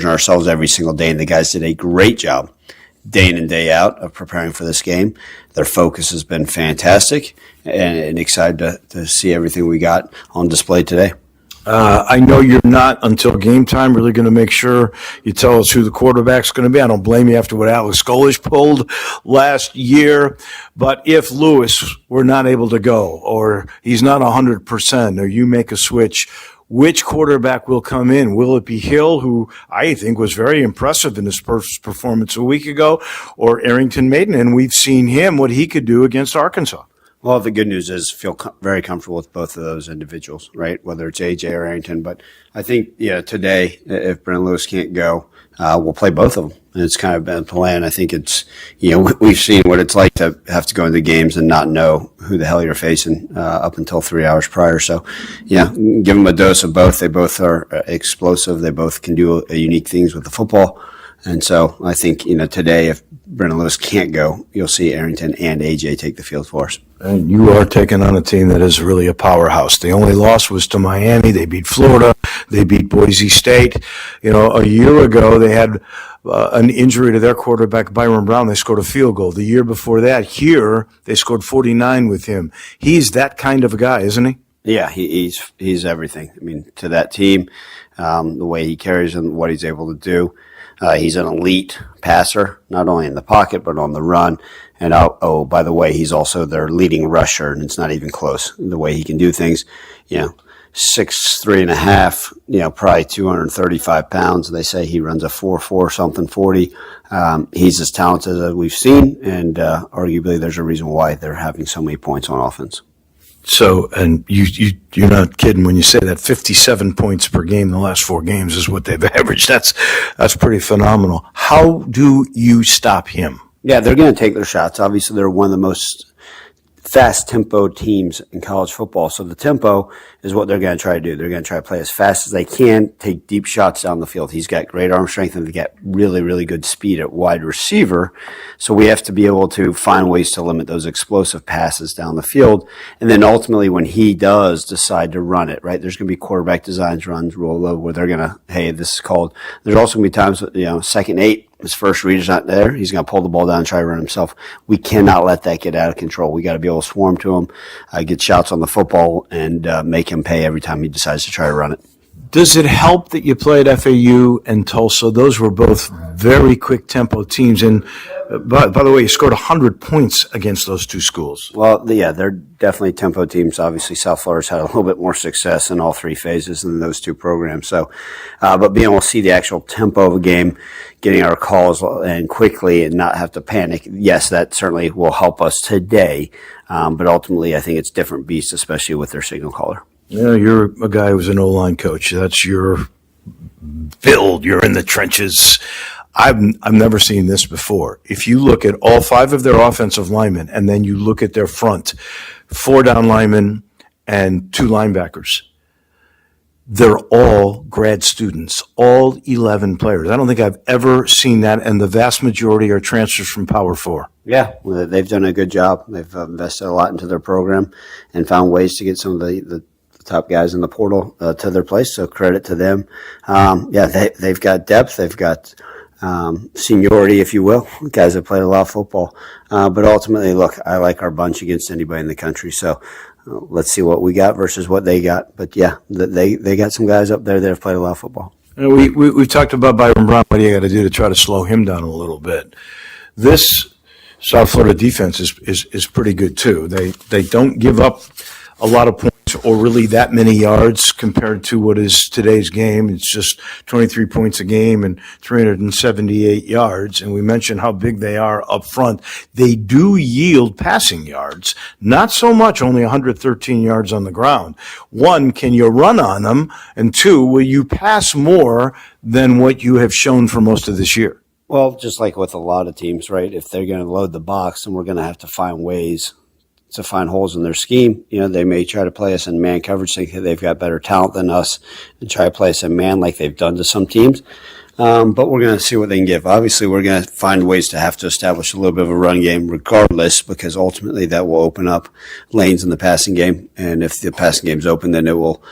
ourselves every single day, and the guys did a great job day in and day out of preparing for this game. Their focus has been fantastic, and excited to see everything we got on display today. I know you're not, until game time, really going to make sure you tell us who the quarterback's going to be. I don't blame you after what Alex Golish pulled last year. But if Lewis were not able to go, or he's not 100%, or you make a switch, which quarterback will come in? Will it be Hill, who I think was very impressive in his first performance a week ago, or Arrington Maiden? And we've seen him, what he could do against Arkansas. Well, the good news is feel very comfortable with both of those individuals, right? Whether it's AJ or Arrington. But I think, today, if Brendan Lewis can't go, we'll play both of them. And it's kind of been a plan. I think it's, we've seen what it's like to have to go into games and not know who the hell you're facing up until 3 hours prior. So, give them a dose of both. They both are explosive. They both can do unique things with the football. And so I think, today, if Brendan Lewis can't go, you'll see Arrington and AJ take the field for us. And you are taking on a team that is really a powerhouse. The only loss was to Miami. They beat Florida. They beat Boise State. A year ago they had an injury to their quarterback, Byron Brown. They scored a field goal. The year before that, here, they scored 49 with him. He's that kind of a guy, isn't he? Yeah, he's everything. I mean, to that team, the way he carries and what he's able to do. He's an elite passer, not only in the pocket, but on the run. And by the way, he's also their leading rusher, and it's not even close. The way he can do things, 6'3.5", probably 235 pounds. They say he runs a 4.4 something 40. He's as talented as we've seen, and arguably there's a reason why they're having so many points on offense. So, and you're not kidding when you say that 57 points per game in the last 4 games is what they've averaged. That's pretty phenomenal. How do you stop him? Yeah, they're going to take their shots. Obviously, they're one of the most fast-tempo teams in college football. So the tempo is what they're going to try to do. They're going to try to play as fast as they can, take deep shots down the field. He's got great arm strength, and they got really, really good speed at wide receiver. So we have to be able to find ways to limit those explosive passes down the field. And then ultimately, when he does decide to run it, right, there's going to be quarterback designs, runs, roll over, where they're going to, hey, this is called. There's also going to be times, 2nd 8. His first read is not there. He's going to pull the ball down and try to run himself. We cannot let that get out of control. We got to be able to swarm to him, get shots on the football, and make him pay every time he decides to try to run it. Does it help that you played FAU and Tulsa? Those were both very quick tempo teams. And by the way, you scored 100 points against those two schools. Well, yeah, they're definitely tempo teams. Obviously, South Florida's had a little bit more success in all 3 phases than those 2 programs. So, but being able to see the actual tempo of a game, getting our calls and quickly and not have to panic, yes, that certainly will help us today. But ultimately, I think it's different beasts, especially with their signal caller. You're a guy who's an O-line coach. That's your build. You're in the trenches. I've never seen this before. If you look at all 5 of their offensive linemen, and then you look at their front, 4 down linemen and 2 linebackers, they're all grad students, all 11 players. I don't think I've ever seen that, and the vast majority are transfers from Power 4. Yeah, well, they've done a good job. They've invested a lot into their program and found ways to get some of the top guys in the portal to their place, so credit to them. They've got depth. They've got seniority, if you will, guys that played a lot of football. But ultimately, look, I like our bunch against anybody in the country, so let's see what we got versus what they got. But, yeah, they got some guys up there that have played a lot of football. We've talked about Byron Brown. What do you got to do to try to slow him down a little bit? This South Florida defense is pretty good, too. They don't give up a lot of points or really that many yards compared to what is today's game. It's just 23 points a game and 378 yards. And we mentioned how big they are up front. They do yield passing yards, not so much, only 113 yards on the ground. 1, can you run on them? And 2, will you pass more than what you have shown for most of this year? Well, just like with a lot of teams, right? If they're going to load the box, then we're going to have to find ways to find holes in their scheme. They may try to play us in man coverage, think they've got better talent than us, and try to play us in man like they've done to some teams. but we're going to see what they can give. Obviously, we're going to find ways to have to establish a little bit of a run game regardless, because ultimately that will open up lanes in the passing game. And if the passing game's open, then it will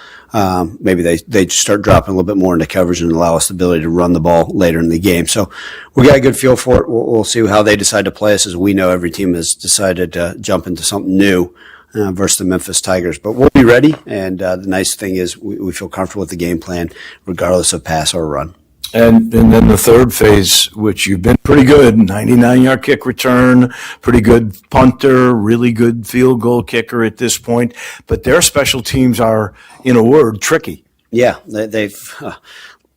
maybe they start dropping a little bit more into coverage and allow us the ability to run the ball later in the game. So we got a good feel for it. We'll see how they decide to play us, as we know every team has decided to jump into something new versus the Memphis Tigers. But we'll be ready, and the nice thing is we feel comfortable with the game plan regardless of pass or run. And then the third phase, which you've been pretty good, 99-yard kick return, pretty good punter, really good field goal kicker at this point. But their special teams are, in a word, tricky. Yeah, they've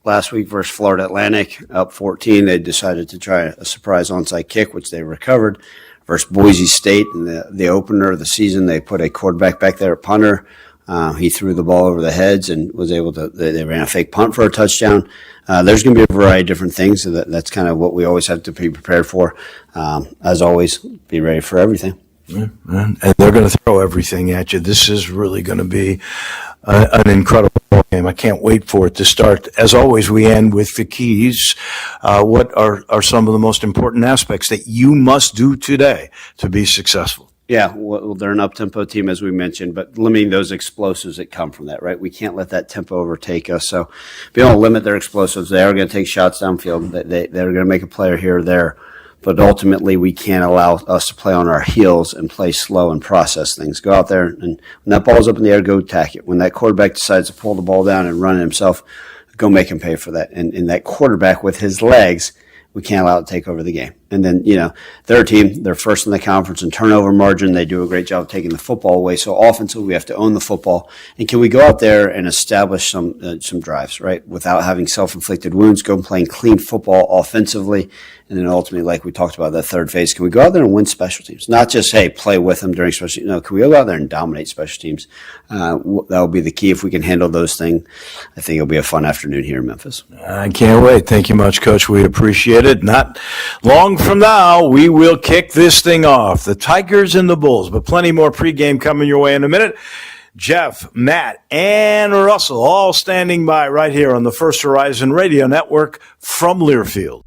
last week versus Florida Atlantic, up 14, they decided to try a surprise onside kick, which they recovered. Versus Boise State in the opener of the season, they put a quarterback back there, a punter. He threw the ball over the heads and was able to, they ran a fake punt for a touchdown. There's going to be a variety of different things. So that's kind of what we always have to be prepared for. As always, be ready for everything. And they're going to throw everything at you. This is really going to be an incredible game. I can't wait for it to start. As always, we end with the keys. What are some of the most important aspects that you must do today to be successful? Yeah, well, they're an up-tempo team, as we mentioned, but limiting those explosives that come from that, right? We can't let that tempo overtake us. So being able to limit their explosives, they are going to take shots downfield. They're going to make a play here or there. But ultimately, we can't allow us to play on our heels and play slow and process things. Go out there, and when that ball's up in the air, go tack it. When that quarterback decides to pull the ball down and run it himself, go make him pay for that. And that quarterback with his legs, we can't allow it to take over the game. And then, their team, they're first in the conference in turnover margin. They do a great job of taking the football away. So offensively, we have to own the football. And can we go out there and establish some drives, right? Without having self-inflicted wounds, go playing clean football offensively. And then ultimately, like we talked about, that third phase, can we go out there and win special teams? Not just, hey, play with them during special teams. No, can we go out there and dominate special teams? That will be the key. If we can handle those things, I think it'll be a fun afternoon here in Memphis. I can't wait. Thank you much, Coach. We appreciate it. Not long from now, we will kick this thing off. The Tigers and the Bulls, but plenty more pregame coming your way in a minute. Jeff, Matt, and Russell all standing by right here on the First Horizon Radio Network from Learfield.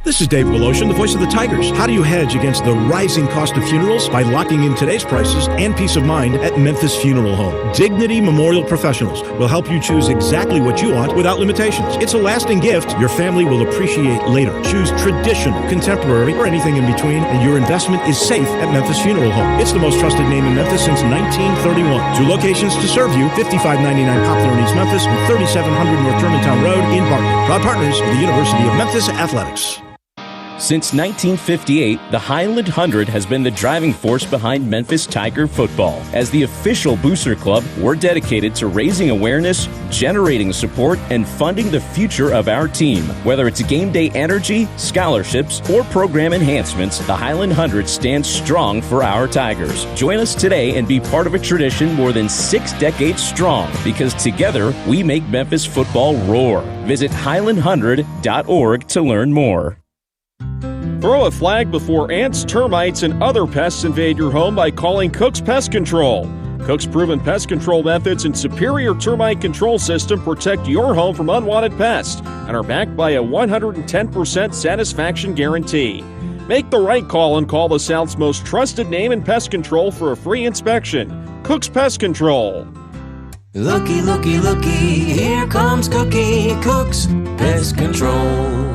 This is Dave Woloshin, the voice of the Tigers. How do you hedge against the rising cost of funerals? By locking in today's prices and peace of mind at Memphis Funeral Home. Dignity Memorial Professionals will help you choose exactly what you want without limitations. It's a lasting gift your family will appreciate later. Choose traditional, contemporary, or anything in between, and your investment is safe at Memphis Funeral Home. It's the most trusted name in Memphis since 1931. 2 locations to serve you, 5599 Poplar in East Memphis and 3700 North Germantown Road in Barton. Proud partners of the University of Memphis Athletics. Since 1958, the Highland 100 has been the driving force behind Memphis Tiger football. As the official booster club, we're dedicated to raising awareness, generating support, and funding the future of our team. Whether it's game day energy, scholarships, or program enhancements, the Highland 100 stands strong for our Tigers. Join us today and be part of a tradition more than 6 decades strong, because together we make Memphis football roar. Visit highland100.org to learn more. Throw a flag before ants, termites, and other pests invade your home by calling Cook's Pest Control. Cook's proven pest control methods and superior termite control system protect your home from unwanted pests and are backed by a 110% satisfaction guarantee. Make the right call and call the South's most trusted name in pest control for a free inspection. Cook's Pest Control. Looky, looky, looky, here comes Cookie, Cook's Pest Control.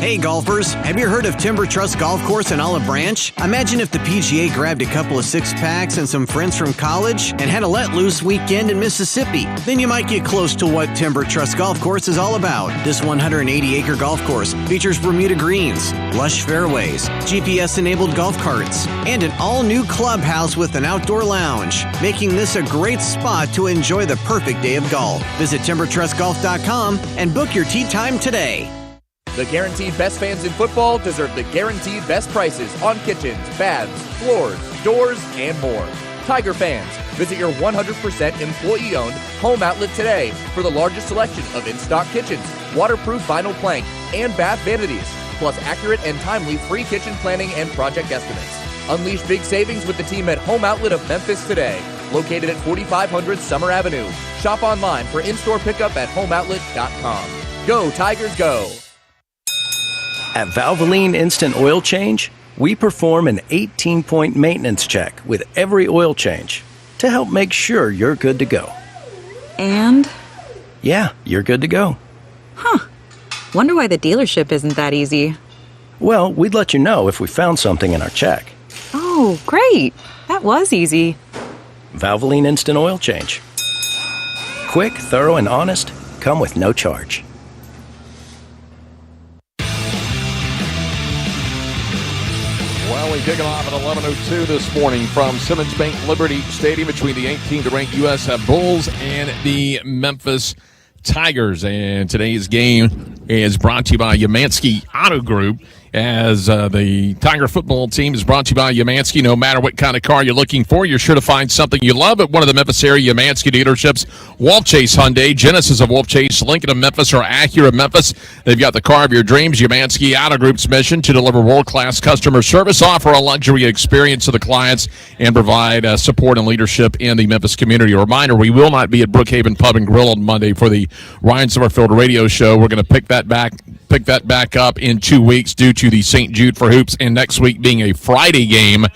Hey golfers, have you heard of Timber Trust Golf Course in Olive Branch? Imagine if the PGA grabbed a couple of 6-packs and some friends from college and had a let-loose weekend in Mississippi. Then you might get close to what Timber Trust Golf Course is all about. This 180-acre golf course features Bermuda greens, lush fairways, GPS-enabled golf carts, and an all-new clubhouse with an outdoor lounge, making this a great spot to enjoy the perfect day of golf. Visit timbertrustgolf.com and book your tee time today. The guaranteed best fans in football deserve the guaranteed best prices on kitchens, baths, floors, doors, and more. Tiger fans, visit your 100% employee-owned home outlet today for the largest selection of in-stock kitchens, waterproof vinyl plank, and bath vanities, plus accurate and timely free kitchen planning and project estimates. Unleash big savings with the team at Home Outlet of Memphis today, located at 4500 Summer Avenue. Shop online for in-store pickup at homeoutlet.com. Go Tigers, go! At Valvoline Instant Oil Change, we perform an 18-point maintenance check with every oil change to help make sure you're good to go. And? Yeah, you're good to go. Huh. Wonder why the dealership isn't that easy. Well, we'd let you know if we found something in our check. Oh, great. That was easy. Valvoline Instant Oil Change. Quick, thorough, and honest. Come with no charge. Well, we kick it off at 11:02 this morning from Simmons Bank Liberty Stadium between the 18th ranked USF Bulls and the Memphis Tigers. And today's game is brought to you by Yamansky Auto Group, as the Tiger football team is brought to you by Yamansky. No matter what kind of car you're looking for, you're sure to find something you love at one of the Memphis area Yamansky dealerships. Wolf Chase Hyundai, Genesis of Wolf Chase, Lincoln of Memphis, or Acura of Memphis. They've got the car of your dreams. Yamansky Auto Group's mission to deliver world-class customer service, offer a luxury experience to the clients, and provide support and leadership in the Memphis community. A reminder, we will not be at Brookhaven Pub and Grill on Monday for the Ryan Summerfield radio show. We're going to pick that back up in 2 weeks due to the St. Jude for Hoops, and next week being a Friday game,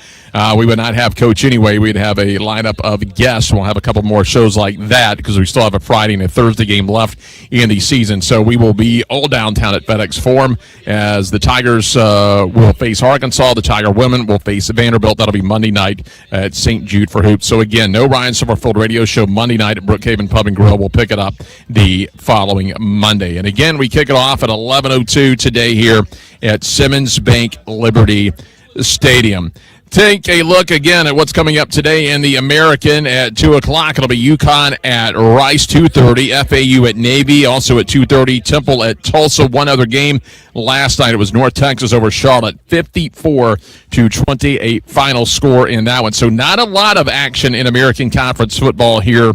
we would not have Coach anyway. We'd have a lineup of guests. We'll have a couple more shows like that because we still have a Friday and a Thursday game left in the season. So we will be all downtown at FedEx Forum as the Tigers will face Arkansas. The Tiger women will face Vanderbilt. That'll be Monday night at St. Jude for Hoops. So again, no Ryan Summerfield radio show Monday night at Brookhaven Pub and Grill. We'll pick it up the following Monday. And again, we kick it off at 11:02 today here at Simmons Bank Liberty Stadium. Take a look again at what's coming up today in the American at 2 o'clock. It'll be UConn at Rice, 2:30. FAU at Navy, also at 2:30. Temple at Tulsa. One other game last night. It was North Texas over Charlotte, 54-28 final score in that one. So not a lot of action in American Conference football here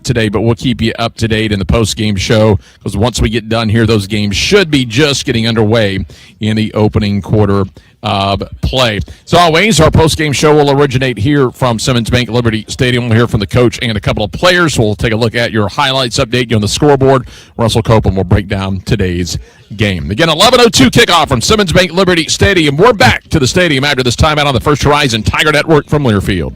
today, but we'll keep you up to date in the post-game show because once we get done here, those games should be just getting underway in the opening quarter of play. As always, our post-game show will originate here from Simmons Bank Liberty Stadium. We'll hear from the coach and a couple of players. We'll take a look at your highlights, update you on the scoreboard. Russell Copeland will break down today's game. Again, 11:02 kickoff from Simmons Bank Liberty Stadium. We're back to the stadium after this timeout on the First Horizon Tiger Network from Learfield.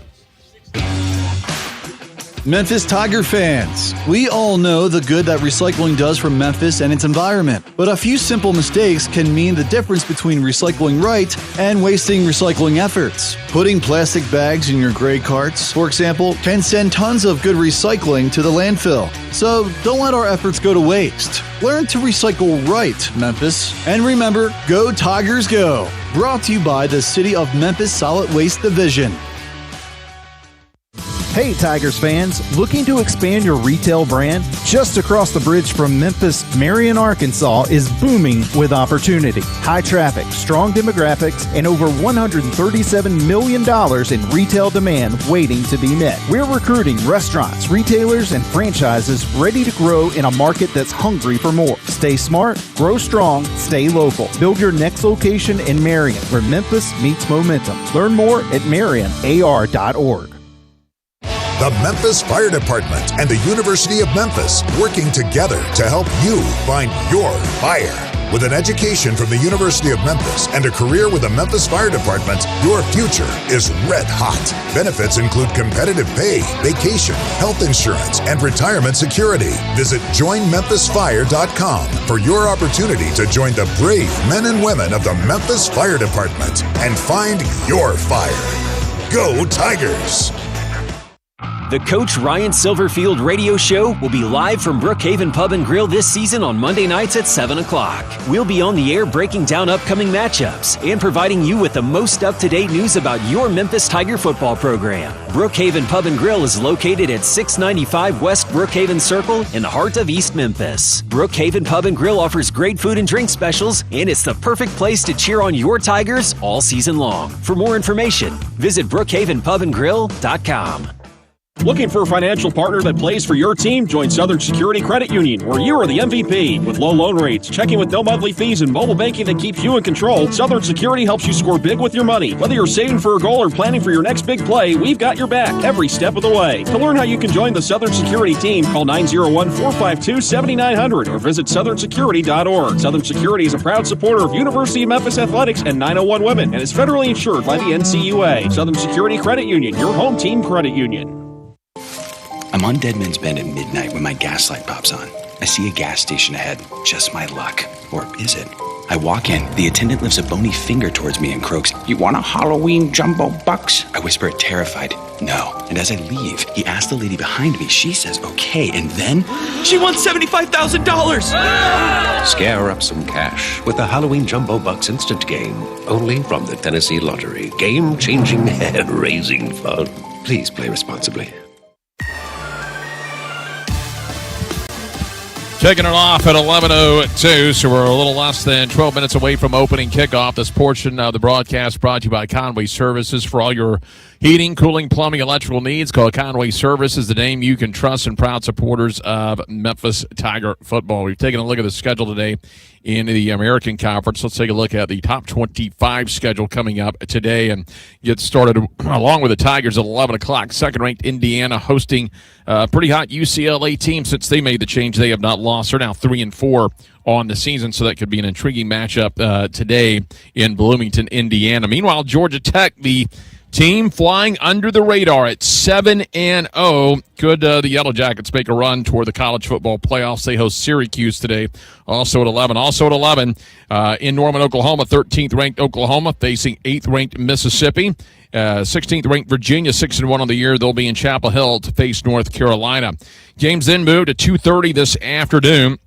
Memphis Tiger fans, we all know the good that recycling does for Memphis and its environment, but a few simple mistakes can mean the difference between recycling right and wasting recycling efforts. Putting plastic bags in your gray carts, for example, can send tons of good recycling to the landfill. So don't let our efforts go to waste. Learn to recycle right, Memphis. And remember, go Tigers go! Brought to you by the City of Memphis Solid Waste Division. Hey Tigers fans, looking to expand your retail brand? Just across the bridge from Memphis, Marion, Arkansas is booming with opportunity. High traffic, strong demographics, and over $137 million in retail demand waiting to be met. We're recruiting restaurants, retailers, and franchises ready to grow in a market that's hungry for more. Stay smart, grow strong, stay local. Build your next location in Marion, where Memphis meets momentum. Learn more at marionar.org. The Memphis Fire Department and the University of Memphis working together to help you find your fire. With an education from the University of Memphis and a career with the Memphis Fire Department, your future is red hot. Benefits include competitive pay, vacation, health insurance, and retirement security. Visit joinmemphisfire.com for your opportunity to join the brave men and women of the Memphis Fire Department and find your fire. Go Tigers! The Coach Ryan Silverfield radio show will be live from Brookhaven Pub and Grill this season on Monday nights at 7 o'clock. We'll be on the air breaking down upcoming matchups and providing you with the most up-to-date news about your Memphis Tiger football program. Brookhaven Pub and Grill is located at 695 West Brookhaven Circle in the heart of East Memphis. Brookhaven Pub and Grill offers great food and drink specials, and it's the perfect place to cheer on your Tigers all season long. For more information, visit brookhavenpubandgrill.com. Looking for a financial partner that plays for your team? Join Southern Security Credit Union, where you are the MVP. With low loan rates, checking with no monthly fees, and mobile banking that keeps you in control, Southern Security helps you score big with your money. Whether you're saving for a goal or planning for your next big play, we've got your back every step of the way. To learn how you can join the Southern Security team, call 901-452-7900 or visit southernsecurity.org. Southern Security is a proud supporter of University of Memphis Athletics and 901 Women and is federally insured by the NCUA. Southern Security Credit Union, your home team credit union. I'm on Deadman's Bend at midnight when my gas light pops on. I see a gas station ahead. Just my luck. Or is it? I walk in. The attendant lifts a bony finger towards me and croaks, "You want a Halloween jumbo bucks?" I whisper it terrified, "No." And as I leave, he asks the lady behind me. She says, "Okay." And then, she won $75,000! Scare up some cash with the Halloween Jumbo Bucks instant game. Only from the Tennessee Lottery. Game-changing, head-raising fun. Please play responsibly. Kicking it off at 11:02, so we're a little less than 12 minutes away from opening kickoff. This portion of the broadcast brought to you by Conway Services. For all your heating, cooling, plumbing, electrical needs, call Conway Services, the name you can trust, and proud supporters of Memphis Tiger football. We've taken a look at the schedule today in the American Conference. Let's take a look at the top 25 schedule coming up today and get started along with the Tigers at 11 o'clock. Second-ranked Indiana hosting a pretty hot UCLA team since they made the change. They have not lost. They're now 3-4 on the season, so that could be an intriguing matchup today in Bloomington, Indiana. Meanwhile, Georgia Tech, the team flying under the radar at 7-0. Could the Yellow Jackets make a run toward the college football playoffs? They host Syracuse today, also at 11. Also at 11, in Norman, Oklahoma, 13th-ranked Oklahoma facing 8th-ranked Mississippi. 16th-ranked Virginia, 6-1 on the year. They'll be in Chapel Hill to face North Carolina. Games then moved to 2:30 this afternoon.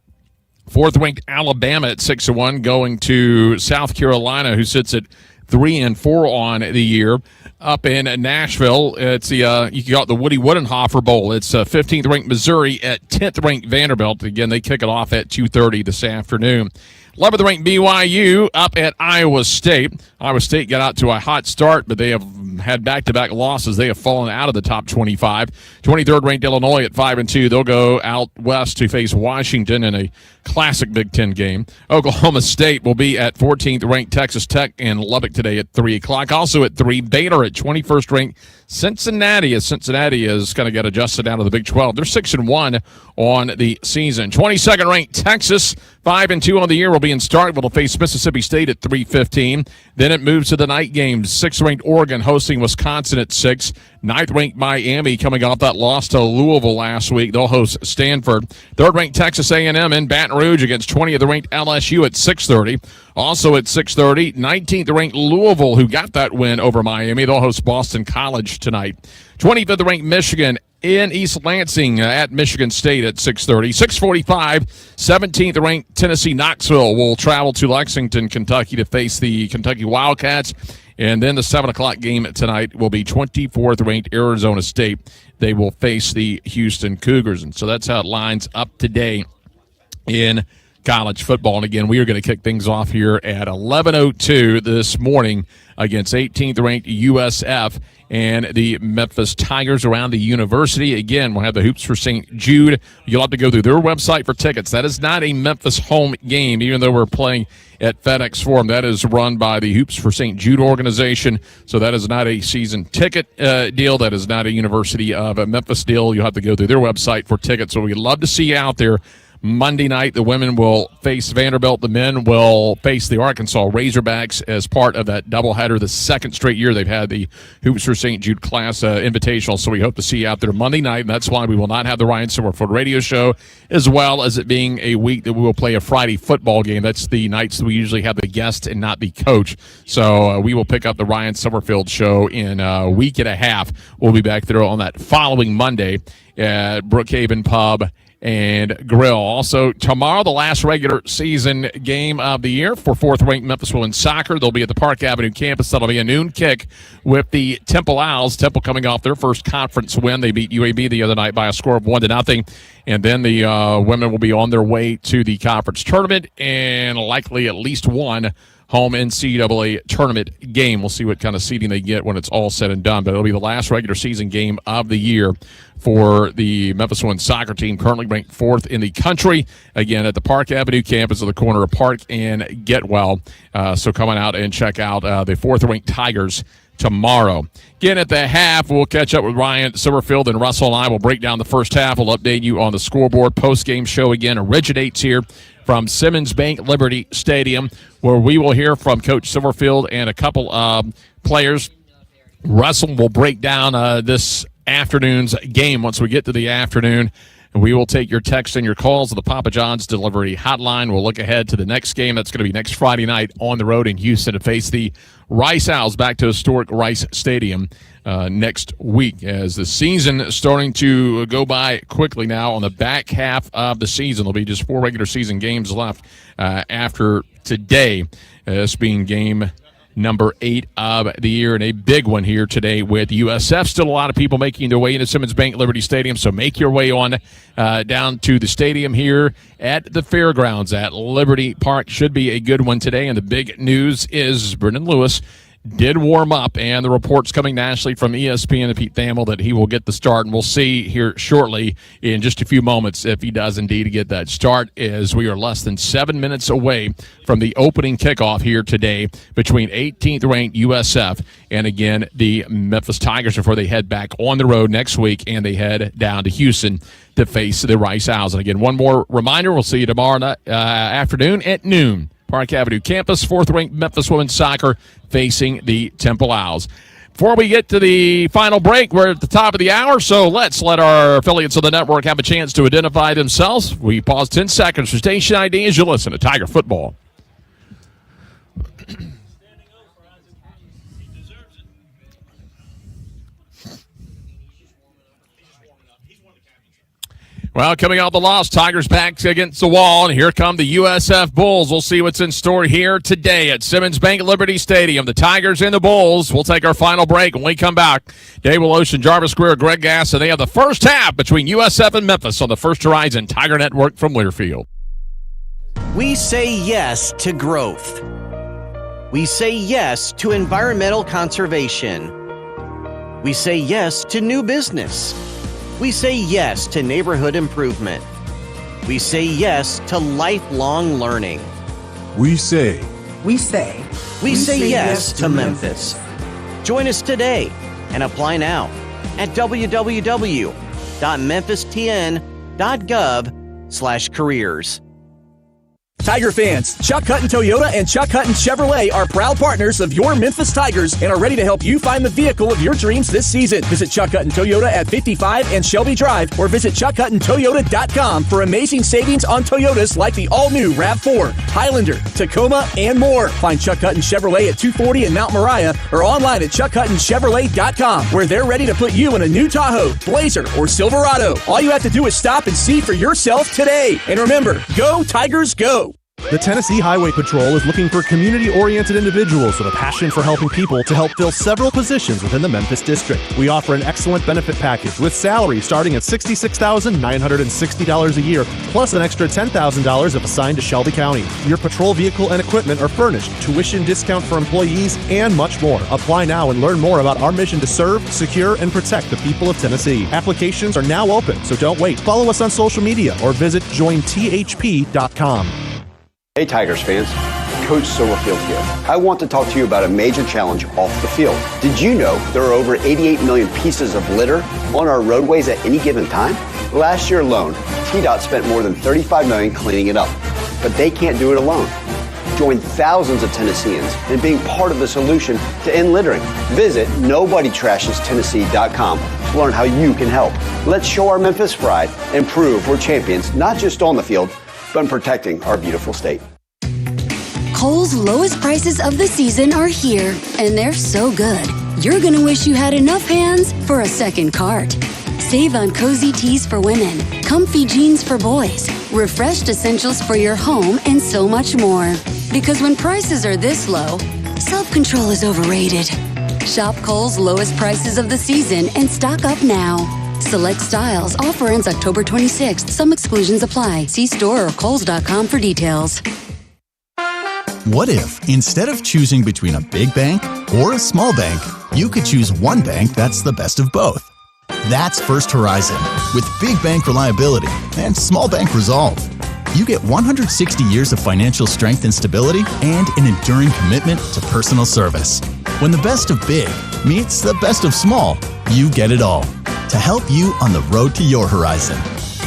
4th-ranked Alabama at 6-1 going to South Carolina, who sits at 3-4 on the year. Up in Nashville, it's the you got the Woody Woodenhofer Bowl. It's 15th-ranked Missouri at 10th-ranked Vanderbilt. Again, they kick it off at 2:30 this afternoon. 11th-ranked BYU up at Iowa State. Iowa State got out to a hot start, but they have had back-to-back losses. They have fallen out of the top 25. 23rd-ranked Illinois at 5-2. They'll go out west to face Washington in a classic Big Ten game. Oklahoma State will be at 14th-ranked Texas Tech in Lubbock today at 3 o'clock. Also at 3, Baylor at 21st-ranked Cincinnati, as Cincinnati is going to get adjusted out of the Big 12. They're 6-1 on the season. 22nd-ranked Texas, 5-2 on the year, will be in Starkville to face Mississippi State at 3:15. Then it moves to the night games. 6th-ranked Oregon hosting Wisconsin at 6. 9th-ranked Miami coming off that loss to Louisville last week. They'll host Stanford. 3rd-ranked Texas A&M in Baton Rouge against 20th-ranked LSU at 6:30. Also at 6:30, 19th-ranked Louisville, who got that win over Miami. They'll host Boston College tonight. 25th-ranked Michigan in East Lansing at Michigan State at 6:30. 6:45, 17th-ranked Tennessee Knoxville will travel to Lexington, Kentucky to face the Kentucky Wildcats. And then the 7 o'clock game tonight will be 24th-ranked Arizona State. They will face the Houston Cougars. And so that's how it lines up today in college football. And again, we are going to kick things off here at 11:02 this morning against 18th-ranked USF and the Memphis Tigers around the university. Again, we'll have the Hoops for St. Jude. You'll have to go through their website for tickets. That is not a Memphis home game, even though we're playing at FedEx Forum. That is run by the Hoops for St. Jude organization, so that is not a season ticket deal. That is not a University of Memphis deal. You'll have to go through their website for tickets, so we'd love to see you out there. Monday night, the women will face Vanderbilt. The men will face the Arkansas Razorbacks as part of that doubleheader. The second straight year they've had the Hoops for St. Jude class invitational, so we hope to see you out there Monday night, and that's why we will not have the Ryan Summerfield radio show, as well as it being a week that we will play a Friday football game. That's the nights that we usually have the guest and not the coach. So we will pick up the Ryan Summerfield show in a week and a half. We'll be back there on that following Monday at Brookhaven Pub and Grill. Also, tomorrow, the last regular season game of the year for 4th-ranked Memphis women's soccer. They'll be at the Park Avenue campus. That'll be a noon kick with the Temple Owls. Temple coming off their first conference win. They beat UAB the other night by a score of 1-0. And then the women will be on their way to the conference tournament and likely at least one home NCAA tournament game. We'll see what kind of seeding they get when it's all said and done, but it'll be the last regular season game of the year for the Memphis women's soccer team, currently ranked 4th in the country, again at the Park Avenue campus at the corner of Park and Getwell. So coming out and check out the 4th-ranked Tigers tomorrow. Again, at the half, we'll catch up with Ryan Silverfield, and Russell and I will break down the first half. We'll update you on the scoreboard. Post-game show, again, originates here from Simmons Bank Liberty Stadium, where we will hear from Coach Silverfield and a couple of players. Russell will break down this afternoon's game once we get to the afternoon. We will take your texts and your calls to the Papa John's delivery hotline. We'll look ahead to the next game. That's going to be next Friday night on the road in Houston to face the Rice Owls back to historic Rice Stadium next week, as the season is starting to go by quickly now. On the back half of the season, there'll be just 4 regular season games left after today, this being game number 8 of the year, and a big one here today with USF. Still a lot of people making their way into Simmons Bank Liberty Stadium, so make your way on down to the stadium here at the fairgrounds at Liberty Park. Should be a good one today, and the big news is Brendan Lewis did warm up, and the reports coming nationally from ESPN and Pete Thamel that he will get the start, and we'll see here shortly in just a few moments if he does indeed get that start, as we are less than 7 minutes away from the opening kickoff here today between 18th-ranked USF and, again, the Memphis Tigers before they head back on the road next week, and they head down to Houston to face the Rice Owls. And, again, one more reminder, we'll see you tomorrow afternoon at noon. Park Avenue campus, 4th-ranked Memphis women's soccer facing the Temple Owls. Before we get to the final break, we're at the top of the hour, so let's let our affiliates of the network have a chance to identify themselves. We pause 10 seconds for station ID as you listen to Tiger Football. Well, coming out the loss, Tigers back against the wall, and here come the USF Bulls. We'll see what's in store here today at Simmons Bank Liberty Stadium. The Tigers and the Bulls. We'll take our final break. When we come back, Dave Willotion, Jarvis Greer, Greg Gass, and they have the first half between USF and Memphis on the First Horizon Tiger Network from Learfield. We say yes to growth. We say yes to environmental conservation. We say yes to new business. We say yes to neighborhood improvement. We say yes to lifelong learning. We say yes to Memphis. Join us today and apply now at www.memphistn.gov/careers. Tiger fans, Chuck Hutton Toyota and Chuck Hutton Chevrolet are proud partners of your Memphis Tigers and are ready to help you find the vehicle of your dreams this season. Visit Chuck Hutton Toyota at 55 and Shelby Drive or visit ChuckHuttonToyota.com for amazing savings on Toyotas like the all-new RAV4, Highlander, Tacoma, and more. Find Chuck Hutton Chevrolet at 240 in Mount Moriah or online at ChuckHuttonChevrolet.com, where they're ready to put you in a new Tahoe, Blazer, or Silverado. All you have to do is stop and see for yourself today. And remember, go Tigers, go! The Tennessee Highway Patrol is looking for community-oriented individuals with a passion for helping people to help fill several positions within the Memphis district. We offer an excellent benefit package with salary starting at $66,960 a year, plus an extra $10,000 if assigned to Shelby County. Your patrol vehicle and equipment are furnished, tuition discount for employees, and much more. Apply now and learn more about our mission to serve, secure, and protect the people of Tennessee. Applications are now open, so don't wait. Follow us on social media or visit jointhp.com. Hey Tigers fans, Coach Silverfield here. I want to talk to you about a major challenge off the field. Did you know there are over 88 million pieces of litter on our roadways at any given time? Last year alone, TDOT spent more than $35 million cleaning it up. But they can't do it alone. Join thousands of Tennesseans in being part of the solution to end littering. Visit NobodyTrashesTennessee.com to learn how you can help. Let's show our Memphis pride and prove we're champions, not just on the field, but in protecting our beautiful state. Kohl's lowest prices of the season are here, and they're so good. You're going to wish you had enough hands for a second cart. Save on cozy tees for women, comfy jeans for boys, refreshed essentials for your home, and so much more. Because when prices are this low, self-control is overrated. Shop Kohl's lowest prices of the season and stock up now. Select styles. Offer ends October 26th. Some exclusions apply. See store or Kohls.com for details. What if, instead of choosing between a big bank or a small bank, you could choose one bank that's the best of both? That's First Horizon, with big bank reliability and small bank resolve. You get 160 years of financial strength and stability and an enduring commitment to personal service. When the best of big meets the best of small, you get it all. To help you on the road to your horizon.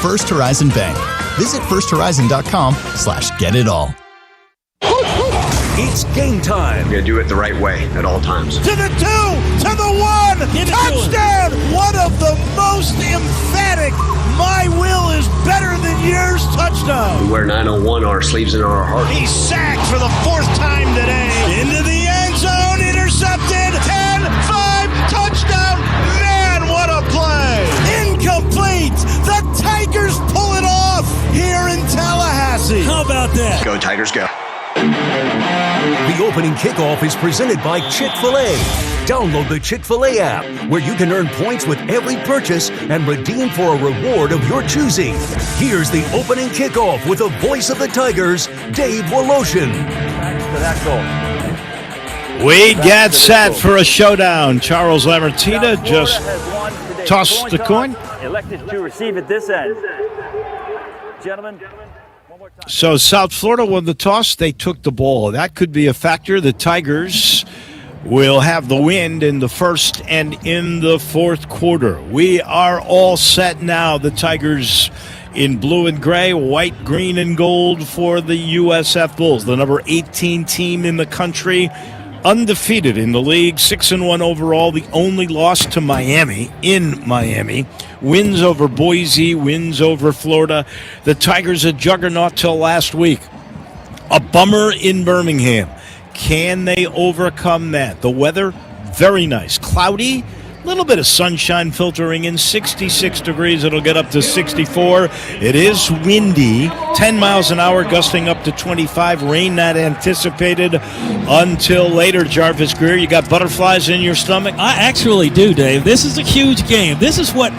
First Horizon Bank. Visit firsthorizon.com/getitall. It's game time. We're going to do it the right way at all times. To the 2, to the 1, touchdown! One of the most emphatic, my will is better than yours touchdown. We wear 901 on our sleeves and on our heart. He's sacked for the 4th time today. Into the end zone, intercepted, 10-5, touchdown. Man, what a play. Incomplete. The Tigers pull it off here in Tallahassee. How about that? Go Tigers, go. The opening kickoff is presented by Chick-fil-A. Download the Chick-fil-A app, where you can earn points with every purchase and redeem for a reward of your choosing. Here's the opening kickoff with the voice of the Tigers, Dave Woloshin. We get set for a showdown. Charles Lamartina just tossed the coin. Elected to receive at this end. Gentlemen. So South Florida won the toss. They took the ball. That could be a factor. The Tigers will have the wind in the first and in the fourth quarter. We are all set now. The Tigers in blue and gray, white, green, and gold for the USF Bulls, the number 18 team in the country, undefeated in the league, 6-1 overall. The only loss to Miami in Miami. Wins over Boise, wins over Florida. The Tigers a juggernaut till last week. A bummer in Birmingham. Can they overcome that? The weather, very nice. Cloudy, a little bit of sunshine filtering in, 66 degrees. It'll get up to 64. It is windy, 10 miles an hour, gusting up to 25. Rain not anticipated until later. Jarvis Greer, you got butterflies in your stomach? I actually do, Dave. This is a huge game. This is what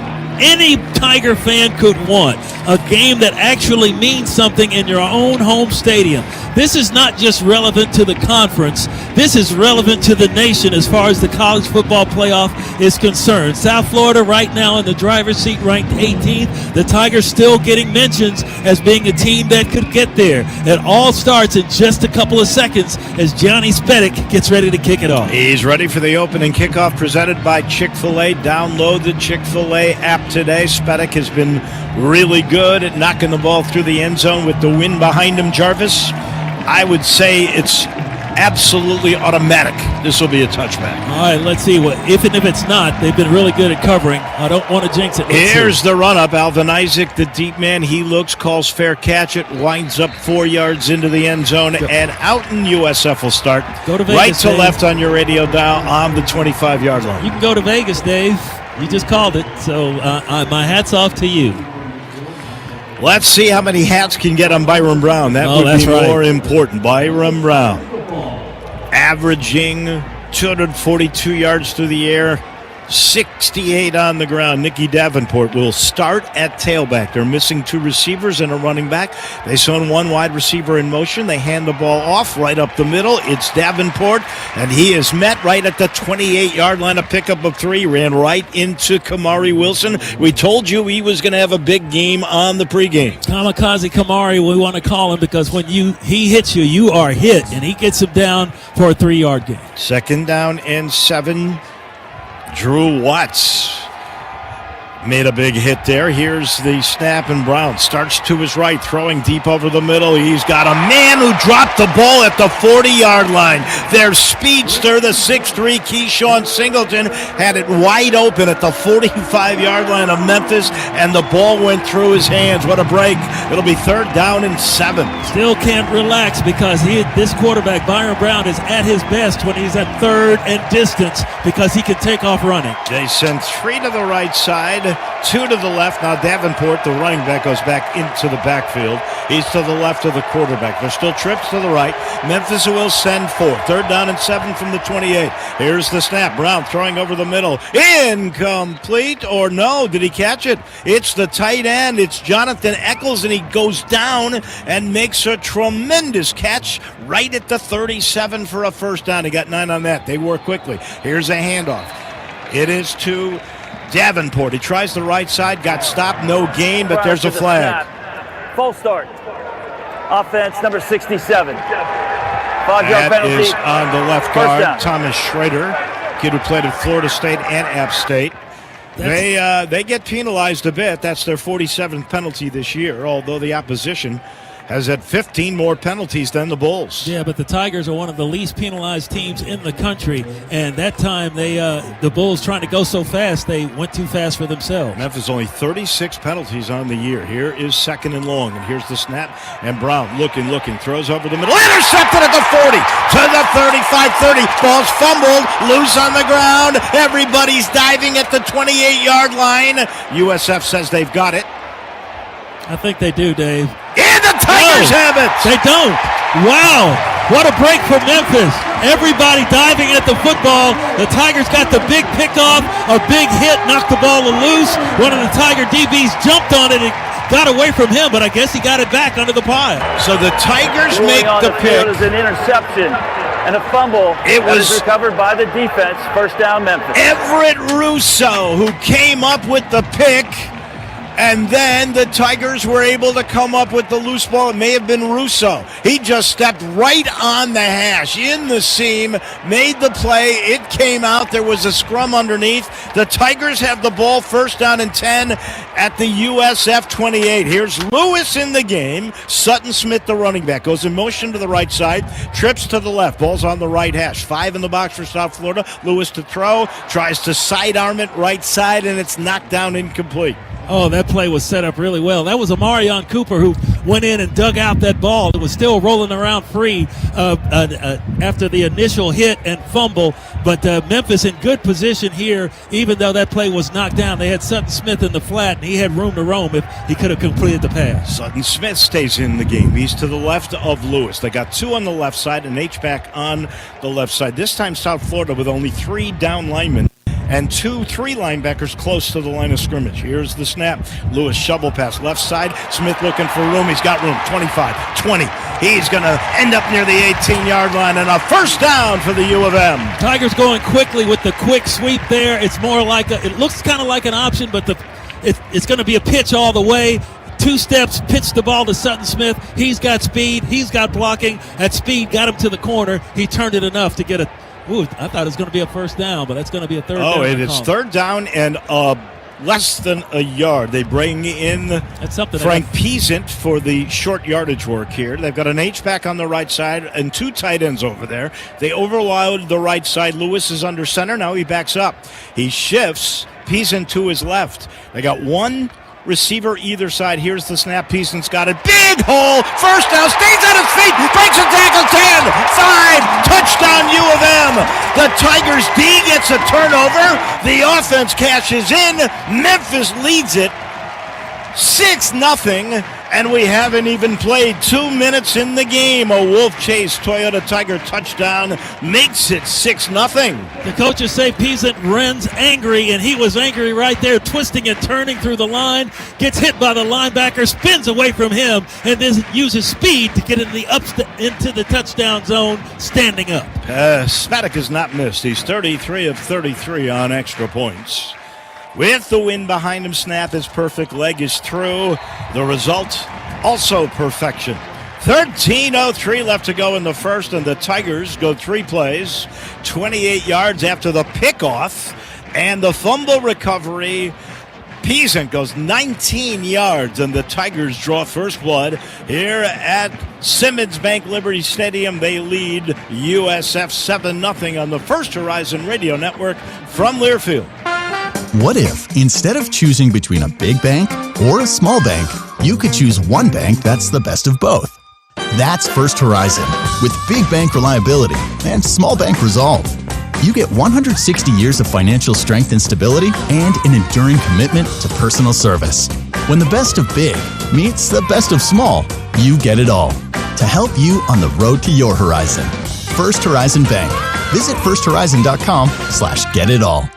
any Tiger fan could want, a game that actually means something in your own home stadium. This is not just relevant to the conference. This is relevant to the nation as far as the college football playoff is concerned. South Florida right now in the driver's seat, ranked 18th. The Tigers still getting mentions as being a team that could get there. It all starts in just a couple of seconds as Johnny Spedick gets ready to kick it off. He's ready for the opening kickoff presented by Chick-fil-A. Download the Chick-fil-A app today. Spedick has been really good at knocking the ball through the end zone with the wind behind him. Jarvis, I would say it's absolutely automatic. This will be a touchback. All right, let's see. If it's not, they've been really good at covering. I don't want to jinx it. Here's the run-up. Alvin Isaac, the deep man, he looks, calls fair catch. It winds up 4 yards into the end zone, and out in USF will start. Go to Vegas, right to Dave. left on your radio dial on the 25-yard line. You can go to Vegas, Dave. You just called it, so my hat's off to you. Let's see how many hats can get on Byron Brown. That would be more important. Byron Brown averaging 242 yards through the air, 68 on the ground. Nicky Davenport will start at tailback. They're missing 2 receivers and a running back. They send 1 wide receiver in motion. They hand the ball off right up the middle. It's Davenport, and he is met right at the 28-yard line. A pickup of 3, ran right into Kamari Wilson. We told you he was going to have a big game on the pregame. Kamikaze Kamari, we want to call him because when he hits you, you are hit, and he gets him down for a 3-yard gain. 2nd down and 7. Drew Watts made a big hit there. Here's the snap, and Brown starts to his right, throwing deep over the middle. He's got a man who dropped the ball at the 40-yard line. Their speedster, the 6'3", Keyshawn Singleton, had it wide open at the 45-yard line of Memphis, and the ball went through his hands. What a break. It'll be 3rd down and 7. Still can't relax because this quarterback, Byron Brown, is at his best when he's at 3rd and distance because he can take off running. They send 3 to the right side. two to the left. Now Davenport, the running back, goes back into the backfield. He's to the left of the quarterback. There's still trips to the right. Memphis will send 4. 3rd down and 7 from the 28. Here's the snap. Brown throwing over the middle. Incomplete, or no? Did he catch it? It's the tight end. It's Jonathan Eccles, and he goes down and makes a tremendous catch right at the 37 for a first down. He got 9 on that. They work quickly. Here's a handoff. It is to Davenport. He tries the right side, got stopped, no gain, but there's a flag. Full start. Offense number 67. 5-yard penalty. That is on the left guard, Thomas Schrader, kid who played at Florida State and App State. They get penalized a bit. That's their 47th penalty this year, although the opposition has had 15 more penalties than the Bulls. Yeah, but the Tigers are one of the least penalized teams in the country, and that time the Bulls, trying to go so fast, they went too fast for themselves. Memphis only 36 penalties on the year. Here is 2nd and long, and here's the snap, and Brown looking, throws over the middle, intercepted at the 40, to the 35-30, ball's fumbled, loose on the ground, everybody's diving at the 28-yard line. USF says they've got it. I think they do, Dave. And the Tigers have it! They don't. Wow. What a break for Memphis. Everybody diving at the football. The Tigers got the big pickoff. A big hit knocked the ball loose. One of the Tiger DBs jumped on it and got away from him, but I guess he got it back under the pile. So the Tigers make the pick. It was an interception and a fumble. It was recovered by the defense. First down, Memphis. Everett Russo, who came up with the pick. And then the Tigers were able to come up with the loose ball. It may have been Russo. He just stepped right on the hash, in the seam, made the play. It came out. There was a scrum underneath. The Tigers have the ball, first down and 10 at the USF 28. Here's Lewis in the game. Sutton Smith, the running back, goes in motion to the right side, trips to the left. Ball's on the right hash. 5 in the box for South Florida. Lewis to throw, tries to sidearm it right side, and it's knocked down incomplete. Oh, that play was set up really well. That was Amarion Cooper who went in and dug out that ball. It was still rolling around free after the initial hit and fumble. But Memphis in good position here, even though that play was knocked down. They had Sutton Smith in the flat, and he had room to roam if he could have completed the pass. Sutton Smith stays in the game. He's to the left of Lewis. They got 2 on the left side, an H-back on the left side. This time South Florida with only 3 down linemen and 2-3 linebackers close to the line of scrimmage. Here's the snap. Lewis shovel pass left side. Smith looking for room. He's got room. 25, 20. He's going to end up near the 18-yard line, and a first down for the U of M. Tigers going quickly with the quick sweep there. It's more like it looks kind of like an option, but it's going to be a pitch all the way. 2 steps, pitch the ball to Sutton Smith. He's got speed. He's got blocking. That speed got him to the corner. He turned it enough to get a Ooh, I thought it was going to be a first down, but that's going to be a third down. Oh, it is third down and less than a yard. They bring in Frank Peasant for the short yardage work here. They've got an H-back on the right side and 2 tight ends over there. They overload the right side. Lewis is under center. Now he backs up. He shifts Peasant to his left. They got 1 receiver either side. Here's the snap. Peasant's got it. Big hole. First down. Stays on his feet. Breaks a tackle. 10, 5. Touchdown U of M. The Tigers D gets a turnover. The offense cashes in. Memphis leads it 6-0. And we haven't even played 2 minutes in the game. A Wolf Chase Toyota Tiger touchdown makes it 6-0. The coaches say Peasant runs angry, and he was angry right there, twisting and turning through the line, gets hit by the linebacker, spins away from him, and then uses speed to get into the touchdown zone, standing up. Spaddock has not missed. He's 33 of 33 on extra points. With the wind behind him, snap is perfect, leg is through. The result, also perfection. 13:03 left to go in the first, and the Tigers go 3 plays, 28 yards after the pickoff, and the fumble recovery. Peasant goes 19 yards, and the Tigers draw first blood here at Simmons Bank Liberty Stadium. They lead USF 7-0 on the First Horizon Radio Network from Learfield. What if, instead of choosing between a big bank or a small bank, you could choose one bank that's the best of both? That's First Horizon, with big bank reliability and small bank resolve. you get 160 years of financial strength and stability and an enduring commitment to personal service. When the best of big meets the best of small, you get it all. To help you on the road to your horizon. First Horizon Bank. Visit firsthorizon.com/getitall.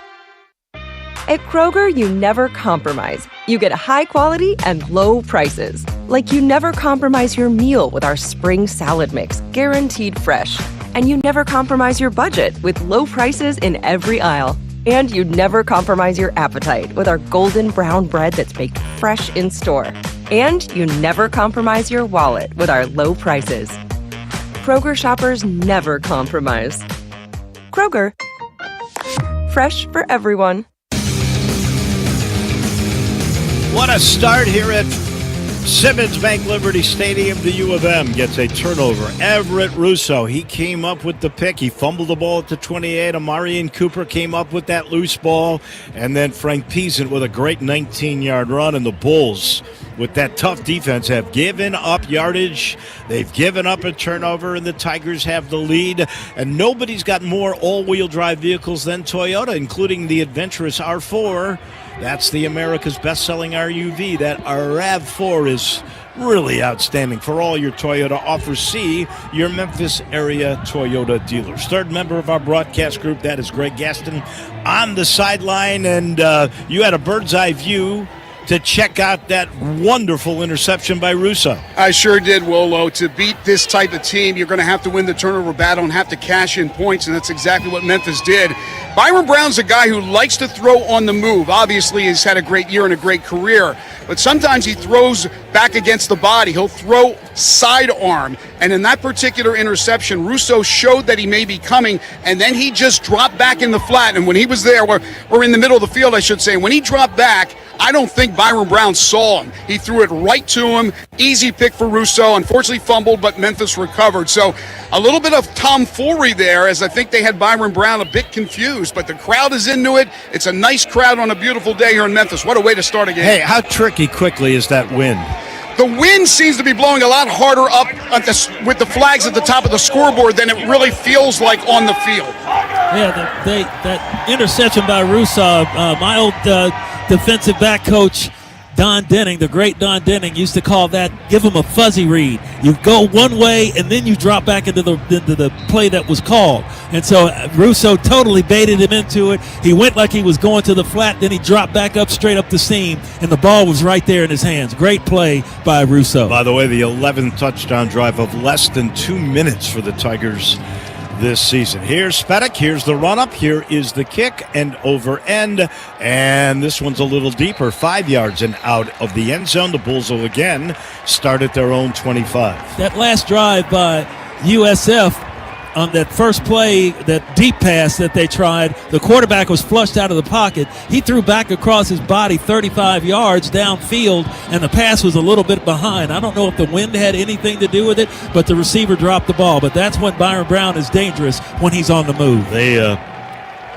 At Kroger, you never compromise. You get high quality and low prices. Like you never compromise your meal with our spring salad mix, guaranteed fresh. And you never compromise your budget with low prices in every aisle. And you never compromise your appetite with our golden brown bread that's baked fresh in store. And you never compromise your wallet with our low prices. Kroger shoppers never compromise. Kroger. Fresh for everyone. What a start here at Simmons Bank Liberty Stadium. The U of M gets a turnover. Everett Russo, he came up with the pick. He fumbled the ball at the 28. Amarian Cooper came up with that loose ball. And then Frank Peasant with a great 19-yard run. And the Bulls, with that tough defense, have given up yardage. They've given up a turnover, and the Tigers have the lead. And nobody's got more all-wheel drive vehicles than Toyota, including the adventurous R4. That's the America's best-selling RUV. That RAV4 is really outstanding for all your Toyota offers. See your Memphis area Toyota dealers. Third member of our broadcast group, that is Greg Gaston on the sideline, and you had a bird's eye view to check out that wonderful interception by Russo. I sure did, Wolo. To beat this type of team, you're going to have to win the turnover battle and have to cash in points, and that's exactly what Memphis did. Byron Brown's a guy who likes to throw on the move. Obviously, he's had a great year and a great career, but sometimes he throws back against the body. He'll throw sidearm, and in that particular interception, Russo showed that he may be coming, and then he just dropped back in the flat, and when he was there, or in the middle of the field, I should say, when he dropped back, I don't think Byron Brown saw him. He threw it right to him. Easy pick for Russo. Unfortunately fumbled, but Memphis recovered. So a little bit of tomfoolery there, as I think they had Byron Brown a bit confused, but the crowd is into it. It's a nice crowd on a beautiful day here in Memphis. What a way to start a game. Hey, how tricky quickly is that wind? The wind seems to be blowing a lot harder up with the flags at the top of the scoreboard than it really feels like on the field. Yeah, that interception by Russo, my old defensive back coach, Don Denning, the great Don Denning, used to call that, give him a fuzzy read. You go one way, and then you drop back into the play that was called. And so Russo totally baited him into it. He went like he was going to the flat, then he dropped back up straight up the seam, and the ball was right there in his hands. Great play by Russo. By the way, the 11th touchdown drive of less than 2 minutes for the Tigers this season. Here's Spedick, here's the run-up, here is the kick, and over end, and this one's a little deeper, 5 yards and out of the end zone. The Bulls will again start at their own 25. That last drive by USF on that first play, that deep pass that they tried, the quarterback was flushed out of the pocket. He threw back across his body 35 yards downfield, and the pass was a little bit behind. I don't know if the wind had anything to do with it, but the receiver dropped the ball. But that's when Byron Brown is dangerous, when he's on the move.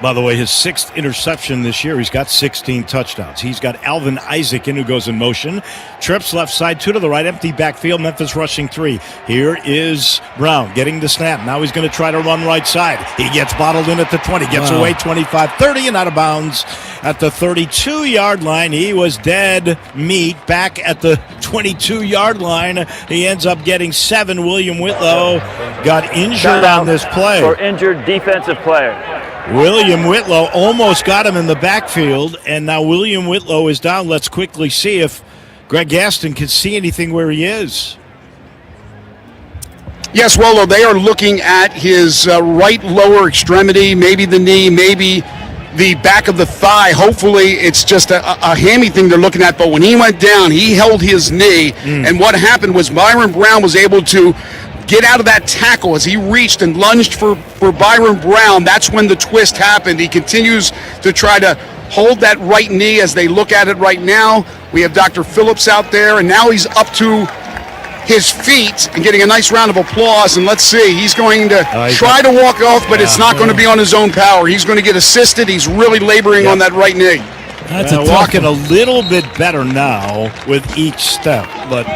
By the way, his 6th interception this year. He's got 16 touchdowns. He's got Alvin Isaac in, who goes in motion. Trips left side, 2 to the right, empty backfield. Memphis rushing 3. Here is Brown getting the snap. Now he's going to try to run right side. He gets bottled in at the 20, gets away 25, 30, and out of bounds at the 32-yard line. He was dead meat back at the 22-yard line. He ends up getting 7. William Whitlow got injured on this play. For injured defensive player. William Whitlow almost got him in the backfield, and now William Whitlow is down. Let's quickly see if Greg Gaston can see anything where he is. Yes, Wolo, they are looking at his right lower extremity, maybe the knee, maybe the back of the thigh. Hopefully it's just a hammy thing they're looking at, but when he went down, he held his knee, and what happened was Byron Brown was able to get out of that tackle as he reached and lunged for Byron Brown. That's when the twist happened. He continues to try to hold that right knee as they look at it right now. We have Dr. Phillips out there, and now he's up to his feet and getting a nice round of applause. And let's see, he's going to try to walk off, but it's not going to be on his own power. He's going to get assisted. He's really laboring on that right knee. That's walking a little bit better now with each step, but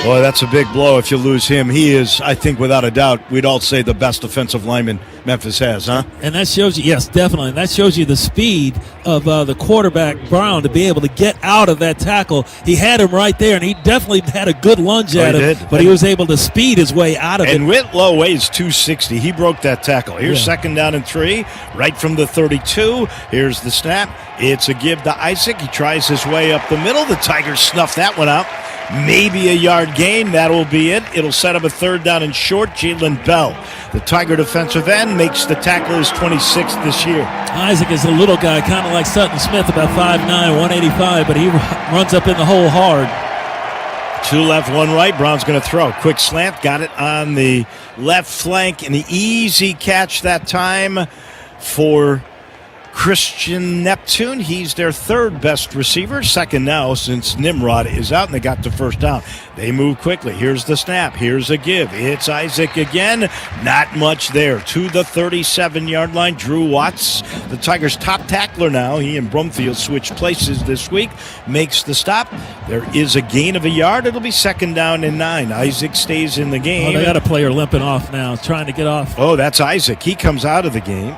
Boy, that's a big blow if you lose him. He is, I think, without a doubt, we'd all say the best offensive lineman Memphis has, huh? And that shows you, yes, definitely. And that shows you the speed of the quarterback, Brown, to be able to get out of that tackle. He had him right there, and he definitely had a good lunge at him, but he was able to speed his way out of it. And Whitlow weighs 260. He broke that tackle. Here's 2nd down and 3, right from the 32. Here's the snap. It's a give to Isaac. He tries his way up the middle. The Tigers snuff that one out. Maybe a yard gain. That'll be it. It'll set up a 3rd down and short. Jalen Bell, the Tiger defensive end, makes the tackle his 26th this year. Isaac is a little guy, kind of like Sutton Smith, about 5'9", 185, but he runs up in the hole hard. 2 left, 1 right. Brown's going to throw. Quick slant. Got it on the left flank. An easy catch that time for Christian Neptune. He's their 3rd best receiver. 2nd now since Nimrod is out, and they got the 1st down. They move quickly. Here's the snap. Here's a give. It's Isaac again. Not much there. To the 37-yard line. Drew Watts, the Tigers' top tackler now. He and Brumfield switched places this week. Makes the stop. There is a gain of a yard. It'll be 2nd down and 9. Isaac stays in the game. Oh, they got a player limping off now, trying to get off. Oh, that's Isaac. He comes out of the game.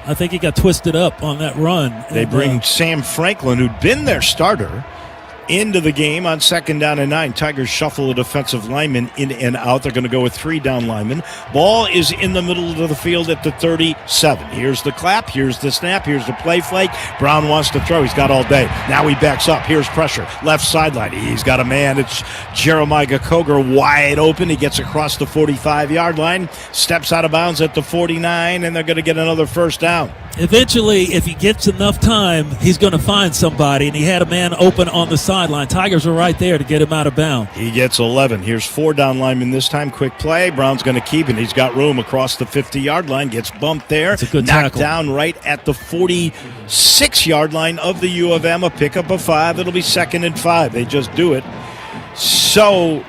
I think he got twisted up on that run. They bring Sam Franklin, who'd been their starter, into the game on 2nd down and 9. Tigers shuffle a defensive lineman in and out. They're going to go with 3 down linemen. Ball is in the middle of the field at the 37. Here's the clap. Here's the snap. Here's the play fake. Brown wants to throw. He's got all day. Now he backs up. Here's pressure. Left sideline. He's got a man. It's Jeremiah Koger wide open. He gets across the 45-yard line. Steps out of bounds at the 49, and they're going to get another 1st down. Eventually, if he gets enough time, he's going to find somebody, and he had a man open on the sideline. Tigers are right there to get him out of bounds. He gets 11. Here's 4 down linemen this time. Quick play. Brown's going to keep it. He's got room across the 50-yard line. Gets bumped there. It's a good Knocked tackle. down right at the 46-yard line of the U of M. A pickup of 5. It'll be 2nd and 5. They just do it so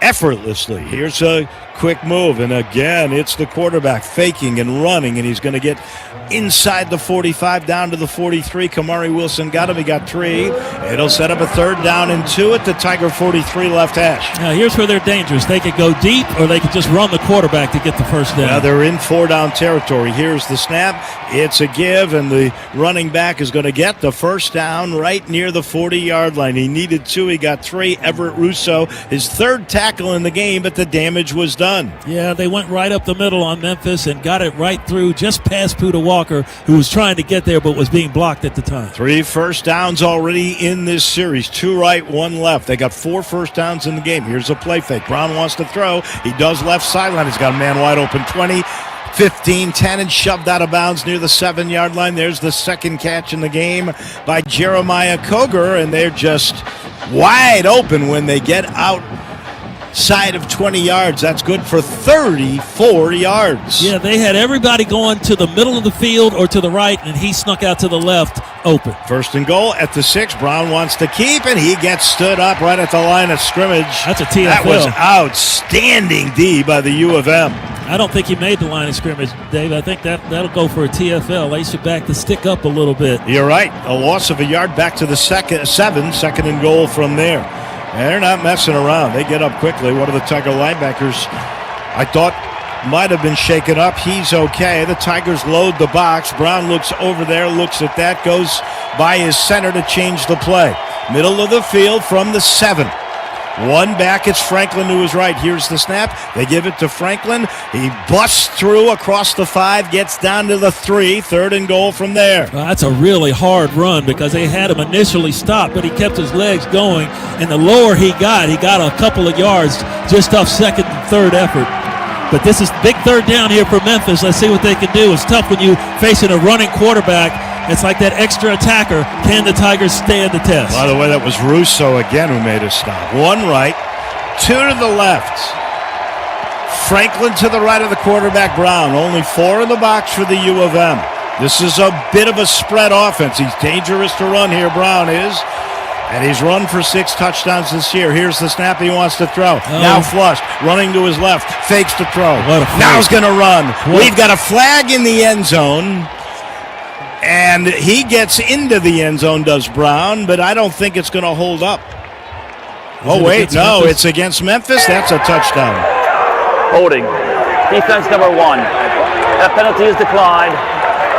effortlessly. Here's a quick move, and again, it's the quarterback faking and running, and he's going to get inside the 45 down to the 43. Kamari Wilson got him. He got 3. It'll set up a 3rd down and 2 at the Tiger 43 left hash. Now, here's where they're dangerous. They could go deep, or they could just run the quarterback to get the 1st down. Now they're in 4-down territory. Here's the snap. It's a give, and the running back is going to get the 1st down right near the 40-yard line. He needed 2. He got 3. Everett Russo, his 3rd tackle in the game, but the damage was done. Yeah, they went right up the middle on Memphis and got it right through just past Puda Walker, who was trying to get there but was being blocked at the time. 3 1st downs already in this series. 2 right, 1 left. They got 4 1st downs in the game. Here's a play fake. Brown wants to throw. He does left sideline. He's got a man wide open. 20, 15, 10, and shoved out of bounds near the 7-yard line. There's the 2nd catch in the game by Jeremiah Koger, and they're just wide open when they get outside of 20 yards. That's good for 34 yards. Yeah, they had everybody going to the middle of the field or to the right, and he snuck out to the left open. 1st and goal at the 6. Brown wants to keep, and he gets stood up right at the line of scrimmage. That's a TFL. That was outstanding D by the U of M. I don't think he made the line of scrimmage, Dave. I think that'll go for a TFL. They should back the stick up a little bit. You're right. A loss of a yard back to the 7, 2nd and goal from there. And they're not messing around. They get up quickly. One of the Tiger linebackers, I thought, might have been shaken up. He's okay. The Tigers load the box. Brown looks over there, looks at that, goes by his center to change the play. Middle of the field from the 7. 1 back, it's Franklin to his right. Here's the snap. They give it to Franklin. He busts through across the 5, gets down to the 3. 3rd and goal from there. That's a really hard run because they had him initially stopped, but he kept his legs going, and the lower he got a couple of yards just off 2nd and 3rd effort. But this is big 3rd down here for Memphis. Let's see what they can do. It's tough when you're facing a running quarterback. It's like that extra attacker. Can the Tigers stand the test? By the way, that was Russo again who made a stop. 1 right, 2 to the left. Franklin to the right of the quarterback, Brown. Only 4 in the box for the U of M. This is a bit of a spread offense. He's dangerous to run here, Brown is. And he's run for 6 touchdowns this year. Here's the snap he wants to throw. Now flushed, running to his left, fakes to throw. Now he's going to run. We've got a flag in the end zone. And he gets into the end zone, does Brown, but I don't think it's going to hold up. Oh, wait, no, it's against Memphis. That's a touchdown. Holding. Defense number 1. That penalty is declined.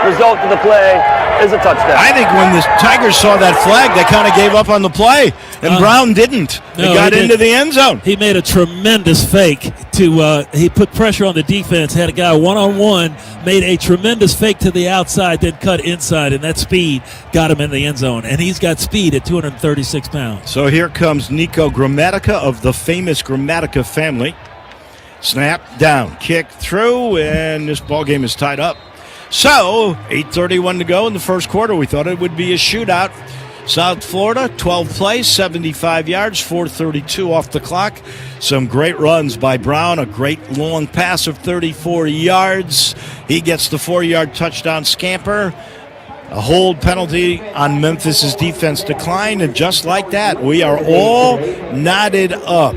Result of the play is a touchdown. I think when the Tigers saw that flag, they kind of gave up on the play, and Brown didn't. They got into the end zone. He made a tremendous fake he put pressure on the defense, had a guy one-on-one, made a tremendous fake to the outside, then cut inside, and that speed got him in the end zone. And he's got speed at 236 pounds. So here comes Nico Gramatica of the famous Gramatica family. Snap, down, kick, through, and this ball game is tied up. So, 8:31 to go in the first quarter. We thought it would be a shootout. South Florida, 12 plays, 75 yards, 4:32 off the clock. Some great runs by Brown, a great long pass of 34 yards. He gets the 4-yard touchdown scamper. A hold penalty on Memphis' defense declined, and just like that, we are all knotted up.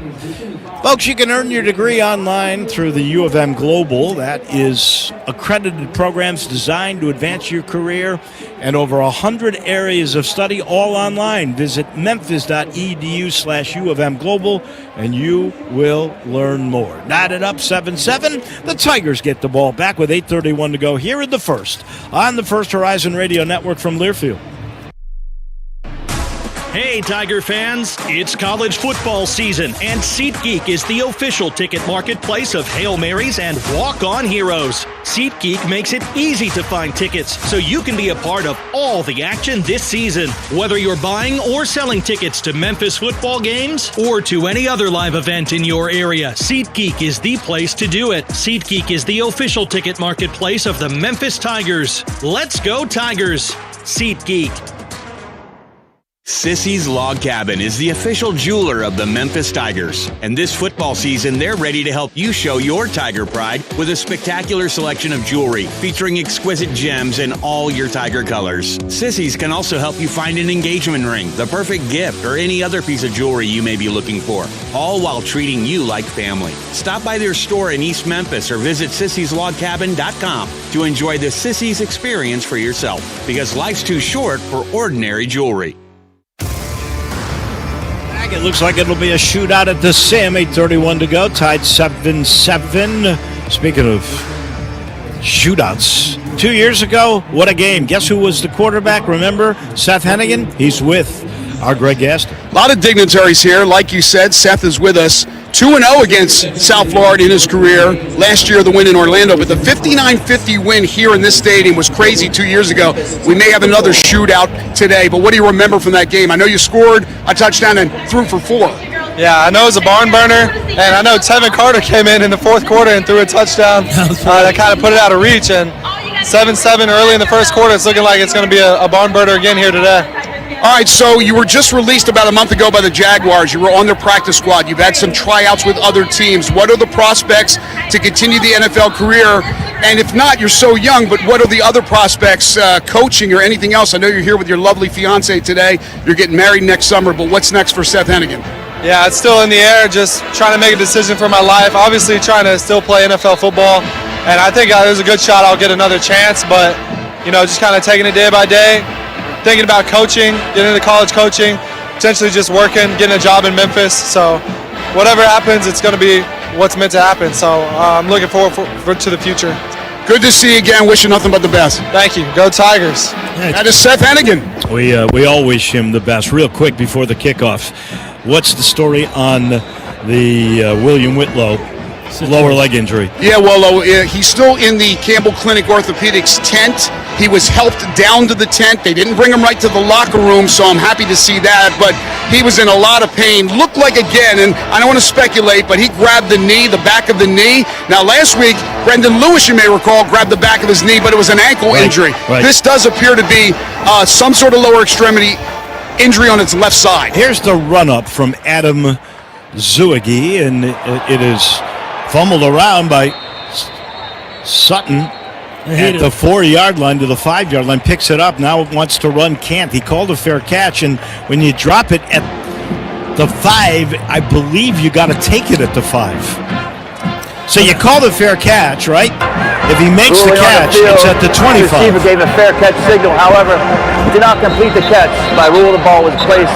Folks, you can earn your degree online through the U of M Global. That is accredited programs designed to advance your career and over 100 areas of study all online. Visit memphis.edu/U of M Global and you will learn more. Knotted up 7-7. The Tigers get the ball back with 8:31 to go here in the first on the First Horizon Radio Network from Learfield. Hey, Tiger fans, it's college football season, and SeatGeek is the official ticket marketplace of Hail Marys and walk-on heroes. SeatGeek makes it easy to find tickets so you can be a part of all the action this season. Whether you're buying or selling tickets to Memphis football games or to any other live event in your area, SeatGeek is the place to do it. SeatGeek is the official ticket marketplace of the Memphis Tigers. Let's go, Tigers! SeatGeek. Sissy's Log Cabin is the official jeweler of the Memphis Tigers. And this football season, they're ready to help you show your Tiger pride with a spectacular selection of jewelry featuring exquisite gems in all your Tiger colors. Sissy's can also help you find an engagement ring, the perfect gift, or any other piece of jewelry you may be looking for, all while treating you like family. Stop by their store in East Memphis or visit sissyslogcabin.com to enjoy the Sissy's experience for yourself, because life's too short for ordinary jewelry. It looks like it'll be a shootout at the Sim. 8:31 to go. Tied 7-7. Speaking of shootouts, 2 years ago, what a game. Guess who was the quarterback? Remember? Seth Hennigan? He's with our Greg Gaston. A lot of dignitaries here. Like you said, Seth is with us. 2-0 against South Florida in his career. Last year, the win in Orlando. But the 59-50 win here in this stadium was crazy 2 years ago. We may have another shootout today. But what do you remember from that game? I know you scored a touchdown and threw for 4. Yeah, I know it was a barn burner. And I know Tevin Carter came in the fourth quarter and threw a touchdown. That kind of put it out of reach. And 7-7 early in the first quarter. It's looking like it's going to be a barn burner again here today. All right, so you were just released about a month ago by the Jaguars. You were on their practice squad. You've had some tryouts with other teams. What are the prospects to continue the NFL career? And if not, you're so young, but what are the other prospects, coaching or anything else? I know you're here with your lovely fiance today. You're getting married next summer, but what's next for Seth Hennigan? Yeah, it's still in the air, just trying to make a decision for my life. Obviously trying to still play NFL football, and I think there's a good shot I'll get another chance, but, just kind of taking it day by day. Thinking about coaching, getting into college coaching, potentially just working, getting a job in Memphis. So whatever happens, it's going to be what's meant to happen. So I'm looking forward to the future. Good to see you again. Wish you nothing but the best. Thank you. Go Tigers. That is Seth Hennigan. We all wish him the best. Real quick before the kickoff, what's the story on the William Whitlow lower leg injury? Yeah, well, he's still in the Campbell Clinic Orthopedics tent. He was helped down to the tent. They didn't bring him right to the locker room, so I'm happy to see that. But he was in a lot of pain. Looked like, again, and I don't want to speculate, but he grabbed the knee, the back of the knee. Now, last week, Brendan Lewis, you may recall, grabbed the back of his knee, but it was an ankle injury. Right. This does appear to be some sort of lower extremity injury on its left side. Here's the run-up from Adam Zuigi, and it is fumbled around by Sutton at the 4-yard line to the 5-yard line, picks it up, now wants to run, can't. He called a fair catch, and when you drop it at the 5, I believe you got to take it at the 5. So you call the fair catch, right? If he makes the Ruling on catch, field, it's at the 25. The receiver gave a fair catch signal. However, did not complete the catch. By rule, the ball was placed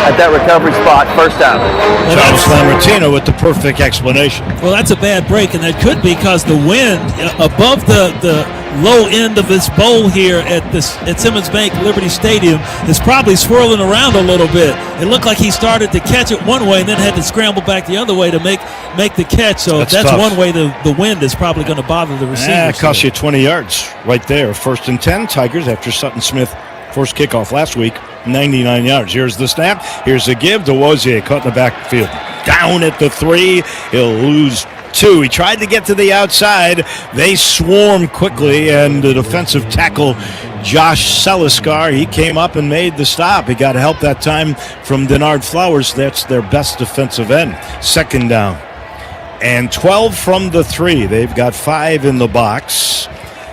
at that recovery spot. First down. Travis Lamortino with the perfect explanation. Well, that's a bad break, and that could be because the wind above the low end of this bowl here at Simmons Bank Liberty Stadium is probably swirling around a little bit. It looked like he started to catch it one way and then had to scramble back the other way to make the catch. So that's one way the wind is probably going to bother the receivers. Yeah, it cost you 20 yards right there. 1st and 10, Tigers after Sutton Smith forced kickoff last week, 99 yards. Here's the snap. Here's the give. DeWozier caught in the backfield. Down at the 3. He'll lose 2. He tried to get to the outside. They swarmed quickly, and the defensive tackle, Josh Seliskar, he came up and made the stop. He got help that time from Denard Flowers. That's their best defensive end. 2nd down. And 12 from the 3. They've got 5 in the box.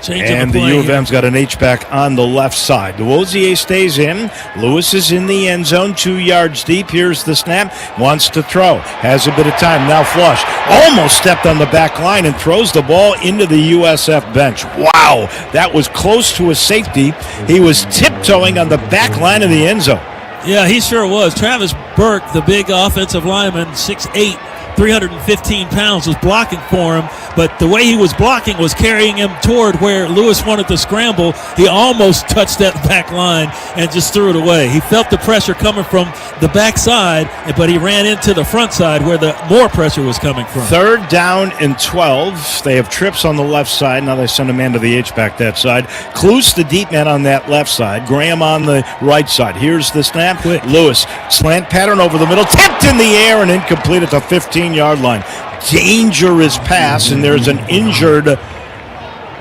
And the U of M's got an H-back on the left side. DeWozier stays in. Lewis is in the end zone, 2 yards deep. Here's the snap. Wants to throw. Has a bit of time. Now flush. Almost stepped on the back line and throws the ball into the USF bench. Wow. That was close to a safety. He was tiptoeing on the back line of the end zone. Yeah, he sure was. Travis Burke, the big offensive lineman, 6'8", 315 pounds, was blocking for him, but the way he was blocking was carrying him toward where Lewis wanted to scramble. He almost touched that back line and just threw it away. He felt the pressure coming from the back side, but he ran into the front side where the more pressure was coming from. 3rd down and 12. They have trips on the left side. Now they send a man to the H-back that side. Klutz, the deep man on that left side. Graham on the right side. Here's the snap. Lewis, slant pattern over the middle. Tipped in the air and incomplete at the 15-yard line. Dangerous pass, and there's an injured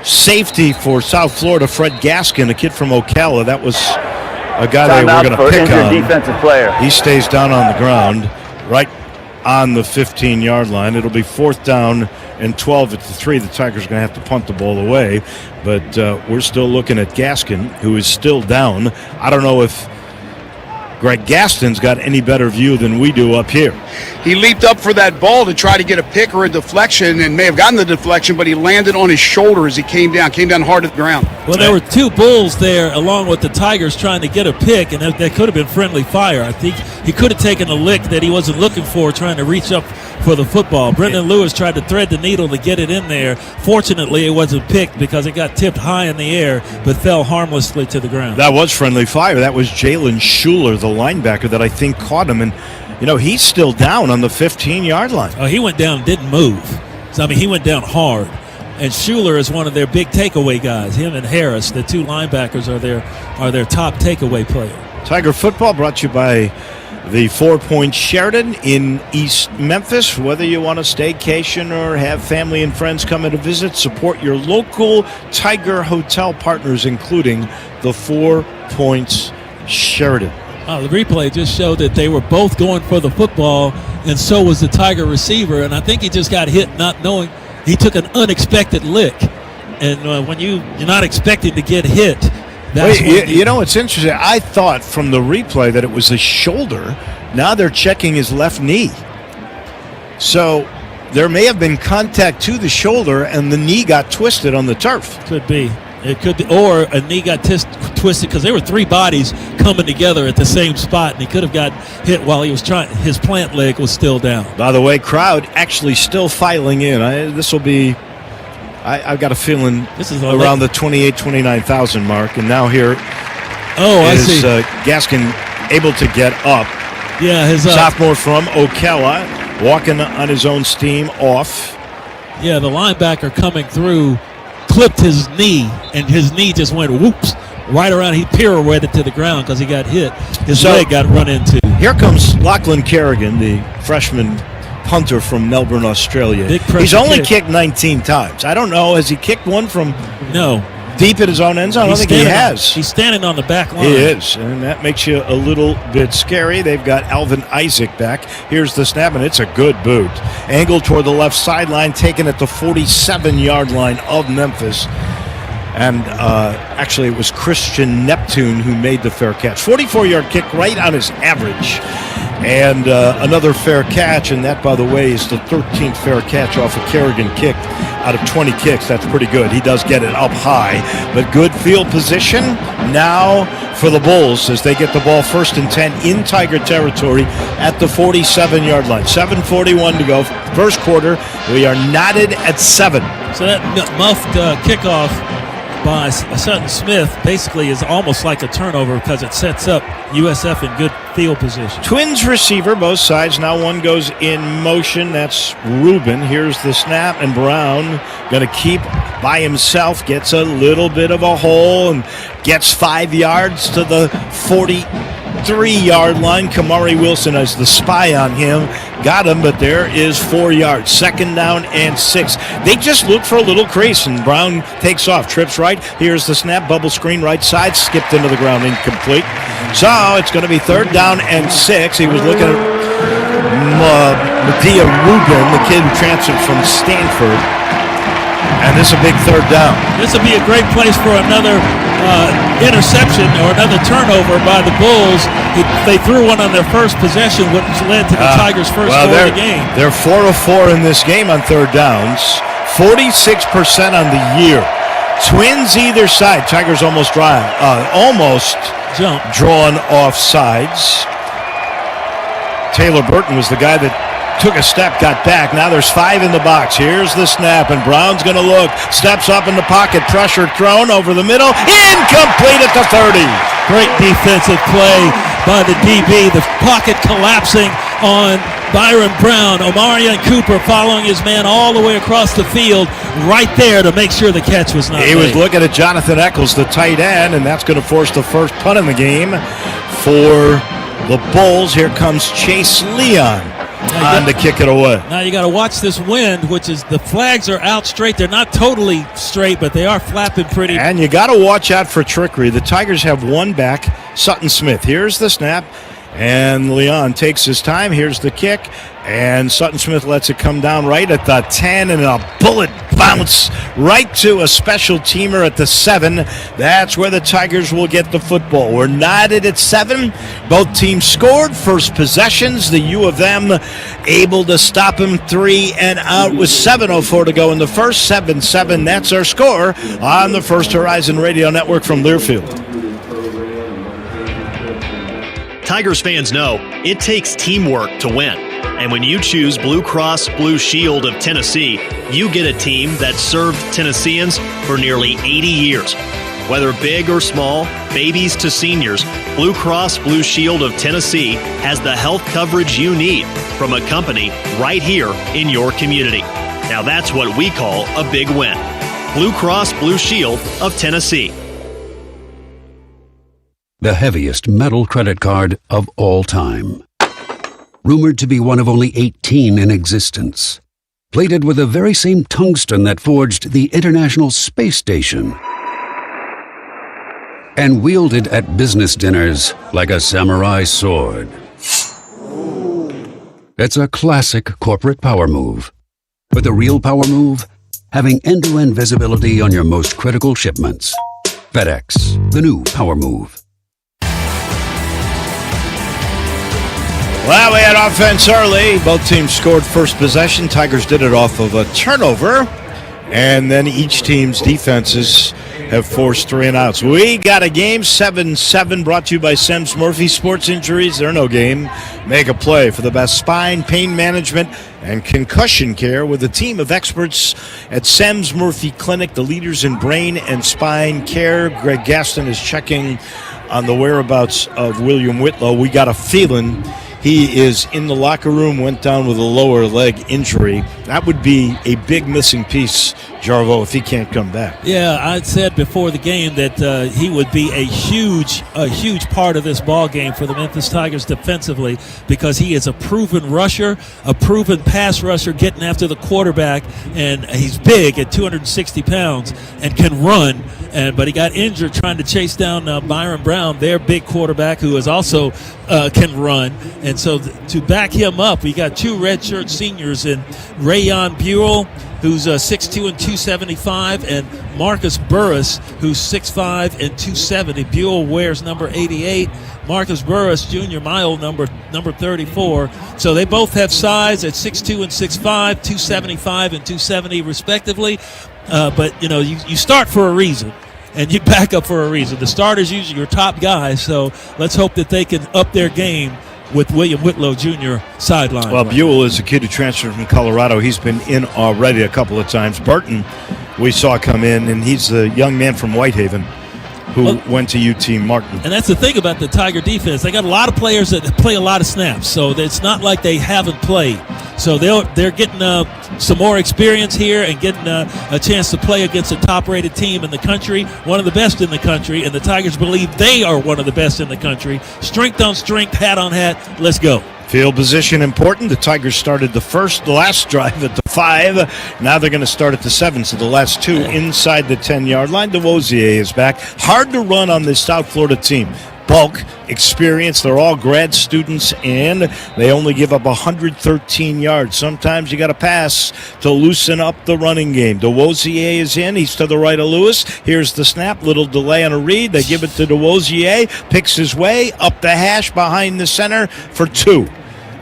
safety for South Florida, Fred Gaskin, a kid from Ocala. That was a guy they were going to pick on. Defensive player. He stays down on the ground right on the 15-yard line. It'll be 4th down and 12 at the 3. The Tigers are going to have to punt the ball away, but we're still looking at Gaskin, who is still down. I don't know if Greg Gaston's got any better view than we do up here. He leaped up for that ball to try to get a pick or a deflection, and may have gotten the deflection, but he landed on his shoulder as he came down hard to the ground. Well, there were 2 Bulls there along with the Tigers trying to get a pick, and that could have been friendly fire. I think he could have taken a lick that he wasn't looking for, trying to reach up for the football. Brendan Lewis tried to thread the needle to get it in there. Fortunately, it wasn't picked because it got tipped high in the air, but fell harmlessly to the ground. That was friendly fire. That was Jalen Schuler, the linebacker, that I think caught him. And, you know, he's still down on the 15-yard line. Oh, he went down, didn't move. So, I mean, he went down hard. And Schuler is one of their big takeaway guys. Him and Harris, the 2 linebackers, are their top takeaway player. Tiger football brought to you by the 4 Point Sheraton in East Memphis. Whether you want a staycation or have family and friends coming to visit, support your local Tiger hotel partners, including the 4 Points Sheraton. The replay just showed that they were both going for the football, and so was the Tiger receiver. And I think he just got hit not knowing. He took an unexpected lick. And when you're not expecting to get hit, that's you know, it's interesting. I thought from the replay that it was the shoulder. Now they're checking his left knee. So there may have been contact to the shoulder, and the knee got twisted on the turf. Could be. It could be, or a knee got twisted because there were 3 bodies coming together at the same spot, and he could have got hit while he was trying. His plant leg was still down. By the way, crowd actually still filing in. This will be, I've got a feeling, this is around the 29,000 mark, and now here is Gaskin able to get up. Yeah, his sophomore from Ocala, walking on his own steam off. Yeah, the linebacker coming through clipped his knee, and his knee just went whoops right around. He pirouetted to the ground because he got hit. His leg got run into. Here comes Lachlan Kerrigan, the freshman punter from Melbourne, Australia. He's only kicked 19 times. I don't know. Has he kicked one from deep in his own end zone? I don't think he has. He's standing on the back line. He is, and that makes you a little bit scary. They've got Alvin Isaac back. Here's the snap, and it's a good boot. Angled toward the left sideline, taken at the 47-yard line of Memphis. And actually, it was Christian Neptune who made the fair catch. 44-yard kick right on his average. And another fair catch, and that, by the way, is the 13th fair catch off a Kerrigan kick out of 20 kicks. That's pretty good. He does get it up high, but good field position now for the Bulls as they get the ball 1st and 10 in Tiger territory at the 47-yard line. 7:41 to go. First quarter, we are knotted at 7. So that muffed kickoff by Sutton Smith basically is almost like a turnover because it sets up USF in good field position. Twins receiver, both sides. Now one goes in motion. That's Rubin. Here's the snap, and Brown going to keep by himself. Gets a little bit of a hole and gets 5 yards to the 43-yard line. Kamari Wilson has the spy on him. Got him, but there is 4 yards. 2nd down and 6. They just look for a little crease, and Brown takes off. Trips right. Here's the snap. Bubble screen right side. Skipped into the ground. Incomplete. So it's going to be 3rd down and 6. He was looking at Medea Rubin, the kid who transferred from Stanford. And this is a big 3rd down. This would be a great place for another interception or another turnover by the Bulls. They threw one on their first possession, which led to the Tigers' first score of the game. They're 4 of 4 in this game on 3rd downs, 46% on the year. Twins either side. Tigers almost drawn off sides. Taylor Burton was the guy that took a step, got back. Now there's 5 in the box. Here's the snap, and Brown's going to look. Steps up in the pocket. Pressure thrown over the middle. Incomplete at the 30. Great defensive play by the DB. The pocket collapsing on Byron Brown. Omarion Cooper following his man all the way across the field right there to make sure the catch was not He made. was looking at Jonathan Eccles, the tight end, and that's going to force the first punt in the game for the Bulls. Here comes Chase Leon on to kick it away. Now you got to watch this wind, which is the flags are out straight. They're not totally straight, but they are flapping pretty. And you got to watch out for trickery. The Tigers have one back, Sutton Smith. Here's the snap, and Leon takes his time. Here's the kick, and Sutton Smith lets it come down right at the 10, and a bullet bounce right to a special teamer at the 7. That's where the Tigers will get the football. We're knotted at 7. Both teams scored first possessions. The U of M able to stop them 3 and out with 7:04 to go in the first. 7-7. That's our score on the First Horizon Radio Network from Learfield. Tigers fans know it takes teamwork to win. And when you choose Blue Cross Blue Shield of Tennessee, you get a team that served Tennesseans for nearly 80 years. Whether big or small, babies to seniors, Blue Cross Blue Shield of Tennessee has the health coverage you need from a company right here in your community. Now that's what we call a big win. Blue Cross Blue Shield of Tennessee. The heaviest metal credit card of all time. Rumored to be one of only 18 in existence. Plated with the very same tungsten that forged the International Space Station. And wielded at business dinners like a samurai sword. It's a classic corporate power move. But the real power move? Having end-to-end visibility on your most critical shipments. FedEx, the new power move. Well, we had offense early. Both teams scored first possession. Tigers did it off of a turnover. And then each team's defenses have forced 3 and outs. We got a game, 7-7, brought to you by Semmes Murphy. Sports injuries, they're no game. Make a play for the best spine, pain management, and concussion care with a team of experts at Semmes Murphy Clinic, the leaders in brain and spine care. Greg Gaston is checking on the whereabouts of William Whitlow. We got a feeling he is in the locker room, went down with a lower leg injury. That would be a big missing piece, Jarvo, if he can't come back. Yeah, I said before the game that he would be a huge part of this ball game for the Memphis Tigers defensively because he is a proven rusher, a proven pass rusher getting after the quarterback, and he's big at 260 pounds and can run. but he got injured trying to chase down Byron Brown, their big quarterback, who is also can run. And so to back him up, we got two redshirt seniors in Rayon Buell, who's 6'2" and 275, and Marcus Burris, who's 6'5" and 270. Buell wears number 88. Marcus Burris, Jr., my old number 34. So they both have size at 6'2" and 6'5", 275 and 270 respectively. But, you start for a reason, and you back up for a reason. The starter's usually your top guy, so let's hope that they can up their game with William Whitlow Jr. sideline. Well, Buell is a kid who transferred from Colorado. He's been in already a couple of times. Burton, we saw come in, and he's the young man from Whitehaven who went to UT Martin. And that's the thing about the Tiger defense. They got a lot of players that play a lot of snaps, so it's not like they haven't played. So they're getting some more experience here and getting a chance to play against a top-rated team in the country, one of the best in the country, and the Tigers believe they are one of the best in the country. Strength on strength, hat on hat, let's go. Field position important. The Tigers started the last drive at the 5. Now they're going to start at the 7. So the last two inside the 10-yard line. DeWosier is back. Hard to run on this South Florida team. Bulk, experience, they're all grad students, and they only give up 113 yards. Sometimes you got to pass to loosen up the running game. DeWosier is in. He's to the right of Lewis. Here's the snap. Little delay on a read. They give it to DeWosier. Picks his way up the hash behind the center for 2.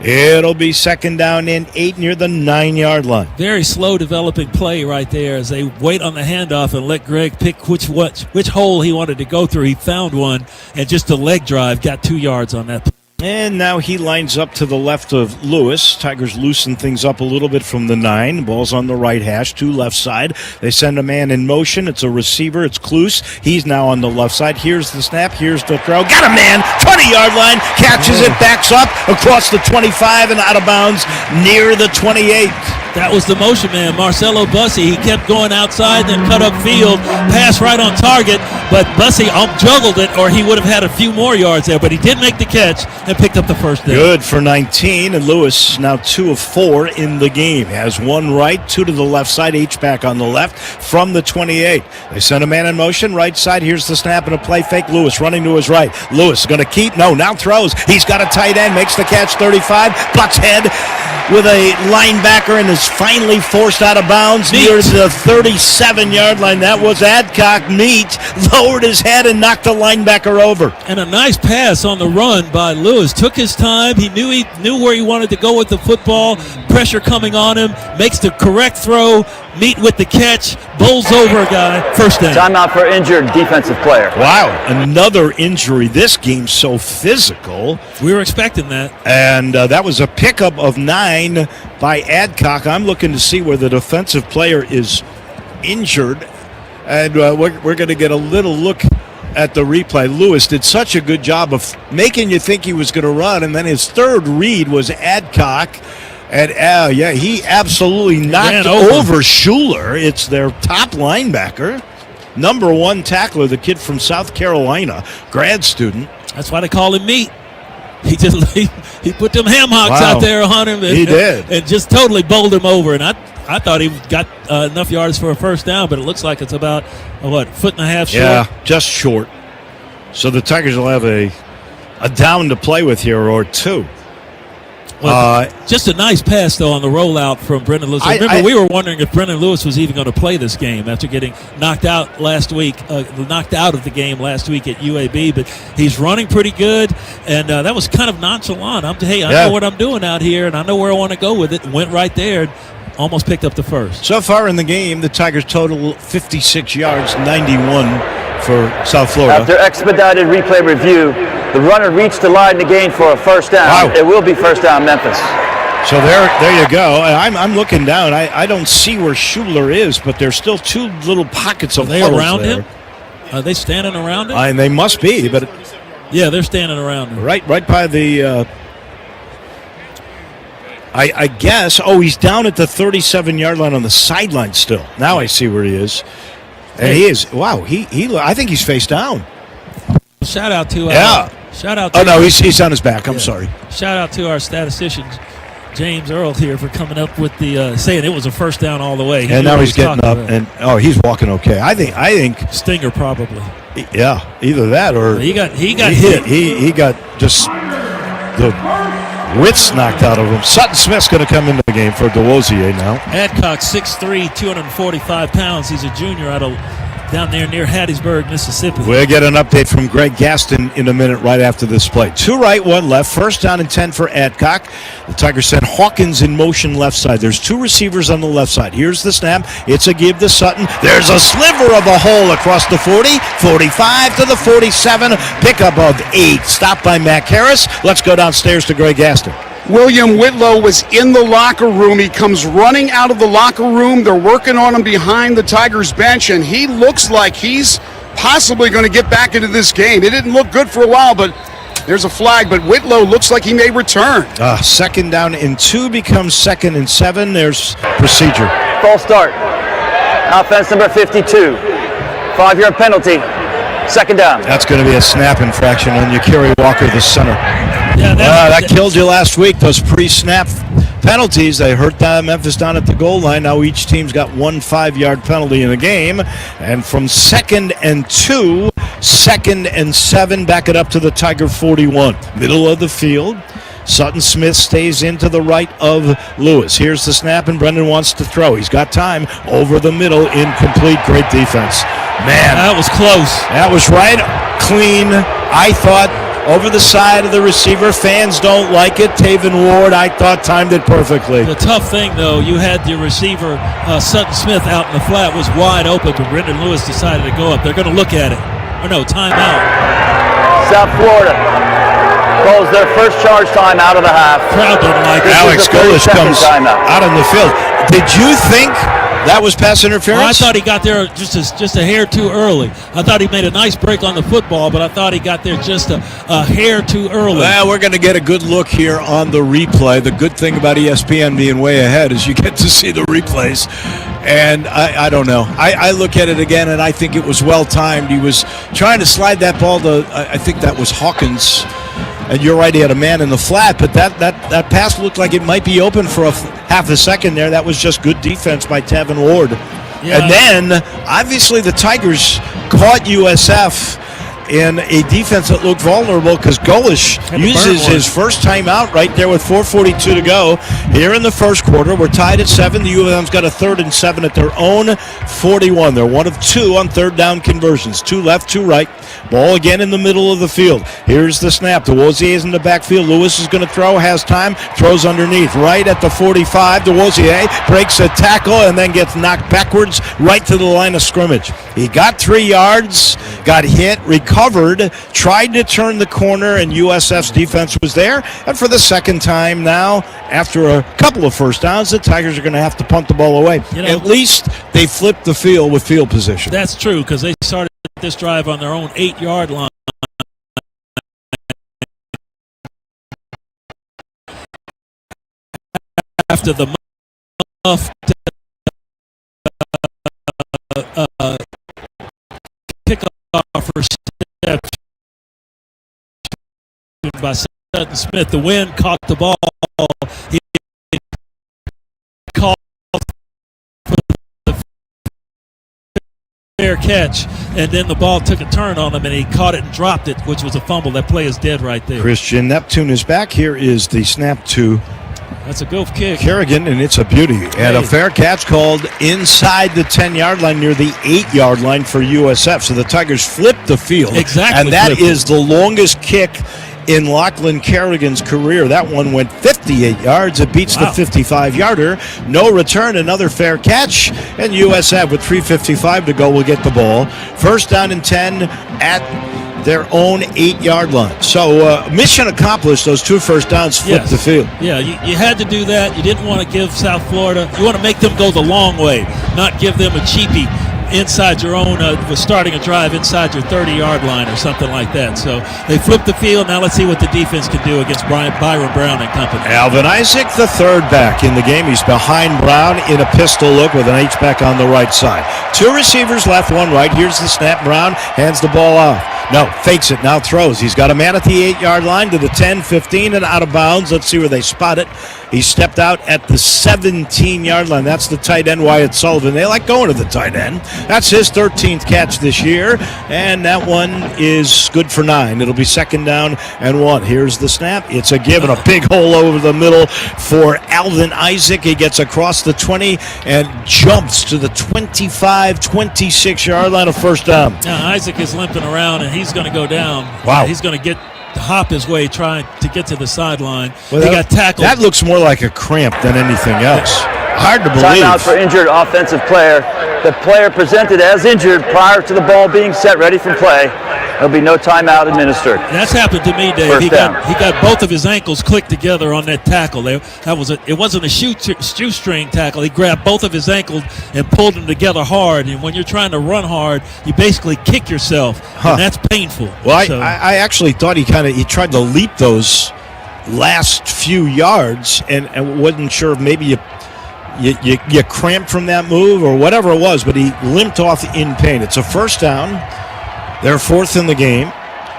It'll be second down and 8 near the 9-yard line. Very slow developing play right there as they wait on the handoff and let Greg pick which hole he wanted to go through. He found one, and just a leg drive got 2 yards on that. And now he lines up to the left of Lewis. Tigers loosen things up a little bit from the 9. Ball's on the right hash, to left side. They send a man in motion. It's a receiver. It's Kluse. He's now on the left side. Here's the snap. Here's the throw. Got a man. 20-yard line. Catches it. Backs up across the 25 and out of bounds near the 28. That was the motion man, Marcelo Bussey. He kept going outside, then cut up field, pass right on target, but Bussey juggled it, or he would have had a few more yards there, but he did make the catch and picked up the first down. Good for 19, and Lewis now 2 of 4 in the game. Has 1 right, 2 to the left side, H-back on the left from the 28. They send a man in motion, right side. Here's the snap and a play fake. Lewis running to his right. Lewis going to keep, now throws. He's got a tight end, makes the catch, 35, butts head with a linebacker and is finally forced out of bounds near the 37-yard line. That was Adcock. Lowered his head and knocked the linebacker over. And a nice pass on the run by Lewis. Took his time. He knew where he wanted to go with the football. Pressure coming on him. Makes the correct throw. Meet with the catch. Bowls over a guy. First down. Timeout for injured defensive player. Wow, another injury. This game's so physical. We were expecting that. And that was a pickup of 9 by Adcock. I'm looking to see where the defensive player is injured. And we're going to get a little look at the replay. Lewis did such a good job of making you think he was going to run, and then his third read was Adcock. And, he absolutely knocked over Schuler. It's their top linebacker, number 1 tackler, the kid from South Carolina, grad student. That's why they call him Meat. He put them ham hocks out there on him. He did. And just totally bowled him over. And I thought he got enough yards for a first down, but it looks like it's about, foot and a half short? Yeah, just short. So the Tigers will have a down to play with here, or 2. Well, just a nice pass, though, on the rollout from Brendan Lewis. Remember, we were wondering if Brendan Lewis was even going to play this game after getting knocked out of the game last week at UAB. But he's running pretty good, and that was kind of nonchalant. I know what I'm doing out here, and I know where I want to go with it, and went right there and almost picked up the first. So far in the game, the Tigers total 56 yards, 91 for South Florida. After expedited replay review, the runner reached the line to gain for a first down. Wow. It will be first down, Memphis. So there you go. I'm looking down. I don't see where Schuler is, but there's still 2 little pockets of puddles around there. him? Are they standing around him? They must be, but yeah, they're standing around him. Right by the. I guess. Oh, he's down at the 37-yard line on the sideline still. Now I see where he is. And he is. Wow. I think he's face down. Shout out to Shout out. Oh no, he's on his back. I'm sorry. Shout out to our statisticians, James Earl here for coming up with the saying it was a first down all the way. And now he's getting up, and he's walking okay. I think Stinger probably. Yeah, either that or he got hit. He got just the wits knocked out of him. Sutton Smith's going to come into the game for DeWosier now. Adcock, 6'3", 245 pounds. He's a junior out of down there near Hattiesburg, Mississippi. We'll get an update from Greg Gaston in a minute right after this play. 2 right, 1 left. First down and 10 for Adcock. The Tigers send Hawkins in motion left side. There's 2 receivers on the left side. Here's the snap. It's a give to Sutton. There's a sliver of a hole across the 40, 45 to the 47. Pickup of 8. Stopped by Mac Harris. Let's go downstairs to Greg Gaston. William Whitlow was in the locker room. He comes running out of the locker room. They're working on him behind the Tigers bench, and he looks like he's possibly going to get back into this game. It didn't look good for a while, but there's a flag. But Whitlow looks like he may return. Second down and 2 becomes 2nd and 7. There's procedure. False start. Offense number 52. 5-yard penalty. Second down. That's going to be a snap infraction on Yakiri Walker, the center. Yeah, that killed you last week. Those pre-snap penalties, they hurt Memphis down at the goal line. Now each team's got 1 5-yard penalty in a game. And from 2nd and 2, 2nd and 7, back it up to the Tiger 41. Middle of the field. Sutton Smith stays into the right of Lewis. Here's the snap, and Brendan wants to throw. He's got time. Over the middle, incomplete. Great defense. Man. That was close. That was right. Clean. I thought over the side of the receiver. Fans don't like it. Taven Ward, I thought, timed it perfectly. The tough thing, though, you had the receiver, Sutton Smith, out in the flat, was wide open, but Brendan Lewis decided to go up. They're going to look at it. Or no, timeout. South Florida calls their first charge time out of the half. Crowd didn't like it. Alex Golish comes out on the field. Did you think that was pass interference? Well, I thought he got there just a hair too early. I thought he made a nice break on the football, but I thought he got there just a hair too early. Well, we're going to get a good look here on the replay. The good thing about ESPN being way ahead is you get to see the replays. And I don't know. I look at it again, and I think it was well-timed. He was trying to slide that ball to, I think that was Hawkins. And you're right, he had a man in the flat, but that pass looked like it might be open for half a second there. That was just good defense by Tevin Ward. Yeah. And then, obviously, the Tigers caught USF in a defense that looked vulnerable because Golish uses his first time out right there with 4:42 to go here in the first quarter. We're tied at 7. The U of M's got a 3rd and 7 at their own 41. They're 1 of 2 on 3rd down conversions. 2 left, 2 right. Ball again in the middle of the field. Here's the snap. DeWosier is in the backfield. Lewis is going to throw, has time, throws underneath. Right at the 45. DeWosier breaks a tackle and then gets knocked backwards right to the line of scrimmage. He got 3 yards, got hit, recovered, tried to turn the corner, and USF's defense was there. And for the second time now, after a couple of first downs, the Tigers are going to have to punt the ball away. At least they flipped the field with field position. That's true, because they started this drive on their own 8-yard line. After the muff kickoff reception by Sutton Smith, the wind caught the ball. He called for the fair catch, and then the ball took a turn on him, and he caught it and dropped it, which was a fumble. That play is dead right there. Christian Neptune is back. Here is the snap to That's a goof kick. Kerrigan, and it's a beauty. And a fair catch called inside the 10-yard line near the 8-yard line for USF. So the Tigers flipped the field. Exactly. And that is the longest kick in Lachlan Kerrigan's career. That one went 58 yards. It beats the 55-yarder. No return, another fair catch. And USF with 3:55 to go will get the ball. First down and 10 at their own 8-yard line. So mission accomplished. Those 2 first downs flipped the field. Yeah, you had to do that. You didn't want to give South Florida. You want to make them go the long way, not give them a cheapie inside your own, starting a drive inside your 30-yard line or something like that. So they flipped the field. Now let's see what the defense can do against Byron Brown and company. Alvin Isaac, the third back in the game. He's behind Brown in a pistol look with an H-back on the right side. 2 receivers left, 1 right. Here's the snap. Brown hands the ball off. No, fakes it, now throws. He's got a man at the 8-yard line to the 10, 15, and out of bounds. Let's see where they spot it. He stepped out at the 17-yard line. That's the tight end, Wyatt Sullivan. They like going to the tight end. That's his 13th catch this year, and that one is good for 9. It'll be 2nd down and 1. Here's the snap. It's a give and a big hole over the middle for Alvin Isaac. He gets across the 20 and jumps to the 25, 26-yard line of 1st down. Now, Isaac is limping around, and he's going to go down. Wow. He's going to hop his way trying to get to the sideline. Well, he got tackled. That looks more like a cramp than anything else. Hard to believe. Timeout for injured offensive player. The player presented as injured prior to the ball being set ready for play. There'll be no timeout administered. That's happened to me, Dave. He got both of his ankles clicked together on that tackle. It wasn't a shoestring tackle. He grabbed both of his ankles and pulled them together hard. And when you're trying to run hard, you basically kick yourself, and that's painful. Well, So- I actually thought he tried to leap those last few yards, and wasn't sure if maybe you cramped from that move or whatever it was, but he limped off in pain. It's a 1st down. They're 4th in the game.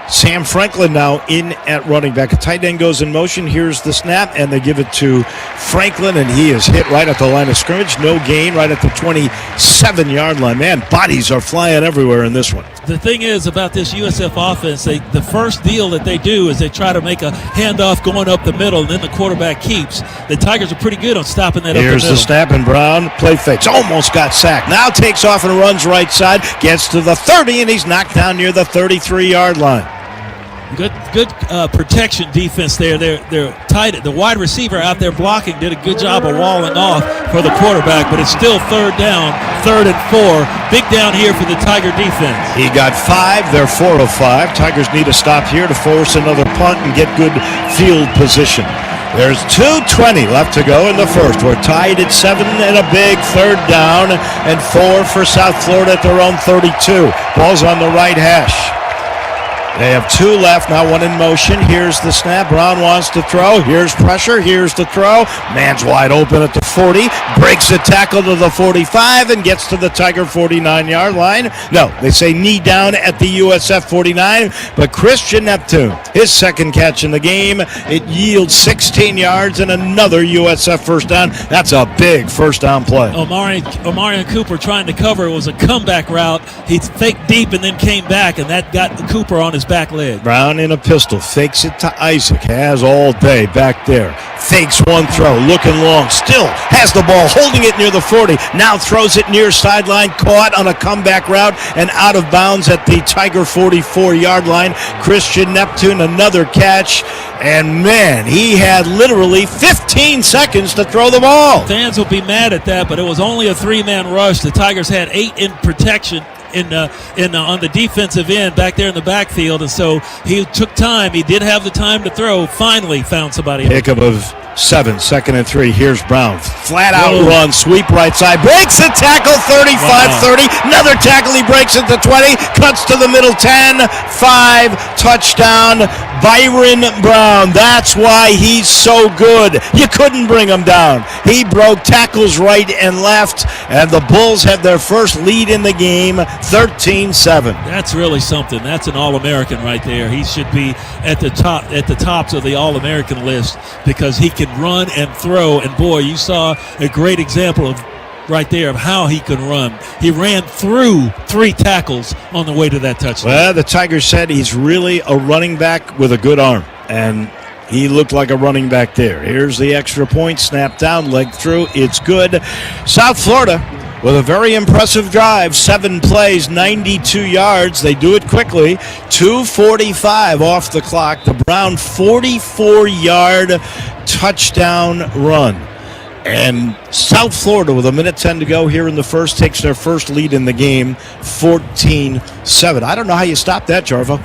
Sam Franklin now in at running back. A tight end goes in motion. Here's the snap, and they give it to Franklin, and he is hit right at the line of scrimmage. No gain, right at the 27-yard line. Man, bodies are flying everywhere in this one. The thing is about this USF offense, the first deal that they do is they try to make a handoff going up the middle, and then the quarterback keeps. The Tigers are pretty good on stopping that up the middle. Here's the snap, and Brown play fakes. Almost got sacked. Now takes off and runs right side. Gets to the 30, and he's knocked down near the 33-yard line. Good protection defense there. They're tight. The wide receiver out there blocking did a good job of walling off for the quarterback, but it's still 3rd down, 3rd and 4. Big down here for the Tiger defense. He got 5. They're 4 of 5. Tigers need a stop here to force another punt and get good field position. There's 2:20 left to go in the first. We're tied at 7 and a big 3rd down and 4 for South Florida at their own 32. Ball's on the right hash. They have 2 left, now 1 in motion. Here's the snap. Brown wants to throw. Here's pressure. Here's the throw. Man's wide open at the 40. Breaks the tackle to the 45 and gets to the Tiger 49-yard line. No, they say knee down at the USF 49. But Christian Neptune, his 2nd catch in the game. It yields 16 yards and another USF 1st down. That's a big 1st down play. Omarion Cooper trying to cover. It was a comeback route. He faked deep and then came back, and that got Cooper on his back leg. Brown in a pistol, fakes it to Isaac, has all day back there. Fakes one throw, looking long, still has the ball, holding it near the 40. Now throws it near sideline, caught on a comeback route and out of bounds at the Tiger 44-yard line. Christian Neptune, another catch, and man, he had literally 15 seconds to throw the ball. Fans will be mad at that, but it was only a 3-man rush. The Tigers had 8 in protection on the defensive end back there in the backfield, and so he took time. He did have the time to throw. Finally found somebody. Pickup of 7, 2nd and 3. Here's Brown. Flat out run, sweep right side. Breaks the tackle, 35-30. Another tackle, he breaks at the 20. Cuts to the middle, 10, 5. Touchdown, Byron Brown. That's why he's so good. You couldn't bring him down. He broke tackles right and left, and the Bulls had their first lead in the game, 13-7. That's really something. That's an All-American right there. He should be at the tops of the All-American list because he can run and throw. And boy, you saw a great example of right there of how he can run. He ran through 3 tackles on the way to that touchdown. Well, the Tigers said he's really a running back with a good arm, and he looked like a running back there. Here's the extra point, snap down, leg through. It's good. South Florida with a very impressive drive, 7 plays, 92 yards. They do it quickly. 2:45 off the clock. The Brown 44-yard touchdown run. And South Florida, with 1:10 to go here in the first, takes their first lead in the game, 14-7. I don't know how you stop that, Jarvo.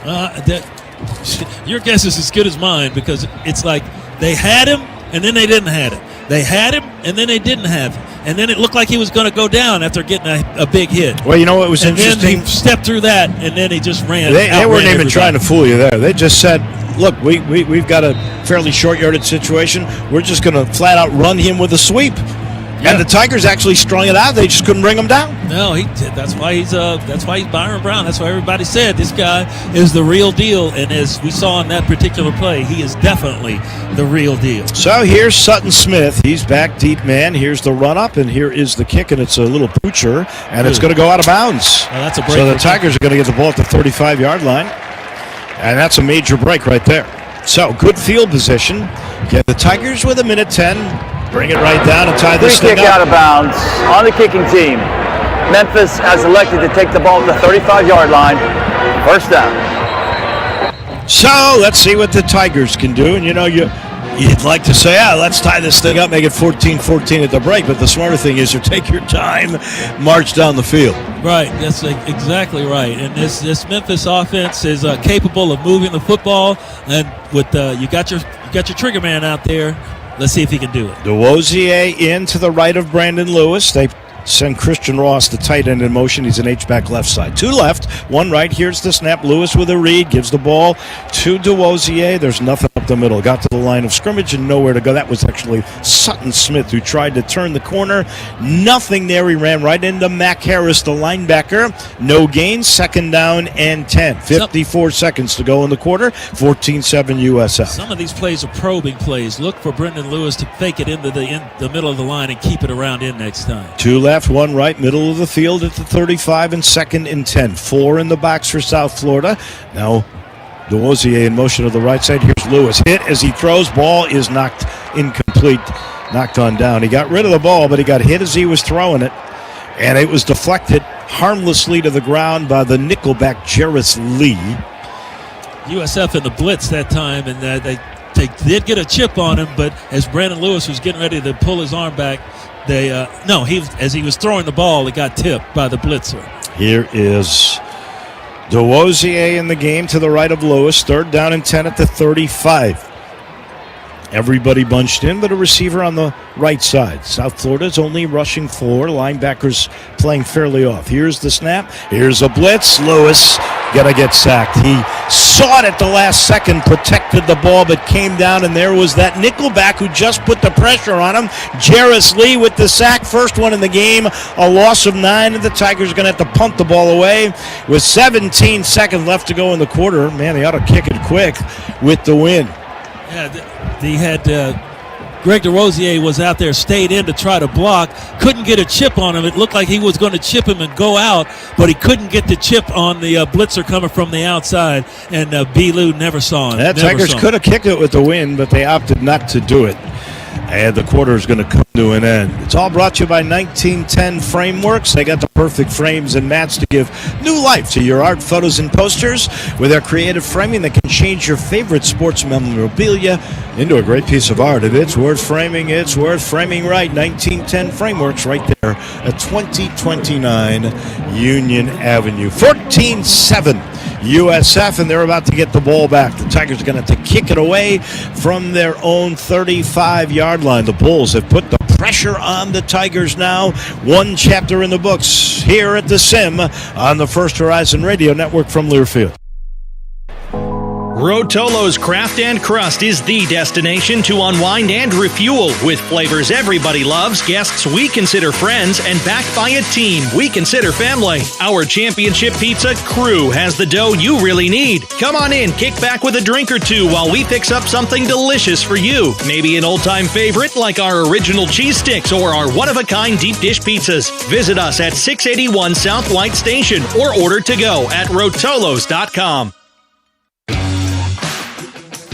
Your guess is as good as mine, because it's like they had him and then they didn't have him. They had him and then they didn't have him. And then it looked like he was going to go down after getting a big hit. Well, you know what was interesting? Then he stepped through that, and then he just ran. They weren't even trying to fool you there. They just said, look, we've got a fairly short yardage situation. We're just going to flat out run him with a sweep. And the Tigers actually strung it out. They just couldn't bring him down. No, that's why he's Byron Brown. That's why everybody said this guy is the real deal. And as we saw in that particular play, he is definitely the real deal. So here's Sutton Smith. He's back deep, man. Here's the run up, and here is the kick, and it's a little poocher, and it's going to go out of bounds. Well, that's a break. So the Tigers are going to get the ball at the 35-yard line, and that's a major break right there. So good field position. Get the Tigers with 1:10. Bring it right down and tie this thing up. Free kick out of bounds on the kicking team. Memphis has elected to take the ball at the 35-yard line. First down. So let's see what the Tigers can do. And you'd like to say, let's tie this thing up, make it 14-14 at the break. But the smarter thing is to take your time, march down the field. Right, that's exactly right. And this Memphis offense is capable of moving the football. And with you got your trigger man out there. Let's see if he can do it. DeWozier in to the right of Brandon Lewis. They send Christian Ross, the tight end, in motion. He's an H-back left side. 2 left, 1 right. Here's the snap. Lewis with a read. Gives the ball to DeWozier. There's nothing up the middle. Got to the line of scrimmage and nowhere to go. That was actually Sutton Smith who tried to turn the corner. Nothing there. He ran right into Mac Harris, the linebacker. No gain. 2nd down and 10. 54 seconds to go in the quarter. 14-7 USF. Some of these plays are probing plays. Look for Brendan Lewis to fake it into the middle of the line and keep it around in next time. 2 left, 1 right, middle of the field at the 35 and 2nd and 10. 4 in the box for South Florida. Now DeWozier in motion to the right side. Here's Lewis. Hit as he throws. Ball is knocked incomplete. Knocked on down. He got rid of the ball, but he got hit as he was throwing it. And it was deflected harmlessly to the ground by the nickelback Jarris Lee. USF in the blitz that time, and they did get a chip on him, but as Brandon Lewis was getting ready to pull his arm back, as he was throwing the ball, it got tipped by the blitzer. Here is DeWozier in the game to the right of Lewis. 3rd down and 10 at the 35. Everybody bunched in, but a receiver on the right side. South Florida's only rushing 4. Linebackers playing fairly off. Here's the snap. Here's a blitz. Lewis gonna get sacked. He saw it at the last second, protected the ball, but came down, and there was that nickelback who just put the pressure on him. Jarris Lee with the sack. First one in the game. A loss of 9, and the Tigers are gonna have to punt the ball away with 17 seconds left to go in the quarter. Man, they ought to kick it quick with the win. Yeah, they had Greg DeRosier was out there, stayed in to try to block, couldn't get a chip on him. It looked like he was going to chip him and go out, but he couldn't get the chip on the blitzer coming from the outside, and B. Lou never saw him. The Tigers could have kicked it with the win, but they opted not to do it. And the quarter is going to come to an end. It's all brought to you by 1910 Frameworks. They got the perfect frames and mats to give new life to your art, photos, and posters with their creative framing that can change your favorite sports memorabilia into a great piece of art. If it's worth framing, it's worth framing right. 1910 Frameworks right there at 2029 Union Avenue. 14-7. USF, and they're about to get the ball back. The Tigers are going to have to kick it away from their own 35-yard line. The Bulls have put the pressure on the Tigers now. 1 chapter in the books here at the Sim on the First Horizon Radio Network from Learfield. Rotolo's Craft and Crust is the destination to unwind and refuel with flavors everybody loves, guests we consider friends, and backed by a team we consider family. Our championship pizza crew has the dough you really need. Come on in, kick back with a drink or two while we fix up something delicious for you. Maybe an old-time favorite like our original cheese sticks or our one-of-a-kind deep dish pizzas. Visit us at 681 South White Station or order to go at rotolos.com.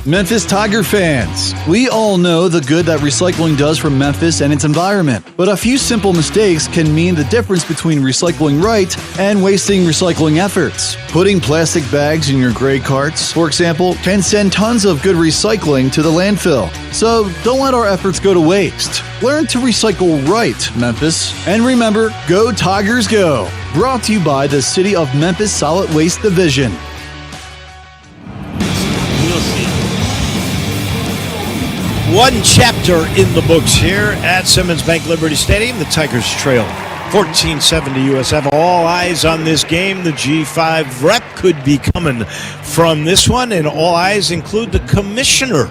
Memphis Tiger fans, we all know the good that recycling does for Memphis and its environment, but a few simple mistakes can mean the difference between recycling right and wasting recycling efforts. Putting plastic bags in your gray carts, for example, can send tons of good recycling to the landfill. So don't let our efforts go to waste. Learn to recycle right, Memphis. And remember, go Tigers go! Brought to you by the City of Memphis Solid Waste Division. One chapter in the books here at Simmons Bank Liberty Stadium. The Tigers trail 14-7 to USF. All eyes on this game. The G5 rep could be coming from this one, and all eyes include the commissioner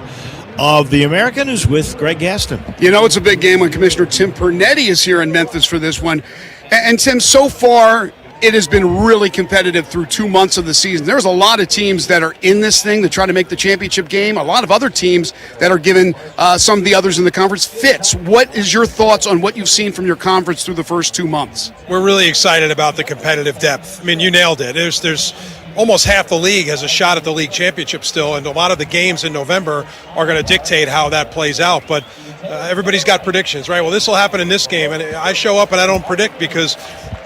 of the American, who's with Greg Gaston. You know, it's a big game when Commissioner Tim Pernetti is here in Memphis for this one. And Tim, so far, it has been really competitive through 2 months of the season. There's a lot of teams that are in this thing to try to make the championship game. A lot of other teams that are giving some of the others in the conference fits. What is your thoughts on what you've seen from your conference through the first 2 months? We're really excited about the competitive depth. I mean, you nailed it. There's almost half the league has a shot at the league championship still, and a lot of the games in November are going to dictate how that plays out. But everybody's got predictions, right? Well, this will happen in this game, and I show up and I don't predict because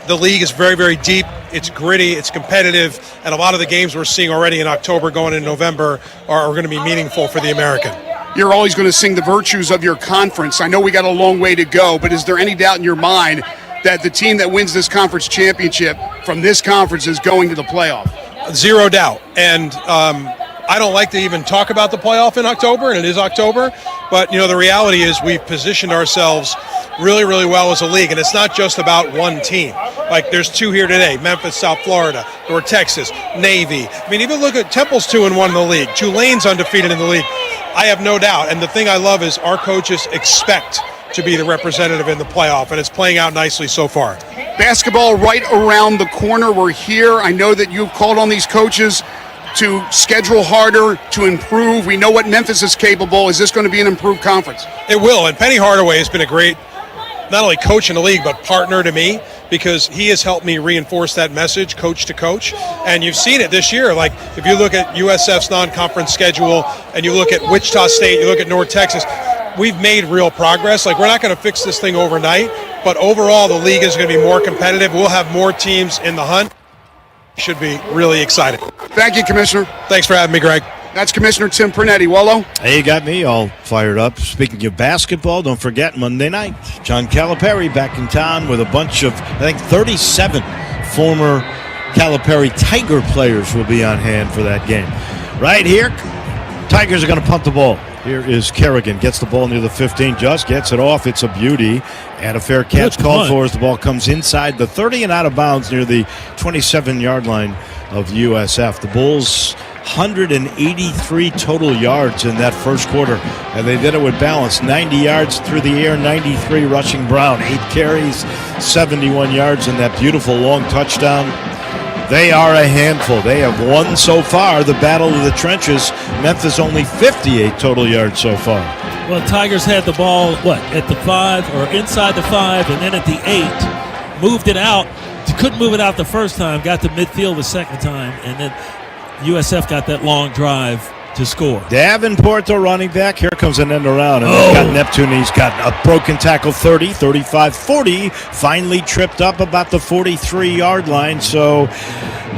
the league is very, very deep. It's gritty. It's competitive. And a lot of the games we're seeing already in October going into November are going to be meaningful for the American. You're always going to sing the virtues of your conference. I know we got a long way to go, but is there any doubt in your mind that the team that wins this conference championship from this conference is going to the playoff? Zero doubt. And I don't like to even talk about the playoff in October, and it is October. But, the reality is we've positioned ourselves really, really well as a league, and it's not just about one team. Like, there's two here today, Memphis, South Florida, North Texas, Navy. I mean, even look at Temple's 2-1 in the league. Tulane's undefeated in the league. I have no doubt. And the thing I love is our coaches expect to be the representative in the playoff, and it's playing out nicely so far. Basketball right around the corner. We're here. I know that you've called on these coaches to schedule harder, to improve. We know what Memphis is capable. Is this going to be an improved conference? It will, and Penny Hardaway has been a great, not only coach in the league, but partner to me, because he has helped me reinforce that message, coach to coach. And you've seen it this year. Like, if you look at USF's non-conference schedule, and you look at Wichita State, you look at North Texas, we've made real progress. Like, we're not going to fix this thing overnight, but overall the league is going to be more competitive. We'll have more teams in the hunt. Should be really excited. Thank you, Commissioner. Thanks for having me, Greg. That's Commissioner Tim Pernetti. Wallow? Hey, you got me all fired up. Speaking of basketball, don't forget Monday night, John Calipari back in town with a bunch of, I think, 37 former Calipari Tiger players will be on hand for that game. Right here, Tigers are going to punt the ball. Here is Kerrigan, gets the ball near the 15, just gets it off. It's a beauty, and a fair catch called for as the ball comes inside the 30 and out of bounds near the 27-yard line of USF. The Bulls, 183 total yards in that first quarter, and they did it with balance. 90 yards through the air, 93 rushing Brown, 8 carries, 71 yards, and that beautiful long touchdown. They are a handful. They have won so far the battle of the trenches. Memphis only 58 total yards so far. Well, Tigers had the ball, at the 5 or inside the 5, and then at the 8, moved it out. Couldn't move it out the first time, got to midfield the second time, and then USF got that long drive to score. Davenport, the running back. Here comes an end around. And they've got Neptune. He's got a broken tackle 30, 35, 40. Finally tripped up about the 43-yard line. So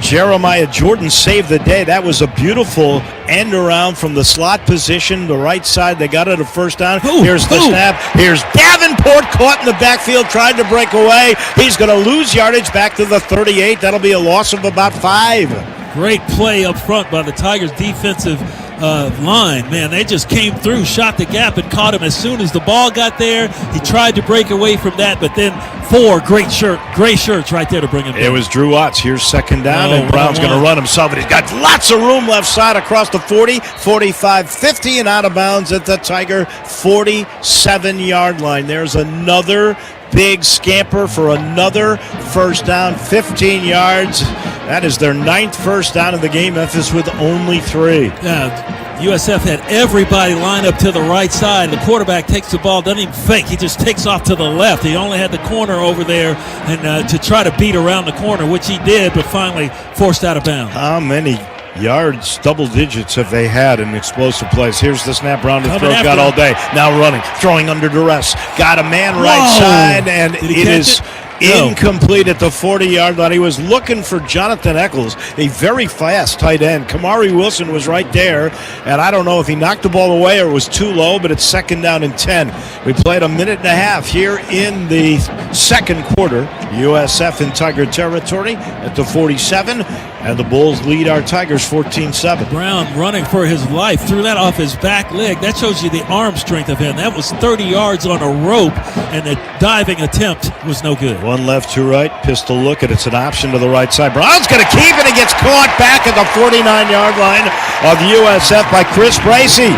Jeremiah Jordan saved the day. That was a beautiful end around from the slot position, the right side. They got it a first down. Here's the snap. Here's Davenport caught in the backfield, tried to break away. He's going to lose yardage back to the 38. That'll be a loss of about 5. Great play up front by the Tigers' defensive line. Man, they just came through, shot the gap, and caught him as soon as the ball got there. He tried to break away from that, but then 4 gray shirts right there to bring him down. It was Drew Watts. Here's second down, and Brown's going to run himself, and he's got lots of room left side across the 40, 45, 50, and out of bounds at the Tiger 47-yard line. There's another big scamper for another first down, 15 yards. That is their 9th first down of the game. Memphis with only 3. Yeah, USF had everybody line up to the right side. The quarterback takes the ball, doesn't even fake. He just takes off to the left. He only had the corner over there and to try to beat around the corner, which he did, but finally forced out of bounds. How many yards, double digits, have they had in explosive plays? Here's the snap. Brown to throw, got all day. Now running, throwing under duress. Got a man right side, and it is incomplete at the 40-yard line. He was looking for Jonathan Eccles, a very fast tight end. Kamari Wilson was right there, and I don't know if he knocked the ball away or it was too low, but it's second down and 10. We played a minute and a half here in the second quarter. USF in Tiger territory at the 47, and the Bulls lead our Tigers 14-7. Brown running for his life, threw that off his back leg. That shows you the arm strength of him. That was 30 yards on a rope, and the diving attempt was no good. One left, two right, pistol look, and it's an option to the right side. Brown's going to keep it. He gets caught back at the 49-yard line of USF by Chris Bracey.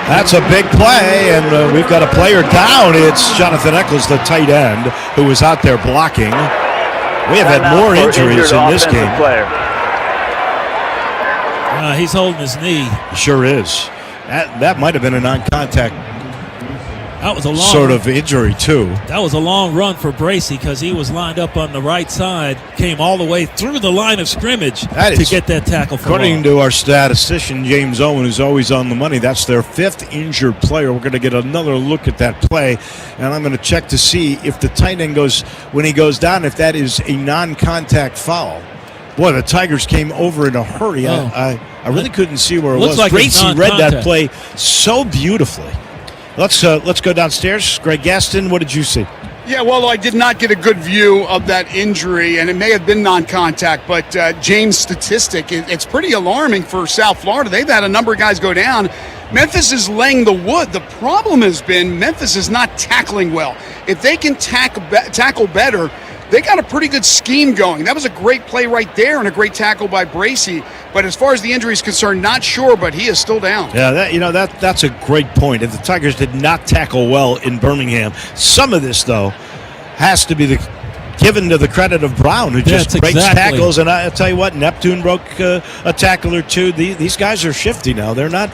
That's a big play, and we've got a player down. It's Jonathan Eccles, the tight end, who was out there blocking. We have had more injuries in this game. He's holding his knee. Sure is. That might have been a non-contact That was a long sort of injury, too. That was a long run for Bracey because he was lined up on the right side, came all the way through the line of scrimmage to get that tackle for according to our statistician, James Owen, who's always on the money, that's their 5th injured player. We're going to get another look at that play, and I'm going to check to see if the tight end goes, when he goes down, if that is a non-contact foul. Boy, the Tigers came over in a hurry. I really couldn't see where it was. Like Bracey read that play so beautifully. Let's go downstairs. Greg Gaston, what did you see? Yeah, well, I did not get a good view of that injury, and it may have been non-contact, but James' statistic, it's pretty alarming for South Florida. They've had a number of guys go down. Memphis is laying the wood. The problem has been Memphis is not tackling well. If they can tackle better, they got a pretty good scheme going. That was a great play right there and a great tackle by Bracey. But as far as the injury is concerned, not sure, but he is still down. Yeah, that's a great point. If the Tigers did not tackle well in Birmingham, some of this, though, has to be given to the credit of Brown, who just breaks tackles. And I'll tell you what, Neptune broke a tackle or two. These guys are shifty now. They're not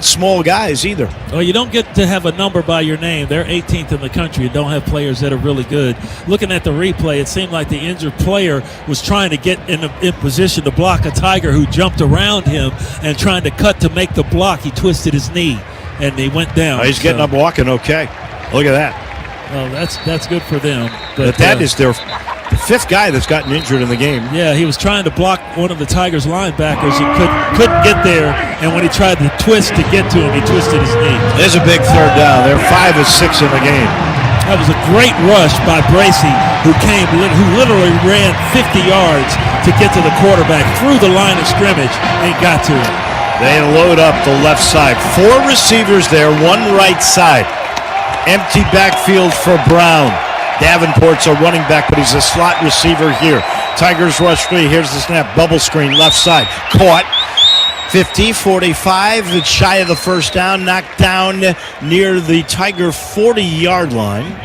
small guys either. Well, you don't get to have a number by your name. They're 18th in the country and don't have players that are really good. Looking at the replay, it seemed like the injured player was trying to get in position to block a Tiger who jumped around him and trying to cut to make the block. He twisted his knee and he went down. He's getting up walking okay. Look at that. Oh, that's good for them. But that is their 5th guy that's gotten injured in the game. Yeah, he was trying to block one of the Tigers linebackers. He couldn't get there, and when he tried to twist to get to him, he twisted his knee. There's a big 3rd down. They're 5 of 6 in the game. That was a great rush by Bracey, who literally ran 50 yards to get to the quarterback through the line of scrimmage and got to him. They load up the left side. 4 receivers there, 1 right side. Empty backfield for Brown. Davenport's a running back, but he's a slot receiver here. Tigers rush 3. Here's the snap. Bubble screen, left side. Caught. 50, 45. It's shy of the first down. Knocked down near the Tiger 40-yard line.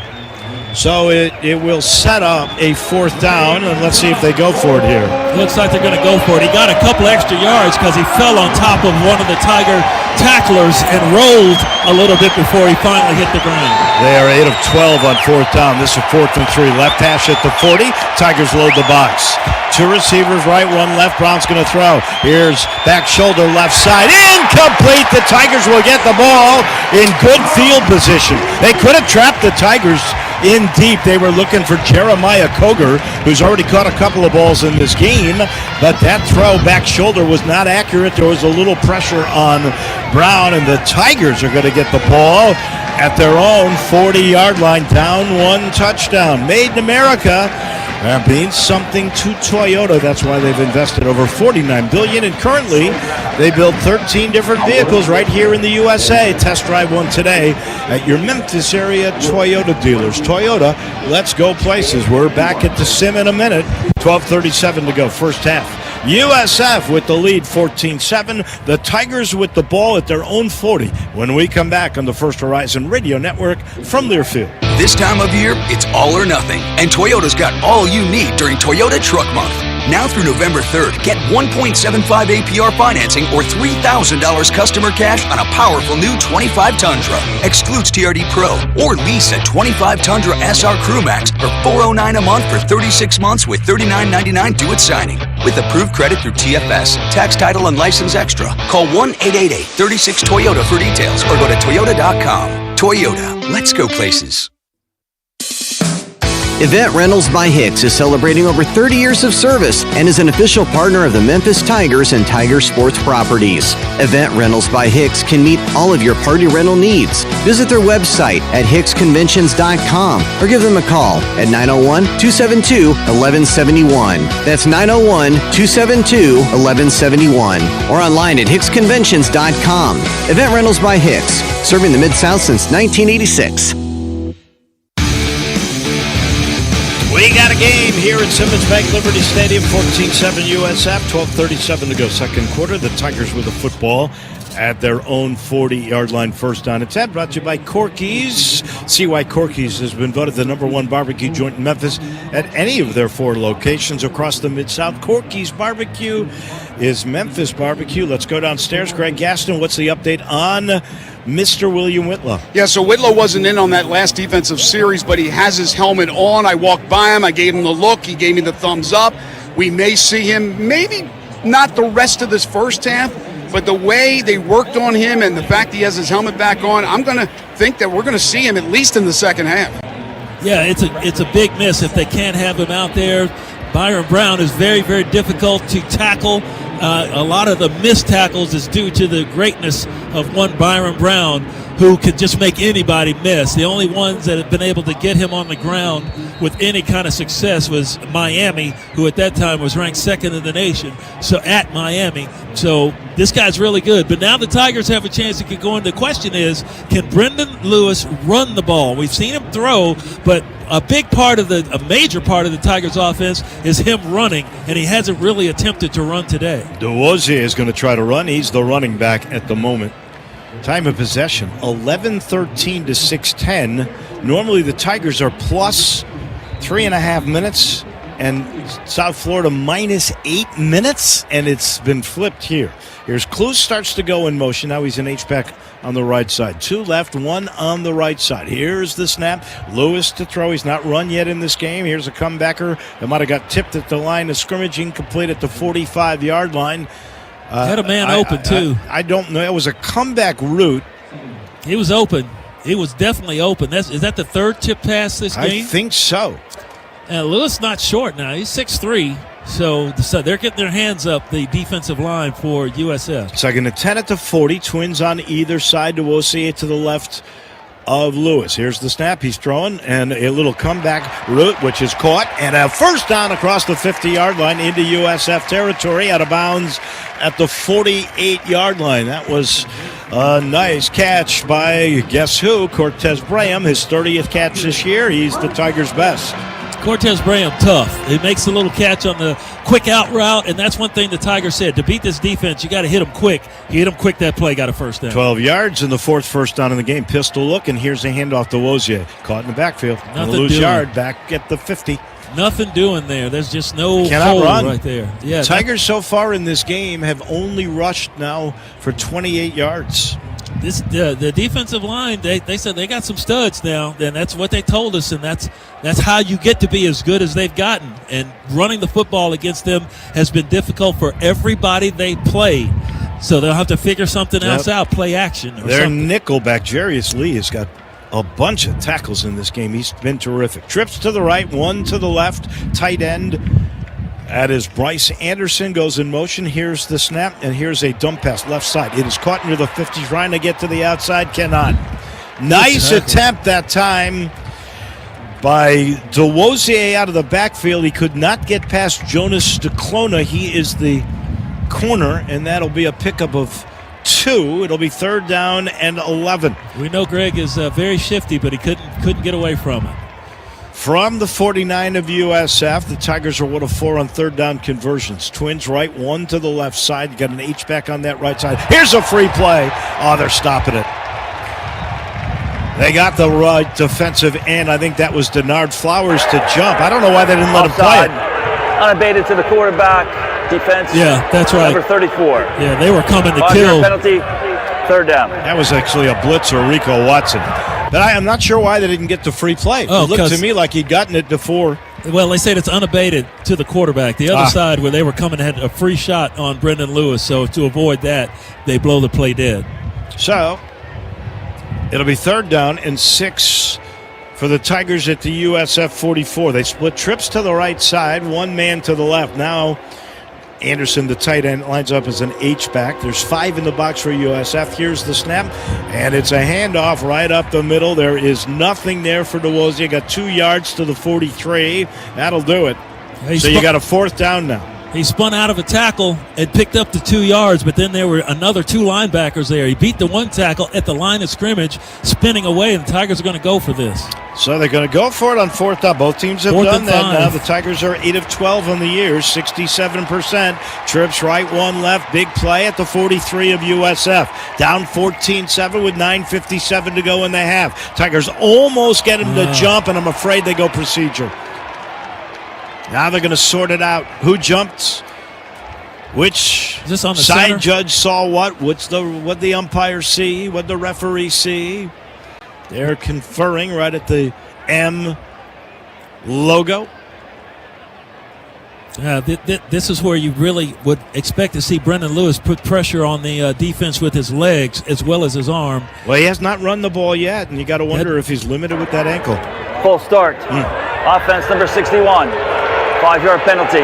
So it will set up a 4th down, and let's see if they go for it here. Looks like they're going to go for it. He got a couple extra yards because he fell on top of one of the Tiger tacklers and rolled a little bit before he finally hit the ground. They are 8 of 12 on 4th down. This is 4th and 3. Left hash at the 40. Tigers load the box. 2 receivers, right, 1 left. Brown's going to throw. Here's back shoulder, left side. Incomplete. The Tigers will get the ball in good field position. They could have trapped the Tigers in deep. They were looking for Jeremiah Koger, who's already caught a couple of balls in this game, but that throw back shoulder was not accurate. There was a little pressure on Brown, and the Tigers are going to get the ball at their own 40-yard line, down 1 touchdown. Made in America. That means something to Toyota. That's why they've invested over $49 billion, and currently they build 13 different vehicles right here in the USA. Test drive one today at your Memphis area Toyota dealers. Toyota, let's go places. We're back at the sim in a minute. 12:37 to go, first half. USF with the lead, 14-7. The Tigers with the ball at their own 40. When we come back on the First Horizon Radio Network from Learfield. This time of year, it's all or nothing, and Toyota's got all you need during Toyota Truck Month. Now through November 3rd, get 1.75 APR financing or $3,000 customer cash on a powerful new 25 Tundra. Excludes TRD Pro. Or lease a 25 Tundra SR Crew Max for $409 a month for 36 months with $39.99 due at signing. With approved credit through TFS, tax, title, and license extra. Call 1-888-36-TOYOTA for details or go to Toyota.com. Toyota, let's go places. Event Rentals by Hicks is celebrating over 30 years of service and is an official partner of the Memphis Tigers and Tiger Sports Properties. Event Rentals by Hicks can meet all of your party rental needs. Visit their website at hicksconventions.com or give them a call at 901-272-1171. That's 901-272-1171 or online at hicksconventions.com. Event Rentals by Hicks, serving the Mid-South since 1986. We got a game here at Simmons Bank Liberty Stadium, 14-7 USF, 12:37 to go, second quarter. The Tigers with the football. at their own 40-yard line, first down and 10. Brought to you by Corky's. See why Corky's has been voted the #1 barbecue joint in Memphis at any of their 4 locations across the Mid-South. Corky's Barbecue is Memphis Barbecue. Let's go downstairs. Greg Gaston, what's the update on Mr. William Whitlow? Yeah, so Whitlow wasn't in on that last defensive series, but he has his helmet on. I walked by him. I gave him the look. He gave me the thumbs up. We may see him, maybe not the rest of this first half, but the way they worked on him and the fact he has his helmet back on, I'm going to think that we're going to see him at least in the second half. Yeah, it's a big miss if they can't have him out there. Byron Brown is very, very difficult to tackle. A lot of the missed tackles is due to the greatness of one Byron Brown, who could just make anybody miss. The only ones that have been able to get him on the ground with any kind of success was Miami, who at that time was ranked 2nd in the nation, so at Miami. So this guy's really good. But now the Tigers have a chance to get going. The question is, can Brendan Lewis run the ball? We've seen him throw, but a major part of the Tigers' offense is him running, and he hasn't really attempted to run today. DeWozier is going to try to run. He's the running back at the moment. Time of possession, 11:13 to 6:10. Normally the Tigers are plus 3.5 minutes, and South Florida minus 8 minutes, and it's been flipped here. Here's Cluse starts to go in motion. Now he's an H-back on the right side. 2 left, 1 on the right side. Here's the snap. Lewis to throw. He's not run yet in this game. Here's a comebacker that might have got tipped at the line of scrimmage, incomplete at the 45-yard line. Had a man open, too. I don't know. It was a comeback route. He was open. He was definitely open. Is that the third tip pass this game? I think so. And Lewis not short now. He's 6'3", so they're getting their hands up, the defensive line for USF. 2nd and 10 at the 40. Twins on either side. DeWozier to the left of Lewis. Here's the snap. He's throwing, and a little comeback route, which is caught, and a first down across the 50-yard line into USF territory, out of bounds at the 48-yard line. That was a nice catch by, guess who? Cortez Braham, his 30th catch this year. He's the Tigers' best. Cortez Braham, tough. He makes a little catch on the quick out route, and that's one thing the Tigers said. To beat this defense, you got to hit them quick. He hit them quick that play, got a first down. 12 yards and the 4th first down in the game. Pistol look, and here's a handoff to Wozier. Caught in the backfield. Nothing lose doing. Yard back at the 50. Nothing doing there. There's just no Cannot hole run right there. Yeah, Tigers so far in this game have only rushed now for 28 yards. The defensive line, they said they got some studs now, and that's what they told us, and that's how you get to be as good as they've gotten. And running the football against them has been difficult for everybody they played. So they'll have to figure something else out, play action. Their nickelback, Jarius Lee, has got a bunch of tackles in this game. He's been terrific. Trips to the right, 1 to the left, tight end. That is Bryce Anderson, goes in motion. Here's the snap, and here's a dump pass left side. It is caught near the 50, trying to get to the outside, cannot. Nice attempt that time by DeWozier out of the backfield. He could not get past Jonas Staclona. He is the corner, and that'll be a pickup of 2. It'll be 3rd down and 11. We know Greg is very shifty, but he couldn't get away from it. From the 49 of USF, the Tigers are 1 of 4 on 3rd down conversions. Twins right, 1 to the left side. You got an H-back on that right side. Here's a free play. Oh, they're stopping it. They got the right defensive end. I think that was Denard Flowers to jump. I don't know why they didn't let him play it. Unabated to the quarterback. Defense. Yeah, that's right. Number 34. Yeah, they were coming to kill. kill. Penalty. 3rd down. That was actually a blitz or Rico Watson. But I'm not sure why they didn't get the free play. Oh, it looked to me like he'd gotten it before. Well, they said it's unabated to the quarterback. The other side, where they were coming, had a free shot on Brendan Lewis. So to avoid that, they blow the play dead. So it'll be 3rd down and 6 for the Tigers at the USF 44. They split trips to the right side, 1 man to the left. Now Anderson, the tight end, lines up as an H-back. There's 5 in the box for USF. Here's the snap, and it's a handoff right up the middle. There is nothing there for DeWozier. Got 2 yards to the 43. That'll do it. So you got a 4th down now. He spun out of a tackle and picked up the 2 yards, but then there were another 2 linebackers there. He beat the one tackle at the line of scrimmage, spinning away, and the Tigers are going to go for this. So they're going to go for it on 4th down. Both teams have done that now. The Tigers are 8 of 12 on the year, 67%. Trips right, 1 left. Big play at the 43 of USF. Down 14-7 with 9:57 to go in the half. Tigers almost get him to jump, and I'm afraid they go procedure. Now they're going to sort it out. Who jumped? Which Is this on the side center? judge saw what? What the umpire see? What the referee see? They're conferring right at the M logo. Yeah, this is where you really would expect to see Brendan Lewis put pressure on the defense with his legs as well as his arm. Well, he has not run the ball yet, and you got to wonder if he's limited with that ankle. Full start. Offense number 61. 5-yard penalty.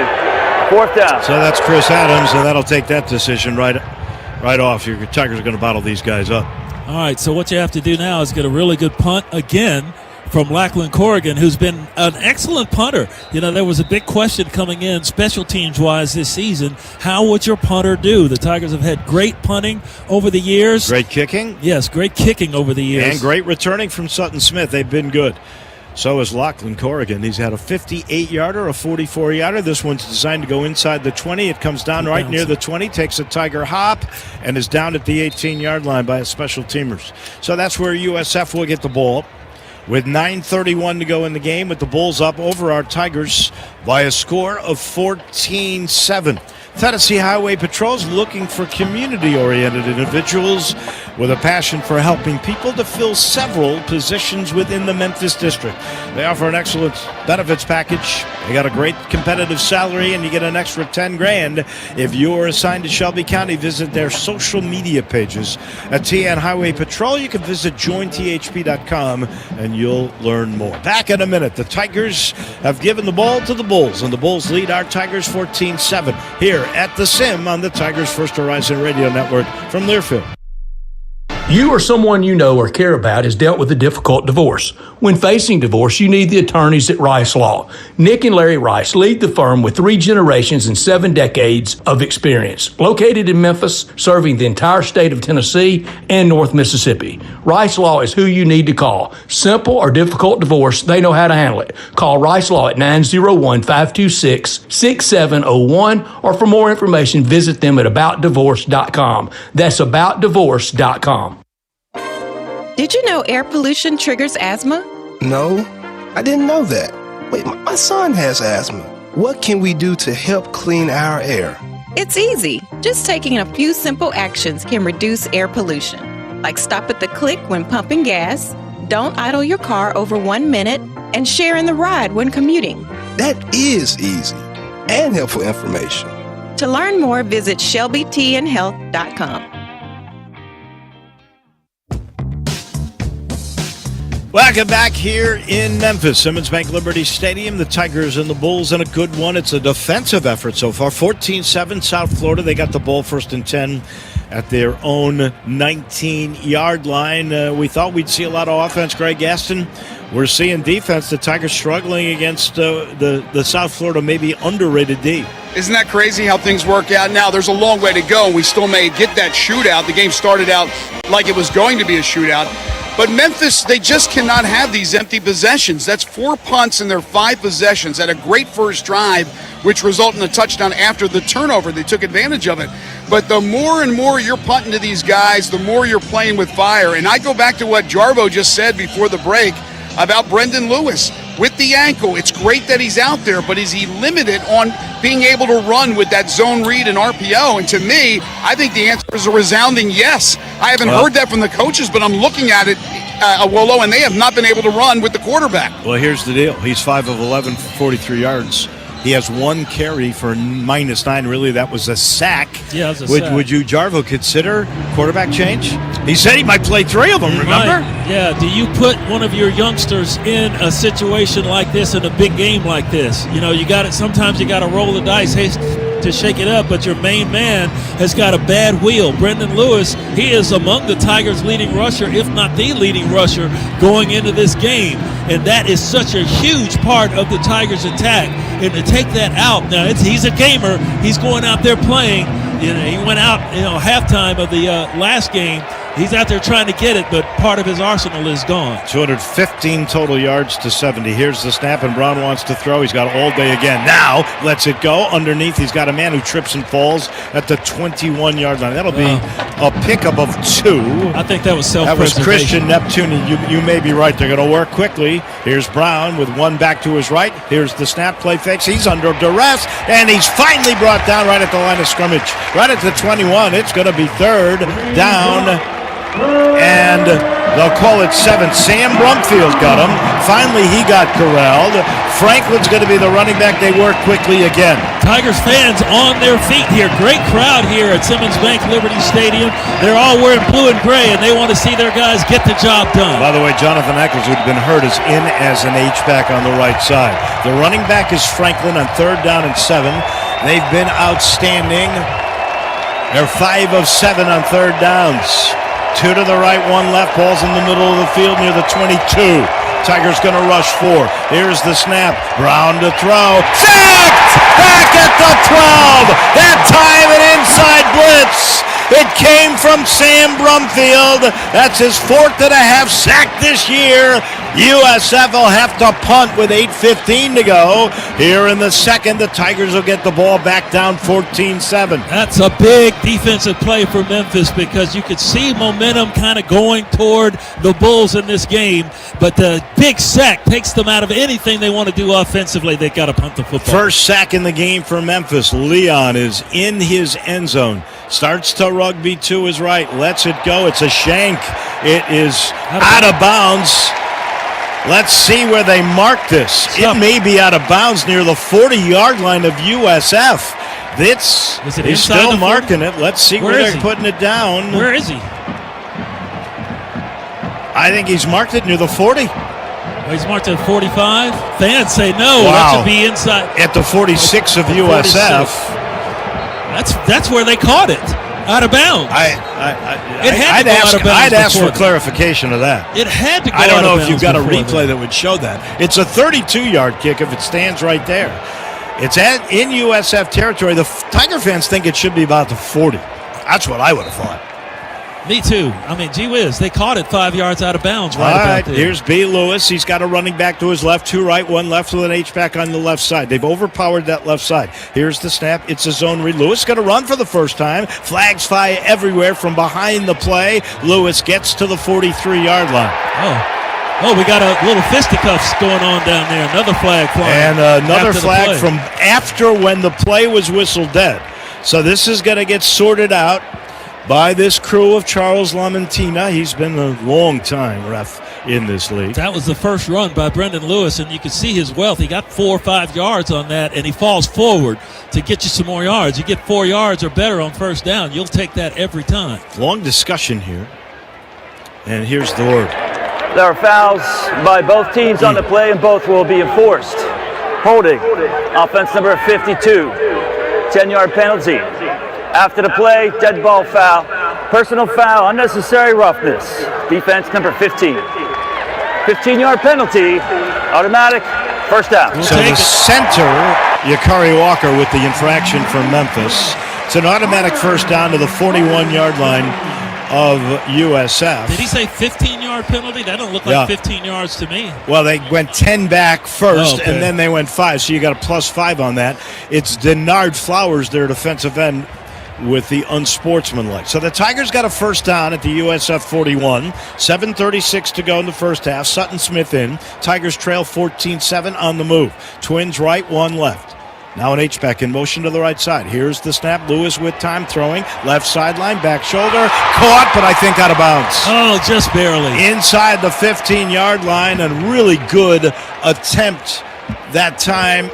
4th down. So that's Chris Adams, and that'll take that decision right off. Your Tigers are going to bottle these guys up. All right, so what you have to do now is get a really good punt again from Lackland Corrigan, who's been an excellent punter. You know, there was a big question coming in special teams-wise this season. How would your punter do? The Tigers have had great punting over the years. Great kicking? Yes, great kicking over the years. And great returning from Sutton Smith. They've been good. So is Lackland Corrigan. He's had a 58-yarder, a 44-yarder. This one's designed to go inside the 20. It comes down right near the 20, takes a Tiger hop, and is down at the 18-yard line by a special teamers. So that's where USF will get the ball. With 9:31 to go in the game, with the Bulls up over our Tigers by a score of 14-7. Tennessee Highway Patrol is looking for community-oriented individuals with a passion for helping people to fill several positions within the Memphis district. They offer an excellent benefits package. They got a great competitive salary, and you get an extra $10,000 if you're assigned to Shelby County. Visit their social media pages at TN Highway Patrol. You can visit jointhp.com, and you'll learn more. Back in a minute. The Tigers have given the ball to the Bulls, and the Bulls lead our Tigers 14-7 here at the Sim on the Tigers First Horizon Radio Network from Learfield. You or someone you know or care about has dealt with a difficult divorce. When facing divorce, you need the attorneys at Rice Law. Nick and Larry Rice lead the firm with 3 generations and 7 decades of experience. Located in Memphis, serving the entire state of Tennessee and North Mississippi. Rice Law is who you need to call. Simple or difficult divorce, they know how to handle it. Call Rice Law at 901-526-6701, or for more information, visit them at aboutdivorce.com. That's aboutdivorce.com. Did you know air pollution triggers asthma? No, I didn't know that. Wait, my son has asthma. What can we do to help clean our air? It's easy. Just taking a few simple actions can reduce air pollution. Like stop at the click when pumping gas, don't idle your car over 1 minute, and share in the ride when commuting. That is easy and helpful information. To learn more, visit shelbytandhealth.com. Welcome back here in Memphis, Simmons Bank Liberty Stadium. The Tigers and the Bulls in a good one. It's a defensive effort so far. 14-7 South Florida. They got the ball 1st and 10 at their own 19-yard line. We thought we'd see a lot of offense, Greg Gaston. We're seeing defense. The Tigers struggling against the South Florida maybe underrated D. Isn't that crazy how things work out? Now, there's a long way to go, and we still may get that shootout. The game started out like it was going to be a shootout. But Memphis, they just cannot have these empty possessions. That's 4 punts in their 5 possessions. Had a great first drive, which resulted in a touchdown after the turnover. They took advantage of it. But the more and more you're punting to these guys, the more you're playing with fire. And I go back to what Jarvo just said before the break about Brendan Lewis. With the ankle, it's great that he's out there, but is he limited on being able to run with that zone read and RPO? And to me, I think the answer is a resounding yes. I haven't heard that from the coaches, but I'm looking at it, Wolo, and they have not been able to run with the quarterback. Well, here's the deal. He's 5 of 11 for 43 yards. He has 1 carry for -9. Really, that was a sack. Yeah, it was a sack. Would you, Jarvo, consider quarterback change? He said he might play 3 of them, remember? Yeah, do you put one of your youngsters in a situation like this, in a big game like this? You know, sometimes you got to roll the dice. Hey, to shake it up, but your main man has got a bad wheel. Brendan Lewis, he is among the Tigers' leading rusher, if not the leading rusher, going into this game. And that is such a huge part of the Tigers' attack. And to take that out, now he's a gamer. He's going out there playing. You know, he went out, halftime of the last game. He's out there trying to get it, but part of his arsenal is gone. 215 total yards to 70. Here's the snap, and Brown wants to throw. He's got all day again. Now lets it go. Underneath, he's got a man who trips and falls at the 21-yard line. That'll be a pickup of 2. I think that was self-preservation. That was Christian Neptune. You may be right. They're going to work quickly. Here's Brown with one back to his right. Here's the snap, play fakes. He's under duress, and he's finally brought down right at the line of scrimmage. Right at the 21. It's going to be third down. And they'll call it 7. Sam Brumfield got him. Finally, he got corralled. Franklin's going to be the running back. They work quickly again. Tigers fans on their feet here. Great crowd here at Simmons Bank Liberty Stadium. They're all wearing blue and gray, and they want to see their guys get the job done. By the way, Jonathan Eccles, who'd been hurt, is in as an H-back on the right side. The running back is Franklin on 3rd down and 7. They've been outstanding. They're 5 of 7 on 3rd downs. 2 to the right, 1 left. Ball's in the middle of the field near the 22. Tigers going to rush 4. Here's the snap. Brown to throw. Sacked! Back at the 12. That time an inside blitz. It came from Sam Brumfield. That's his 4th and a half sack this year. USF will have to punt with 8:15 to go. Here in the second, the Tigers will get the ball back down 14-7. That's a big defensive play for Memphis because you could see momentum kind of going toward the Bulls in this game. But the big sack takes them out of anything they want to do offensively. They've got to punt the football. First sack in the game for Memphis. Leon is in his end zone. Starts to rugby to his right. Lets it go. It's a shank. It is out of bounds. Let's see where they mark this. It may be out of bounds near the 40-yard line of USF. He's still marking it. Let's see where they're putting it down. Where is he? I think he's marked it near the 40. He's marked at 45. Fans say no. Wow. That should be inside. At the 46 of USF. 46. That's where they caught it. Out of bounds. I'd ask for clarification of that. It had to go I don't out know of if you've bounds got a replay that would show that. It's a 32-yard kick if it stands right there. It's in USF territory. The Tiger fans think it should be about the 40. That's what I would have thought. Me too. I mean, gee whiz, they caught it 5 yards out of bounds right about there. Here's B. Lewis. He's got a running back to his left, 2 right, 1 left with an H-back on the left side. They've overpowered that left side. Here's the snap. It's a zone read. Lewis going to run for the first time. Flags fly everywhere from behind the play. Lewis gets to the 43-yard line. Oh, we got a little fisticuffs going on down there. Another flag flying. And another flag from after when the play was whistled dead. So this is going to get sorted out by this crew of Charles Lamantina. He's been a long-time ref in this league. That was the first run by Brendan Lewis, and you can see his wealth. He got 4 or 5 yards on that, and he falls forward to get you some more yards. You get 4 yards or better on first down, you'll take that every time. Long discussion here, and here's the word. There are fouls by both teams on the play, and both will be enforced. Holding, offense number 52, 10-yard penalty. After the play, dead ball foul, personal foul, unnecessary roughness. Defense number 15. 15-yard penalty, automatic, first down. So the center, Yakari Walker, with the infraction from Memphis. It's an automatic first down to the 41-yard line of USF. Did he say 15-yard penalty? That don't look like 15 yards to me. Well, they went 10 back first, okay. and then they went 5, so you got a +5 on that. It's Denard Flowers, their defensive end, with the unsportsmanlike. So the Tigers got a first down at the USF 41. 7:36 to go in the first half. Sutton Smith in. Tigers trail 14-7 on the move. Twins right, 1 left. Now an H-back in motion to the right side. Here's the snap. Lewis with time throwing. Left sideline, back shoulder. Caught, but I think out of bounds. Oh, just barely. Inside the 15-yard line, and really good attempt that time.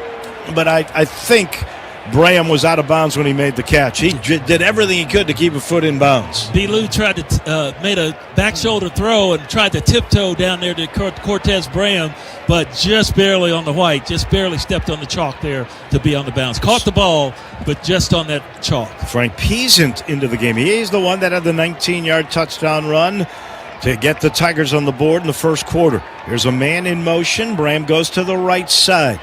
But I think Graham was out of bounds when he made the catch. He did everything he could to keep a foot in bounds. B. Lou tried to made a back shoulder throw and tried to tiptoe down there to Cortez Graham, but just barely on the white, just barely stepped on the chalk there to be on the bounce. Caught the ball, but just on that chalk. Frank Peasant into the game. He's the one that had the 19-yard touchdown run to get the Tigers on the board in the first quarter. There's a man in motion. Graham goes to the right side.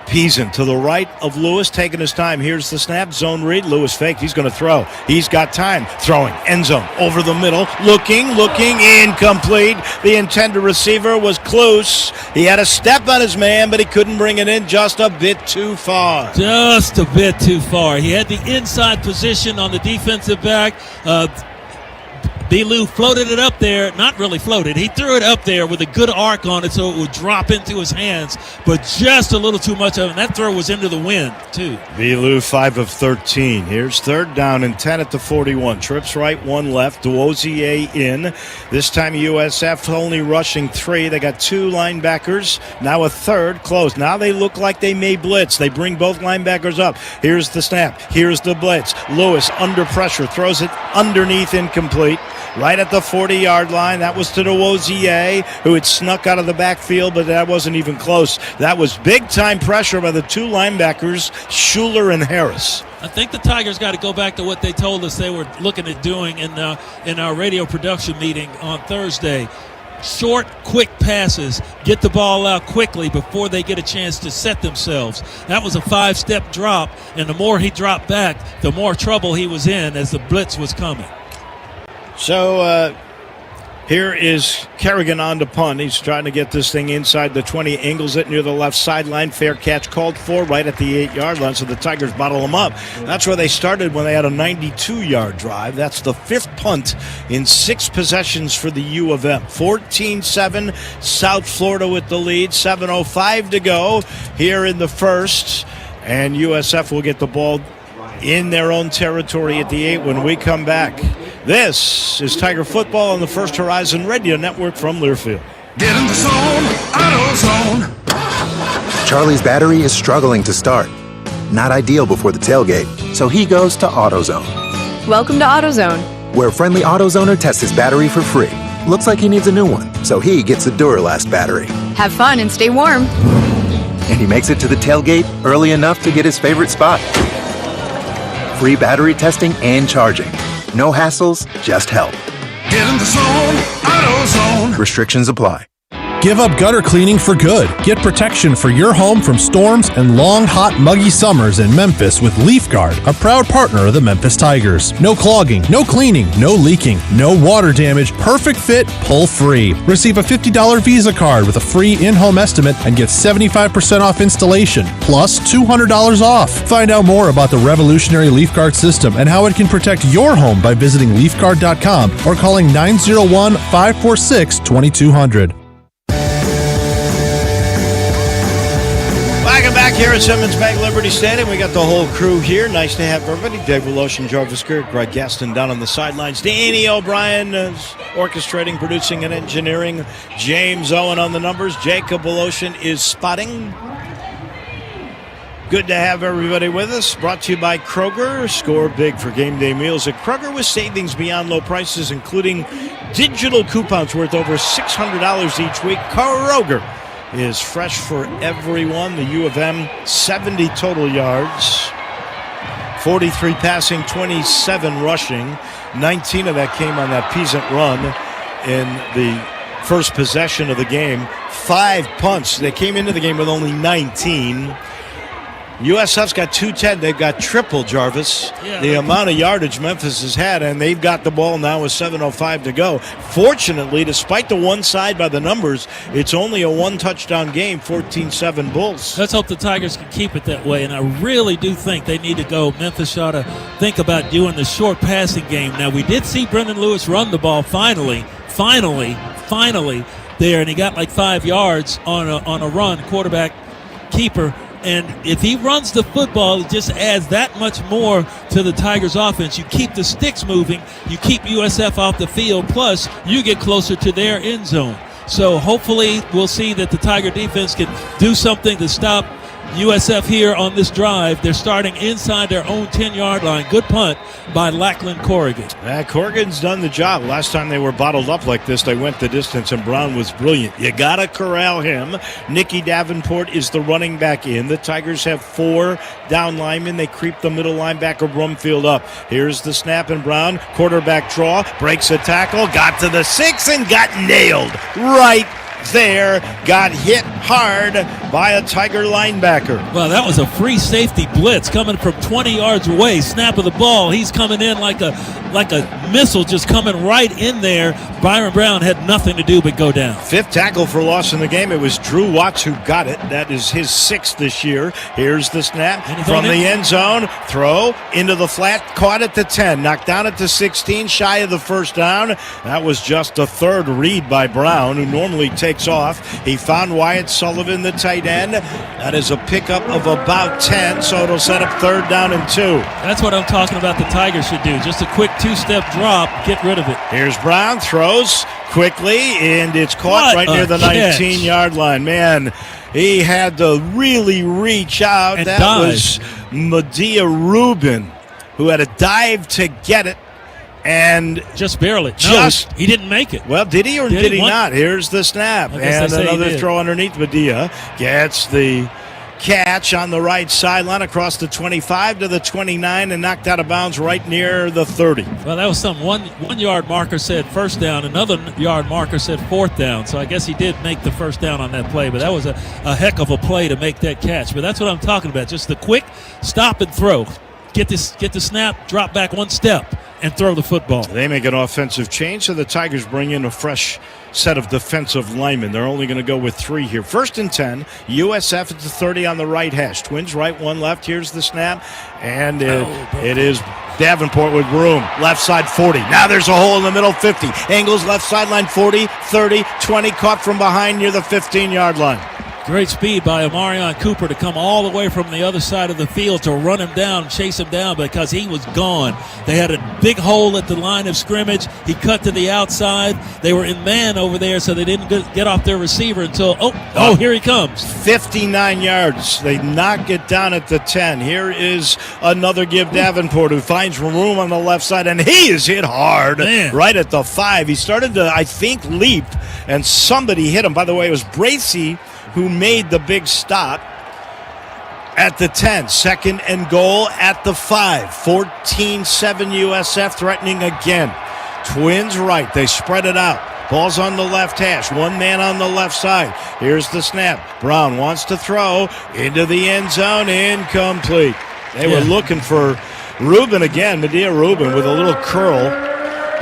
Peasant to the right of Lewis, taking his time. Here's the snap, zone read. Lewis faked. He's going to throw. He's got time. Throwing. End zone. Over the middle. Looking. Incomplete. The intended receiver was close. He had a step on his man, but he couldn't bring it in just a bit too far. Just a bit too far. He had the inside position on the defensive back. B. Lou floated it up there. Not really floated. He threw it up there with a good arc on it so it would drop into his hands, but just a little too much of it. And that throw was into the wind, too. B. Lou, 5 of 13. Here's 3rd down and 10 at the 41. Trips right, 1 left. Duozier in. This time USF only rushing 3. They got 2 linebackers. Now a third. Close. Now they look like they may blitz. They bring both linebackers up. Here's the snap. Here's the blitz. Lewis under pressure. Throws it underneath, incomplete. Right at the 40-yard line. That was to Duozier, who had snuck out of the backfield, but that wasn't even close. That was big-time pressure by the 2 linebackers, Schuler and Harris. I think the Tigers got to go back to what they told us they were looking at doing in our radio production meeting on Thursday. Short, quick passes, get the ball out quickly before they get a chance to set themselves. That was a 5-step drop, and the more he dropped back, the more trouble he was in as the blitz was coming. So here is Kerrigan on to punt. He's trying to get this thing inside the 20. Angles it near the left sideline. Fair catch called for right at the 8-yard line, so the Tigers bottle them up. That's where they started when they had a 92-yard drive. That's the 5th punt in 6 possessions for the U of M. 14-7, South Florida with the lead. 7:05 to go here in the first. And USF will get the ball in their own territory at the 8 when we come back. This is Tiger Football on the First Horizon Radio Network from Learfield. Get in the zone, AutoZone. Charlie's battery is struggling to start. Not ideal before the tailgate, so he goes to AutoZone. Welcome to AutoZone, where a friendly AutoZoner tests his battery for free. Looks like he needs a new one, so he gets a Duralast battery. have fun and stay warm. And he makes it to the tailgate early enough to get his favorite spot. Free battery testing and charging. No hassles, just help. Get in the zone, AutoZone. Restrictions apply. Give up gutter cleaning for good. Get protection for your home from storms and long, hot, muggy summers in Memphis with LeafGuard, a proud partner of the Memphis Tigers. No clogging, no cleaning, no leaking, no water damage, perfect fit, pull free. Receive a $50 Visa card with a free in-home estimate and get 75% off installation, plus $200 off. Find out more about the revolutionary LeafGuard system and how it can protect your home by visiting LeafGuard.com or calling 901-546-2200. Welcome back here at Simmons Bank Liberty Stadium. We got the whole crew here. Nice to have everybody. Dave Voloshin, Jarvis Kirk, Greg Gaston down on the sidelines. Danny O'Brien is orchestrating, producing, and engineering. James Owen on the numbers. Jacob Voloshin is spotting. Good to have everybody with us. Brought to you by Kroger. Score big for game day meals at Kroger with savings beyond low prices, including digital coupons worth over $600 each week. Kroger is fresh for everyone. The U of M, 70 total yards, 43 passing, 27 rushing. 19 of that came on that Peasant run in the first possession of the game. 5 punts. They came into the game with only 19. USF's got 210. They've got triple, Jarvis, the amount of yardage Memphis has had, and they've got the ball now with 7:05 to go. Fortunately, despite the one side by the numbers, it's only a 1-touchdown game, 14-7 Bulls. Let's hope the Tigers can keep it that way, and I really do think they need to go. Memphis ought to think about doing the short passing game. Now, we did see Brendan Lewis run the ball finally there, and he got like 5 yards on a run, quarterback keeper. And if he runs the football, it just adds that much more to the Tigers' offense. You keep the sticks moving, you keep USF off the field, plus you get closer to their end zone. So hopefully we'll see that the Tiger defense can do something to stop USF here on this drive. They're starting inside their own 10-yard line. Good punt by Lackland Corrigan. Corrigan's done the job. Last time they were bottled up like this, they went the distance, and Brown was brilliant. You got to corral him. Nicky Davenport is the running back in. The Tigers have 4 down linemen. They creep the middle linebacker Brumfield up. Here's the snap, and Brown, quarterback draw, breaks a tackle, got to the 6, and got nailed right there. Got hit hard by a Tiger linebacker. Well, that was a free safety blitz coming from 20 yards away. Snap of the ball. He's coming in like a missile, just coming right in there. Byron Brown had nothing to do but go down. 5th tackle for loss in the game. It was Drew Watts who got it. That is his 6th this year. Here's the snap from the end zone. Throw into the flat. Caught at the 10. Knocked down at the 16. Shy of the first down. That was just a 3rd read by Brown, who normally takes off. He found Wyatt Sullivan, the tight end. That is a pickup of about 10, so it'll set up 3rd down and 2. That's what I'm talking about the Tigers should do. Just a quick 2-step drop, get rid of it. Here's Brown, throws quickly, and it's caught right near the 19-yard line. Man, he had to really reach out. And that dive. Was Medea Rubin, who had a dive to get it. And just barely. He didn't make it. Well, did he or did he not? Here's the snap. And another throw underneath. Medea gets the catch on the right sideline across the 25 to the 29 and knocked out of bounds right near the 30. Well, that was some one yard marker said first down. Another yard marker said 4th down. So I guess he did make the first down on that play. But that was a heck of a play to make that catch. But that's what I'm talking about. Just the quick stop and throw. Get the snap, drop back 1 step, and throw the football. They make an offensive change, so the Tigers bring in a fresh set of defensive linemen. They're only going to go with 3 here. 1st and 10, USF at the 30 on the right hash. Twins right, 1 left. Here's the snap, and it is Davenport with room. Left side 40. Now there's a hole in the middle, 50. Angles left sideline 40, 30, 20. Caught from behind near the 15-yard line. Great speed by Amarion Cooper to come all the way from the other side of the field to run him down, chase him down because he was gone. They had a big hole at the line of scrimmage. He cut to the outside. They were in man over there, so they didn't get off their receiver until, here he comes. 59 yards. They knock it down at the 10. Here is another give Davenport, who finds room on the left side, and he is hit hard right at the 5. He started to, I think, leap, and somebody hit him. By the way, it was Bracey who made the big stop at the 10. 2nd and goal at the 5. 14-7 USF threatening again. Twins right. They spread it out. Ball's on the left hash. 1 man on the left side. Here's the snap. Brown wants to throw into the end zone. Incomplete. They were looking for Rubin again. Medea Rubin with a little curl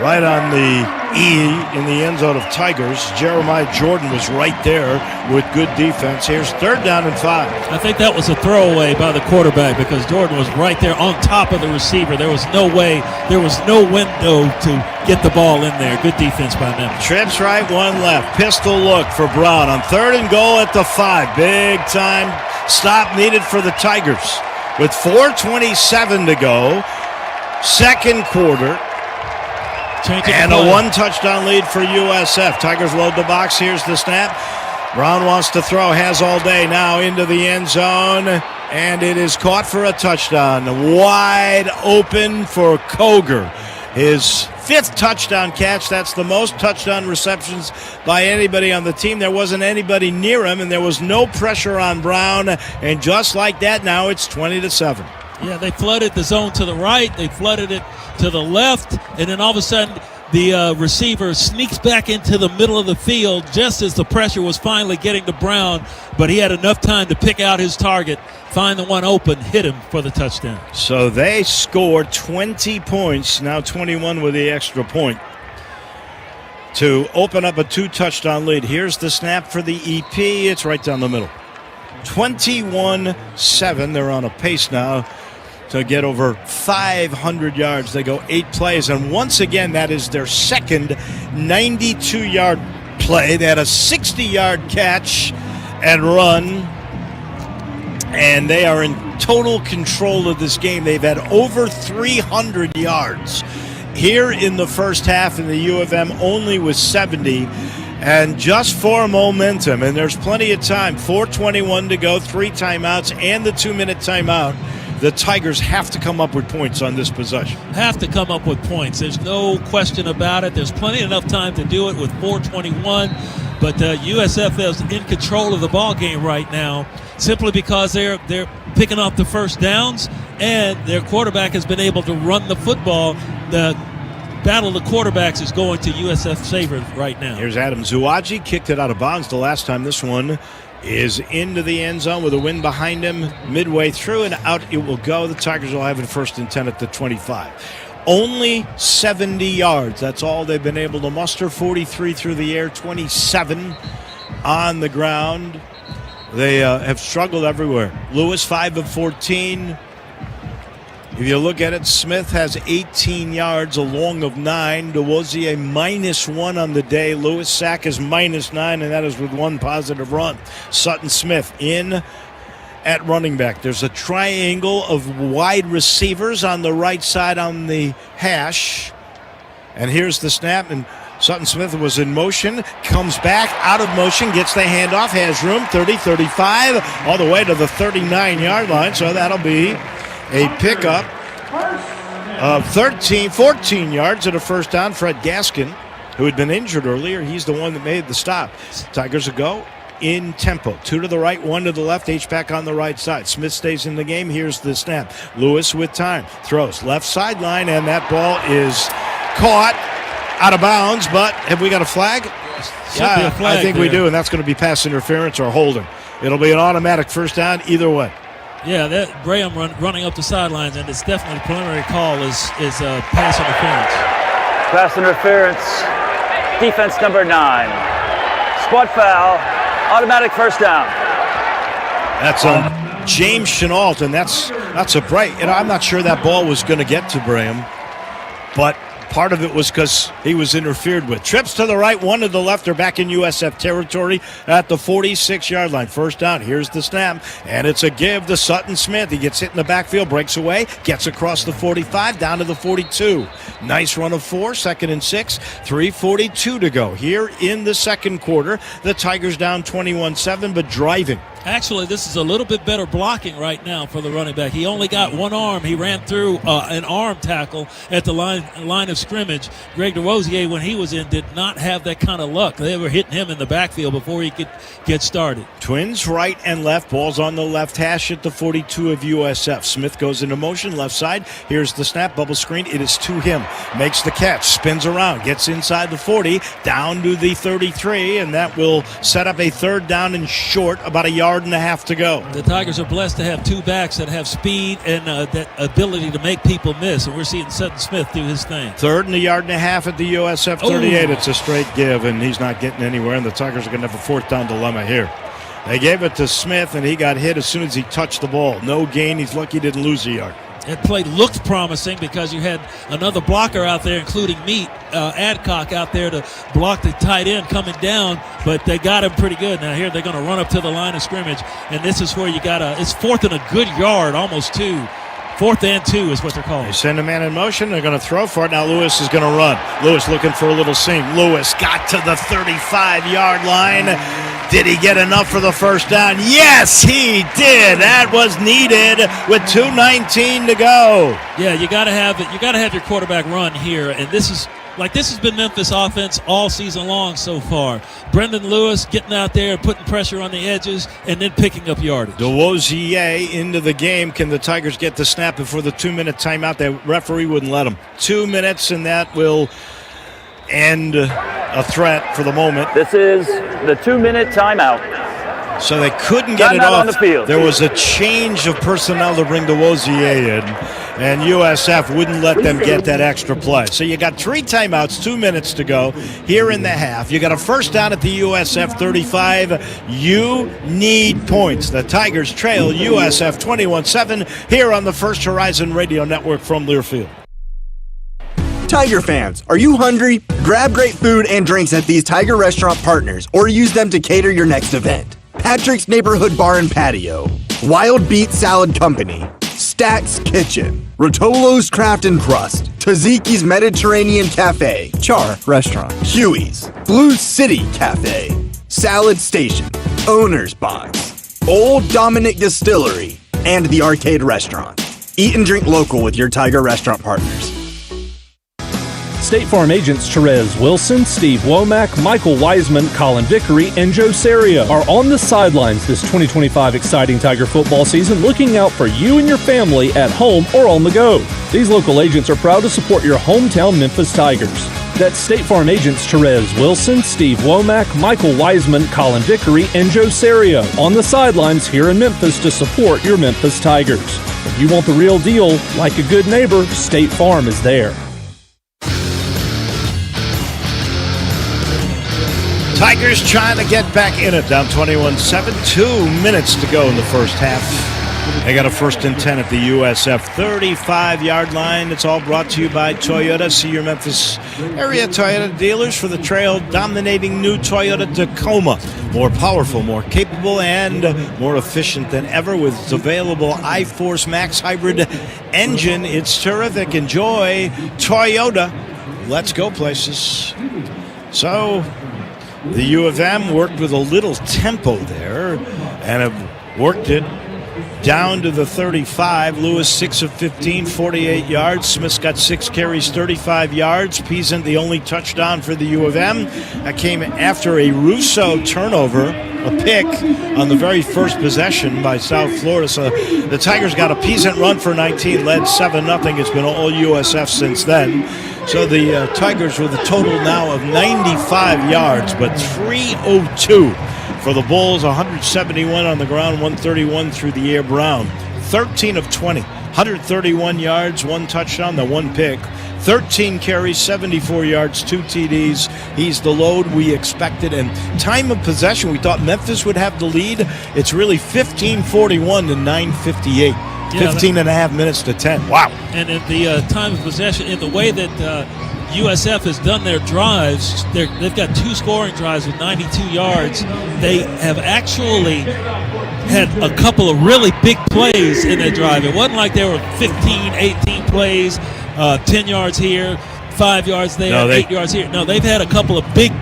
right on the E in the end zone of Tigers. Jeremiah Jordan was right there with good defense. Here's 3rd down and 5. I think that was a throwaway by the quarterback because Jordan was right there on top of the receiver. There was no way, there was no window to get the ball in there. Good defense by them. Trips right, 1 left. Pistol look for Brown on 3rd and goal at the 5. Big time stop needed for the Tigers with 4:27 to go. 2nd quarter. And a 1 touchdown lead for USF. Tigers load the box. Here's the snap. Brown wants to throw, has all day now into the end zone. And it is caught for a touchdown. Wide open for Koger. His 5th touchdown catch. That's the most touchdown receptions by anybody on the team. There wasn't anybody near him, and there was no pressure on Brown. And just like that, now it's 20-7. Yeah, they flooded the zone to the right. They flooded it to the left. And then all of a sudden, the receiver sneaks back into the middle of the field just as the pressure was finally getting to Brown. But he had enough time to pick out his target, find the one open, hit him for the touchdown. So they scored 20 points, now 21 with the extra point, to open up a 2-touchdown lead. Here's the snap for the EP. It's right down the middle. 21-7. They're on a pace now to get over 500 yards. They go 8 plays, and once again, that is their second 92-yard play. They had a 60-yard catch and run, and they are in total control of this game. They've had over 300 yards here in the first half, and the U of M only was 70. And just for momentum, and there's plenty of time, 4:21 to go, 3 timeouts, and the 2-minute timeout. The Tigers have to come up with points on this possession. Have to come up with points. There's no question about it. There's plenty enough time to do it with 4:21. But USF is in control of the ball game right now, simply because they're picking up the first downs, and their quarterback has been able to run the football. The battle of the quarterbacks is going to USF's favor right now. Here's Adam Zuaji, kicked it out of bounds the last time. This one is into the end zone with a wind behind him midway through, and out it will go. The Tigers will have it 1st and 10 at the 25. Only 70 yards. That's all they've been able to muster. 43 through the air, 27 on the ground. They have struggled everywhere. Lewis, 5 of 14. If you look at it, Smith has 18 yards, a long of 9. DeWozier -1 on the day. Lewis Sack is -9, and that is with 1 positive run. Sutton Smith in at running back. There's a triangle of wide receivers on the right side on the hash. And here's the snap, and Sutton Smith was in motion, comes back out of motion, gets the handoff, has room, 30, 35, all the way to the 39-yard line. So that'll be a pickup of 14 yards at a first down. Fred Gaskin, who had been injured earlier, he's the one that made the stop. Tigers will go in tempo. 2 to the right, 1 to the left, H-back on the right side. Smith stays in the game. Here's the snap. Lewis with time. Throws left sideline, and that ball is caught out of bounds, but have we got a flag? Yeah, I think we do, and that's going to be pass interference or holding. It'll be an automatic first down either way. Yeah, that Graham running up the sidelines, and it's definitely the preliminary call is pass interference. Pass interference, defense number 9. Squad foul, automatic first down. That's on James Chenault, and that's a bright. I'm not sure that ball was going to get to Graham, but part of it was because he was interfered with. Trips to the right, 1 to the left. They're back in USF territory at the 46-yard line. First down. Here's the snap, and it's a give to Sutton Smith. He gets hit in the backfield, breaks away, gets across the 45, down to the 42. Nice run of 4, 2nd and 6, 3:42 to go. Here in the second quarter, the Tigers down 21-7, but driving. Actually, this is a little bit better blocking right now for the running back. He only got one arm. He ran through an arm tackle at the line of scrimmage. Greg DeRosier, when he was in, did not have that kind of luck. They were hitting him in the backfield before he could get started. Twins right and left. Ball's on the left hash at the 42 of USF. Smith goes into motion, left side. Here's the snap, bubble screen. It is to him. Makes the catch, spins around, gets inside the 40, down to the 33, and that will set up a 3rd down and short, about a yard and a half to go. The Tigers are blessed to have 2 backs that have speed and that ability to make people miss, and we're seeing Sutton Smith do his thing. 3rd and a yard and a half at the USF 38. It's a straight give, and he's not getting anywhere, and the Tigers are going to have a 4th down dilemma here. They gave it to Smith, and he got hit as soon as he touched the ball. No gain. He's lucky he didn't lose a yard. That play looked promising because you had another blocker out there, including Adcock out there to block the tight end coming down, but they got him pretty good. Now here they're going to run up to the line of scrimmage, and this is where you got it's 4th and a good yard, almost 2. 4th and 2 is what they're calling. They send a man in motion. They're going to throw for it. Now Lewis is going to run. Lewis looking for a little seam. Lewis got to the 35-yard line. Did he get enough for the first down? Yes, he did. That was needed with 2:19 to go. Yeah, you got to have it. You got to have your quarterback run here, and this has been Memphis offense all season long so far. Brendan Lewis getting out there, putting pressure on the edges, and then picking up yardage. DeWozier into the game. Can the Tigers get the snap before the 2-minute timeout? The referee wouldn't let them. 2 minutes, and that will end a threat for the moment. This is the 2-minute timeout. So they couldn't get it off. On the field. There was a change of personnel to bring DeWozier in, and USF wouldn't let them get that extra play. So you got 3 timeouts, 2 minutes to go here in the half. You got a first down at the USF 35. You need points. The Tigers trail USF 21-7 here on the First Horizon Radio Network from Learfield. Tiger fans, are you hungry? Grab great food and drinks at these Tiger restaurant partners or use them to cater your next event. Patrick's Neighborhood Bar and Patio, Wild Beet Salad Company, Stack's Kitchen, Rotolo's Craft and Crust, Taziki's Mediterranean Cafe, Char Restaurant, Huey's, Blue City Cafe, Salad Station, Owner's Box, Old Dominic Distillery, and the Arcade Restaurant. Eat and drink local with your Tiger restaurant partners. State Farm agents Therese Wilson, Steve Womack, Michael Wiseman, Colin Vickery, and Joe Seria are on the sidelines this 2025 exciting Tiger football season, looking out for you and your family at home or on the go. These local agents are proud to support your hometown Memphis Tigers. That's State Farm agents Therese Wilson, Steve Womack, Michael Wiseman, Colin Vickery, and Joe Seria on the sidelines here in Memphis to support your Memphis Tigers. If you want the real deal, like a good neighbor, State Farm is there. Tigers trying to get back in it, down 21-7, 2 minutes to go in the first half. They got a 1st and 10 at the USF 35-yard line. It's all brought to you by Toyota. See your Memphis area Toyota dealers for the trail-dominating new Toyota Tacoma. More powerful, more capable, and more efficient than ever with its available iForce Max hybrid engine. It's terrific. Enjoy Toyota. Let's go places. So the U of M worked with a little tempo there and have worked it down to the 35. Lewis 6 of 15, 48 yards. Smith's got 6 carries, 35 yards. Peasant the only touchdown for the U of M. That came after a Russo turnover, a pick on the very first possession by South Florida. So the Tigers got a Peasant run for 19, led 7-0. It's been all USF since then. So the Tigers with a total now of 95 yards, but 302 for the Bulls, 171 on the ground, 131 through the air. Brown, 13 of 20, 131 yards, 1 touchdown, the 1 pick, 13 carries, 74 yards, 2 TDs. He's the load we expected. And time of possession, we thought Memphis would have the lead. It's really 15:41 to 9:58. 15 and a half minutes to 10. Wow. And in the time of possession, in the way that USF has done their drives, they've got 2 scoring drives with 92 yards. They have actually had a couple of really big plays in their drive. It wasn't like they were 15, 18 plays, 10 yards here, 5 yards there, 8 yards here. No, they've had a couple of big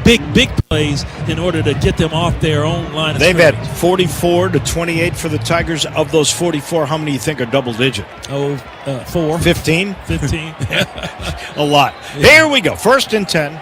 plays in order to get them off their own line of They've scrimmage. had 44 to 28 for the Tigers. Of those 44, how many do you think are double digit? 4. 15? 15. A lot. Yeah. Here we go. 1st and 10.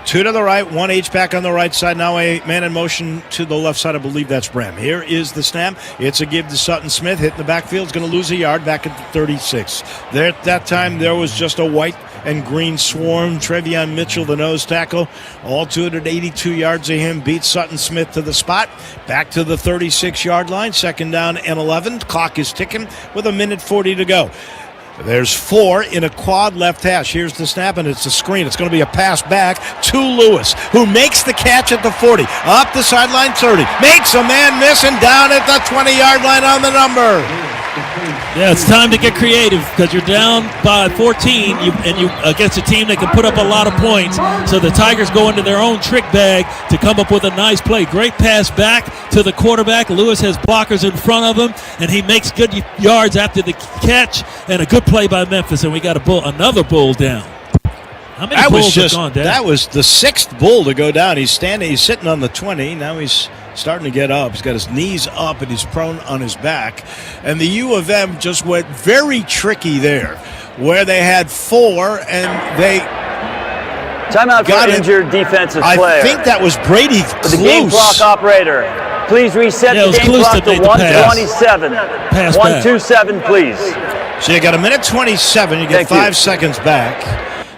2 to the right, 1 H-back on the right side. Now a man in motion to the left side. I believe that's Bram. Here is the snap. It's a give to Sutton Smith. Hit in the backfield. Is going to lose a yard back at the 36. There, at that time, there was just a white and green swarm. Trevion Mitchell, the nose tackle. All 282 yards of him. Beats Sutton Smith to the spot. Back to the 36-yard line. 2nd down and 11. Clock is ticking with 1:40 to go. There's 4 in a quad left hash. Here's the snap, and it's a screen. It's going to be a pass back to Lewis, who makes the catch at the 40. Up the sideline, 30. Makes a man miss, and down at the 20-yard line on the number. Yeah, it's time to get creative because you're down by 14 and you against a team that can put up a lot of points. So the Tigers go into their own trick bag to come up with a nice play. Great pass back to the quarterback. Lewis has blockers in front of him, and he makes good yards after the catch, and a good play by Memphis, and we got another bull down. How many bulls have gone down? That was the 6th bull to go down. He's sitting on the 20. Now he's starting to get up. He's got his knees up, and he's prone on his back. And the U of M just went very tricky there, where they had 4, and they Timeout for injured defensive player. I think that was Brady Cluse. The game clock operator. Please reset the game clock to 1:27. 1:27, please. So you got 1:27. You get 5 seconds back.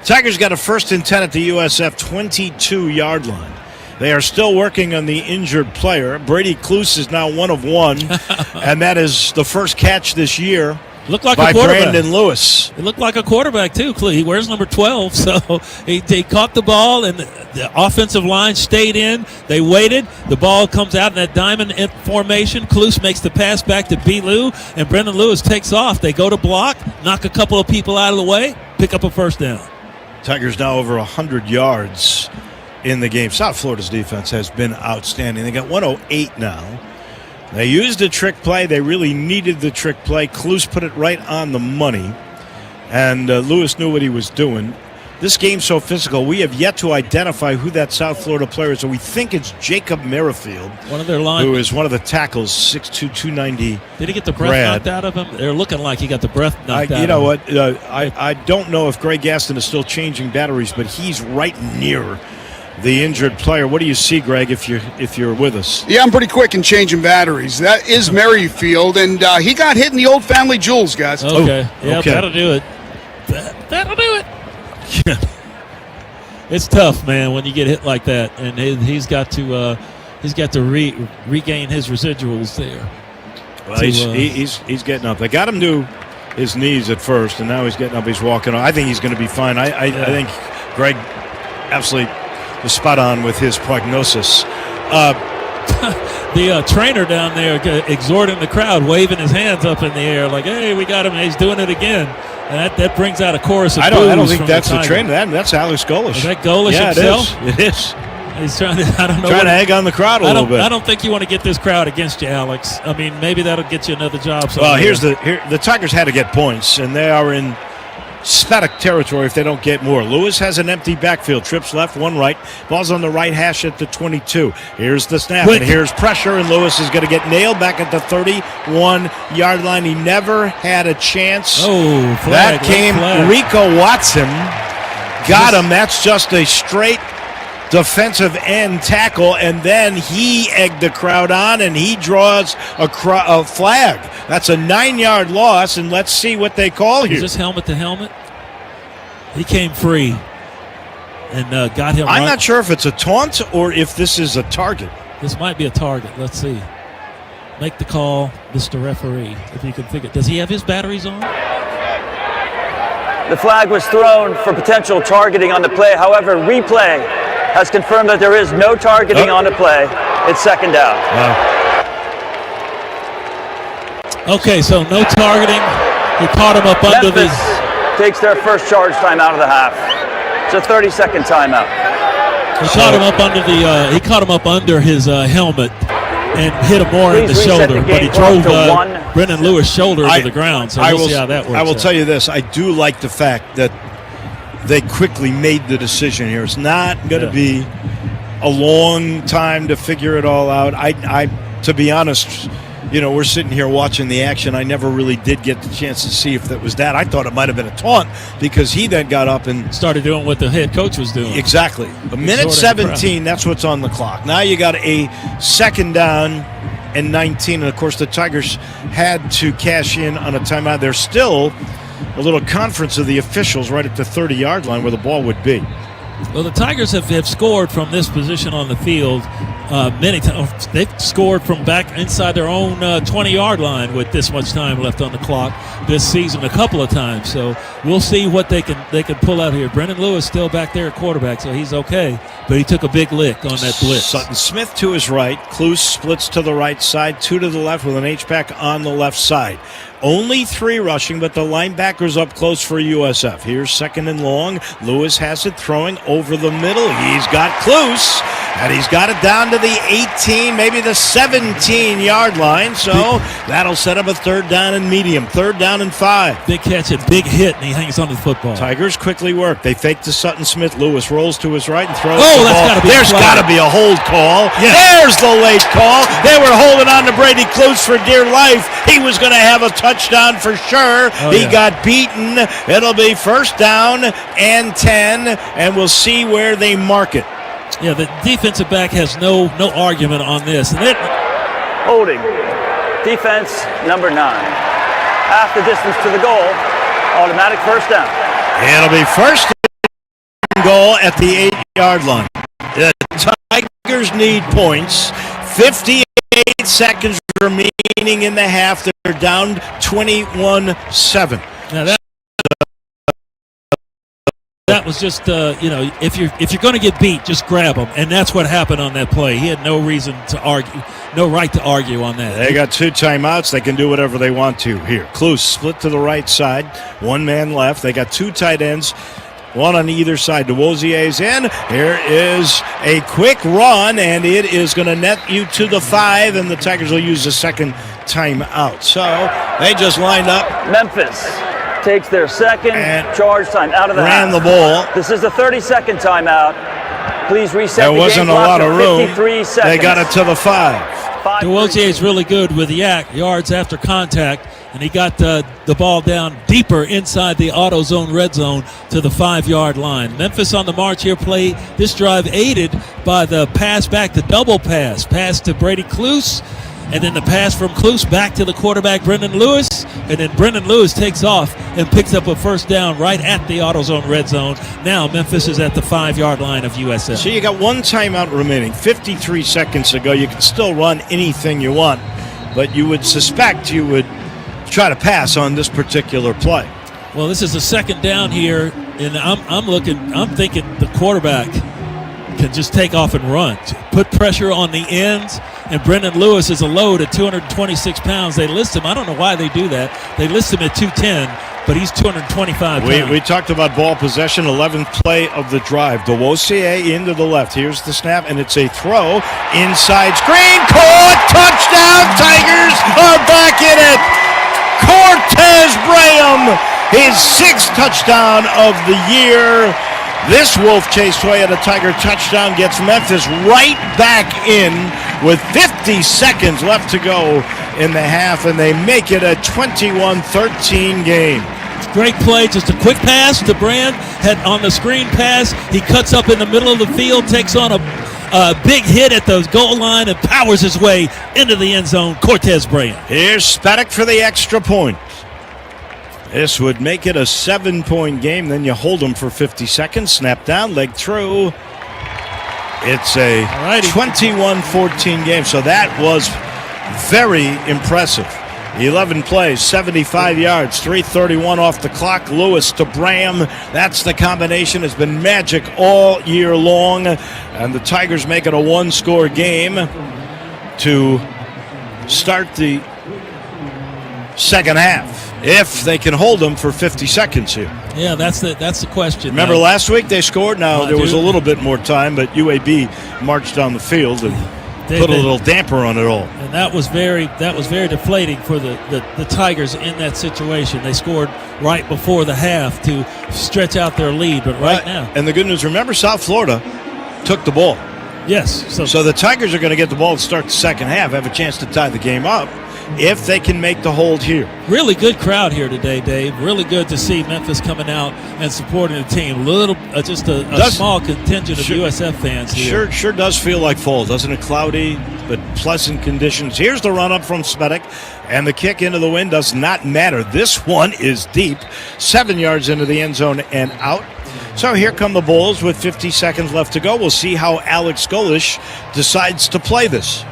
Tigers got a 1st and 10 at the USF 22-yard line. They are still working on the injured player. Brady Cluse is now 1 of 1, and that is the first catch this year by Brandon Lewis. It looked like a quarterback, too. He wears number 12, so he caught the ball, and the offensive line stayed in. They waited. The ball comes out in that diamond formation. Cluse makes the pass back to B-Lou, and Brendan Lewis takes off. They go to block, knock a couple of people out of the way, pick up a 1st down. Tigers now over 100 yards in the game. South Florida's defense has been outstanding. They got 108 now. They used a trick play. They really needed the trick play. Cluse put it right on the money, and Lewis knew what he was doing. This game's so physical. We have yet to identify who that South Florida player is. So we think it's Jacob Merrifield, one of their linemen, who is one of the tackles, 6'2", 290. Did he get the breath knocked out of him? They're looking like he got the breath knocked out. You know of him. what? I don't know if Greg Gaston is still changing batteries, but he's right near the injured player. What do you see, Greg, if you're with us? Yeah, I'm pretty quick in changing batteries. That is Merrifield, and he got hit in the old family jewels, guys. Okay. Yeah, okay. That'll do it. That'll do it. It's tough, man, when you get hit like that, and he's got to regain his residuals there. Well, he's getting up. They got him to his knees at first, and now he's getting up. He's walking on. I think he's going to be fine. I think Greg absolutely was spot on with his prognosis. The trainer down there exhorting the crowd, waving his hands up in the air like, hey, we got him. He's doing it again. And that brings out a chorus of boos. I don't think that's the trainer. That's Alex Golish. Is that Golish himself? It is. He's trying to, to egg on the crowd a little bit. I don't think you want to get this crowd against you, Alex. I mean, maybe that'll get you another job somewhere. Well, the Tigers had to get points, and they are in static territory if they don't get more. Lewis has an empty backfield. Trips left, one right. Ball's on the right hash at the 22. Here's the snap, and here's pressure, and Lewis is going to get nailed back at the 31-yard line. He never had a chance. Oh, flag. That came. Rico Watson got him. That's just a straight defensive end tackle, and then he egged the crowd on, and he draws a flag. That's a 9-yard loss, and let's see what they call here. Is this helmet to helmet? He came free and got him. I'm not sure if it's a taunt or if this is a target. This might be a target. Let's see. Make the call, Mr. Referee, if you can think it. Does he have his batteries on? The flag was thrown for potential targeting on the play. However, replay has confirmed that there is no targeting on the play. It's second down. Wow. Okay, so no targeting. He caught him up under the... takes their first charge time out of the half. It's a 30-second timeout. He caught him up under the. He caught him up under his helmet and hit him more in the shoulder, but he drove Brendan Lewis' shoulder to the ground. So we'll see how that works. I will tell you this: I do like the fact that they quickly made the decision here. It's not going to be a long time to figure it all out. I, to be honest, we're sitting here watching the action. I never really did get the chance to see if that was that. I thought it might have been a taunt because he then got up and started doing what the head coach was doing. Exactly. A minute 17, that's what's on the clock. Now you got a second down and 19. And, of course, the Tigers had to cash in on a timeout. There's still a little conference of the officials right at the 30-yard line where the ball would be. Well, the Tigers have scored from this position on the field many times. They've scored from back inside their own 20-yard line with this much time left on the clock this season a couple of times. So we'll see what they can pull out here. Brendan Lewis still back there at quarterback, so he's okay. But he took a big lick on that blitz. Sutton Smith to his right. Cluse splits to the right side, 2 to the left with an H-back on the left side. Only 3 rushing, but the linebackers up close for USF. Here's second and long. Lewis has it throwing over the middle. He's got Cluse, and he's got it down to the 18, maybe the 17-yard line. So that'll set up a third down and medium, third down and 5. Big catch and big hit, and he hangs on to the football. Tigers quickly work. They fake to Sutton Smith. Lewis rolls to his right and throws the ball. Gotta be There's got to be a hold call. Yes. There's the late call. They were holding on to Brady Cluse for dear life. He was going to have a touchdown for sure. He got beaten. It'll be first down and 10, and we'll see where they mark it. Yeah, the defensive back has no argument on this. And holding. Defense number 9. Half the distance to the goal. Automatic first down. It'll be first and goal at the 8-yard line. The Tigers need points. 58 seconds remaining in the half. They're down 21-7. Now that was just if you're going to get beat, just grab them, and that's what happened on that play. He had no reason to argue, no right to argue on that. They got 2 timeouts. They can do whatever they want to here. Cluse split to the right side, 1 man left. They got 2 tight ends. one on either side. DeWozier's in. Here is a quick run, and it is going to net you to the 5, and the Tigers will use the second timeout. So they just lined up. Memphis takes their second charge time out of the ran half. the ball. This is the 30-second timeout. Please reset There the wasn't game a clock lot to of room. 53 seconds. They got it to the 5. DeWozier is really good with the yards after contact, and he got the ball down deeper inside the AutoZone red zone to the 5-yard line. Memphis on the march here played this drive aided by the pass back, the double pass to Brady Cluse, and then the pass from Cluse back to the quarterback, Brendan Lewis, and then Brendan Lewis takes off and picks up a first down right at the AutoZone red zone. Now Memphis is at the 5-yard line of USF. So you got one timeout remaining. 53 seconds to go. You can still run anything you want, but you would suspect you would try to pass on this particular play. Well, this is a second down here, and I'm thinking the quarterback can just take off and run, put pressure on the ends, and Brendan Lewis is a load at 226 pounds. They list him. I don't know why they do that. They list him at 210, but he's 225 pounds. We talked about ball possession, 11th play of the drive. DeWozier into the left. Here's the snap, and it's a throw. Inside screen, caught, touchdown, Tigers are back in it. Cortez Braham, his 6th touchdown of the year. This Wolf Chase Toyota Tiger touchdown gets Memphis right back in with 50 seconds left to go in the half, and they make it a 21-13 game. Great play, just a quick pass to Brand, had on the screen pass. He cuts up in the middle of the field, takes on a big hit at the goal line, and powers his way into the end zone. Cortez Brand. Here's Spaddock for the extra point. This would make it a 7-point game. Then you hold them for 50 seconds. Snap down, leg through. It's a 21-14 game. So that was very impressive. 11 plays, 75 yards, 3:31 off the clock. Lewis to Braham. That's the combination. It's been magic all year long. And the Tigers make it a 1-score game to start the second half, if they can hold them for 50 seconds here. Yeah, that's the question. Remember last week they scored? Now there was a little bit more time, but UAB marched down the field and put a little damper on it all. And that was very deflating for the Tigers in that situation. They scored right before the half to stretch out their lead, but right now. And the good news, remember, South Florida took the ball. Yes. So the Tigers are going to get the ball to start the second half, have a chance to tie the game up if they can make the hold here. Really good crowd here today, Dave. Really good to see Memphis coming out and supporting the team. Just a small contingent of USF fans here. Sure does feel like fall, doesn't it? Cloudy, but pleasant conditions. Here's the run-up from Spaddock, and the kick into the wind does not matter. This one is deep, 7 yards into the end zone and out. So here come the Bulls with 50 seconds left to go. We'll see how Alex Golish decides to play this.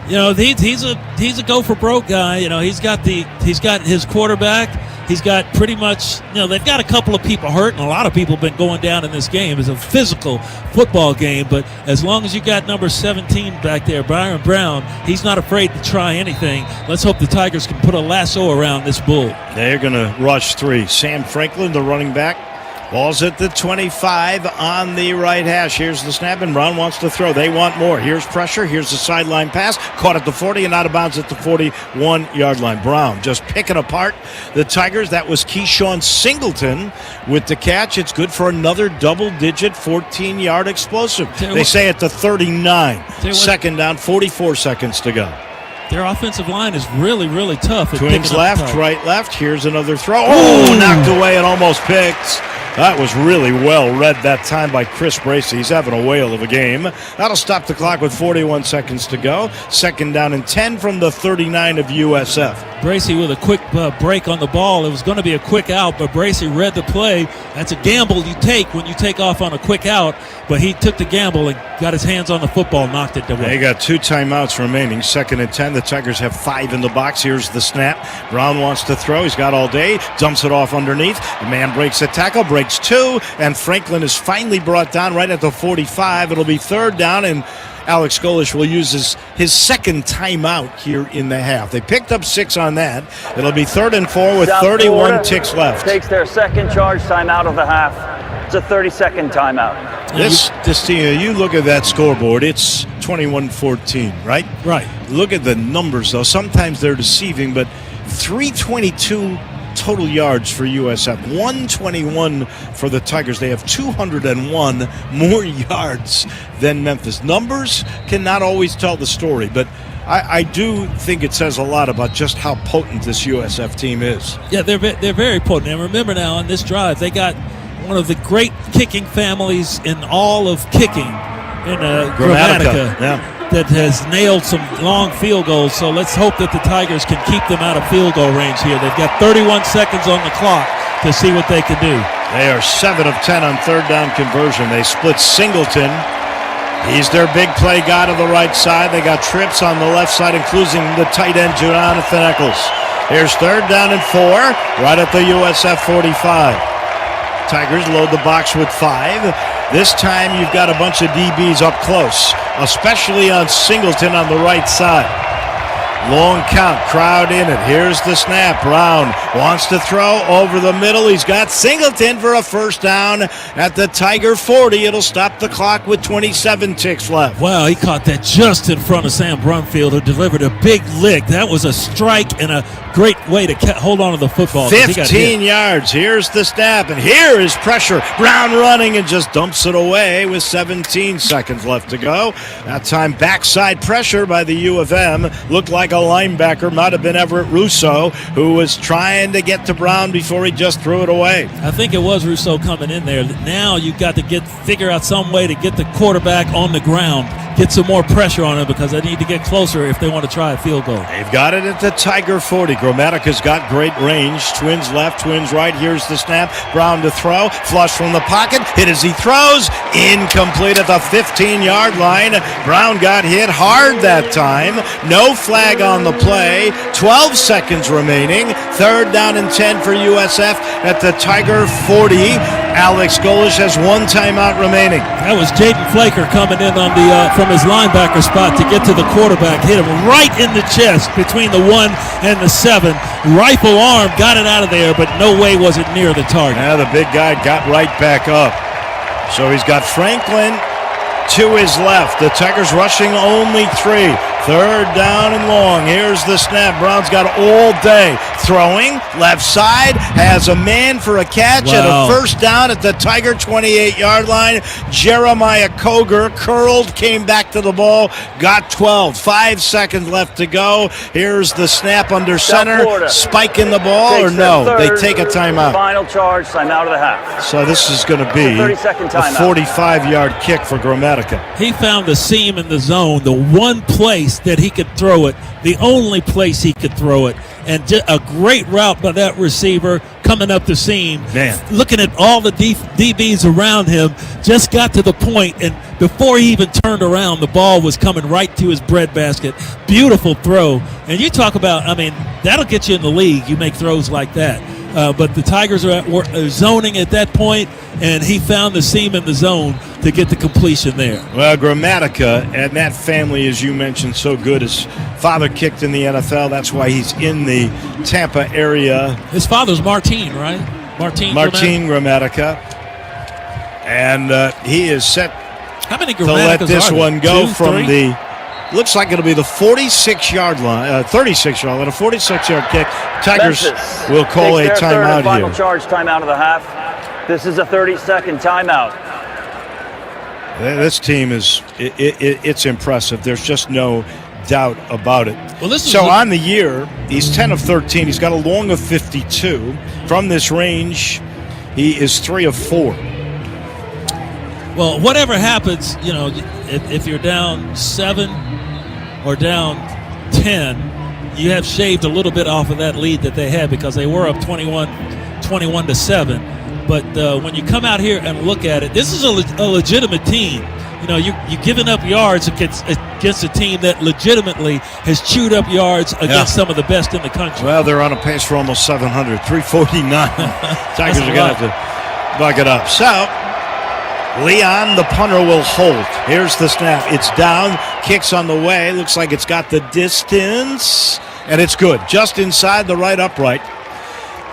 You know, he's a go for broke guy. You know, he's got his quarterback. He's got pretty much, they've got a couple of people hurt, and a lot of people have been going down in this game. It's a physical football game, but as long as you got number 17 back there, Byron Brown, he's not afraid to try anything. Let's hope the Tigers can put a lasso around this bull. They're going to rush 3. Sam Franklin, the running back. Ball's at the 25 on the right hash. Here's the snap, and Brown wants to throw. They want more. Here's pressure. Here's the sideline pass. Caught at the 40 and out of bounds at the 41-yard line. Brown just picking apart the Tigers. That was Keyshawn Singleton with the catch. It's good for another double-digit 14-yard explosive. They say at the 39. Second down, 44 seconds to go. Their offensive line is really, really tough. Twins left, right, left. Here's another throw. Oh, knocked away and almost picked. That was really well read that time by Chris Bracey. He's having a whale of a game. That'll stop the clock with 41 seconds to go. Second down and 10 from the 39 of USF. Bracey with a quick break on the ball. It was going to be a quick out, but Bracey read the play. That's a gamble you take when you take off on a quick out, but he took the gamble and got his hands on the football, knocked it away. They got 2 timeouts remaining. Second and 10. The Tigers have 5 in the box. Here's the snap. Brown wants to throw. He's got all day. Dumps it off underneath. The man breaks a tackle, breaks 2, and Franklin is finally brought down right at the 45. It'll be third down, and Alex Golish will use his second timeout here in the half. They picked up 6 on that. It'll be 3rd and 4 with 31 ticks left. Takes their second charge time out of the half. It's a 30-second timeout. This team, you look at that scoreboard, it's 21-14, right? Right. Look at the numbers, though. Sometimes they're deceiving, but 322 total yards for USF, 121 for the Tigers. They have 201 more yards than Memphis. Numbers cannot always tell the story, but I do think it says a lot about just how potent this USF team is. Yeah, they're very potent. And remember now, on this drive, they got one of the great kicking families in all of kicking in Grammatica. That has nailed some long field goals. So let's hope that the Tigers can keep them out of field goal range here. They've got 31 seconds on the clock to see what they can do. They are 7 of 10 on third down conversion. They split Singleton. He's their big play guy to the right side. They got trips on the left side, including the tight end, Jonathan Eccles. Here's third down and 4, right at the USF 45. Tigers load the box with 5. This time you've got a bunch of DBs up close, especially on Singleton on the right side. Long count, crowd in it. Here's the snap. Brown wants to throw over the middle. He's got Singleton for a first down at the Tiger 40. It'll stop the clock with 27 ticks left. Wow, he caught that just in front of Sam Brumfield, who delivered a big lick. That was a strike and a great way to hold on to the football. 15 yards. Here's the snap, and here is pressure. Brown running and just dumps it away with 17 seconds left to go. That time backside pressure by the U of M. Looked like a linebacker, might have been Everett Russo, who was trying to get to Brown before he just threw it away. I think it was Russo coming in there. Now you've got to figure out some way to get the quarterback on the ground, get some more pressure on him, because they need to get closer if they want to try a field goal. They've got it at the Tiger 40. Grammatica's got great range. Twins left, twins right. Here's the snap. Brown to throw. Flush from the pocket. Hit as he throws. Incomplete at the 15-yard line. Brown got hit hard that time. No flag on the play. 12 seconds remaining. Third down and 10 for USF at the Tiger 40. Alex Golish has 1 timeout remaining. That was Jaden Flaker coming in on the from his linebacker spot to get to the quarterback. Hit him right in the chest between the 1 and the 7. Rifle arm, got it out of there, but no way was it near the target. Yeah, the big guy got right back up. So he's got Franklin to his left. The Tigers rushing only 3. Third down and long. Here's the snap. Brown's got all day. Throwing, left side, has a man for a catch at a first down at the Tiger 28-yard line. Jeremiah Koger curled, came back to the ball, got 12. 5 seconds left to go. Here's the snap under center. Spike in the ball or no? They take a timeout. Final charge, timeout of the half. So this is going to be a 45-yard kick for Grammatica. He found the seam in the zone, the one place that he could throw it, the only place he could throw it, and a great route by that receiver coming up the seam. Man. Looking at all the DBs around him, just got to the point, and before he even turned around, the ball was coming right to his breadbasket. Beautiful throw. And you talk about, that'll get you in the league. You make throws like that. But the Tigers were zoning at that point, and he found the seam in the zone to get the completion there. Well, Grammatica and that family, as you mentioned, so good. His father kicked in the NFL. That's why he's in the Tampa area. His father's Martin, right? Martin Grammatica. And he is set How many to let this one go 2, from 3? Looks like it'll be the 46-yard line, 36-yard line, a 46-yard kick. Tigers Memphis will call a takes their third timeout and final here. charge, timeout of the half. This is a 30-second timeout. This team it's impressive. There's just no doubt about it. Well, on the year, he's 10 of 13. He's got a long of 52. From this range, he is 3 of 4. Well, whatever happens, if you're down 7 or down 10, you have shaved a little bit off of that lead that they had because they were up 21-7. But when you come out here and look at it, this is a legitimate team. You're giving up yards against a team that legitimately has chewed up yards against some of the best in the country. Well, they're on a pace for almost 700, 349. Tigers are going to have to buck it up. So, Leon, the punter, will hold. Here's the snap. It's down. Kicks on the way. Looks like it's got the distance. And it's good. Just inside the right upright.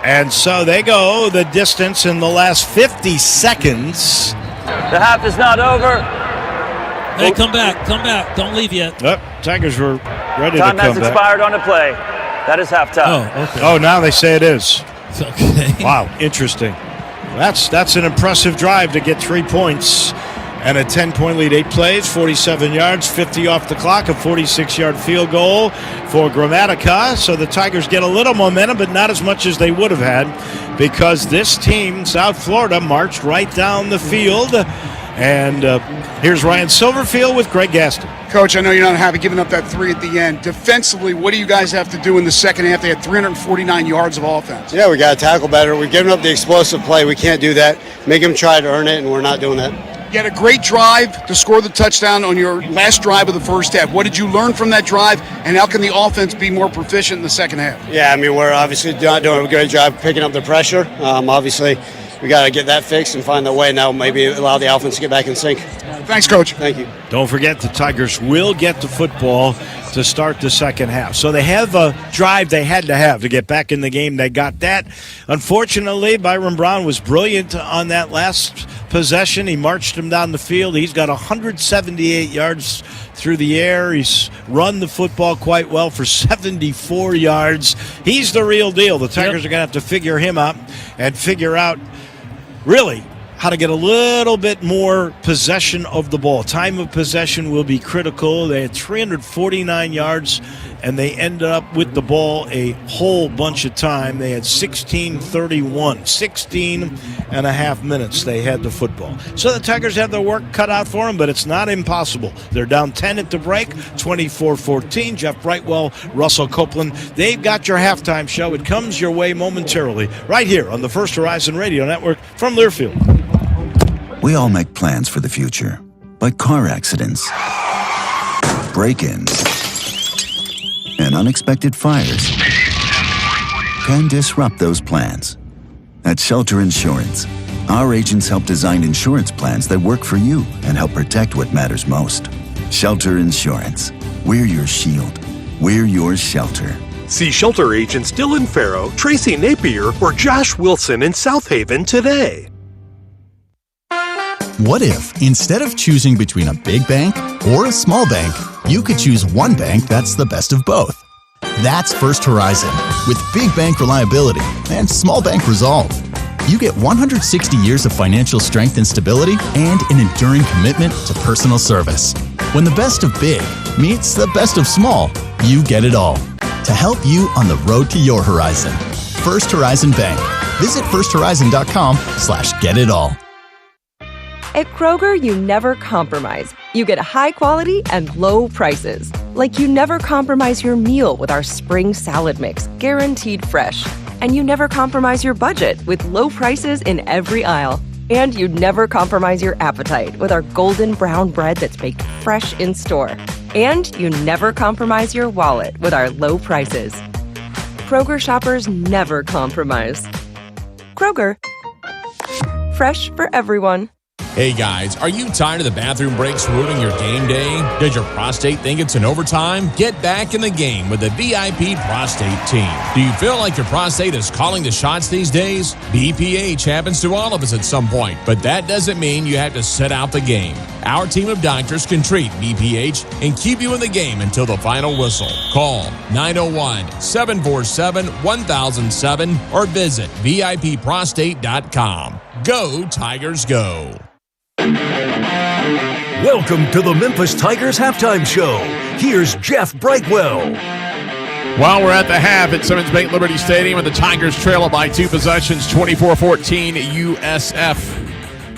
And so they go the distance in the last 50 seconds. The half is not over. Hey, come back. Don't leave yet. Tigers were ready Time to come has back. expired on the play. That is halftime. Oh, okay. Oh, now they say it is. Okay. Wow, interesting. That's an impressive drive to get 3 points and a 10-point lead. 8 plays, 47 yards, 50 off the clock, a 46-yard field goal for Gramatica. So the Tigers get a little momentum, but not as much as they would have had because this team, South Florida, marched right down the field. And here's Ryan Silverfield with Greg Gaston. Coach, I know you're not happy giving up that 3 at the end. Defensively, what do you guys have to do in the second half? They had 349 yards of offense. Yeah, we got to tackle better. We're giving up the explosive play. We can't do that. Make them try to earn it, and we're not doing that. You had a great drive to score the touchdown on your last drive of the first half. What did you learn from that drive, and how can the offense be more proficient in the second half? Yeah, I mean, we're obviously not doing a great job picking up the pressure. Obviously, we got to get that fixed and find the way now, maybe allow the offense to get back in sync. Thanks, Coach. Thank you. Don't forget the Tigers will get the football to start the second half. So they have a drive they had to have to get back in the game. They got that. Unfortunately, Byron Brown was brilliant on that last possession. He marched him down the field. He's got 178 yards through the air. He's run the football quite well for 74 yards. He's the real deal. The Tigers are going to have to figure him out and figure out really how to get a little bit more possession of the ball. Time of possession will be critical. They had 349 yards, and they ended up with the ball a whole bunch of time. They had 16:31, 16 and a half minutes they had the football. So the Tigers have their work cut out for them, but it's not impossible. They're down 10 at the break, 24-14. Jeff Brightwell, Russell Copeland. They've got your halftime show. It comes your way momentarily right here on the First Horizon Radio Network from Learfield. We all make plans for the future, but car accidents, break-ins, and unexpected fires can disrupt those plans. At Shelter Insurance, our agents help design insurance plans that work for you and help protect what matters most. Shelter Insurance. We're your shield. We're your shelter. See Shelter agents Dylan Farrow, Tracy Napier, or Josh Wilson in South Haven today. What if, instead of choosing between a big bank or a small bank, you could choose one bank that's the best of both? That's First Horizon, with big bank reliability and small bank resolve. You get 160 years of financial strength and stability and an enduring commitment to personal service. When the best of big meets the best of small, you get it all. To help you on the road to your horizon. First Horizon Bank. Visit firsthorizon.com/getitall. At Kroger, you never compromise. You get high quality and low prices. Like you never compromise your meal with our spring salad mix, guaranteed fresh. And you never compromise your budget with low prices in every aisle. And you never compromise your appetite with our golden brown bread that's baked fresh in store. And you never compromise your wallet with our low prices. Kroger shoppers never compromise. Kroger. Fresh for everyone. Hey guys, are you tired of the bathroom breaks ruining your game day? Does your prostate think it's in overtime? Get back in the game with the VIP Prostate Team. Do you feel like your prostate is calling the shots these days? BPH happens to all of us at some point, but that doesn't mean you have to sit out the game. Our team of doctors can treat BPH and keep you in the game until the final whistle. Call 901-747-1007 or visit VIPprostate.com. Go Tigers Go! Welcome to the Memphis Tigers halftime show. Here's Jeff Brightwell. Well, we're at the half at Simmons Bank Liberty Stadium, and the Tigers trail it by 2 possessions, 24-14 USF.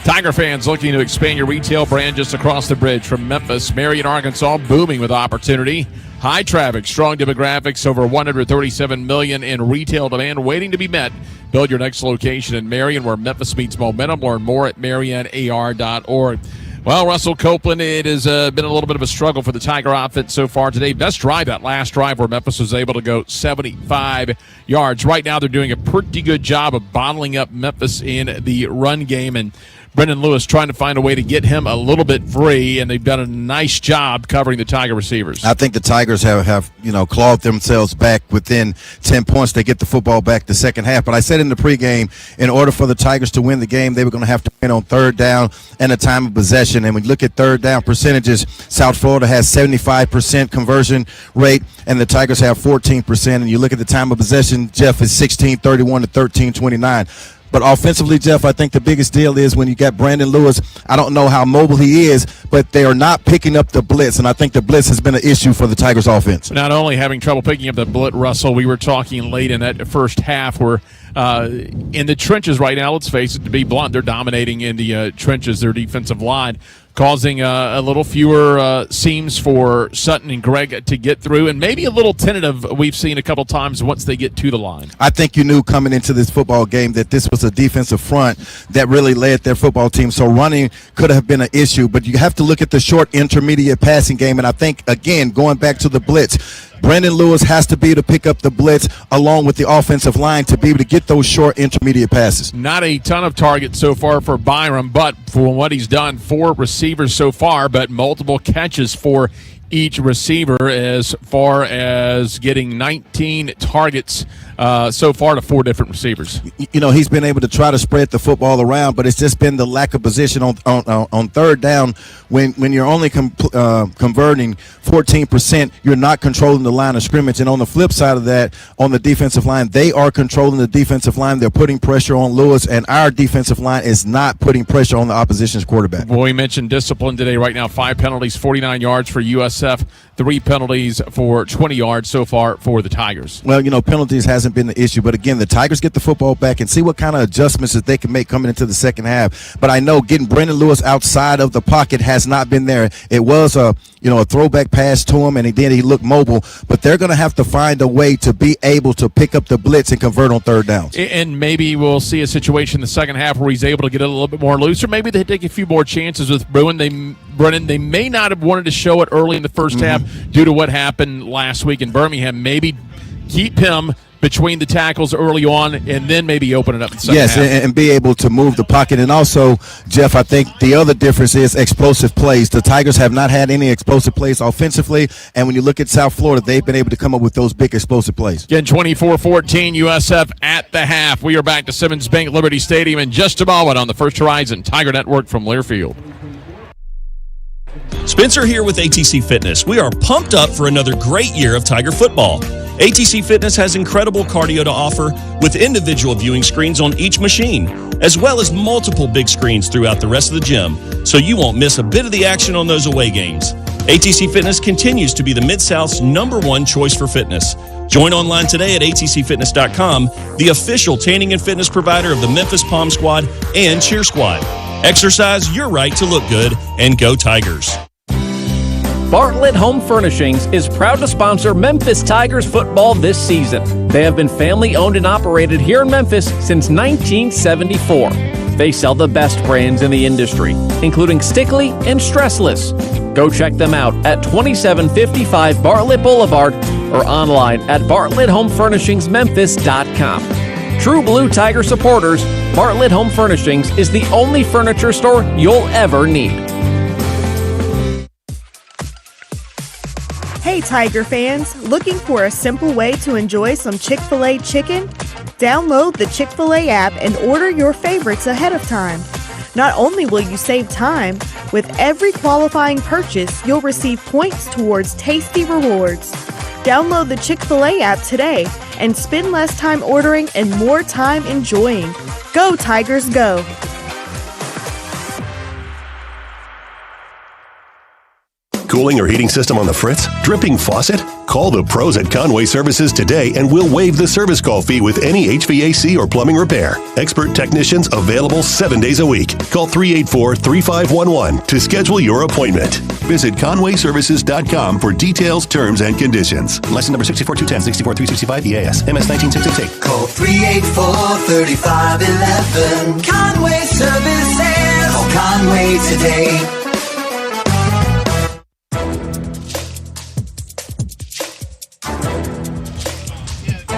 Tiger fans looking to expand your retail brand just across the bridge from Memphis. Marion, Arkansas, booming with opportunity. High traffic, strong demographics, over $137 million in retail demand waiting to be met. Build your next location in Marion, where Memphis meets momentum. Learn more at marionar.org. Well, Russell Copeland, it has been a little bit of a struggle for the Tiger offense so far today. Best drive, that last drive where Memphis was able to go 75 yards. Right now they're doing a pretty good job of bottling up Memphis in the run game, and Brendan Lewis trying to find a way to get him a little bit free, and they've done a nice job covering the Tiger receivers. I think the Tigers have clawed themselves back within 10 points. They get the football back the second half. But I said in the pregame, in order for the Tigers to win the game, they were going to have to win on third down and a time of possession. And when you look at third down percentages, South Florida has 75% conversion rate, and the Tigers have 14%. And you look at the time of possession, Jeff, is 16-31 to 13-29. But offensively, Jeff, I think the biggest deal is when you got Brandon Lewis. I don't know how mobile he is, but they are not picking up the blitz, and I think the blitz has been an issue for the Tigers offense. Not only having trouble picking up the blitz, Russell, we were talking late in that first half where in the trenches right now, let's face it, to be blunt, they're dominating in the trenches, their defensive line, causing a little fewer seams for Sutton and Gregg to get through, and maybe a little tentative we've seen a couple times once they get to the line. I think you knew coming into this football game that this was a defensive front that really led their football team, so running could have been an issue, but you have to look at the short intermediate passing game, and I think, again, going back to the blitz, Brandon Lewis has to be able to pick up the blitz along with the offensive line to be able to get those short intermediate passes. Not a ton of targets so far for Byram, but for what he's done, 4 receivers so far, but multiple catches for each receiver as far as getting 19 targets so far to 4 different receivers. You know, he's been able to try to spread the football around, but it's just been the lack of position on third down. When you're only converting 14%, you're not controlling the line of scrimmage. And on the flip side of that, on the defensive line, they are controlling the defensive line. They're putting pressure on Lewis, and our defensive line is not putting pressure on the opposition's quarterback. Well, we mentioned discipline today. Right now, 5 penalties, 49 yards for USF, 3 penalties for 20 yards so far for the Tigers. Well, you know, penalties hasn't been the issue, but again, the Tigers get the football back and see what kind of adjustments that they can make coming into the second half. But I know getting Brandon Lewis outside of the pocket has not been there. It was a throwback pass to him, and he looked mobile, but they're going to have to find a way to be able to pick up the blitz and convert on third downs. And maybe we'll see a situation in the second half where he's able to get a little bit more loose, or maybe they take a few more chances with Brennan. They may not have wanted to show it early in the first half due to what happened last week in Birmingham. Maybe keep him between the tackles early on and then maybe open it up in the second half. Yes, and be able to move the pocket. And also, Jeff, I think the other difference is explosive plays. The Tigers have not had any explosive plays offensively, and when you look at South Florida, they've been able to come up with those big explosive plays. Again, 24-14 USF at the half. We are back to Simmons Bank Liberty Stadium in just a moment on the First Horizon Tiger Network from Learfield. Spencer here with ATC Fitness. We are pumped up for another great year of Tiger football. ATC Fitness has incredible cardio to offer with individual viewing screens on each machine, as well as multiple big screens throughout the rest of the gym, so you won't miss a bit of the action on those away games. ATC Fitness continues to be the Mid-South's #1 choice for fitness. Join online today at atcfitness.com, the official tanning and fitness provider of the Memphis Palm Squad and Cheer Squad. Exercise your right to look good, and go Tigers. Bartlett Home Furnishings is proud to sponsor Memphis Tigers football this season. They have been family-owned and operated here in Memphis since 1974. They sell the best brands in the industry, including Stickley and Stressless. Go check them out at 2755 Bartlett Boulevard or online at bartletthomefurnishingsmemphis.com. True Blue Tiger supporters, Bartlett Home Furnishings is the only furniture store you'll ever need. Hey Tiger fans, looking for a simple way to enjoy some Chick-fil-A chicken? Download the Chick-fil-A app and order your favorites ahead of time. Not only will you save time, with every qualifying purchase, you'll receive points towards tasty rewards. Download the Chick-fil-A app today and spend less time ordering and more time enjoying. Go Tigers, go! Cooling or heating system on the fritz? Dripping faucet? Call the pros at Conway Services today and we'll waive the service call fee with any HVAC or plumbing repair. Expert technicians available 7 days a week. Call 384-3511 to schedule your appointment. Visit conwayservices.com for details, terms, and conditions. License number 64210, 64365 EAS, MS 19688. Call 384-3511. Conway Services. Call Conway today.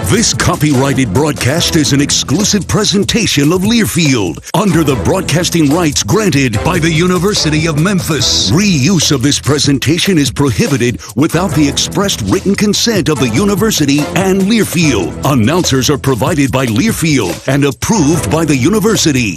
This copyrighted broadcast is an exclusive presentation of Learfield under the broadcasting rights granted by the University of Memphis. Reuse of this presentation is prohibited without the expressed written consent of the university and Learfield. Announcers are provided by Learfield and approved by the university.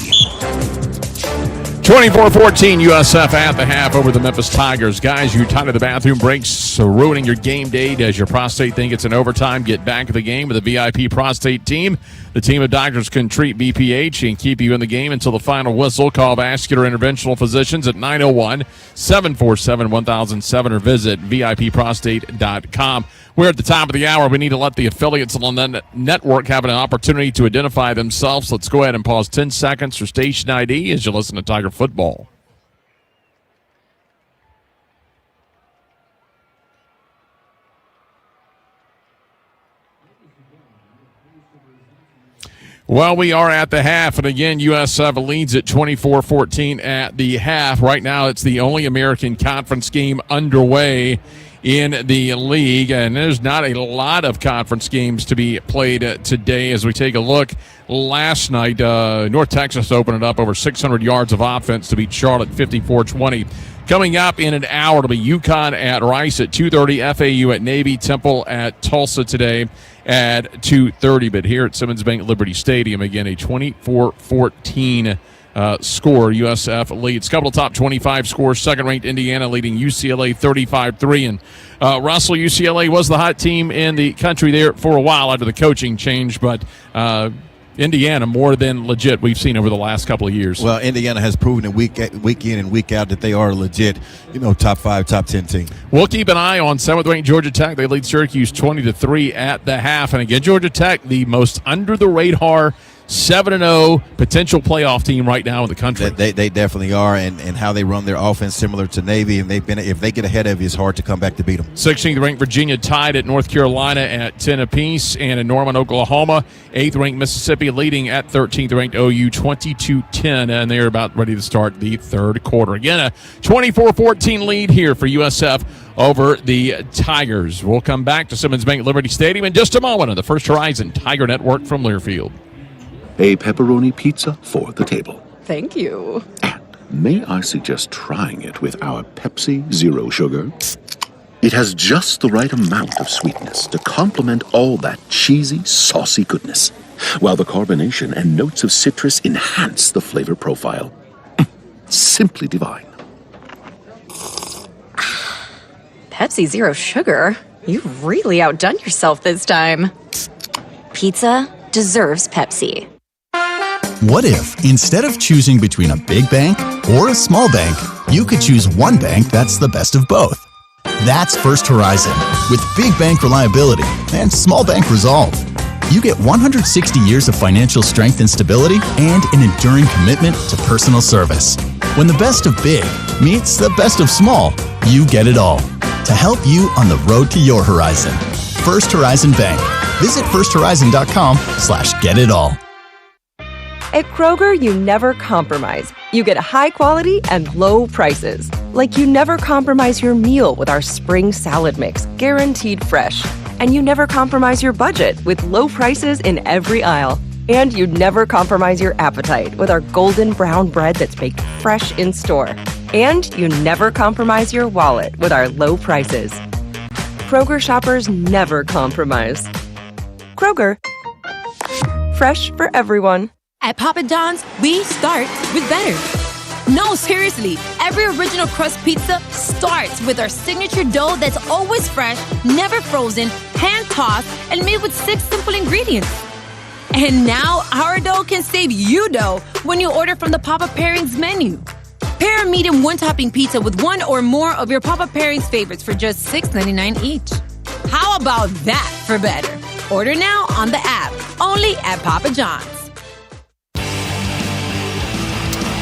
24-14 USF at the half over the Memphis Tigers. Guys, you're tired of the bathroom breaks, ruining your game day. Does your prostate think it's an overtime? Get back to the game with the VIP prostate team. The team of doctors can treat BPH and keep you in the game until the final whistle. Call vascular interventional physicians at 901-747-1007 or visit VIPprostate.com. We're at the top of the hour. We need to let the affiliates on the network have an opportunity to identify themselves. Let's go ahead and pause 10 seconds for station ID as you listen to Tiger Football. Well, we are at the half, and again, USF leads at 24-14 at the half. Right now, it's the only American Conference game underway in the league, and there's not a lot of conference games to be played today. As we take a look, last night, North Texas opened it up over 600 yards of offense to beat Charlotte 54-20. Coming up in an hour, it'll be UConn at Rice at 2:30, FAU at Navy, Temple at Tulsa today at 2:30. But here at Simmons Bank Liberty Stadium, again, a 24-14 score. USF leads. Couple of top 25 scores. Second-ranked Indiana leading UCLA 35-3. And Russell, UCLA was the hot team in the country there for a while after the coaching change, but Indiana more than legit we've seen over the last couple of years. Well, Indiana has proven it week in and week out that they are legit, top 5, top 10 team. We'll keep an eye on 7th-ranked Georgia Tech. They lead Syracuse 20-3 at the half. And again, Georgia Tech, the most under-the-radar 7-0 potential playoff team right now in the country. They definitely are, and how they run their offense similar to Navy, and if they get ahead of you, it's hard to come back to beat them. 16th-ranked Virginia tied at North Carolina at 10 apiece, and in Norman, Oklahoma, 8th-ranked Mississippi leading at 13th-ranked OU 22-10, and they're about ready to start the third quarter. Again, a 24-14 lead here for USF over the Tigers. We'll come back to Simmons Bank Liberty Stadium in just a moment on the First Horizon Tiger Network from Learfield. A pepperoni pizza for the table. Thank you. May I suggest trying it with our Pepsi Zero Sugar? It has just the right amount of sweetness to complement all that cheesy, saucy goodness, while the carbonation and notes of citrus enhance the flavor profile. Simply divine. Pepsi Zero Sugar? You've really outdone yourself this time. Pizza deserves Pepsi. What if, instead of choosing between a big bank or a small bank, you could choose one bank that's the best of both? That's First Horizon, with big bank reliability and small bank resolve. You get 160 years of financial strength and stability and an enduring commitment to personal service. When the best of big meets the best of small, you get it all. To help you on the road to your horizon. First Horizon Bank. Visit firsthorizon.com/getitall. At Kroger, you never compromise. You get high quality and low prices. Like you never compromise your meal with our spring salad mix, guaranteed fresh. And you never compromise your budget with low prices in every aisle. And you never compromise your appetite with our golden brown bread that's baked fresh in store. And you never compromise your wallet with our low prices. Kroger shoppers never compromise. Kroger. Fresh for everyone. At Papa John's, we start with better. No, seriously, every original crust pizza starts with our signature dough that's always fresh, never frozen, hand-tossed, and made with 6 simple ingredients. And now, our dough can save you dough when you order from the Papa Pairings menu. Pair a medium one-topping pizza with one or more of your Papa Pairings favorites for just $6.99 each. How about that for better? Order now on the app, only at Papa John's.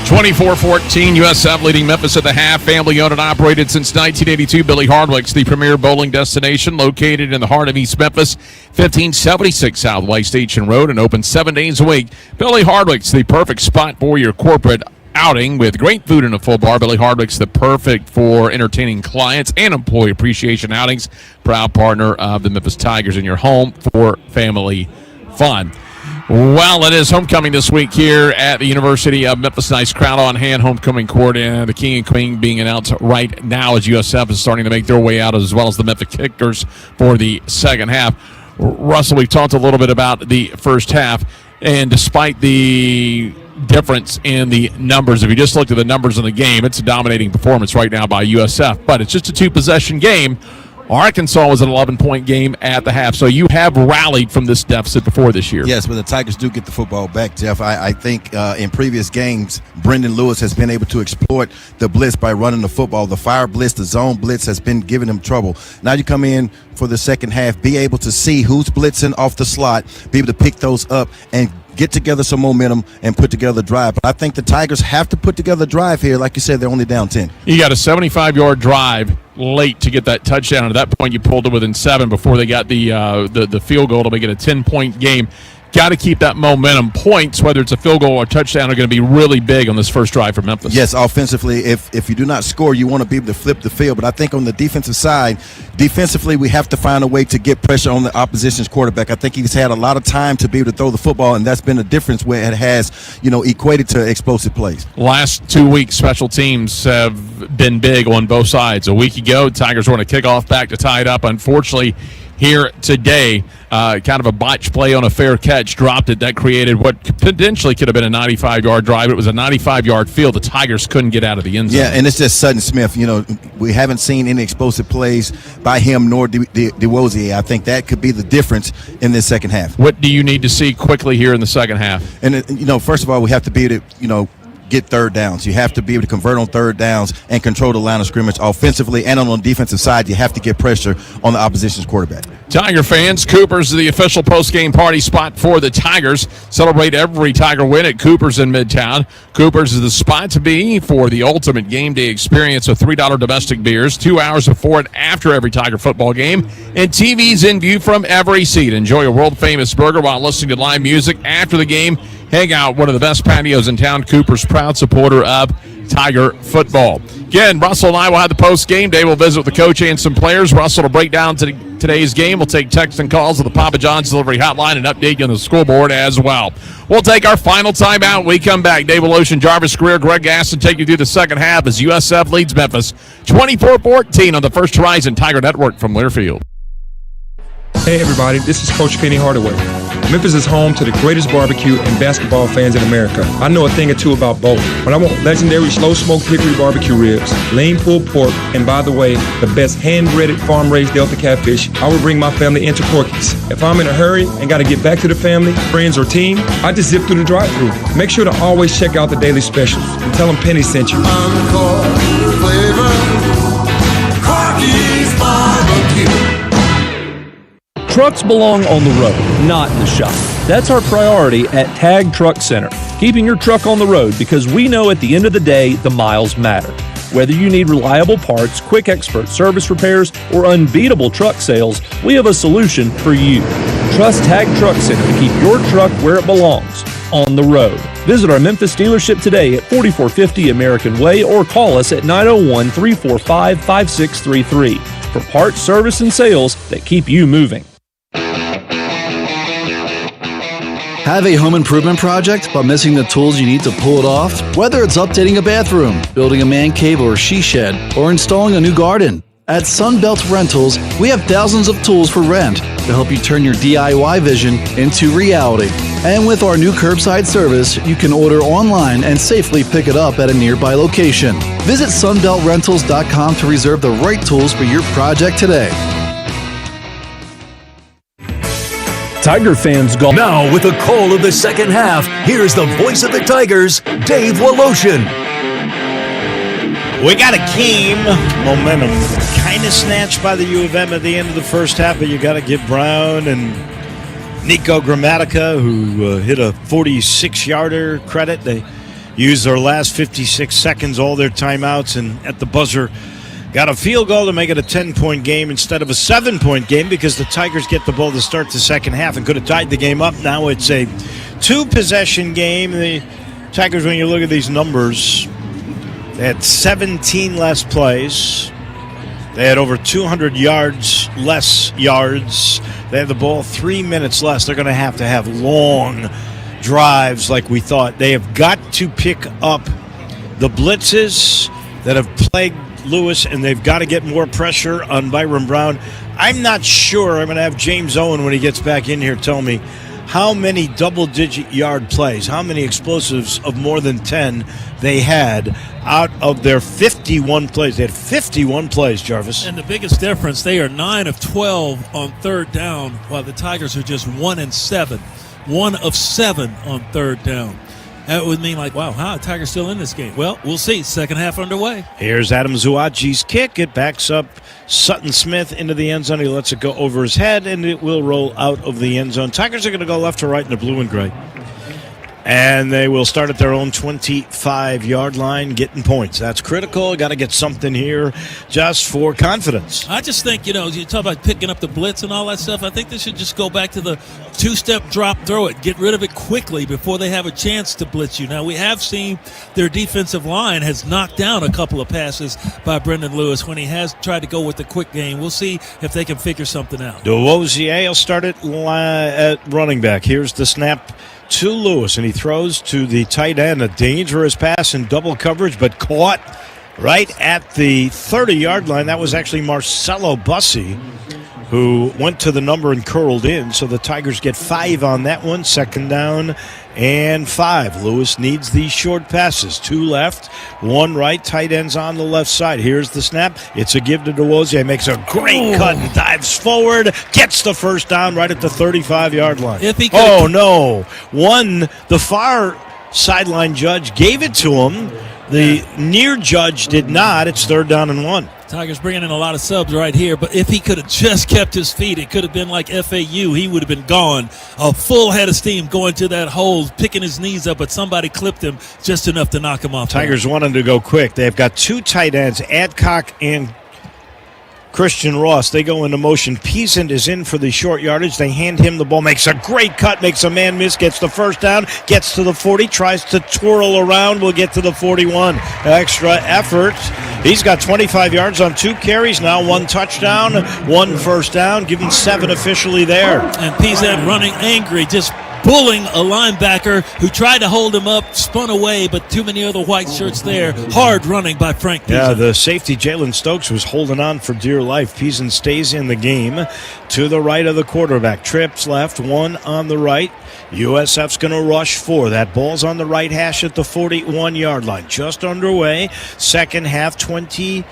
24-14, USF leading Memphis at the half. Family owned and operated since 1982. Billy Hardwick's the premier bowling destination located in the heart of East Memphis, 1576 Southwest Station Road, and open 7 days a week. Billy Hardwick's the perfect spot for your corporate outing with great food in a full bar. Billy Hardwick's the perfect for entertaining clients and employee appreciation outings. Proud partner of the Memphis Tigers in your home for family fun. Well, it is homecoming this week here at the University of Memphis. Nice crowd on hand. Homecoming court and the king and queen being announced right now as USF is starting to make their way out, as well as the Memphis Kickers for the second half. Russell, we've talked a little bit about the first half, and despite the difference in the numbers, if you just looked at the numbers in the game, it's a dominating performance right now by USF, but it's just a two-possession game. Arkansas was an 11-point game at the half, so you have rallied from this deficit before this year. Yes, but the Tigers do get the football back, Jeff. I think in previous games, Brendan Lewis has been able to exploit the blitz by running the football. The fire blitz, the zone blitz has been giving him trouble. Now you come in for the second half, be able to see who's blitzing off the slot, be able to pick those up and get together some momentum and put together a drive. But I think the Tigers have to put together a drive here. Like you said, they're only down 10. You got a 75-yard drive late to get that touchdown. At that point, you pulled it within 7 before they got the field goal to make it a 10-point game. Got to keep that momentum. Points, whether it's a field goal or a touchdown, are going to be really big on this first drive for Memphis. Yes, offensively, if you do not score, you want to be able to flip the field. But I think on the defensive side, defensively, we have to find a way to get pressure on the opposition's quarterback. I think he's had a lot of time to be able to throw the football, and that's been the difference where it has, equated to explosive plays. Last 2 weeks, special teams have been big on both sides. A week ago, Tigers were on a kickoff back to tie it up. Unfortunately, here today, kind of a botch play on a fair catch, dropped it. That created what potentially could have been a 95-yard drive. It was a 95-yard field. The Tigers couldn't get out of the end zone. Yeah, and it's just Sutton Smith. We haven't seen any explosive plays by him nor DeWozier. I think that could be the difference in this second half. What do you need to see quickly here in the second half? And, first of all, we have to be able to, get third downs. You have to be able to convert on third downs and control the line of scrimmage offensively, and on the defensive side, you have to get pressure on the opposition's quarterback. Tiger fans, Cooper's is the official post-game party spot for the Tigers. Celebrate every Tiger win at Cooper's in Midtown. Cooper's is the spot to be for the ultimate game day experience with $3 domestic beers, 2 hours before and after every Tiger football game, and TVs in view from every seat. Enjoy a world-famous burger while listening to live music after the game. Hang out one of the best patios in town. Cooper's proud supporter of Tiger football. Again, Russell and I will have the post-game day. We'll visit with the coach and some players. Russell will break down today's game. We'll take texts and calls with the Papa John's delivery hotline and update you on the scoreboard as well. We'll take our final timeout. We come back. Dave Woloshin, Jarvis Greer, Greg Gaston take you through the second half as USF leads Memphis 24-14 on the First Horizon Tiger Network from Learfield. Hey everybody, this is Coach Penny Hardaway. Memphis is home to the greatest barbecue and basketball fans in America. I know a thing or two about both, but I want legendary slow-smoked hickory barbecue ribs, lean pulled pork, and by the way, the best hand-breaded farm-raised Delta catfish. I will bring my family into Corky's. If I'm in a hurry and got to get back to the family, friends, or team, I just zip through the drive-thru. Make sure to always check out the daily specials and tell them Penny sent you. Encore flavor, Corky's barbecue. Trucks belong on the road, not in the shop. That's our priority at Tag Truck Center, keeping your truck on the road because we know at the end of the day, the miles matter. Whether you need reliable parts, quick expert service repairs, or unbeatable truck sales, we have a solution for you. Trust Tag Truck Center to keep your truck where it belongs, on the road. Visit our Memphis dealership today at 4450 American Way or call us at 901-345-5633 for parts, service, and sales that keep you moving. Have a home improvement project but missing the tools you need to pull it off? Whether it's updating a bathroom, building a man cave or she shed, or installing a new garden. At Sunbelt Rentals, we have thousands of tools for rent to help you turn your DIY vision into reality. And with our new curbside service, you can order online and safely pick it up at a nearby location. Visit sunbeltrentals.com to reserve the right tools for your project today. Tiger fans go. Now, with the call of the second half, here's the voice of the Tigers, Dave Woloshin. We got a game. Momentum kind of snatched by the U of M at the end of the first half, but you got to give Brown and Nico Gramatica, who hit a 46-yarder, credit. They used their last 56 seconds, all their timeouts, and at the buzzer got a field goal to make it a 10-point game instead of a 7-point game because the Tigers get the ball to start the second half and could have tied the game up. Now it's a two-possession game. The Tigers, when you look at these numbers, they had 17 less plays. They had over 200 less yards. They had the ball 3 minutes less. They're going to have long drives like we thought. They have got to pick up the blitzes that have plagued Lewis, and they've got to get more pressure on Byron Brown. I'm not sure. I'm going to have James Owen, when he gets back in here, tell me how many double-digit yard plays, how many explosives of more than 10 they had out of their 51 plays. They had 51 plays, Jarvis. And the biggest difference, they are 9 of 12 on third down, while the Tigers are just 1 and 7. 1 of 7 on third down. That would mean like, wow, how are the Tigers still in this game? Well, we'll see. Second half underway. Here's Adam Zuaji's kick. It backs up Sutton Smith into the end zone. He lets it go over his head, and it will roll out of the end zone. Tigers are going to go left to right in the blue and gray. And they will start at their own 25-yard line, getting points. That's critical. Got to get something here just for confidence. I just think, you talk about picking up the blitz and all that stuff. I think they should just go back to the two-step drop, throw it, get rid of it quickly before they have a chance to blitz you. Now, we have seen their defensive line has knocked down a couple of passes by Brendan Lewis when he has tried to go with the quick game. We'll see if they can figure something out. DeWozier will start at running back. Here's the snap to Lewis, and he throws to the tight end. A dangerous pass in double coverage, but caught right at the 30-yard line. That was actually Marcelo Bussi, who went to the number and curled in. So the Tigers get 5 on that one. Second down and 5. Lewis needs these short passes. 2 left, 1 right. Tight ends on the left side. Here's the snap. It's a give to DeWozier. Makes a great cut and dives forward. Gets the first down right at the 35-yard line. Oh, no. The far sideline judge gave it to him. The near judge did not. It's 3rd down and 1. Tigers bringing in a lot of subs right here, but if he could have just kept his feet, it could have been like FAU. He would have been gone. A full head of steam going to that hole, picking his knees up, but somebody clipped him just enough to knock him off. Tigers wanted to go quick. They've got 2 tight ends, Adcock and Christian Ross. They go into motion. Peasant is in for the short yardage. They hand him the ball. Makes a great cut. Makes a man miss. Gets the first down. Gets to the 40. Tries to twirl around. Will get to the 41. Extra effort. He's got 25 yards on 2 carries now. 1 touchdown. 1 first down. Give him 7 officially there. And Peasant running angry. Just bullying a linebacker who tried to hold him up, spun away, but too many other white shirts there. Hard running by Frank Peasant. Yeah, the safety Jalen Stokes was holding on for dear life. Peasant stays in the game to the right of the quarterback. Trips left, 1 on the right. USF's going to rush 4. That ball's on the right hash at the 41-yard line. Just underway. Second half, 24-14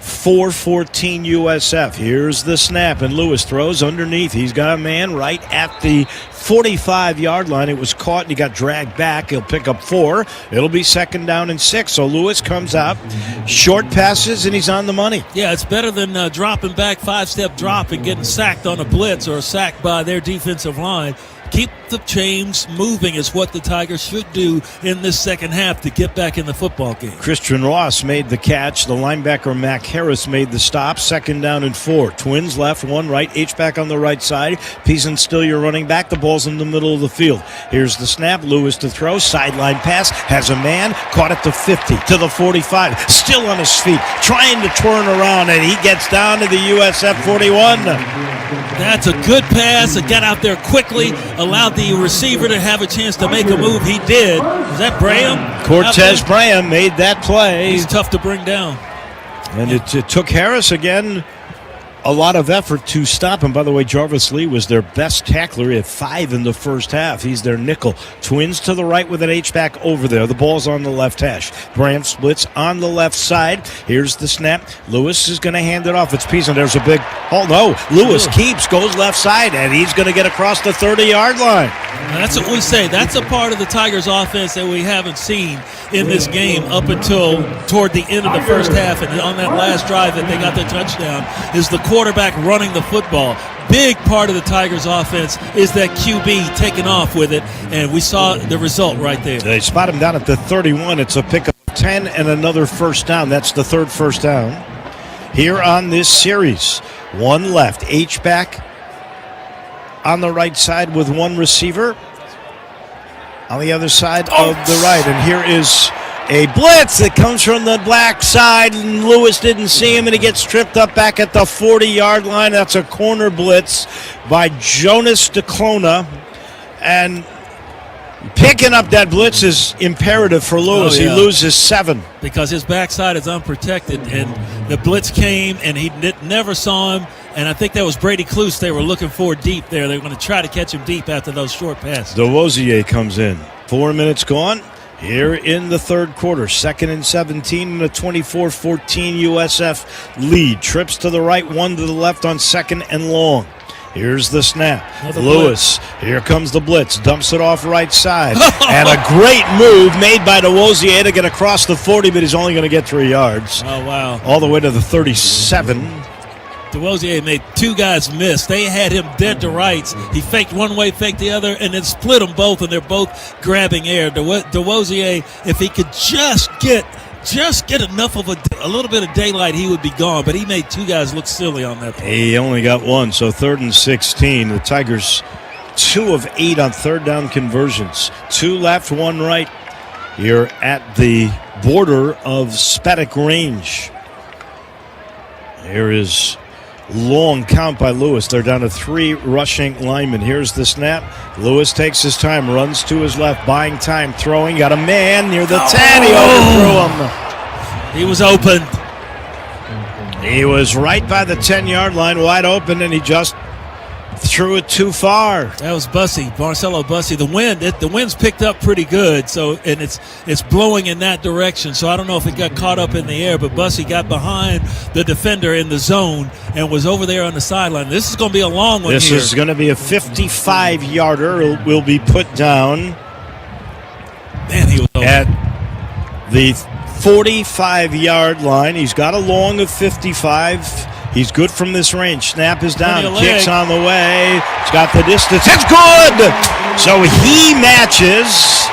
USF. Here's the snap, and Lewis throws underneath. He's got a man right at the 45-yard line. It was caught, and he got dragged back. He'll pick up 4. It'll be 2nd down and 6. So Lewis comes out, short passes, and he's on the money. Yeah, it's better than dropping back, 5-step drop, and getting sacked on a blitz or sacked by their defensive line. Keep the chains moving is what the Tigers should do in this second half to get back in the football game. Christian Ross made the catch. The linebacker Mac Harris made the stop. 2nd down and 4. Twins left, 1 right. H-back on the right side. Peasant still your running back. The ball's in the middle of the field. Here's the snap. Lewis to throw. Sideline pass. Has a man. Caught at the 50 to the 45. Still on his feet. Trying to turn around, and he gets down to the USF 41. That's a good pass. It got out there quickly. Allowed the receiver to have a chance to make a move. He did. Is that Braham? Cortez Braham made that play. He's tough to bring down. And it took Harris again a lot of effort to stop him. By the way, Jarvis Lee was their best tackler. He had 5 in the first half. He's their nickel. Twins to the right with an H-back over there. The ball's on the left hash. Braham splits on the left side. Here's the snap. Lewis is going to hand it off. It's Peasant. There's a big... Oh, no. Lewis keeps, goes left side, and he's going to get across the 30-yard line. Now, that's what we say. That's a part of the Tigers' offense that we haven't seen in this game up until toward the end of the first half. And on that last drive that they got the touchdown is the quarterback running the football. Big part of the Tigers' offense is that QB taking off with it, and we saw the result right there. They spot him down at the 31. It's a pickup 10 and another first down. That's the 3rd first down here on this series. 1 left. H-back on the right side with 1 receiver. on the other side of the right. And here is a blitz that comes from the black side, and Lewis didn't see him, and he gets tripped up back at the 40-yard line. That's a corner blitz by Jonas DeClona. And picking up that blitz is imperative for Lewis. He loses 7. Because his backside is unprotected, and the blitz came, and he never saw him. And I think that was Brady Cluse they were looking for deep there. They were going to try to catch him deep after those short passes. DeWosier comes in. 4 minutes gone here in the third quarter. 2nd and 17 and a 24-14 USF lead. Trips to the right, 1 to the left on 2nd and long. Here's the snap. Lewis, here comes the blitz. Dumps it off right side. And a great move made by DeWosier to get across the 40, but he's only going to get 3 yards. Oh, wow. All the way to the 37. DeWosier made 2 guys miss. They had him dead to rights. He faked one way, faked the other, and then split them both, and they're both grabbing air. DeWosier, if he could just get enough of a little bit of daylight, he would be gone. But he made 2 guys look silly on that play. He only got 1, so 3rd and 16. The Tigers 2 of 8 on third down conversions. 2 left, 1 right. Here at the border of Spetic range. Here is long count by Lewis. They're down to 3 rushing linemen. Here's the snap. Lewis takes his time, runs to his left, buying time, throwing. Got a man near the 10. He overthrew him. He was open. He was right by the 10-yard line, wide open, and he just threw it too far. That was Bussey, Marcelo Bussey. The wind's picked up pretty good, and it's blowing in that direction. So I don't know if it got caught up in the air, but Bussey got behind the defender in the zone and was over there on the sideline. This is going to be a long one. This is going to be a 55-yarder. It will be put down. Man, he was over. At the 45-yard line. He's got a long of 55. He's good from this range. Snap is down. Kicks on the way. He's got the distance. It's good! So he matches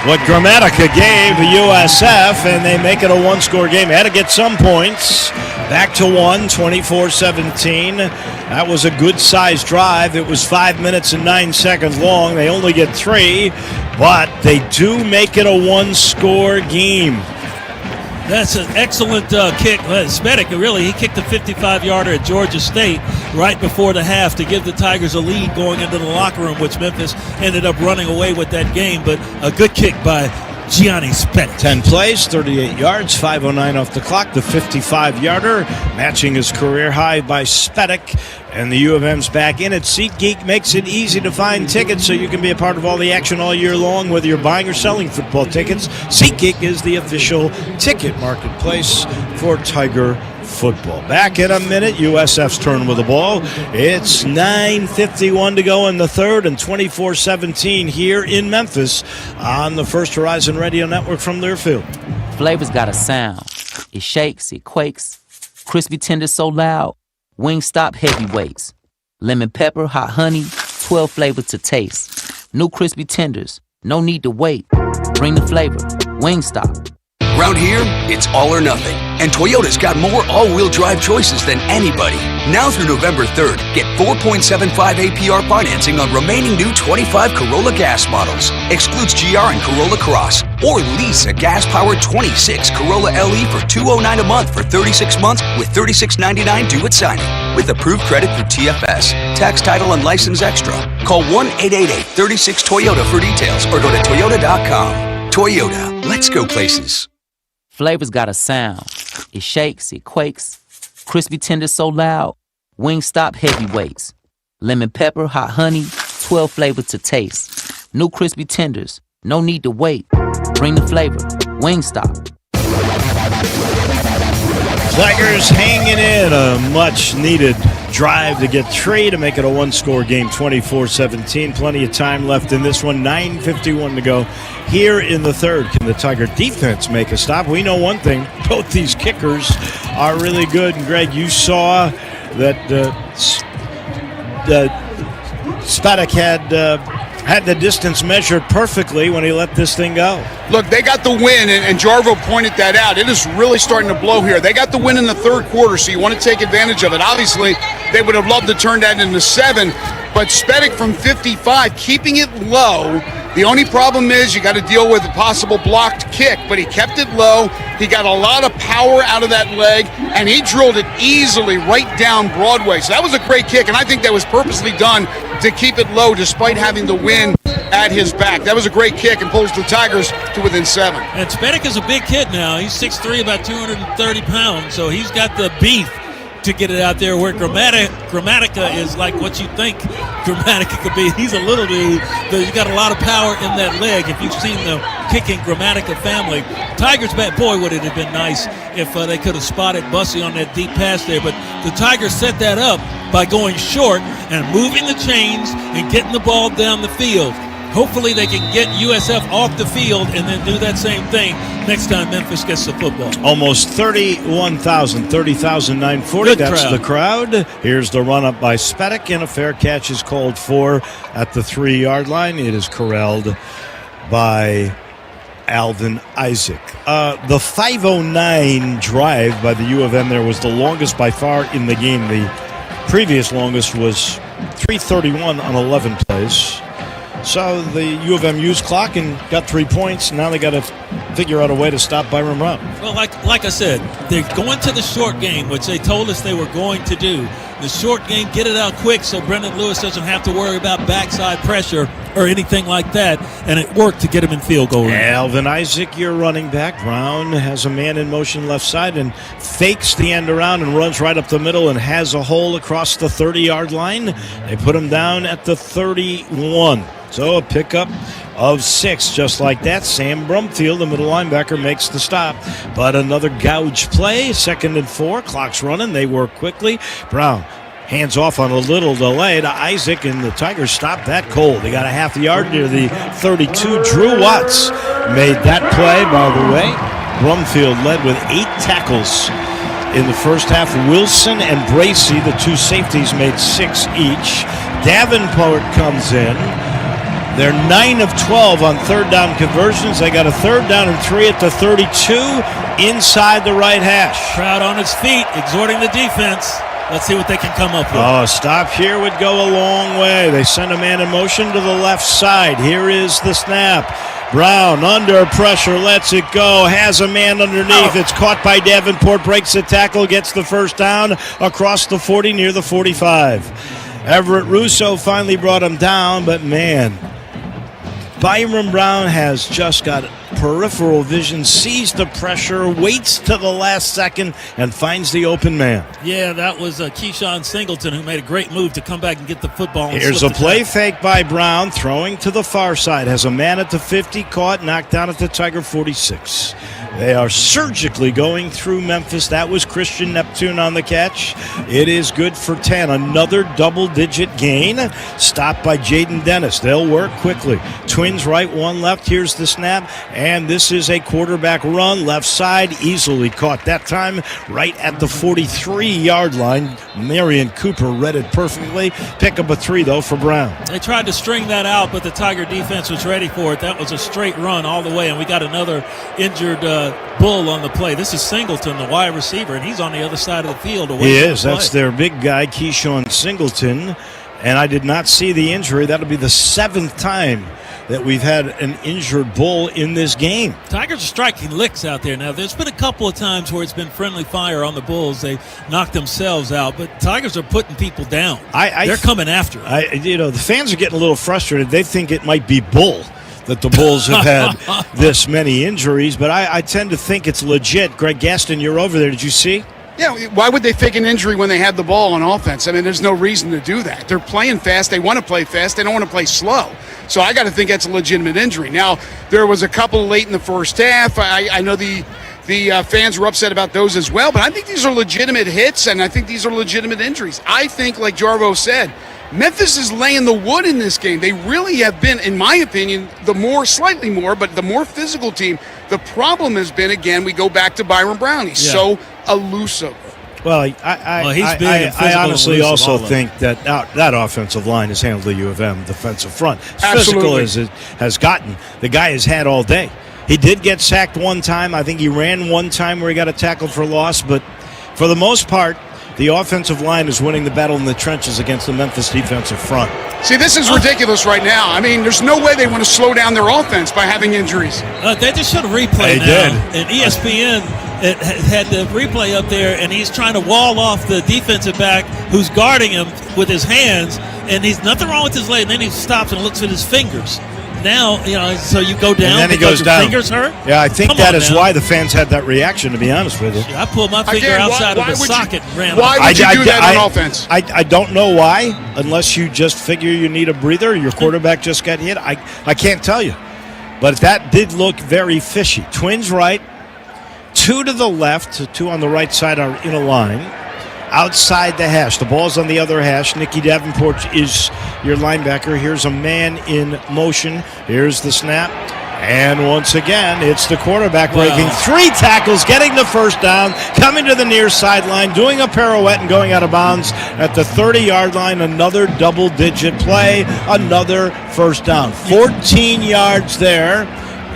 what Grammatica gave USF, and they make it a one-score game. Had to get some points. Back to 1, 24-17. That was a good-sized drive. It was 5 minutes and 9 seconds long. They only get 3, but they do make it a one-score game. That's an excellent kick. Spetic, really, he kicked a 55-yarder at Georgia State right before the half to give the Tigers a lead going into the locker room, which Memphis ended up running away with that game. But a good kick by Gianni Spetic. 10 plays, 38 yards, 5:09 off the clock. The 55-yarder, matching his career high by Spetic. And the U of M's back in it. SeatGeek makes it easy to find tickets so you can be a part of all the action all year long, whether you're buying or selling football tickets. SeatGeek is the official ticket marketplace for Tiger football. Back in a minute, USF's turn with the ball. It's 9:51 to go in the third and 24-17 here in Memphis on the First Horizon Radio Network from Learfield. Flavor's got a sound. It shakes, it quakes. Crispy tender so loud. Wingstop heavyweights. Lemon pepper, hot honey, 12 flavors to taste. New crispy tenders. No need to wait. Bring the flavor. Wingstop. Round here, it's all or nothing. And Toyota's got more all-wheel drive choices than anybody. Now through November 3rd, get 4.75 APR financing on remaining new 25 Corolla gas models. Excludes GR and Corolla Cross. Or lease a gas-powered 26 Corolla LE for $209 a month for 36 months with $36.99 due at signing. With approved credit through TFS. Tax, title, and license extra. Call 1-888-36-TOYOTA for details or go to Toyota.com. Toyota, let's go places. Flavor's got a sound. It shakes, it quakes. Crispy tender so loud. Wingstop heavyweights. Lemon pepper, hot honey, 12 flavors to taste. New crispy tenders. No need to wait. Bring the flavor. Wingstop. Tigers hanging in a much-needed drive to get 3 to make it a one-score game, 24-17. Plenty of time left in this one, 9:51 to go here in the third. Can the Tiger defense make a stop? We know one thing, both these kickers are really good. And Greg, you saw that Spetic had the distance measured perfectly when he let this thing go. Look, they got the win, and Jarvo pointed that out. It is really starting to blow here. They got the win in the third quarter, so you want to take advantage of it. Obviously, they would have loved to turn that into 7, but Spetic from 55, keeping it low, The only problem is you got to deal with a possible blocked kick, but he kept it low. He got a lot of power out of that leg, and he drilled it easily right down Broadway. So that was a great kick, and I think that was purposely done to keep it low despite having the wind at his back. That was a great kick and pulls the Tigers to within 7. And Spedic is a big kid now. He's 6'3", about 230 pounds, so he's got the beef to get it out there, where Grammatica is like what you think Grammatica could be. He's a little dude, but he's got a lot of power in that leg. If you've seen the kicking Grammatica family, Tigers bat, boy, would it have been nice if they could have spotted Bussy on that deep pass there. But the Tigers set that up by going short and moving the chains and getting the ball down the field. Hopefully they can get USF off the field and then do that same thing next time Memphis gets the football. Almost 31,000, 30,940. That's the crowd. Here's the run-up by Spedic, and a fair catch is called for at the 3-yard line. It is corralled by Alvin Isaac. The 5:09 drive by the U of M there was the longest by far in the game. The previous longest was 3:31 on 11 plays. So the U of M used clock and got 3 points. Now they got to figure out a way to stop Byron Brown. Well, like I said, they're going to the short game, which they told us they were going to do. The short game, get it out quick so Brendan Lewis doesn't have to worry about backside pressure or anything like that. And it worked to get him in field goal range. Alvin Isaac, your running back. Brown has a man in motion left side and fakes the end around and runs right up the middle and has a hole across the 30-yard line. They put him down at the 31. So a pickup of 6 just like that. Sam Brumfield, the middle linebacker, makes the stop. But another gouge play, 2nd and 4. Clock's running. They work quickly. Brown hands off on a little delay to Isaac, and the Tigers stop that cold. They got a half yard near the 32. Drew Watts made that play, by the way. Brumfield led with 8 tackles in the first half. Wilson and Bracey, the 2 safeties, made 6 each. Davenport comes in. They're 9 of 12 on 3rd down conversions. They got a 3rd down and 3 at the 32 inside the right hash. Crowd on its feet, exhorting the defense. Let's see what they can come up with. Oh, stop here would go a long way. They send a man in motion to the left side. Here is the snap. Brown under pressure, lets it go, has a man underneath. It's caught by Davenport, breaks the tackle, gets the 1st down across the 40 near the 45. Everett Russo finally brought him down, but man, Byron Brown has just got peripheral vision, sees the pressure, waits to the last second, and finds the open man. Yeah, that was Keyshawn Singleton, who made a great move to come back and get the football. Here's a play fake by Brown, throwing to the far side. Has a man at the 50, caught, knocked down at the Tiger 46. They are surgically going through Memphis. That was Christian Neptune on the catch. It is good for 10. Another double-digit gain. Stopped by Jaden Dennis. They'll work quickly. Twins right, 1 left. Here's the snap. And this is a quarterback run. Left side, easily caught. That time right at the 43-yard line. Marion Cooper read it perfectly. Pick up a 3, though, for Brown. They tried to string that out, but the Tiger defense was ready for it. That was a straight run all the way, and we got another injured Bull on the play. This is Singleton, the wide receiver, and he's on the other side of the field. He is. That's their big guy, Keyshawn Singleton. And I did not see the injury. That'll be the 7th time that we've had an injured Bull in this game. Tigers are striking licks out there now. There's been a couple of times where it's been friendly fire on the Bulls. They knocked themselves out, but Tigers are putting people down. They're coming after it. The fans are getting a little frustrated. They think it might be Bull that the Bulls have had this many injuries, but I tend to think it's legit. Greg Gaston, you're over there. Did you see? Yeah, why would they fake an injury when they had the ball on offense? I mean, there's no reason to do that. They're playing fast. They want to play fast. They don't want to play slow. So I got to think that's a legitimate injury. Now, there was a couple late in the first half. I know the fans were upset about those as well, but I think these are legitimate hits, and I think these are legitimate injuries. I think, like Jarvo said, Memphis is laying the wood in this game. They really have been, in my opinion, slightly more physical team. The problem has been, again, we go back to Byron Brown. He's so elusive. Well, I honestly also think that offensive line has handled the U of M defensive front. As physical as it has gotten, the guy has had all day. He did get sacked one time. I think he ran one time where he got a tackle for loss, but for the most part, the offensive line is winning the battle in the trenches against the Memphis defensive front. See, this is ridiculous right now. I mean, there's no way they want to slow down their offense by having injuries. They just should have replayed And ESPN had the replay up there, and he's trying to wall off the defensive back who's guarding him with his hands, and he's nothing wrong with his leg, and then he stops and looks at his fingers. Now, so you go down and then because your fingers hurt? Yeah, I think that is why the fans had that reaction, to be honest with you. I pulled my finger outside of the socket and ran. Why would you do that on offense? I don't know why, unless you just figure you need a breather. Your quarterback just got hit. I can't tell you. But that did look very fishy. Twins right, 2 to the left, 2 on the right side are in a line. Outside the hash. The ball's on the other hash. Nicky Davenport is your linebacker. Here's a man in motion. Here's the snap. And once again, it's the quarterback breaking 3 tackles, getting the first down, coming to the near sideline, doing a pirouette and going out of bounds at the 30-yard line. Another double-digit play, another first down. 14 yards there.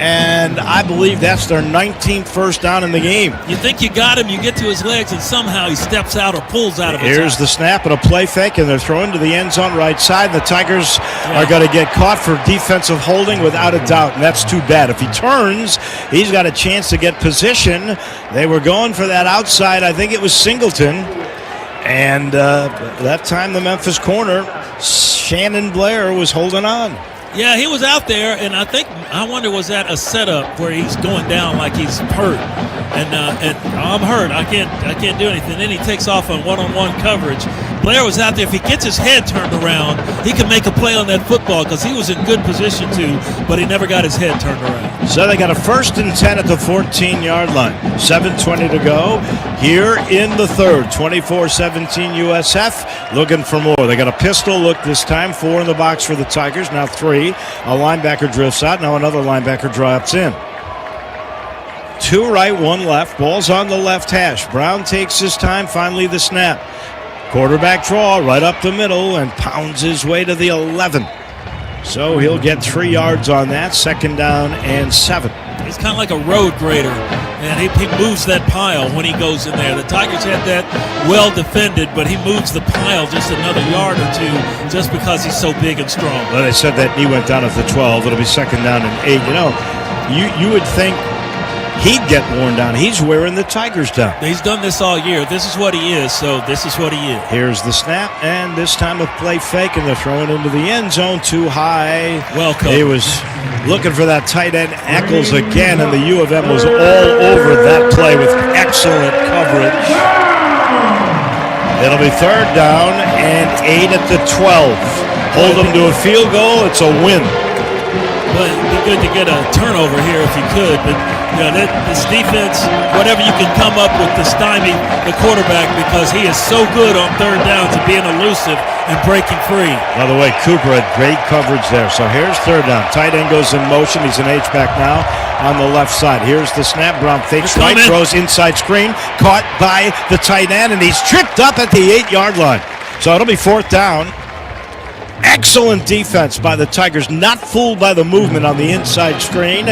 And I believe that's their 19th first down in the game. You think you got him, you get to his legs, and somehow he steps out or pulls out of his Here's the snap and a play fake, and they're throwing to the end zone right side. The Tigers are going to get caught for defensive holding without a doubt, and that's too bad. If he turns, he's got a chance to get position. They were going for that outside. I think it was Singleton. And that time the Memphis corner, Shannon Blair, was holding on. Yeah, he was out there, and I wonder, was that a setup where he's going down like he's hurt, and I'm hurt, I can't do anything. Then he takes off on one-on-one coverage. Blair was out there. If he gets his head turned around, he can make a play on that football because he was in good position too, but he never got his head turned around. So they got a 1st and 10 at the 14-yard line. 7:20 to go here in the third. 24-17 USF looking for more. They got a pistol look this time. 4 in the box for the Tigers. Now 3. A linebacker drifts out. Now another linebacker drops in. 2 right, 1 left. Ball's on the left hash. Brown takes his time. Finally the snap. Quarterback draw right up the middle and pounds his way to the 11. So he'll get 3 yards on that. 2nd down and 7. He's kind of like a road grader, and he moves that pile when he goes in there. The Tigers had that well defended, but he moves the pile just another yard or 2 just because he's so big and strong. Well, they said that knee went down at the 12. It'll be 2nd down and 8. You know, you would think he'd get worn down. He's wearing the Tigers down. He's done this all year. This is what he is, so this is what he is. Here's the snap, and this time a play fake, and they're throwing into the end zone too high. Welcome. He was looking for that tight end, Eccles again, and the U of M was all over that play with excellent coverage. It'll be 3rd down and 8 at the 12. Hold them to a field goal. It's a win. But it'd be good to get a turnover here if you could. But this defense, whatever you can come up with to stymie the quarterback, because he is so good on 3rd downs and being elusive and breaking free. By the way, Cooper had great coverage there. So here's 3rd down. Tight end goes in motion. He's an H-back now on the left side. Here's the snap. Brown fakes right, throws inside screen. Caught by the tight end, and he's tripped up at the 8-yard line. So it'll be 4th down. Excellent defense by the Tigers, not fooled by the movement on the inside screen.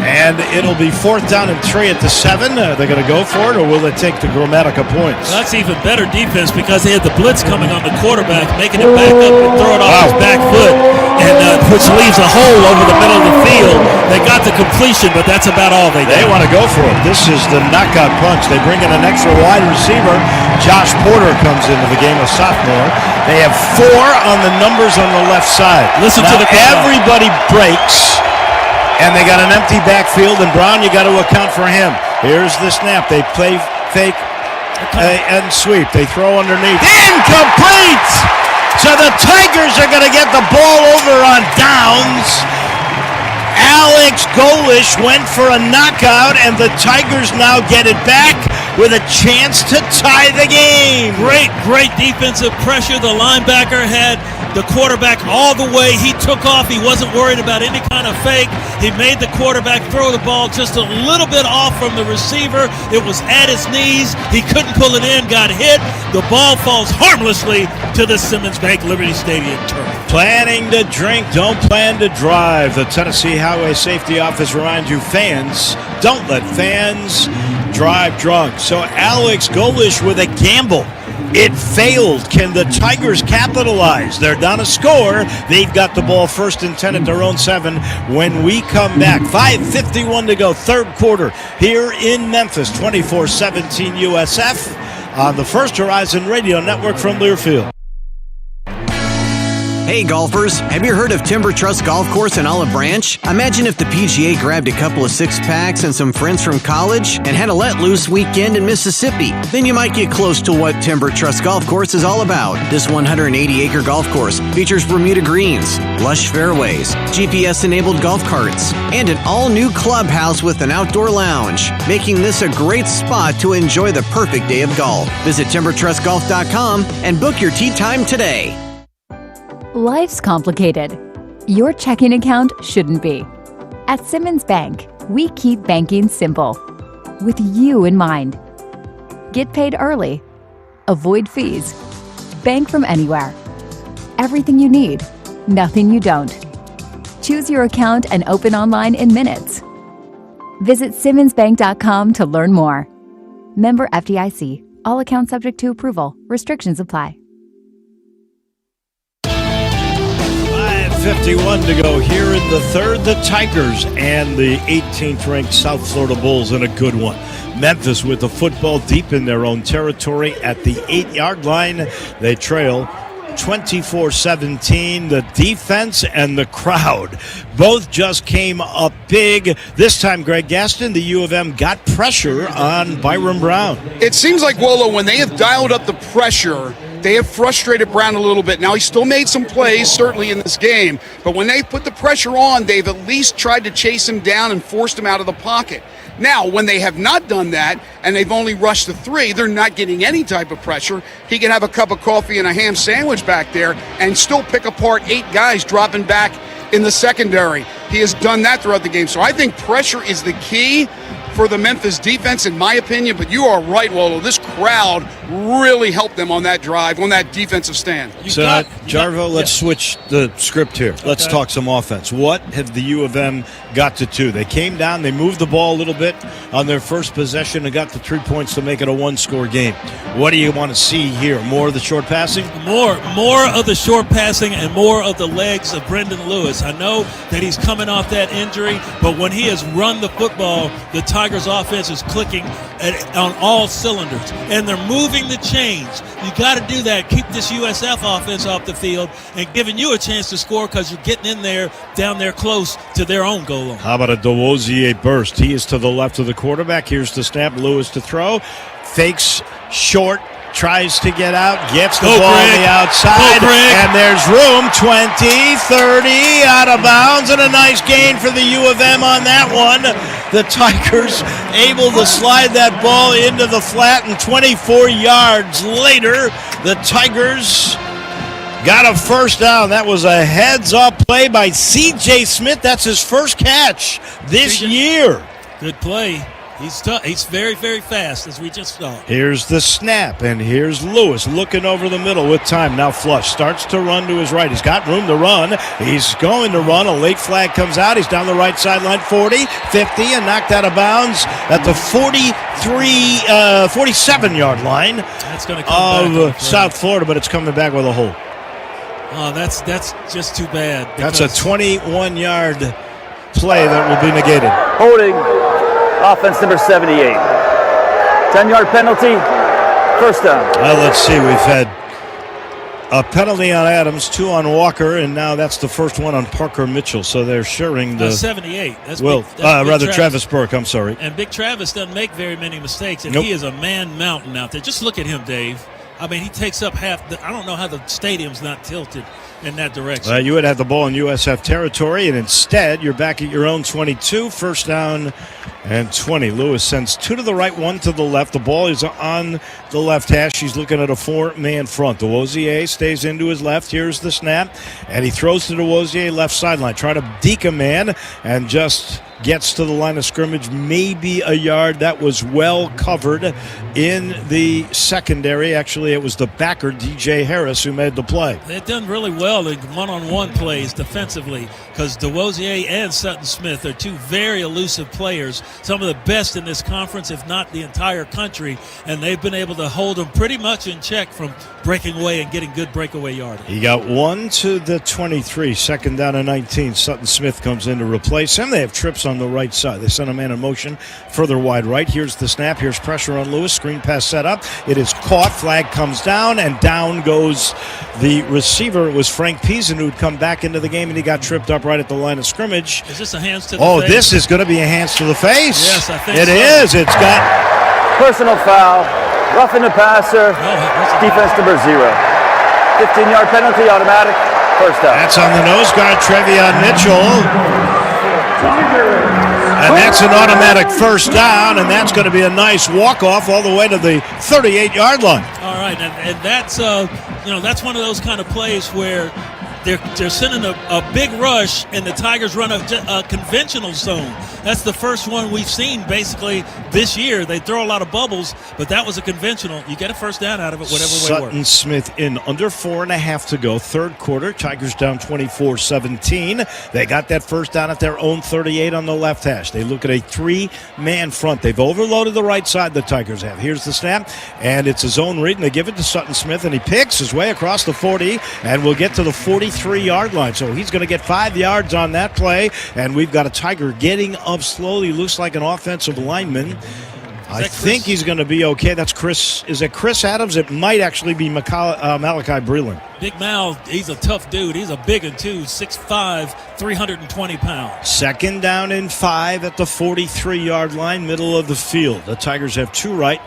And it'll be 4th down and 3 at the 7. They're going to go for it, or will they take the Grammatica points? Well, that's even better defense because they had the blitz coming on the quarterback, making it back up and throw it off his back foot, and which leaves a hole over the middle of the field. They got the completion, but that's about all they got. They want to go for it. This is the knockout punch. They bring in an extra wide receiver. Josh Porter comes into the game, a sophomore. They have 4 on the numbers on the left side. Listen to the crowd. Everybody breaks. And they got an empty backfield, and Brown, you got to account for him. Here's the snap. They play fake and sweep. They throw underneath. Incomplete! So the Tigers are going to get the ball over on downs. Alex Golish went for a knockout, and the Tigers now get it back with a chance to tie the game. Great defensive pressure. The linebacker had the quarterback all the way. He took off. He wasn't worried about any kind of fake. He made the quarterback throw the ball just a little bit off from the receiver. It was at his knees. He couldn't pull it in, got hit. The ball falls harmlessly to the Simmons Bank Liberty Stadium turf. Planning to drink, don't plan to drive. The Tennessee Highway Safety Office reminds you, fans, don't let fans drive drunk. So Alex Golish with a gamble It failed. Can the Tigers capitalize? They're down a score. They've got the ball 1st and 10 at their own 7 when we come back. 5:51 to go, third quarter here in Memphis. 24-17 USF on the First Horizon Radio Network from Learfield. Hey golfers, have you heard of Timber Trust Golf Course in Olive Branch? Imagine if the PGA grabbed a couple of six-packs and some friends from college and had a let-loose weekend in Mississippi. Then you might get close to what Timber Trust Golf Course is all about. This 180-acre golf course features Bermuda greens, lush fairways, GPS-enabled golf carts, and an all-new clubhouse with an outdoor lounge, making this a great spot to enjoy the perfect day of golf. Visit TimberTrustGolf.com and book your tee time today. Life's complicated. Your checking account shouldn't be. At Simmons Bank, we keep banking simple, with you in mind. Get paid early. Avoid fees. Bank from anywhere. Everything you need, nothing you don't. Choose your account and open online in minutes. Visit SimmonsBank.com to learn more. Member FDIC. All accounts subject to approval. Restrictions apply. 51 to go here in the third. The Tigers and the 18th-ranked South Florida Bulls in a good one. Memphis with the football deep in their own territory at the 8-yard line. They trail 24-17. The defense and the crowd both just came up big. This time, Greg Gaston, the U of M got pressure on Byron Brown. It seems like, Wolo, when they have dialed up the pressure, they have frustrated Brown a little bit. Now, he still made some plays, certainly, in this game. But when they put the pressure on, they've at least tried to chase him down and forced him out of the pocket. Now, when they have not done that and they've only rushed the 3, they're not getting any type of pressure. He can have a cup of coffee and a ham sandwich back there and still pick apart 8 guys dropping back in the secondary. He has done that throughout the game. So I think pressure is the key for the Memphis defense, in my opinion. But you are right, Wolo. This crowd really helped them on that drive, on that defensive stand. Jarvo, let's switch the script here. Let's talk some offense. What have the U of M got to do? They came down, they moved the ball a little bit on their first possession and got the 3 points to make it a 1-score game. What do you want to see here? More of the short passing? More of the short passing and more of the legs of Brendan Lewis. I know that he's coming off that injury, but when he has run the football, the Tigers offense is clicking on all cylinders, and they're moving the chains. You got to do that. Keep this USF offense off the field and giving you a chance to score because you're getting in there, down there close to their own goal line. How about a Dowozier burst? He is to the left of the quarterback. Here's the snap. Lewis to throw. Fakes short. Tries to get out, gets the ball on the outside, and there's room, 20, 30, out of bounds, and a nice gain for the U of M on that one. The Tigers able to slide that ball into the flat, and 24 yards later, the Tigers got a first down. That was a heads-up play by C.J. Smith. That's his first catch this year. Good play. He's tough. He's very, very fast, as we just saw. Here's the snap, and here's Lewis looking over the middle with time. Now Flush starts to run to his right. He's got room to run. He's going to run. A late flag comes out. He's down the right sideline, 40, 50, and knocked out of bounds at the 47-yard line. That's going to come back of South Florida, but it's coming back with a hold. Oh, that's just too bad. That's a 21-yard play that will be negated. Holding. Offense number 78. 10-yard penalty. First down. Let's see. We've had a penalty on Adams, 2 on Walker, and now that's the first one on Parker Mitchell. So they're sharing the 78. That's Big Travis Burke. I'm sorry. And Big Travis doesn't make very many mistakes, and he is a man mountain out there. Just look at him, Dave. I mean, he takes up half. I don't know how the stadium's not tilted in that direction. You would have the ball in USF territory, and instead you're back at your own 22, first down and 20. Lewis sends 2 to the right, 1 to the left. The ball is on the left hash. He's looking at a 4-man front. Dowozier stays into his left. Here's the snap, and he throws to Dowozier left sideline. Try to deke a man and just gets to the line of scrimmage, maybe a yard. That was well covered in the secondary. Actually, it was the backer, DJ Harris, who made the play. They've done really well in one-on-one plays defensively because DeWosier and Sutton Smith are two very elusive players, some of the best in this conference, if not the entire country, and they've been able to hold them pretty much in check from breaking away and getting good breakaway yardage. He got 1 to the 23, second down and 19. Sutton Smith comes in to replace him. They have trips on the right side. They send a man in motion further wide right. Here's the snap. Here's pressure on Lewis. Screen pass set up. It is caught. Flag comes down, and down goes the receiver. It was Frank Peason who had come back into the game, and he got tripped up right at the line of scrimmage. Is this a hands to the face? This is going to be a hands to the face. Yes, I think it so. is. It's got personal foul, roughing the passer, defense number 0. 15-yard penalty, automatic, first down. That's on the nose guard, Trevion Mitchell. And that's an automatic first down, and that's going to be a nice walk-off all the way to the 38-yard line. All right, and that's that's one of those kind of plays where they're sending a big rush, and the Tigers run a conventional zone. That's the first one we've seen basically this year. They throw a lot of bubbles, but that was a conventional. You get a first down out of it, whatever way it works. Sutton Smith in under 4.5 to go, third quarter. Tigers down 24-17. They got that first down at their own 38 on the left hash. They look at a 3-man front. They've overloaded the right side, the Tigers have. Here's the snap, and it's a zone read, and they give it to Sutton Smith, and he picks his way across the 40, and we'll get to the 43-yard line. So he's going to get 5 yards on that play, and we've got a Tiger getting up slowly. Looks like an offensive lineman. I think he's going to be okay. That's Chris. Is it Chris Adams? It might actually be Malachi Breland. Big Mal, he's a tough dude. He's a big one, too. 6'5", 320 pounds. Second down and 5 at the 43-yard line, middle of the field. The Tigers have 2 right.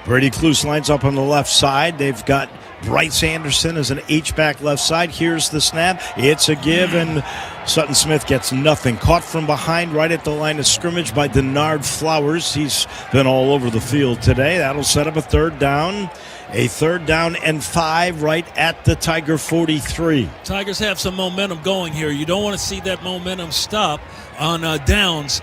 Brady Cluse lines up on the left side. They've got Bryce Anderson as an H-back left side. Here's the snap. It's a give, and Sutton Smith gets nothing. Caught from behind right at the line of scrimmage by Denard Flowers. He's been all over the field today. That'll set up a third down. A third down and 5 right at the Tiger 43. Tigers have some momentum going here. You don't want to see that momentum stop on downs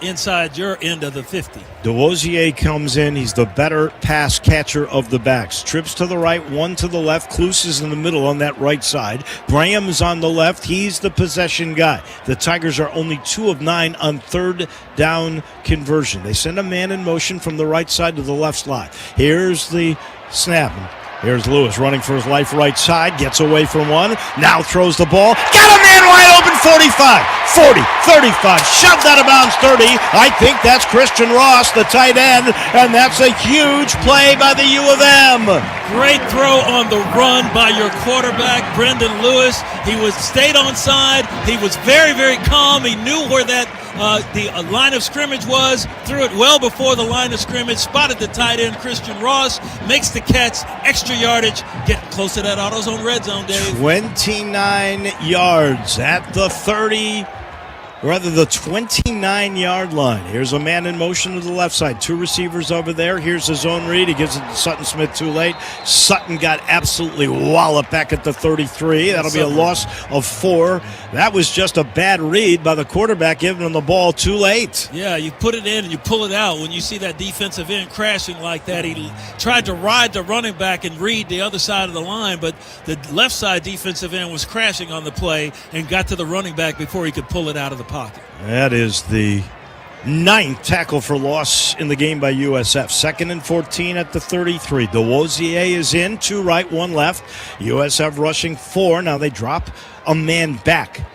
inside your end of the 50. DeWosier comes in. He's the better pass catcher of the backs. Trips to the right, 1 to the left. Cluse is in the middle on that right side. Graham's on the left. He's the possession guy. The Tigers are only 2 of 9 on third down conversion. They send a man in motion from the right side to the left slot. Here's the snap. Here's Lewis running for his life right side. Gets away from one. Now throws the ball. Got a man wide open. 45, 40, 35. Shoved out of bounds 30. I think that's Christian Ross, the tight end. And that's a huge play by the U of M. Great throw on the run by your quarterback, Brendan Lewis. He stayed on side. He was very, very calm. He knew where that the line of scrimmage was, threw it well before the line of scrimmage, spotted the tight end, Christian Ross, makes the catch, extra yardage, getting close to that AutoZone red zone, Dave. 29 yards at the 29-yard line. Here's a man in motion to the left side. 2 receivers over there. Here's his zone read. He gives it to Sutton Smith too late. Sutton got absolutely walloped back at the 33. That'll be a loss of 4. That was just a bad read by the quarterback, giving him the ball too late. Yeah, you put it in and you pull it out. When you see that defensive end crashing like that, he tried to ride the running back and read the other side of the line, but the left side defensive end was crashing on the play and got to the running back before he could pull it out of the pocket. That is the 9th tackle for loss in the game by USF. 2nd and 14 at the 33. DeWosier is in, 2 right, 1 left. USF rushing 4. Now they drop a man back.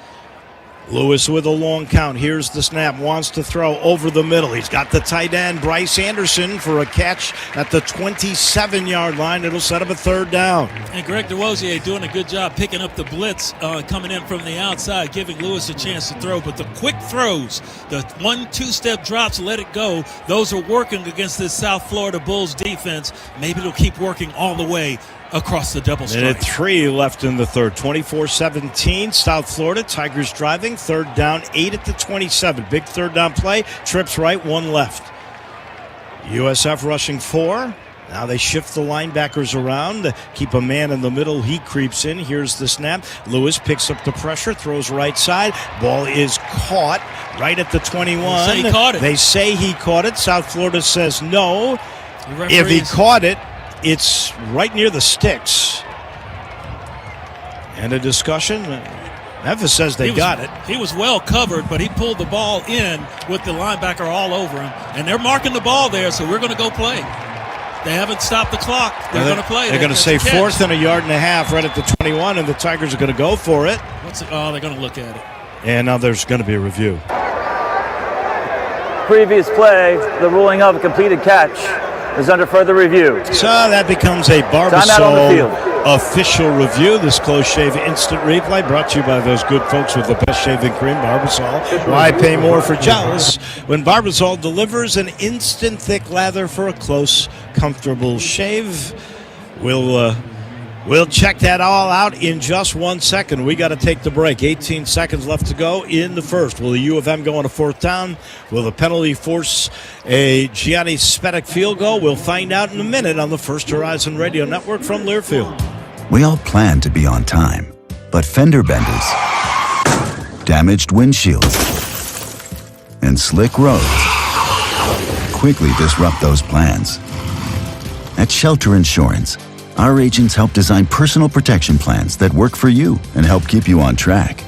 Lewis with a long count. Here's the snap. Wants to throw over the middle. He's got the tight end, Bryce Anderson, for a catch at the 27-yard line. It'll set up a third down. And Greg DeWosier doing a good job picking up the blitz coming in from the outside, giving Lewis a chance to throw. But the quick throws, the 1-2-step drops, let it go, those are working against this South Florida Bulls defense. Maybe it'll keep working all the way across the double strike. Minute 3 left in the third. 24-17, South Florida. Tigers driving. Third down, 8 at the 27. Big third down play. Trips right, 1 left. USF rushing 4. Now they shift the linebackers around, keep a man in the middle. He creeps in. Here's the snap. Lewis picks up the pressure, throws right side. Ball is caught right at the 21. They say he caught it. They say he caught it. South Florida says no. If he caught it, it's right near the sticks. And a discussion. Memphis says they got it. He was well covered, but he pulled the ball in with the linebacker all over him. And they're marking the ball there, so we're going to go play. They haven't stopped the clock. They're going to play. They're going to say 4th and a yard and a half right at the 21, and the Tigers are going to go for it. They're going to look at it. And now there's going to be a review. Previous play, the ruling of a completed catch is under further review. So that becomes a Barbasol official review. This close shave instant replay brought to you by those good folks with the best shaving cream, Barbasol. Why pay more for gels when Barbasol delivers an instant thick lather for a close, comfortable shave? We'll check that all out in just 1 second. We got to take the break. 18 seconds left to go in the first. Will the U of M go on a 4th down? Will the penalty force a Gianni Spetic field goal? We'll find out in a minute on the First Horizon Radio Network from Learfield. We all plan to be on time, but fender benders, damaged windshields, and slick roads quickly disrupt those plans. At Shelter Insurance, our agents help design personal protection plans that work for you and help keep you on track.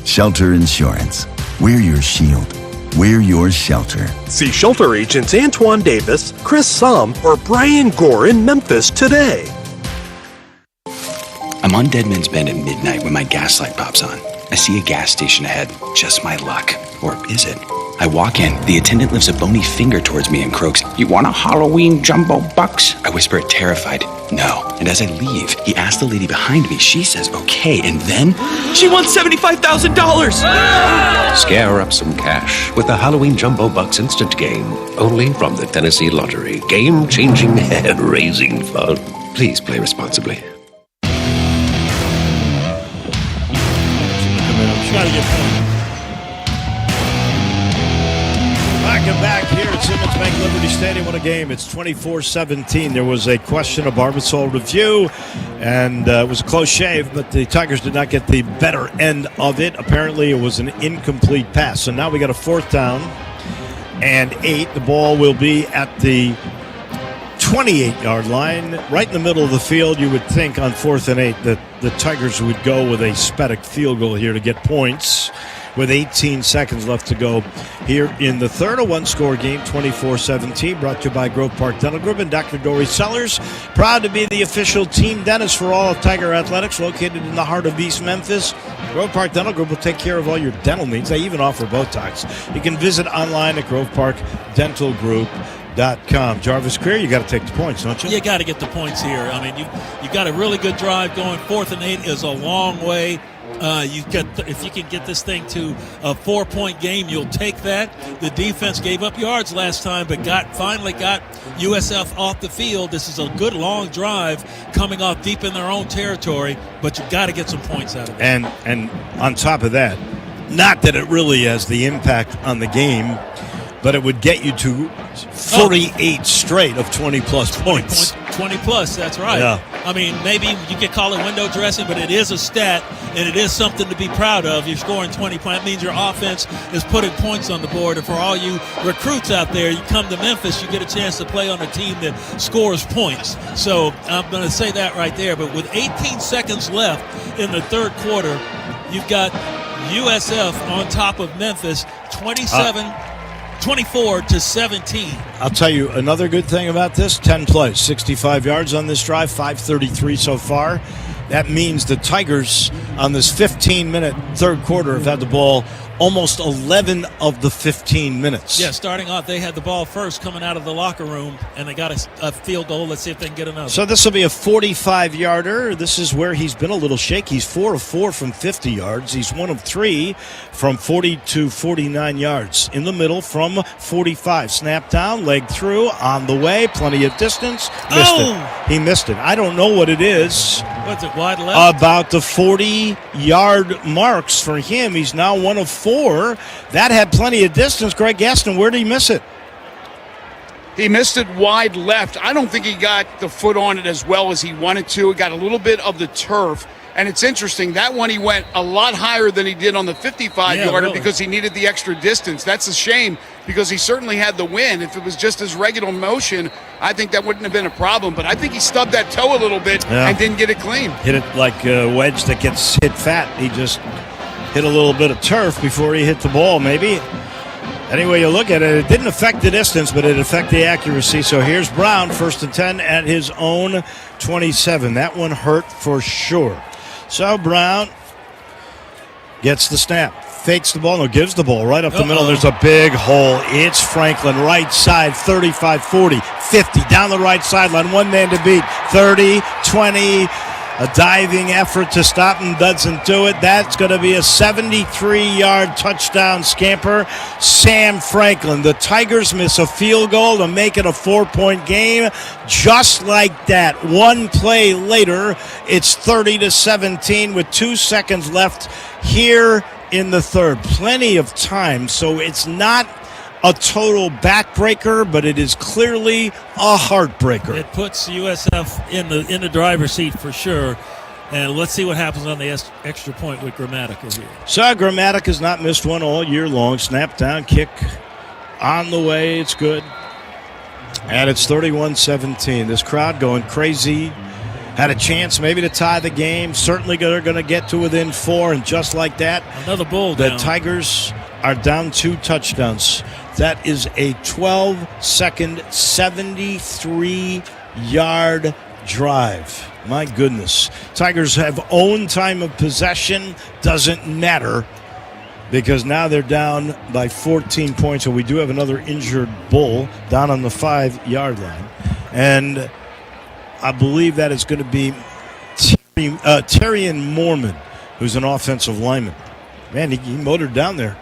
Shelter Insurance. We're your shield. We're your shelter. See Shelter agents Antoine Davis, Chris Somm, or Brian Gore in Memphis today. I'm on Deadman's Bend at midnight when my gas light pops on. I see a gas station ahead. Just my luck. Or is it? I walk in. The attendant lifts a bony finger towards me and croaks, "You want a Halloween jumbo bucks?" I whisper it terrified, "No." And as I leave, he asks the lady behind me. She says, "Okay." And then, she wants $75,000! Scare up some cash with the Halloween Jumbo Bucks instant game. Only from the Tennessee Lottery. Game-changing, head-raising fun. Please play responsibly. Gotta get points. Welcome back here at Simmons Bank Liberty Stadium. What a game. It's 24-17. There was a question of Barbasol review, and it was a close shave, but the Tigers did not get the better end of it. Apparently, it was an incomplete pass. So now we got a 4th down and 8. The ball will be at the 28-yard line, right in the middle of the field. You would think on 4th and 8 that the Tigers would go with a Spetic field goal here to get points with 18 seconds left to go here in the third. A one-score game, 24-17, brought to you by Grove Park Dental Group and Dr. Dory Sellers. Proud to be the official team dentist for all of Tiger Athletics, located in the heart of East Memphis. Grove Park Dental Group will take care of all your dental needs. They even offer Botox. You can visit online at groveparkdentalgroup.com. Jarvis Creer, you got to take the points, don't you? You got to get the points here. I mean, you got a really good drive going. 4th and 8 is a long way. If you can get this thing to a 4-point game, you'll take that. The defense gave up yards last time, but finally got USF off the field. This is a good long drive coming off deep in their own territory, but you've got to get some points out of it. And on top of that, not that it really has the impact on the game, but it would get you to 48 straight of 20-plus points. 20-plus, that's right. Yeah. I mean, maybe you could call it window dressing, but it is a stat, and it is something to be proud of. You're scoring 20 points. That means your offense is putting points on the board. And for all you recruits out there, you come to Memphis, you get a chance to play on a team that scores points. So I'm going to say that right there. But with 18 seconds left in the third quarter, you've got USF on top of Memphis, 24-17. I'll tell you another good thing about this, 10 plays, 65 yards on this drive, 5:33 so far. That means the Tigers on this 15-minute third quarter have had the ball almost 11 of the 15 minutes. Yeah, starting off, they had the ball first coming out of the locker room, and they got a field goal. Let's see if they can get another. So this will be a 45-yarder. This is where he's been a little shaky. He's 4 of 4 from 50 yards. He's 1 of 3 from 40 to 49 yards. In the middle from 45. Snap down, leg through, on the way, plenty of distance. Missed it. He missed it. I don't know what it is. What's it, wide left? About the 40-yard marks for him. He's now 1 of 4. That had plenty of distance. Greg Gaston, where did he miss it? He missed it wide left. I don't think he got the foot on it as well as he wanted to. He got a little bit of the turf. And it's interesting, that one he went a lot higher than he did on the 55-yarder because he needed the extra distance. That's a shame because he certainly had the win. If it was just his regular motion, I think that wouldn't have been a problem. But I think he stubbed that toe a little bit and didn't get it clean. Hit it like a wedge that gets hit fat. He just hit a little bit of turf before he hit the ball, maybe. Anyway, you look at it, it didn't affect the distance, but it affected the accuracy. So here's Brown, 1st and 10 at his own 27. That one hurt for sure. So Brown gets the snap, fakes the ball, gives the ball right up the middle. There's a big hole. It's Franklin, right side, 35, 40, 50, down the right sideline, one man to beat, 30, 20. A diving effort to stop him doesn't do it. That's going to be a 73-yard touchdown scamper. Sam Franklin. The Tigers miss a field goal to make it a 4-point game. Just like that. One play later, it's 30-17 with 2 seconds left here in the third. Plenty of time, so it's not a total backbreaker, but it is clearly a heartbreaker. It puts USF in the driver's seat for sure. And let's see what happens on the extra point with Grammatica here. So Grammatica has not missed one all year long. Snap down, kick on the way. It's good. And it's 31-17. This crowd going crazy. Had a chance maybe to tie the game. Certainly they're going to get to within 4. And just like that, another bull the down. Tigers are down 2 touchdowns. That is a 12-second, 73-yard drive. My goodness. Tigers have own time of possession. Doesn't matter because now they're down by 14 points. And we do have another injured bull down on the 5-yard line. And I believe that is going to be Terrian Mormon, who's an offensive lineman. Man, he motored down there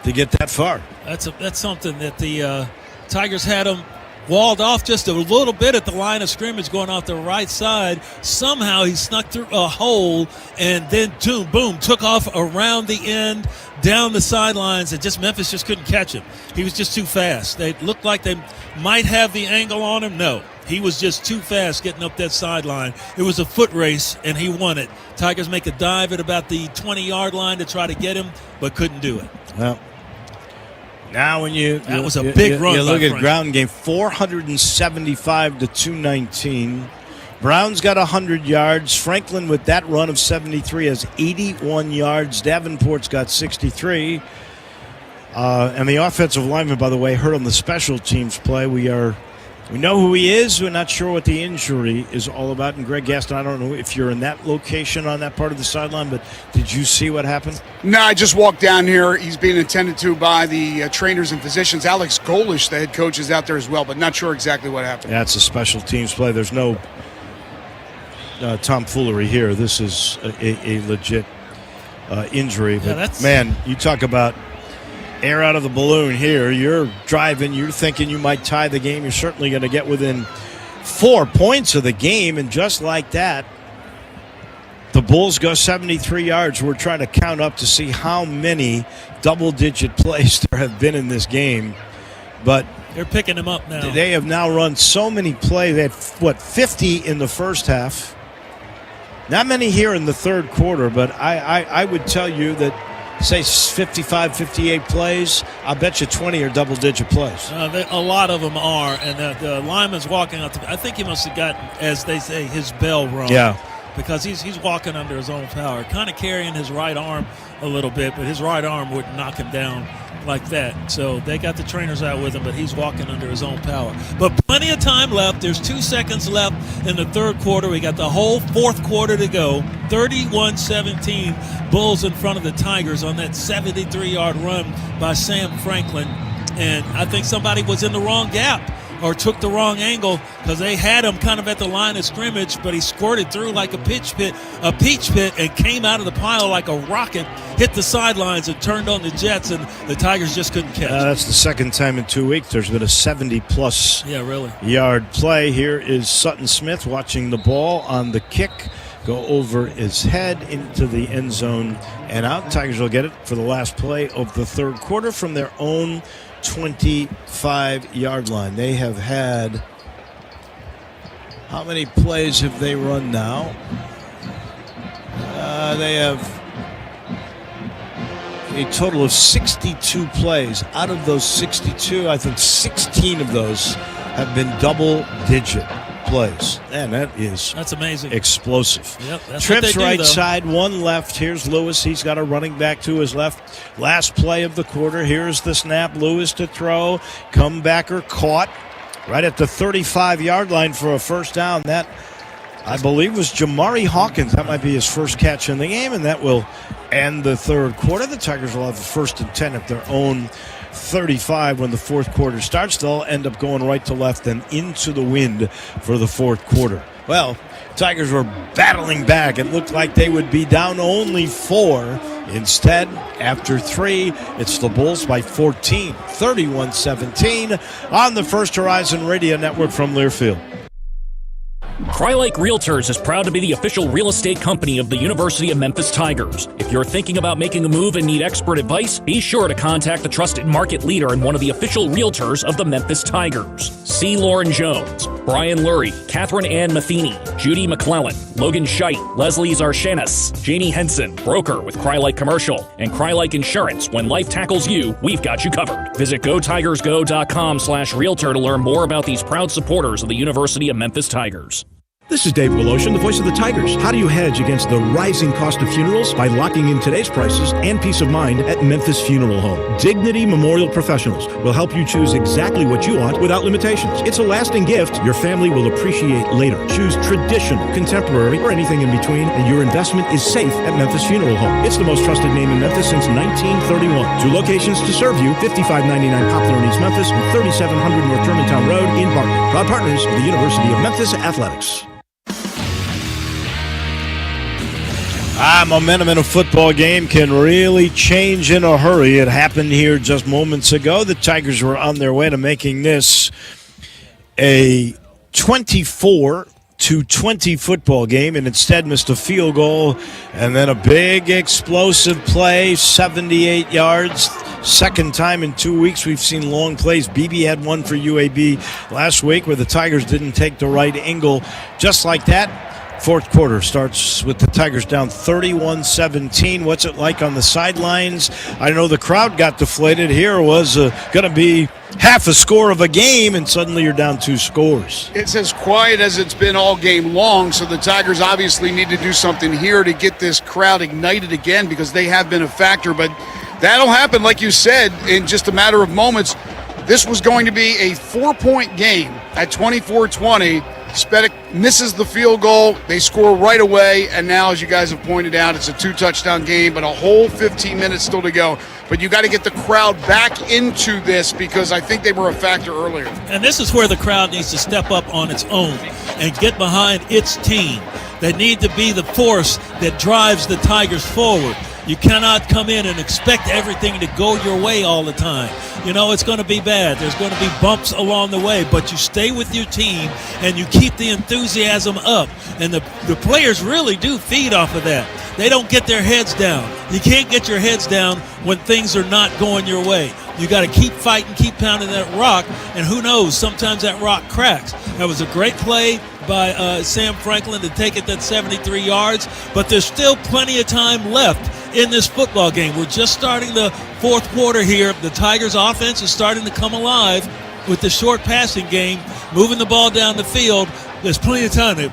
to get that far. That's something that the Tigers had him walled off just a little bit at the line of scrimmage going off the right side. Somehow he snuck through a hole and then boom, took off around the end, down the sidelines, and Memphis just couldn't catch him. He was just too fast. They looked like they might have the angle on him. No, he was just too fast getting up that sideline. It was a foot race, and he won it. Tigers make a dive at about the 20-yard line to try to get him, but couldn't do it. Well, now when that was a big run. You look at Frank. ground game, 475 to 219. Brown's got 100 yards. Franklin with that run of 73 has 81 yards. Davenport's got 63. And the offensive lineman, by the way, hurt on the special teams play. We know who he is. We're not sure what the injury is all about. And Greg Gaston, I don't know if you're in that location on that part of the sideline, but did you see what happened? No, I just walked down here. He's being attended to by the trainers and physicians. Alex Golish, the head coach, is out there as well, but not sure exactly what happened. Yeah, it's a special teams play. There's no tomfoolery here. This is a legit injury. But, man, you talk about air out of the balloon here. You're driving. You're thinking you might tie the game. You're certainly going to get within 4 points of the game. And just like that, the Bulls go 73 yards. We're trying to count up to see how many double-digit plays there have been in this game. But they're picking them up now. They have now run so many plays. They had, 50 in the first half. Not many here in the third quarter, but I would tell you that, say 55, 58 plays, I bet you 20 are double-digit plays. A lot of them are, and the lineman's walking out. I think he must have got, as they say, his bell rung. Yeah. Because he's walking under his own power, kind of carrying his right arm a little bit, but his right arm wouldn't knock him down like that. So they got the trainers out with him, but he's walking under his own power. But plenty of time left. There's 2 seconds left in the third quarter. We got the whole fourth quarter to go. 31-17, Bulls in front of the Tigers on that 73-yard run by Sam Franklin. And I think somebody was in the wrong gap or took the wrong angle because they had him kind of at the line of scrimmage, but he squirted through like a peach pit, and came out of the pile like a rocket, hit the sidelines and turned on the Jets, and the Tigers just couldn't catch it. That's the second time in 2 weeks there's been a 70-plus yard play. Here is Sutton Smith watching the ball on the kick go over his head into the end zone and out. Tigers will get it for the last play of the third quarter from their own 25-yard line. They have had, how many plays have they run now? They have a total of 62 plays. Out of those 62, I think 16 of those have been double-digit plays. And that's amazing. Explosive. Yep, that's Trips what they do, right though. side, one left. Here's Lewis. He's got a running back to his left. Last play of the quarter. Here's the snap. Lewis to throw. Comebacker caught right at the 35-yard line for a first down. That, I believe, was Jamari Hawkins. That might be his first catch in the game, and that will end the third quarter. The Tigers will have a 1st and 10 at their own 35 when the fourth quarter starts. They'll end up going right to left and into the wind for the fourth quarter. Well, Tigers were battling back. It looked like they would be down only 4. Instead, after 3, it's the Bulls by 14, 31-17 on the First Horizon Radio Network from Learfield. Crylake Realtors is proud to be the official real estate company of the University of Memphis Tigers. If you're thinking about making a move and need expert advice, be sure to contact the trusted market leader and one of the official realtors of the Memphis Tigers. C. Lauren Jones, Brian Lurie, Catherine Ann Matheny, Judy McClellan, Logan Scheidt, Leslie Zarshanis, Janie Henson, broker with Crylake Commercial, and Crylake Insurance. When life tackles you, we've got you covered. Visit GoTigersGo.com/realtor to learn more about these proud supporters of the University of Memphis Tigers. This is Dave Woloshin, the voice of the Tigers. How do you hedge against the rising cost of funerals? By locking in today's prices and peace of mind at Memphis Funeral Home. Dignity Memorial Professionals will help you choose exactly what you want without limitations. It's a lasting gift your family will appreciate later. Choose traditional, contemporary, or anything in between, and your investment is safe at Memphis Funeral Home. It's the most trusted name in Memphis since 1931. 2 locations to serve you, 5599 Poplar in East Memphis and 3700 North Germantown Road in Barton. Proud partners of the University of Memphis Athletics. Momentum in a football game can really change in a hurry. It happened here just moments ago. The Tigers were on their way to making this a 24-20 football game, and instead missed a field goal and then a big explosive play, 78 yards. Second time in 2 weeks we've seen long plays. BB had one for UAB last week where the Tigers didn't take the right angle. Just like that, fourth quarter starts with the Tigers down 31-17. What's it like on the sidelines? I know the crowd got deflated. Here was going to be half a score of a game, and suddenly you're down 2 scores. It's as quiet as it's been all game long, so the Tigers obviously need to do something here to get this crowd ignited again, because they have been a factor. But that'll happen, like you said, in just a matter of moments. This was going to be a 4-point game at 24-20. Spedic misses the field goal. They score right away, and now, as you guys have pointed out, it's a 2-touchdown game, but a whole 15 minutes still to go. But you got to get the crowd back into this, because I think they were a factor earlier. And this is where the crowd needs to step up on its own and get behind its team. They need to be the force that drives the Tigers forward. You cannot come in and expect everything to go your way all the time. You know, it's going to be bad. There's going to be bumps along the way, but you stay with your team and you keep the enthusiasm up. And the players really do feed off of that. They don't get their heads down. You can't get your heads down when things are not going your way. You got to keep fighting, keep pounding that rock, and who knows, sometimes that rock cracks. That was a great play by Sam Franklin to take it that 73 yards, but there's still plenty of time left in this football game. We're just starting the fourth quarter here. The Tigers' offense is starting to come alive with the short passing game, moving the ball down the field. There's plenty of time to,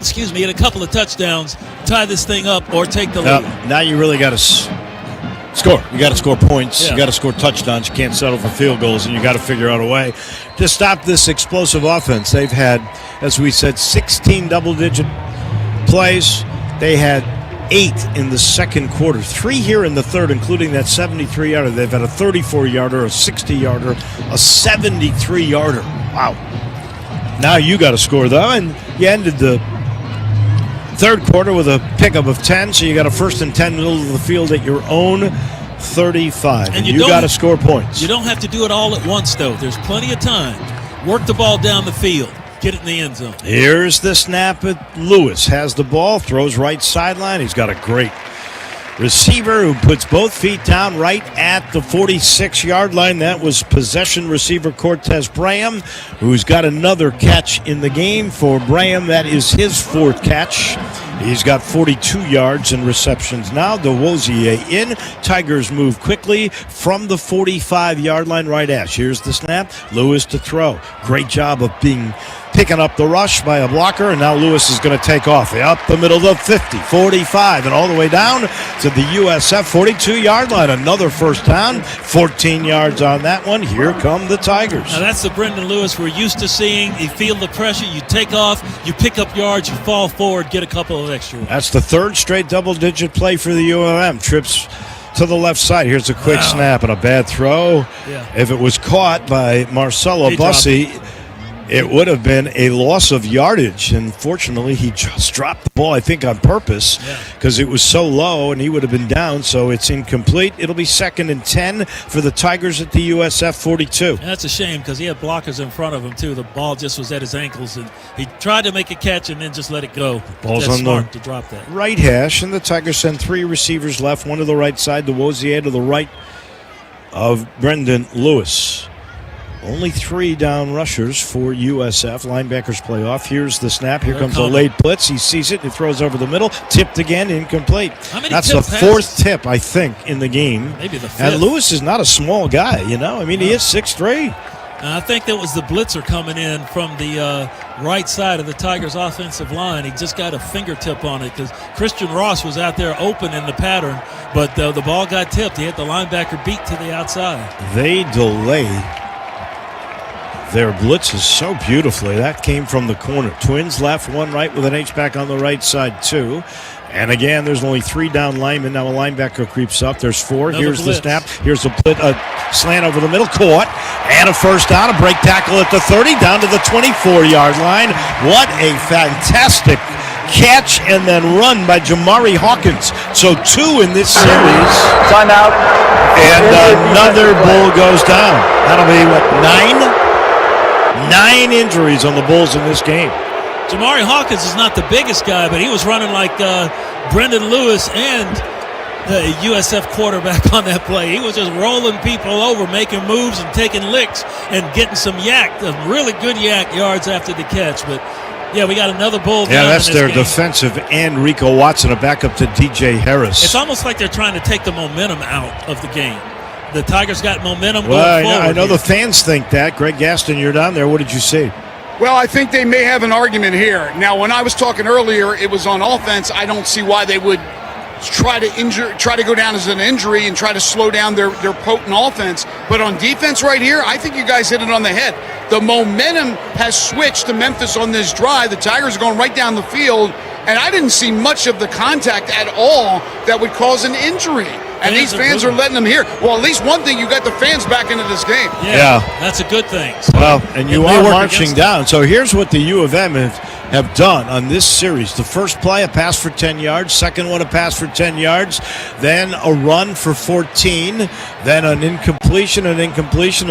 get a couple of touchdowns, tie this thing up, or take the lead. Now you really got to score. You got to score points. Yeah. You got to score touchdowns. You can't settle for field goals, and you got to figure out a way to stop this explosive offense. They've had, as we said, 16 double-digit plays. They had 8 in the second quarter, 3 here in the third, including that 73-yarder. They've had a 34-yarder, a 60-yarder, a 73-yarder. Wow. Now you got to score, though, and you ended the third quarter with a pickup of 10, so you got a 1st and 10 middle of the field at your own 35. And you got to score points. You don't have to do it all at once, though. There's plenty of time. Work the ball down the field. Get it in the end zone. Here's the snap at Lewis. Has the ball, throws right sideline. He's got a great receiver who puts both feet down right at the 46-yard line. That was possession receiver Cortez Braham, who's got another catch in the game. For Braham, that is his fourth catch. He's got 42 yards in receptions now. DeWozier in. Tigers move quickly from the 45-yard line right at. Here's the snap. Lewis to throw. Great job of picking up the rush by a blocker, and now Lewis is going to take off up the middle of the 50, 45, and all the way down to the USF 42-yard line. Another first down, 14 yards on that one. Here come the Tigers. Now that's the Brendan Lewis we're used to seeing. You feel the pressure, you take off, you pick up yards, you fall forward, get a couple of extra ones. That's the third straight double-digit play for the UMM. Trips to the left side. Here's a quick snap and a bad throw. Yeah. If it was caught by Marcelo Bussi, it would have been a loss of yardage. And fortunately, he just dropped the ball, I think, on purpose because it was so low and he would have been down. So it's incomplete. It'll be 2nd and 10 for the Tigers at the USF 42. And that's a shame because he had blockers in front of him, too. The ball just was at his ankles, and he tried to make a catch and then just let it go. Ball's That's on smart the to drop that. right hash, and the Tigers send 3 receivers left, one to the right side, DeWozier to the right of Brendan Lewis. Only 3 down rushers for USF. Linebackers play off. Here's the snap. Here comes a late blitz. He sees it. He throws over the middle. Tipped again. Incomplete. That's the 4th tip, I think, in the game. Maybe the 5th. And Lewis is not a small guy, you know. I mean, he is 6'3". I think that was the blitzer coming in from the right side of the Tigers' offensive line. He just got a fingertip on it because Christian Ross was out there open in the pattern, but the ball got tipped. He had the linebacker beat to the outside. They delay their blitzes so beautifully. That came from the corner. Twins left, 1 right with an H-back on the right side, 2. And again, there's only 3 down linemen. Now a linebacker creeps up. There's 4. Here's the snap. Here's a slant over the middle. Caught. And a first down. A break tackle at the 30. Down to the 24-yard line. What a fantastic catch and then run by Jamari Hawkins. So 2 in this series. Timeout. And another Bull goes down. That'll be, 9? 9 injuries on the Bulls in this game. Jamari Hawkins is not the biggest guy, but he was running like Brendan Lewis and the USF quarterback on that play. He was just rolling people over, making moves and taking licks and getting some really good yak yards after the catch. But, yeah, we got another Bull down. Yeah, that's in this their game. defensive end, Rico Watson, a backup to DJ Harris. It's almost like they're trying to take the momentum out of the game. The Tigers got momentum going forward. I know the fans think that. Greg Gaston, you're down there. What did you see? Well, I think they may have an argument here. Now, when I was talking earlier, it was on offense. I don't see why they would try to go down as an injury and try to slow down their potent offense. But on defense right here, I think you guys hit it on the head. The momentum has switched to Memphis on this drive. The Tigers are going right down the field, and I didn't see much of the contact at all that would cause an injury. And these fans are letting them hear. Well, at least one thing, you got the fans back into this game. Yeah. That's a good thing. So, well, and you are marching down. So here's what the U of M have done on this series. The first play, a pass for 10 yards. Second one, a pass for 10 yards. Then a run for 14. Then an incompletion, and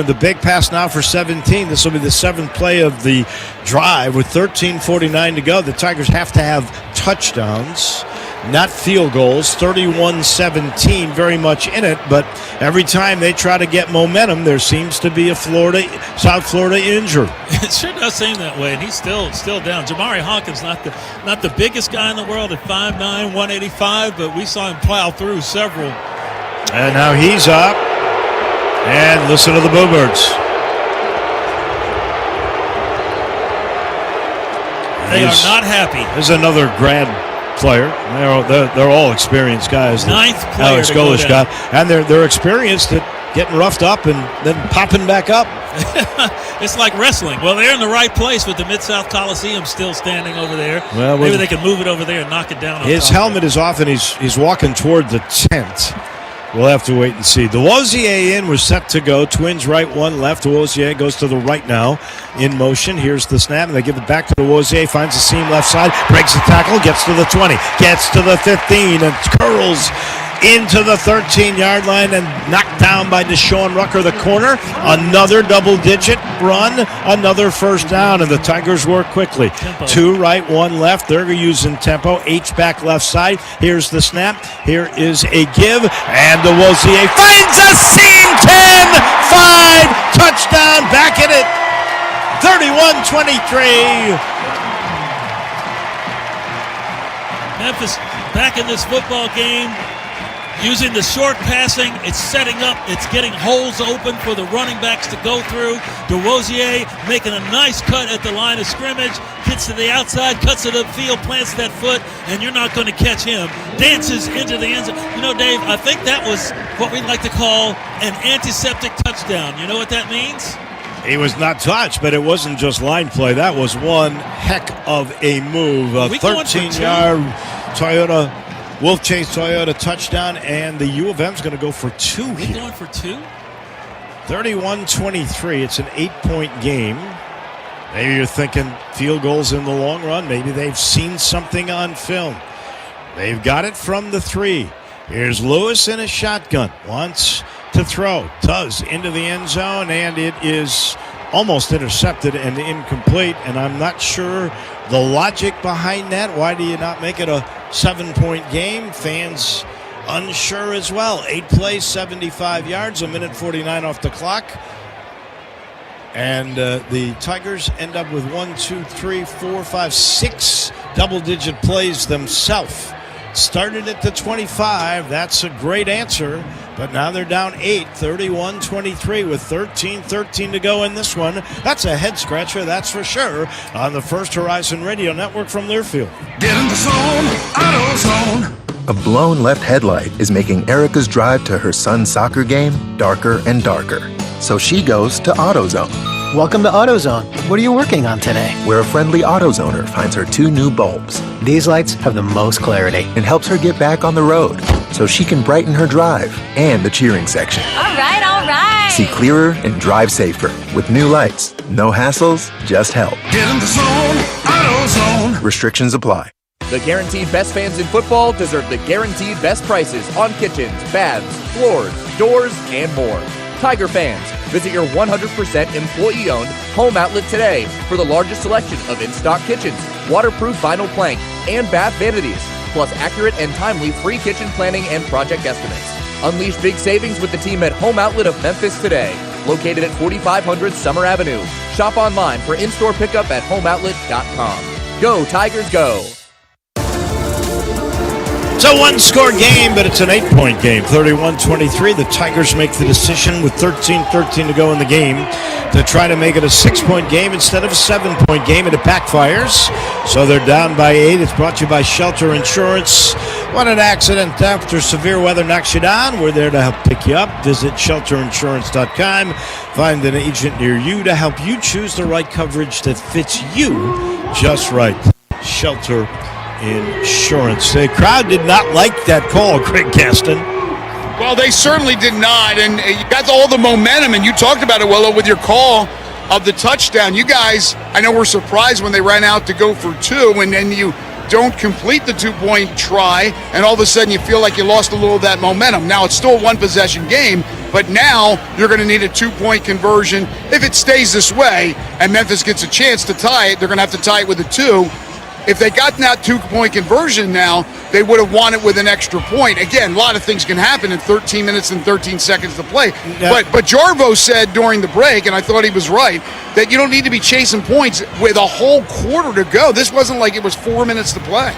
the big pass now for 17. This will be the 7th play of the drive with 13:49 to go. The Tigers have to have touchdowns, not field goals. 31-17, very much in it, but every time they try to get momentum, there seems to be a South Florida injury. It sure does seem that way, and he's still down. Jamari Hawkins, not the biggest guy in the world at 5'9", 185, but we saw him plow through several. And now he's up, and listen to the Boo Birds. They are not happy. There's another grad player. They're all experienced guys. 9th player Alex to go Golish down. got, and they're experienced at getting roughed up and then popping back up. It's like wrestling. Well, they're in the right place with the Mid-South Coliseum still standing over there. Well, maybe they can move it over there and knock it down. His helmet is off, and he's walking toward the tent. We'll have to wait and see. DeWozier in was set to go. Twins right, 1 left. DeWozier goes to the right now in motion. Here's the snap, and they give it back to DeWozier. Finds the seam left side, breaks the tackle, gets to the 20, gets to the 15, and curls into the 13-yard line and knocked down by Deshaun Rucker, the corner. Another double-digit run, another first down, and the Tigers work quickly. Tempo. 2 right, 1 left. They're using tempo. H-back left side. Here's the snap. Here is a give, and DeWosier finds a seam. 10-5, touchdown, back in it. 31-23. Memphis back in this football game, using the short passing. It's setting up. It's getting holes open for the running backs to go through. DeWosier making a nice cut at the line of scrimmage. Gets to the outside, cuts to the field, plants that foot, and you're not going to catch him. Dances into the end zone. You know, Dave, I think that was what we like to call an antiseptic touchdown. You know what that means? He was not touched, but it wasn't just line play. That was one heck of a move. A 13-yard Toyota, Wolf Chase Toyota touchdown, and the U of M's going to go for 2 here. Going for 2? 31-23. It's an 8-point game. Maybe you're thinking field goals in the long run. Maybe they've seen something on film. They've got it from the 3. Here's Lewis in a shotgun. Wants to throw. Does into the end zone, and it is almost intercepted and incomplete. And I'm not sure the logic behind that. Why do you not make it a 7-point game? Fans unsure as well. 8 plays, 75 yards, 1:49 off the clock. And the Tigers end up with 6 double-digit plays themselves. Started at the 25. That's a great answer. But now they're down 8, 31-23 with 13 to go in this one. That's a head-scratcher, that's for sure, on the First Horizon Radio Network from Learfield. Get in the zone, AutoZone. A blown left headlight is making Erica's drive to her son's soccer game darker and darker. So she goes to AutoZone. Welcome to AutoZone. What are you working on today? Where a friendly AutoZoner finds her 2 new bulbs. These lights have the most clarity. And helps her get back on the road so she can brighten her drive and the cheering section. All right, all right. See clearer and drive safer. With new lights, no hassles, just help. Get in the zone, AutoZone. Restrictions apply. The guaranteed best fans in football deserve the guaranteed best prices on kitchens, baths, floors, doors, and more. Tiger fans, visit your 100% employee-owned home outlet today for the largest selection of in-stock kitchens, waterproof vinyl plank, and bath vanities, plus accurate and timely free kitchen planning and project estimates. Unleash big savings with the team at Home Outlet of Memphis today, located at 4500 Summer Avenue. Shop online for in-store pickup at homeoutlet.com. Go Tigers, go! It's a 1-score game, but it's an 8-point game. 31-23. The Tigers make the decision with 13 to go in the game to try to make it a 6-point game instead of a 7-point game, and it backfires. So they're down by 8. It's brought to you by Shelter Insurance. When an accident after severe weather knocks you down, we're there to help pick you up. Visit shelterinsurance.com. Find an agent near you to help you choose the right coverage that fits you just right. Shelter Insurance. The crowd did not like that call, Craig Gaston. Well, they certainly did not, and you got all the momentum, and you talked about it, Willow, with your call of the touchdown. You guys, I know, were surprised when they ran out to go for 2, and then you don't complete the 2-point try, and all of a sudden you feel like you lost a little of that momentum. Now, it's still a 1-possession game, but now you're going to need a 2-point conversion. If it stays this way, and Memphis gets a chance to tie it, they're going to have to tie it with a 2. If they got that 2-point conversion now, they would have won it with an extra point. Again, a lot of things can happen in 13 minutes and 13 seconds to play. Yeah. But Jarvo said during the break, and I thought he was right, that you don't need to be chasing points with a whole quarter to go. This wasn't like it was 4 minutes to play.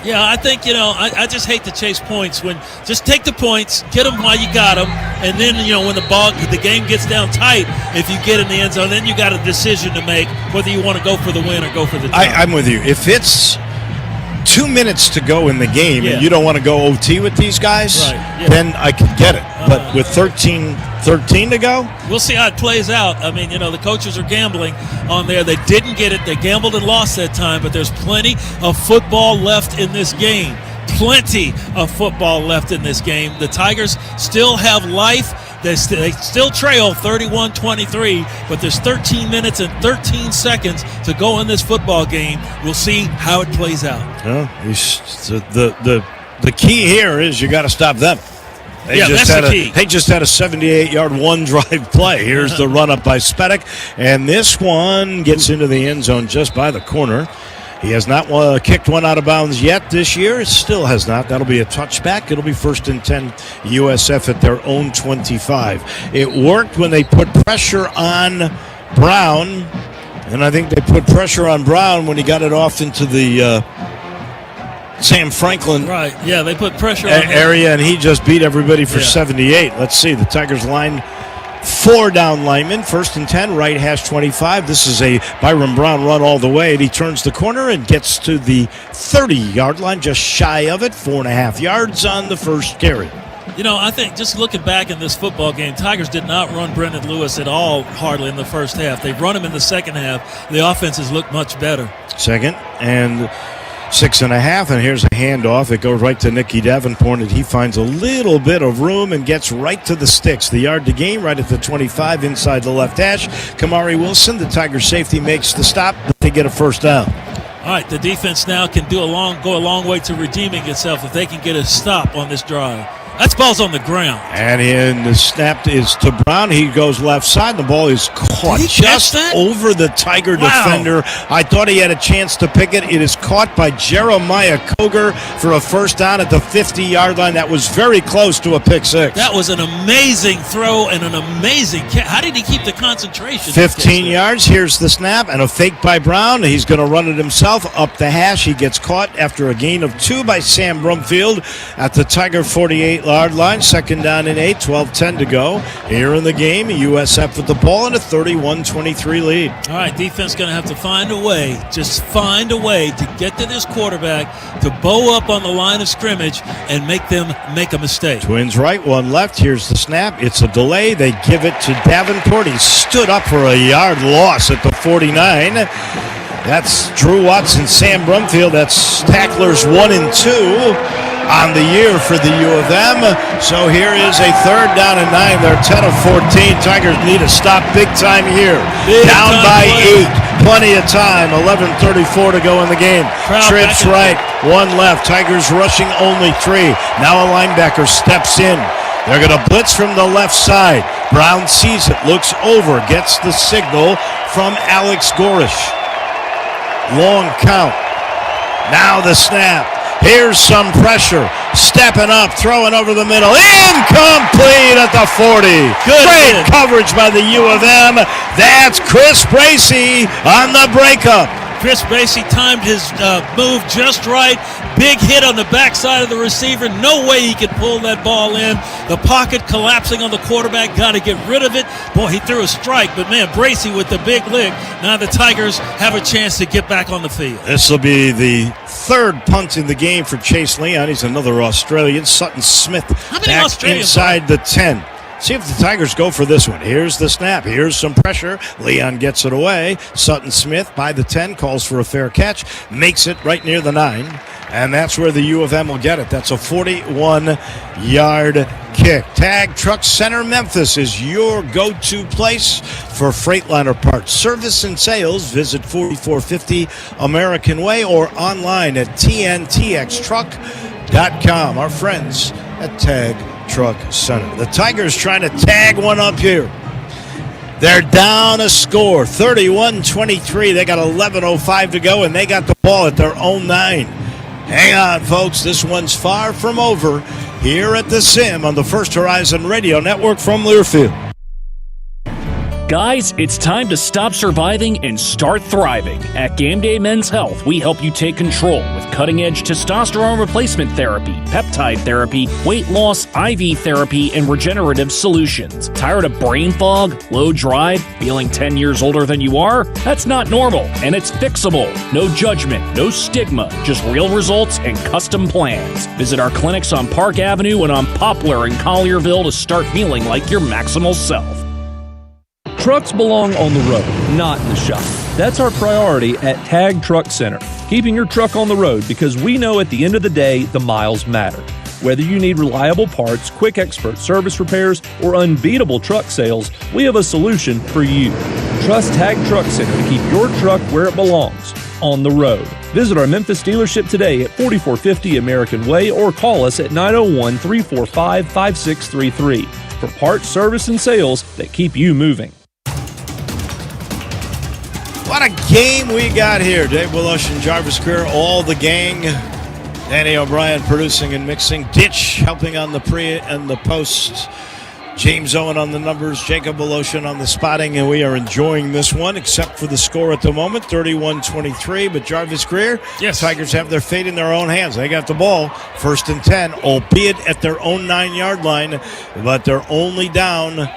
Yeah, I think, I just hate to chase points. When just take the points, get them while you got them, and then, when the game gets down tight, if you get in the end zone, then you got a decision to make whether you want to go for the win or go for the tie. I'm with you. If it's 2 minutes to go in the game and you don't want to go OT with these guys, then I could get it. But with 13 to go? We'll see how it plays out. I mean, the coaches are gambling on there. They didn't get it. They gambled and lost that time, but there's plenty of football left in this game. Plenty of football left in this game. The Tigers still have life. They still trail 31-23, but there's 13 minutes and 13 seconds to go in this football game. We'll see how it plays out. The the key here is you got to stop them. They just had a 78-yard one-drive play. Here's the run-up by Spedick, and this one gets into the end zone just by the corner. He has not kicked one out of bounds yet this year. It still has not. That'll be a touchback. It'll be 1st and 10 USF at their own 25. It worked when they put pressure on Brown, and I think they put pressure on Brown when he got it off into the Sam Franklin they put pressure on area, and he just beat everybody for 78. Let's see. The Tigers line 4 down linemen, 1st and 10, right hash 25. This is a Byron Brown run all the way, and he turns the corner and gets to the 30-yard line, just shy of it, 4.5 yards on the first carry. You know, I think just looking back in this football game, Tigers did not run Brendan Lewis at all, hardly in the first half. They've run him in the second half. The offense has looked much better. 2nd and 6.5, and here's a handoff. It goes right to Nicky Davenport, and he finds a little bit of room and gets right to the sticks. The yard to gain right at the 25 inside the left hash. Kamari Wilson, the Tigers safety, makes the stop. They get a first down. All right, the defense now can go a long way to redeeming itself if they can get a stop on this drive. That ball's on the ground. And the snap is to Brown. He goes left side. The ball is caught just over the Tiger defender. I thought he had a chance to pick it. It is caught by Jeremiah Koger for a first down at the 50-yard line. That was very close to a pick six. That was an amazing throw and an amazing catch. How did he keep the concentration? 15 yards. Here's the snap and a fake by Brown. He's going to run it himself up the hash. He gets caught after a gain of 2 by Sam Brumfield at the Tiger 48-yard line. 2nd down and 8, 12-10 to go. Here in the game, USF with the ball and a 31-23 lead. All right, defense going to have to find a way, just find a way to get to this quarterback, to bow up on the line of scrimmage and make them make a mistake. Twins right, 1 left. Here's the snap. It's a delay. They give it to Davenport. He stood up for a yard loss at the 49. That's Drew Watson, Sam Brumfield. That's tacklers 1 and 2 on the year for the U of M. So here is a 3rd down and 9. They're 10 of 14. Tigers need a stop big time here. Down by 8. Plenty of time. 11:34 to go in the game. Trips right, 1 left. Tigers rushing only 3. Now a linebacker steps in. They're going to blitz from the left side. Brown sees it, looks over, gets the signal from Alex Gorish. Long count. Now the snap. Here's some pressure. Stepping up, throwing over the middle. Incomplete at the 40. Great coverage by the U of M. That's Chris Bracey on the breakup. Chris Bracey timed his move just right. Big hit on the backside of the receiver. No way he could pull that ball in. The pocket collapsing on the quarterback. Got to get rid of it. Boy, he threw a strike, but man, Bracey with the big lick. Now the Tigers have a chance to get back on the field. This will be the 3rd punt in the game for Chase Leon. He's another Australian. Sutton Smith back inside the 10. See if the Tigers go for this one. Here's the snap. Here's some pressure. Leon gets it away. Sutton Smith by the 10 calls for a fair catch. Makes it right near the 9. And that's where the U of M will get it. That's a 41-yard kick. Tag Truck Center Memphis is your go-to place for Freightliner parts. Service and sales. Visit 4450 American Way or online at tntxtruck.com. Our friends at Tag Truck Center. The Tigers trying to tag one up here. They're down a score, 31-23. They got 11:05 to go, and they got the ball at their own 9. Hang on, folks. This one's far from over here at the Sim on the First Horizon Radio Network from Learfield. Guys, it's time to stop surviving and start thriving. At Game Day Men's Health, we help you take control with cutting-edge testosterone replacement therapy, peptide therapy, weight loss, IV therapy, and regenerative solutions. Tired of brain fog, low drive, feeling 10 years older than you are? That's not normal, and it's fixable. No judgment, no stigma, just real results and custom plans. Visit our clinics on Park Avenue and on Poplar in Collierville to start feeling like your maximal self. Trucks belong on the road, not in the shop. That's our priority at Tag Truck Center, keeping your truck on the road because we know at the end of the day, the miles matter. Whether you need reliable parts, quick expert service repairs, or unbeatable truck sales, we have a solution for you. Trust Tag Truck Center to keep your truck where it belongs, on the road. Visit our Memphis dealership today at 4450 American Way or call us at 901-345-5633 for parts, service, and sales that keep you moving. What a game we got here. Dave Willosh and Jarvis Greer, all the gang. Danny O'Brien producing and mixing. Ditch helping on the pre and the post. James Owen on the numbers. Jacob Willosh on the spotting. And we are enjoying this one, except for the score at the moment, 31-23. But Jarvis Greer, yes. Tigers have their fate in their own hands. They got the ball, 1st and 10, albeit at their own 9-yard line. But they're only down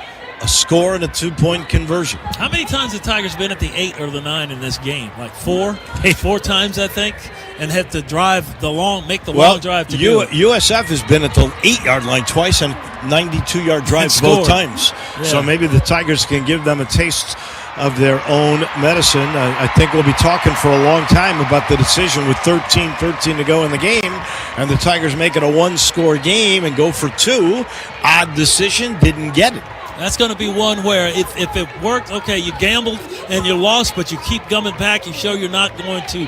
a score and a 2-point conversion. How many times have the Tigers been at the 8 or the 9 in this game? Like 4? 4 times, I think, and had to drive the long drive to do it. USF has been at the 8-yard line twice and 92-yard drives both times. Yeah. So maybe the Tigers can give them a taste of their own medicine. I think we'll be talking for a long time about the decision with 13 to go in the game, and the Tigers make it a 1-score game and go for 2. Odd decision, didn't get it. That's going to be one where if it worked, okay, you gambled and you lost, but you keep coming back. You show you're not going to,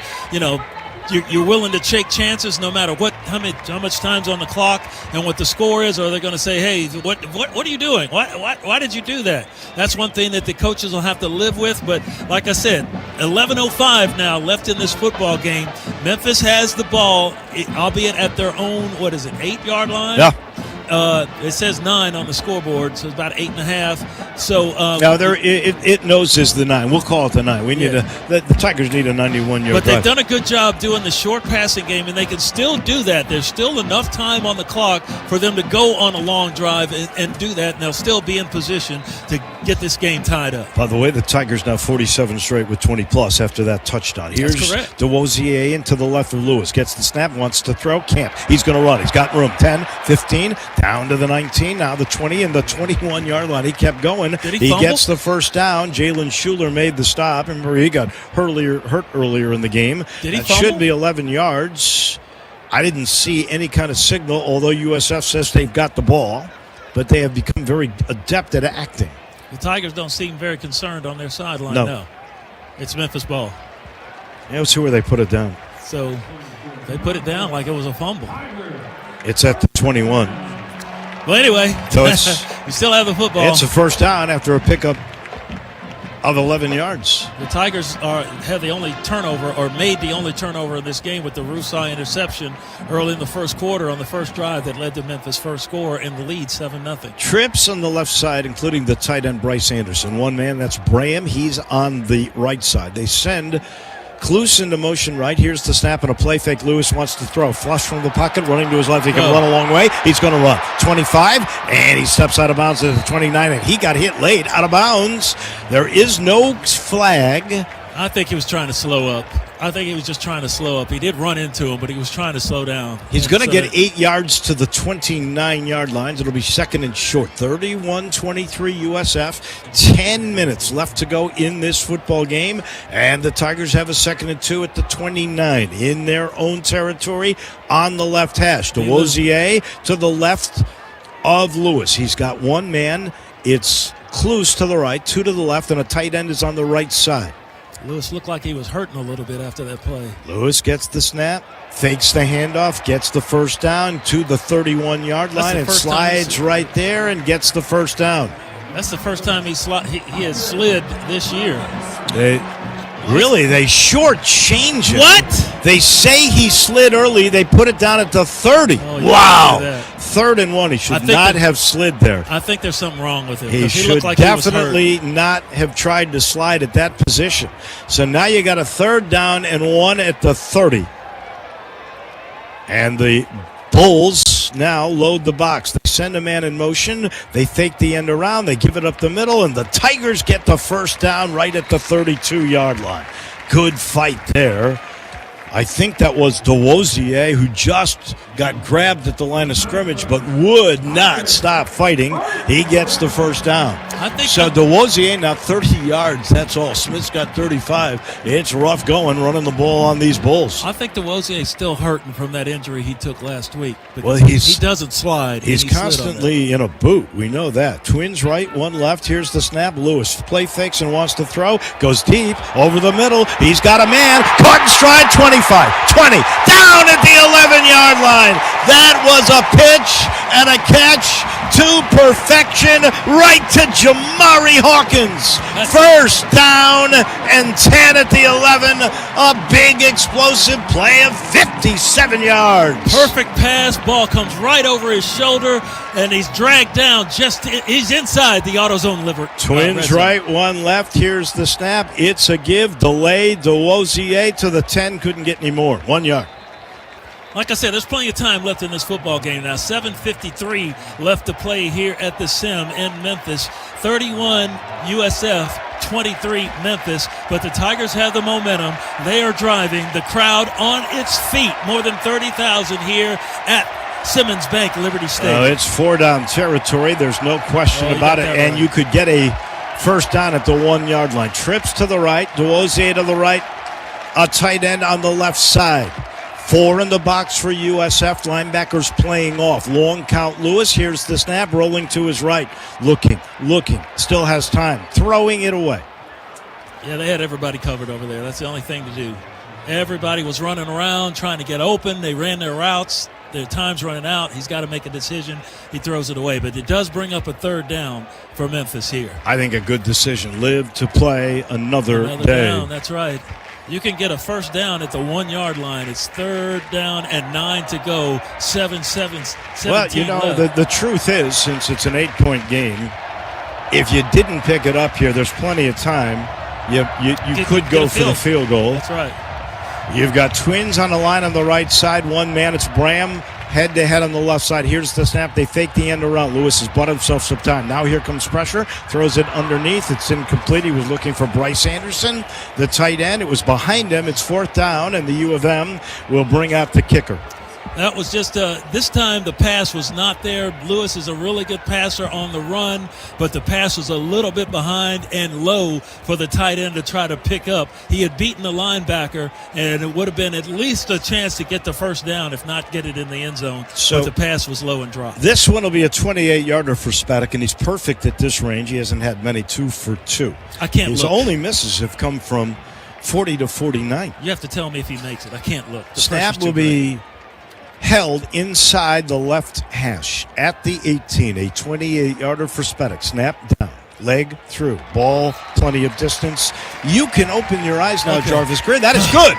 you're willing to take chances no matter how much time's on the clock and what the score is. Or are they going to say, hey, what are you doing? Why did you do that? That's one thing that the coaches will have to live with. But like I said, 11:05 now left in this football game. Memphis has the ball, albeit at their own, 8-yard line? Yeah. It says 9 on the scoreboard, so it's about 8.5. So it knows is the 9. We'll call it the 9. We need the Tigers need a 91-yard. But they've done a good job doing the short passing game, and they can still do that. There's still enough time on the clock for them to go on a long drive and do that, and they'll still be in position to get this game tied up. By the way, the Tigers now 47 straight with 20-plus after that touchdown. Here's DeWozier into the left of Lewis. Gets the snap, wants to throw, can't. He's going to run. He's got room. 10, 15, down to the 19, now the 20 and the 21-yard line. He kept going. Did he fumble? Gets the first down. Jalen Schuler made the stop. Remember, he got hurt earlier in the game. Did he that fumble? Should be 11 yards. I didn't see any kind of signal, although USF says they've got the ball, but they have become very adept at acting. The Tigers don't seem very concerned on their sideline. No. It's Memphis ball. Yeah, let's see where they put it down. So they put it down like it was a fumble. It's at the 21. Well, anyway, so we still have the football. It's a first down after a pickup of 11 yards. The Tigers have the only turnover, or made the only turnover in this game with the Rusai interception early in the first quarter on the first drive that led to Memphis' first score in the lead, 7-0. Trips on the left side, including the tight end Bryce Anderson. One man, that's Braham. He's on the right side. They send Kluse into motion right. Here's the snap and a play fake. Lewis wants to throw. Flush from the pocket, running to his left. He can run a long way. He's going to run. 25, and he steps out of bounds at the 29, and he got hit late out of bounds. There is no flag. I think he was trying to slow up. I think he was just trying to slow up. He did run into him, but he was trying to slow down. He's going to get 8 yards to the 29-yard lines. It'll be second and short. 31-23 USF. 10 minutes left to go in this football game. And the Tigers have a 2nd and 2 at the 29 in their own territory on the left hash. DeWozier to the left of Lewis. He's got one man. It's Kluse to the right, 2 to the left, and a tight end is on the right side. Lewis looked like he was hurting a little bit after that play. Lewis gets the snap, fakes the handoff, gets the first down to the 31-yard line, and slides right there and gets the first down. That's the first time he has slid this year. They shortchange it. What? They say he slid early. They put it down at the 30. Wow. 3rd and 1. He should not have slid there. I think there's something wrong with him. He should definitely not have tried to slide at that position. So now you got a 3rd down and 1 at the 30. And the Bulls now load the box. They send a man in motion. They fake the end around. They give it up the middle, and the Tigers get the first down right at the 32-yard line. Good fight there. I think that was DeWozier who just got grabbed at the line of scrimmage but would not stop fighting. He gets the first down. So DeWozier now 30 yards. That's all. Smith's got 35. It's rough going running the ball on these Bulls. I think DeWozier is still hurting from that injury he took last week. Well, he doesn't slide. He's constantly in a boot. We know that. Twins right, one left. Here's the snap. Lewis play fakes and wants to throw. Goes deep over the middle. He's got a man. Caught in stride. 25. 20, down at the 11-yard line. That was a pitch and a catch to perfection, right to Jamari Hawkins. First down and 10 at the 11. A big explosive play of 57 yards. Perfect pass. Ball comes right over his shoulder, and he's dragged down. He's inside the AutoZone liver. Twins right, one left. Here's the snap. It's a give. Delay. Dozier to the 10. Couldn't get any more. 1 yard. Like I said, there's plenty of time left in this football game now. 7:53 left to play here at the Sim in Memphis. 31 USF, 23 Memphis. But the Tigers have the momentum. They are driving. The crowd on its feet. More than 30,000 here at Simmons Bank Liberty Stadium. It's 4-down territory. There's no question about it. And you could get a first down at the 1 yard line. Trips to the right. Dozier to the right. A tight end on the left side. 4 in the box for USF. Linebackers playing off. Long count Lewis. Here's the snap. Rolling to his right. Looking. Still has time. Throwing it away. Yeah, they had everybody covered over there. That's the only thing to do. Everybody was running around trying to get open. They ran their routes. Their time's running out. He's got to make a decision. He throws it away. But it does bring up a third down for Memphis here. I think a good decision. Live to play another day. Down. That's right. You can get a first down at the 1 yard line. It's 3rd down and 9 to go. 17 Well, you know, the truth is, since it's an 8-point game, if you didn't pick it up here, there's plenty of time. You could go for the field goal. That's right. You've got Twins on the line on the right side. One man, it's Bram, head-to-head on the left side. Here's the snap. They fake the end around. Lewis has bought himself some time. Now here comes pressure. Throws it underneath. It's incomplete. He was looking for Bryce Anderson, the tight end. It was behind him. It's 4th down, and the U of M will bring out the kicker. That was just this time the pass was not there. Lewis is a really good passer on the run, but the pass was a little bit behind and low for the tight end to try to pick up. He had beaten the linebacker, and it would have been at least a chance to get the first down, if not get it in the end zone. So but the pass was low and dry. This one will be a 28-yarder for Spaddock, and he's perfect at this range. He hasn't had many 2 for 2. I can't His look. only misses have come from 40 to 49. You have to tell me if he makes it. I can't look. The Snap will be held inside the left hash at the 18. A 28-yarder for Spaddock. Snap down. Leg through. Ball, plenty of distance. You can open your eyes now, Jarvis Greer. That is good.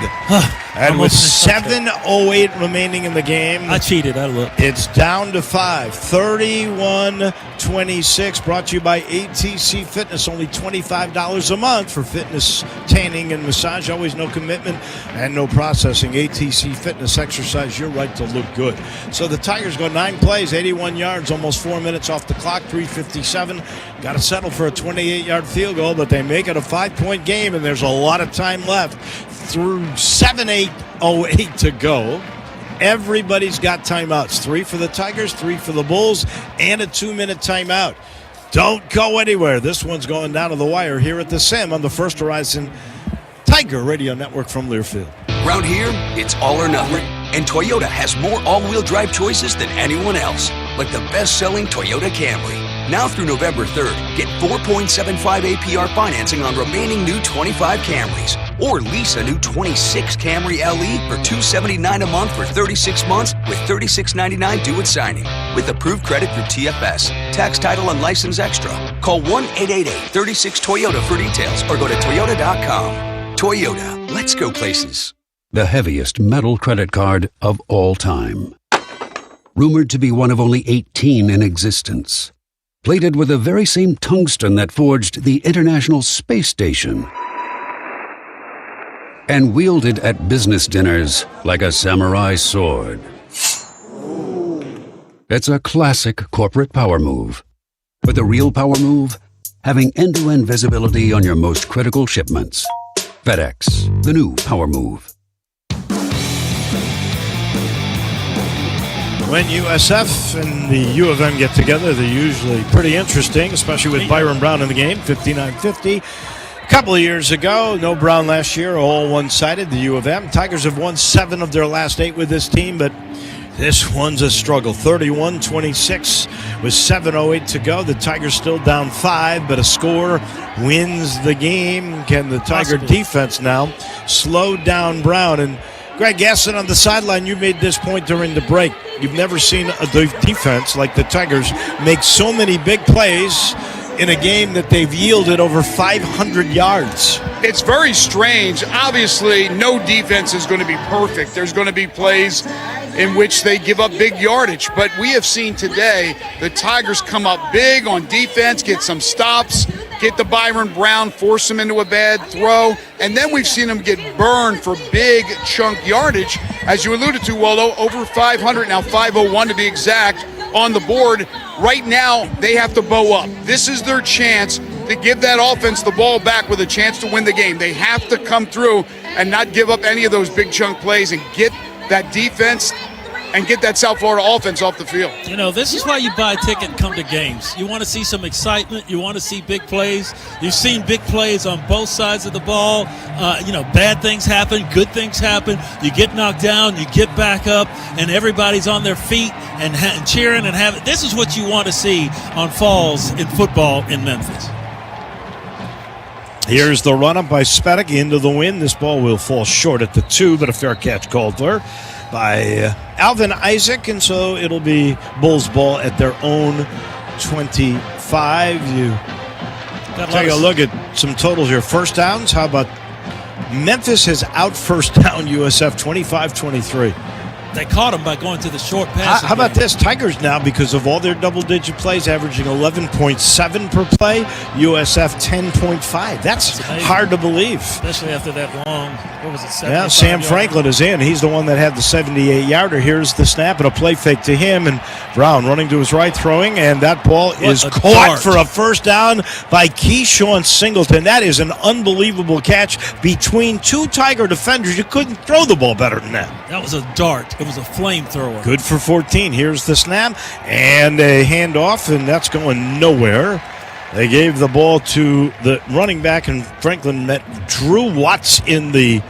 And with 7:08 remaining in the game. I cheated. I looked. It's down to 5. 31-26. Brought to you by ATC Fitness. Only $25 a month for fitness, tanning, and massage. Always no commitment and no processing. ATC Fitness. Exercise your right to look good. So the Tigers go 9 plays, 81 yards, almost 4 minutes off the clock, 3:57. Got to settle for a 28-yard field goal, but they make it a 5-point game, and there's a lot of time left through 7:08 to go. Everybody's got timeouts. 3 for the Tigers, 3 for the Bulls, and a 2-minute timeout. Don't go anywhere. This one's going down to the wire here at the Sim on the First Horizon Tiger Radio Network from Learfield. Around here, it's all or nothing. And Toyota has more all-wheel drive choices than anyone else. Like the best-selling Toyota Camry. Now through November 3rd, get 4.75 APR financing on remaining new 25 Camrys. Or lease a new 26 Camry LE for $279 a month for 36 months with $36.99 due at signing. With approved credit through TFS. Tax, title, and license extra. Call 1-888-36-TOYOTA for details or go to Toyota.com. Toyota, let's go places. The heaviest metal credit card of all time. Rumored to be one of only 18 in existence. Plated with the very same tungsten that forged the International Space Station. And wielded at business dinners like a samurai sword. It's a classic corporate power move. But the real power move? Having end-to-end visibility on your most critical shipments. FedEx, the new power move. When USF and the U of M get together, they're usually pretty interesting, especially with Byron Brown in the game, 59-50. A couple of years ago, no Brown last year, all one-sided, the U of M. Tigers have won 7 of their last 8 with this team, but this one's a struggle. 31-26 with 7:08 to go. The Tigers still down 5, but a score wins the game. Can the Tiger defense now slow down Brown? And Greg Gasson on the sideline, you made this point during the break. You've never seen a defense like the Tigers make so many big plays in a game that they've yielded over 500 yards. It's very strange. Obviously, no defense is going to be perfect. There's going to be plays in which they give up big yardage. But we have seen today the Tigers come up big on defense, get some stops, get the Byron Brown, force him into a bad throw, and then we've seen them get burned for big chunk yardage. As you alluded to, Waldo, over 500, now 501 to be exact, on the board. Right now, they have to bow up. This is their chance to give that offense the ball back with a chance to win the game. They have to come through and not give up any of those big chunk plays and get that defense and get that South Florida offense off the field. You know, this is why you buy a ticket and come to games. You want to see some excitement. You want to see big plays. You've seen big plays on both sides of the ball. Bad things happen, good things happen. You get knocked down, you get back up, and everybody's on their feet and cheering and having. This is what you want to see on falls in football in Memphis. Here's the run-up by Spedick into the wind. This ball will fall short at the 2, but a fair catch called for by Alvin Isaac, and so it'll be Bulls ball at their own 25. You take a look at some totals here. First downs, how about Memphis has out first down USF 25-23. They caught him by going to the short pass. How about this? Tigers now, because of all their double-digit plays, averaging 11.7 per play. USF 10.5. That's hard to believe. Especially after that long, what was it, Yeah, Sam Franklin is in. He's the one that had the 78-yarder. Here's the snap and a play fake to him. And Brown running to his right, throwing. And that ball is caught for a first down by Keyshawn Singleton. That is an unbelievable catch between two Tiger defenders. You couldn't throw the ball better than that. That was a dart. It was a flamethrower. Good for 14. Here's the snap and a handoff, and that's going nowhere. They gave the ball to the running back, and Franklin met Drew Watts in the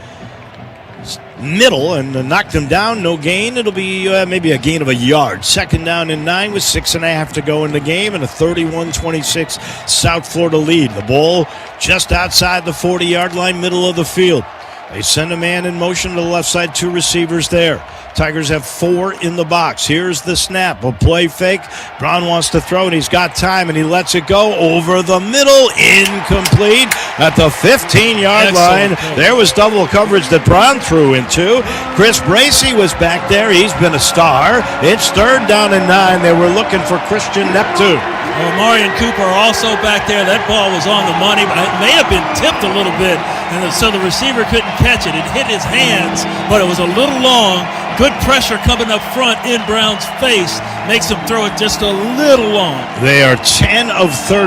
middle and knocked him down. No gain. It'll be maybe a gain of a yard. Second down and 9 with 6.5 to go in the game, and a 31-26 South Florida lead. The ball just outside the 40-yard line, middle of the field. They send a man in motion to the left side, 2 receivers there. Tigers have 4 in the box. Here's the snap, a play fake. Brown wants to throw, and he's got time, and he lets it go over the middle. Incomplete at the 15-yard line. There was double coverage that Brown threw into. Chris Bracey was back there. He's been a star. It's third down and 9. They were looking for Christian Neptune. Well, Marion Cooper also back there. That ball was on the money. It may have been tipped a little bit, and so the receiver couldn't catch it. It hit his hands, but it was a little long. Good pressure coming up front in Brown's face makes him throw it just a little long. They are 10 of 15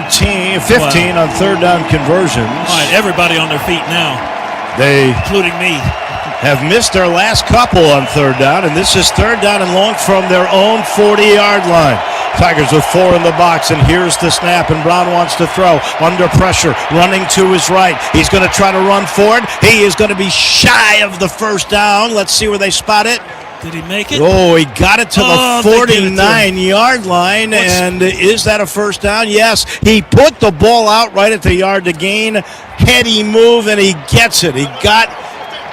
on third down conversions. All right, everybody on their feet now. They, including me, have missed their last couple on third down, and this is third down and long from their own 40-yard line. Tigers with 4 in the box, and here's the snap, and Brown wants to throw. Under pressure, running to his right. He's going to try to run forward. He is going to be shy of the first down. Let's see where they spot it. Did he make it? Oh, he got it to the 49-yard line, and is that a first down? Yes. He put the ball out right at the yard to gain. Heady move, and he gets it. He got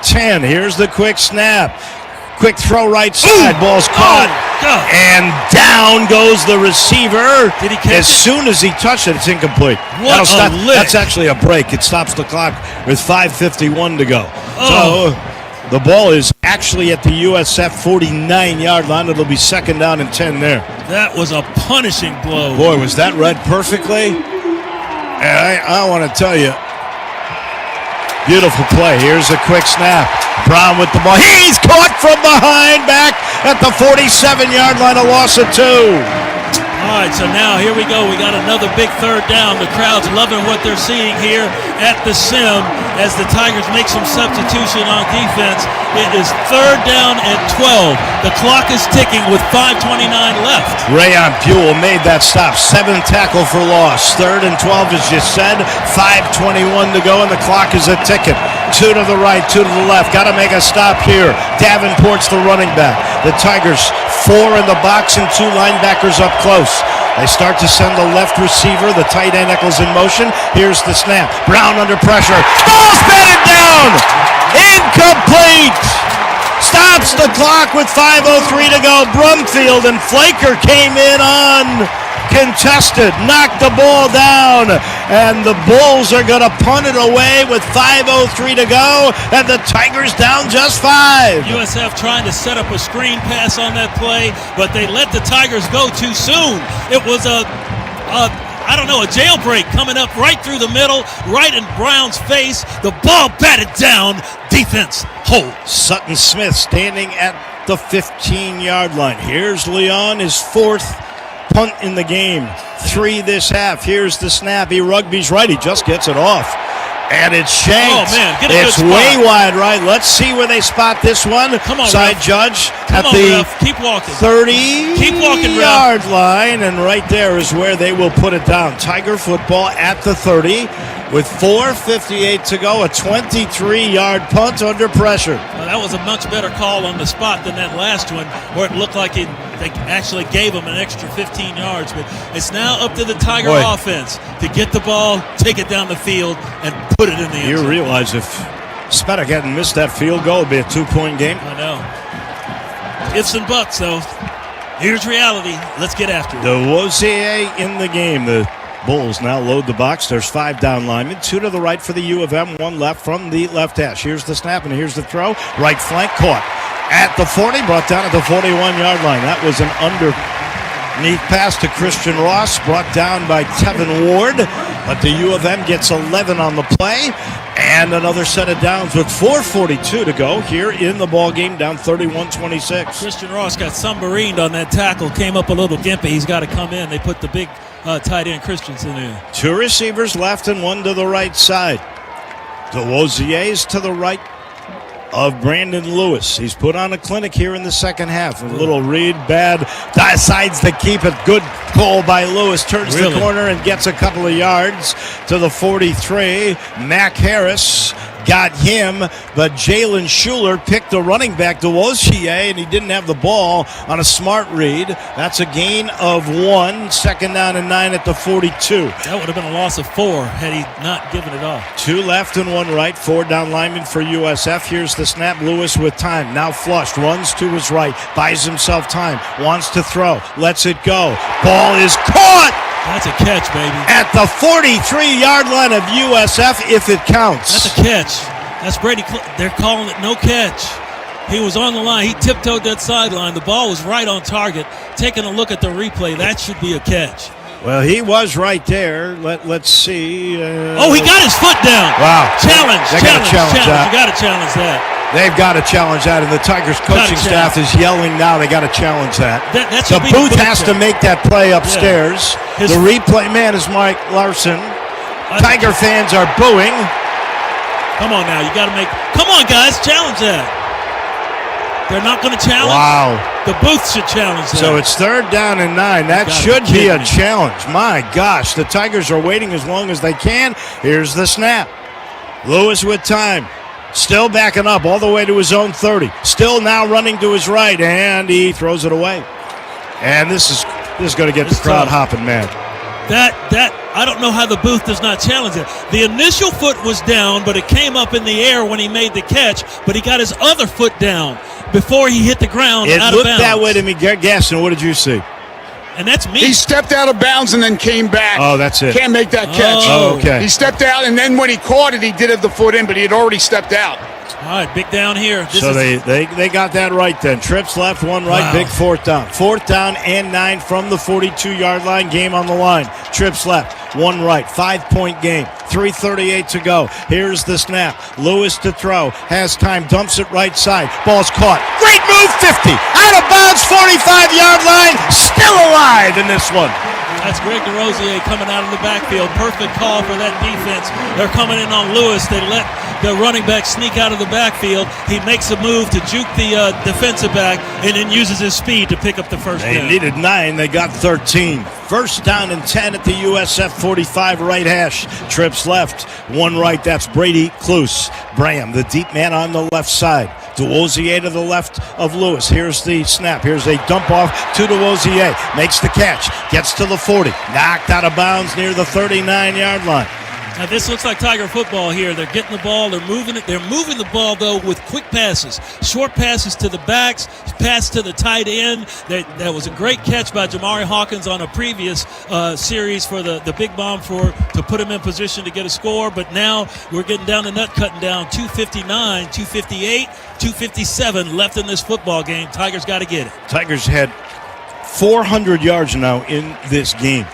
10. Here's the quick snap. Quick throw right side. Ball's caught. And down goes the receiver. Did he catch as soon as he touched it, it's incomplete. What a lick. That's actually a break. It stops the clock with 5:51 to go. So the ball is actually at the USF 49-yard line. It'll be second down and 10 there. That was a punishing blow. Boy, was that read perfectly. And I want to tell you, beautiful play. Here's a quick snap. Brown with the ball. He's caught from behind, back at the 47-yard line, a loss of 2. All right, so now here we go. We got another big third down. The crowd's loving what they're seeing here at the Sim as the Tigers make some substitution on defense. It is third down and 12. The clock is ticking with 5:29 left. Rayon Buell made that stop. 7 tackle for loss. Third and 12, as you said. 5:21 to go, and the clock is a ticking. 2 to the right, 2 to the left. Got to make a stop here. Davenport's the running back. The Tigers 4 in the box and 2 linebackers up close. They start to send the left receiver, the tight end Eccles in motion. Here's the snap. Brown under pressure. Ball's batted down! Incomplete! clock with 5:03 to go. Brumfield and Flaker came in uncontested, knocked the ball down, and the Bulls are going to punt it away with 5:03 to go, and the Tigers down just 5. USF trying to set up a screen pass on that play, but they let the Tigers go too soon. It was a jailbreak coming up right through the middle, right in Brown's face. The ball batted down. Defense hold. Sutton Smith standing at the 15-yard line. Here's Leon, his 4th punt in the game. 3 this half. Here's the snap. He rugby's right. He just gets it off. And it's shanked. Oh, man. It's way wide right. Let's see where they spot this one. Come on, Side ref. judge Come at on, the ref. Keep walking. 30-yard line. And right there is where they will put it down. Tiger football at the 30 with 4:58 to go. A 23-yard punt under pressure. Well, that was a much better call on the spot than that last one, where it looked like they actually gave him an extra 15 yards. But it's now up to the Tiger offense to get the ball, take it down the field, and put it in the end zone. You realize if Spetak hadn't missed that field goal, it'd be a 2-point game. I know. Ifs and buts, though. Here's reality. Let's get after it. DeWosier in the game. The Bulls now load the box. There's 5 down linemen, 2 to the right for the U of M, 1 left from the left hash. Here's the snap and here's the throw. Right flank caught at the 40, brought down at the 41-yard line. That was an underneath pass to Christian Ross, brought down by Tevin Ward. But the U of M gets 11 on the play, and another set of downs with 4:42 to go here in the ball game, down 31-26. Christian Ross got submarined on that tackle, came up a little gimpy. He's got to come in. They put the big tight end Christensen in. 2 receivers left and 1 to the right side. DeWosier's to the right of Brandon Lewis. He's put on a clinic here in the second half. A little read, bad, decides to keep it. Good call by Lewis. Turns the corner and gets a couple of yards to the 43. Mac Harris got him, but Jalen Schuler picked the running back, DeWosier, and he didn't have the ball on a smart read. That's a gain of 1. Second down and 9 at the 42. That would have been a loss of 4 had he not given it off. 2 left and 1 right. 4 down linemen for USF. Here's the snap. Lewis with time. Now flushed. Runs to his right. Buys himself time. Wants to throw. Lets it go. Ball is caught. That's a catch, baby. At the 43-yard line of USF, if it counts. That's a catch. That's Brady. They're calling it no catch. He was on the line. He tiptoed that sideline. The ball was right on target. Taking a look at the replay, that should be a catch. Well, he was right there. Let's see. He got his foot down. Wow. Challenge. They got to challenge that. You got to challenge that. They've got to challenge that, and the Tigers coaching staff is yelling now. They got to challenge that. The booth has to make that play upstairs. The replay man is Mike Larson. Tiger fans are booing. Come on now, you got to make. Come on, guys, challenge that. They're not going to challenge. Wow. The booth should challenge that. So it's 3rd down and 9. That should be a challenge. My gosh, the Tigers are waiting as long as they can. Here's the snap. Lewis with time. Still backing up all the way to his own 30. Still now running to his right, and he throws it away. And this is going to get the crowd hopping, man. That I don't know how the booth does not challenge it. The initial foot was down, but it came up in the air when he made the catch. But he got his other foot down before he hit the ground out of bounds. It looked that way to me, Gaston. What did you see? And that's me. He stepped out of bounds and then came back. Oh, that's it. Can't make that catch. Oh, okay. He stepped out, and then when he caught it, he did have the foot in, but he had already stepped out. All right, big down here. They got that right then. Trips left, 1 right, big 4th down. 4th down and 9 from the 42-yard line. Game on the line. Trips left, 1 right. 5-point game. 3:38 to go. Here's the snap. Lewis to throw. Has time. Dumps it right side. Ball's caught. Great move, 50. Out of bounds, 45-yard line. Still alive in this one. That's Greg DeRosier coming out of the backfield. Perfect call for that defense. They're coming in on Lewis. They let the running back sneak out of the backfield. He makes a move to juke the defensive back and then uses his speed to pick up the first down. They needed 9. They got 13. 1st down and 10 at the USF 45 right hash. Trips left, 1 right. That's Brady Cluse. Bram, the deep man on the left side. DeWosier to the left of Lewis. Here's the snap. Here's a dump off to DeWosier. Makes the catch. Gets to the 40. Knocked out of bounds near the 39-yard line. Now this looks like Tiger football here. They're getting the ball, they're moving it. They're moving the ball though with quick passes, short passes to the backs, pass to the tight end. That was a great catch by Jamari Hawkins on a previous series for the big bomb to put him in position to get a score. But now we're getting down to nut cutting down. 2:59, 2:58, 2:57 left in this football game. Tigers got to get it. Tigers had 400 yards now in this game.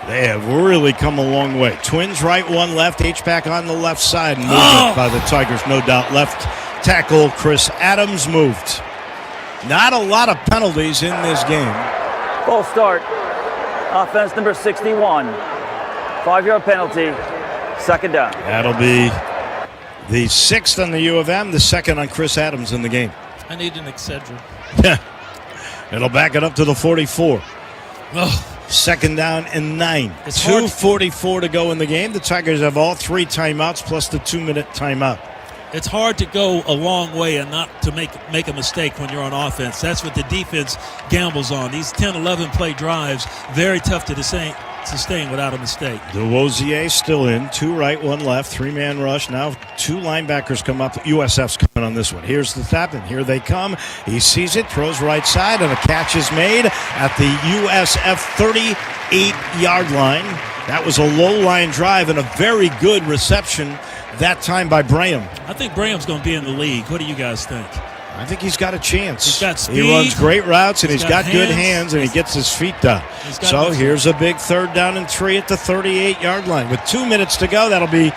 They have really come a long way. Twins right, one left. H-back on the left side. Movement by the Tigers, no doubt. Left tackle Chris Adams moved. Not a lot of penalties in this game. Full start. Offense number 61. 5-yard penalty. Second down. That'll be the 6th on the U of M, the 2nd on Chris Adams in the game. I need an Excedrin. Yeah. It'll back it up to the 44. Oh. 2nd down and 9. 2:44 to go in the game. The Tigers have all 3 timeouts plus the 2-minute timeout. It's hard to go a long way and not to make a mistake when you're on offense. That's what the defense gambles on. These 10, 11 play drives, very tough to sustain without a mistake. DeWosier still in. 2 right, 1 left. 3-man rush. Now 2 linebackers come up. USF's coming on this one. Here's the tap, and here they come. He sees it, throws right side, and a catch is made at the USF 38-yard line. That was a low-line drive and a very good reception that time by Braham. I think Braham's going to be in the league. What do you guys think? I think he's got a chance. He's got speed. He runs great routes, and he's got good hands, and he gets his feet down. So here's a big 3rd down and 3 at the 38-yard line. With 2 minutes to go, that'll be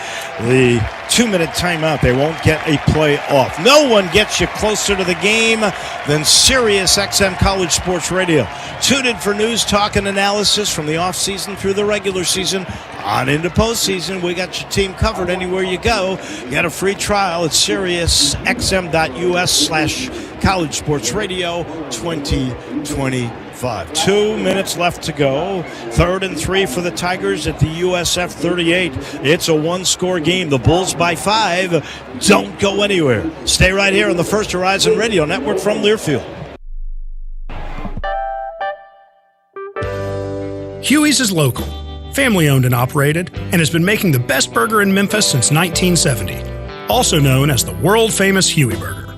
the 2-minute timeout. They won't get a play off. No one gets you closer to the game than Sirius XM College Sports Radio. Tune in for news, talk, and analysis from the offseason through the regular season on into postseason. We got your team covered anywhere you go. Get a free trial at SiriusXM.us/College Sports Radio 2025. 2 minutes left to go. 3rd and 3 for the Tigers at the USF 38. It's a 1-score game. The Bulls by 5. Don't go anywhere. Stay right here on the First Horizon Radio Network from Learfield. Huey's is local, family-owned and operated, and has been making the best burger in Memphis since 1970, also known as the world-famous Huey Burger.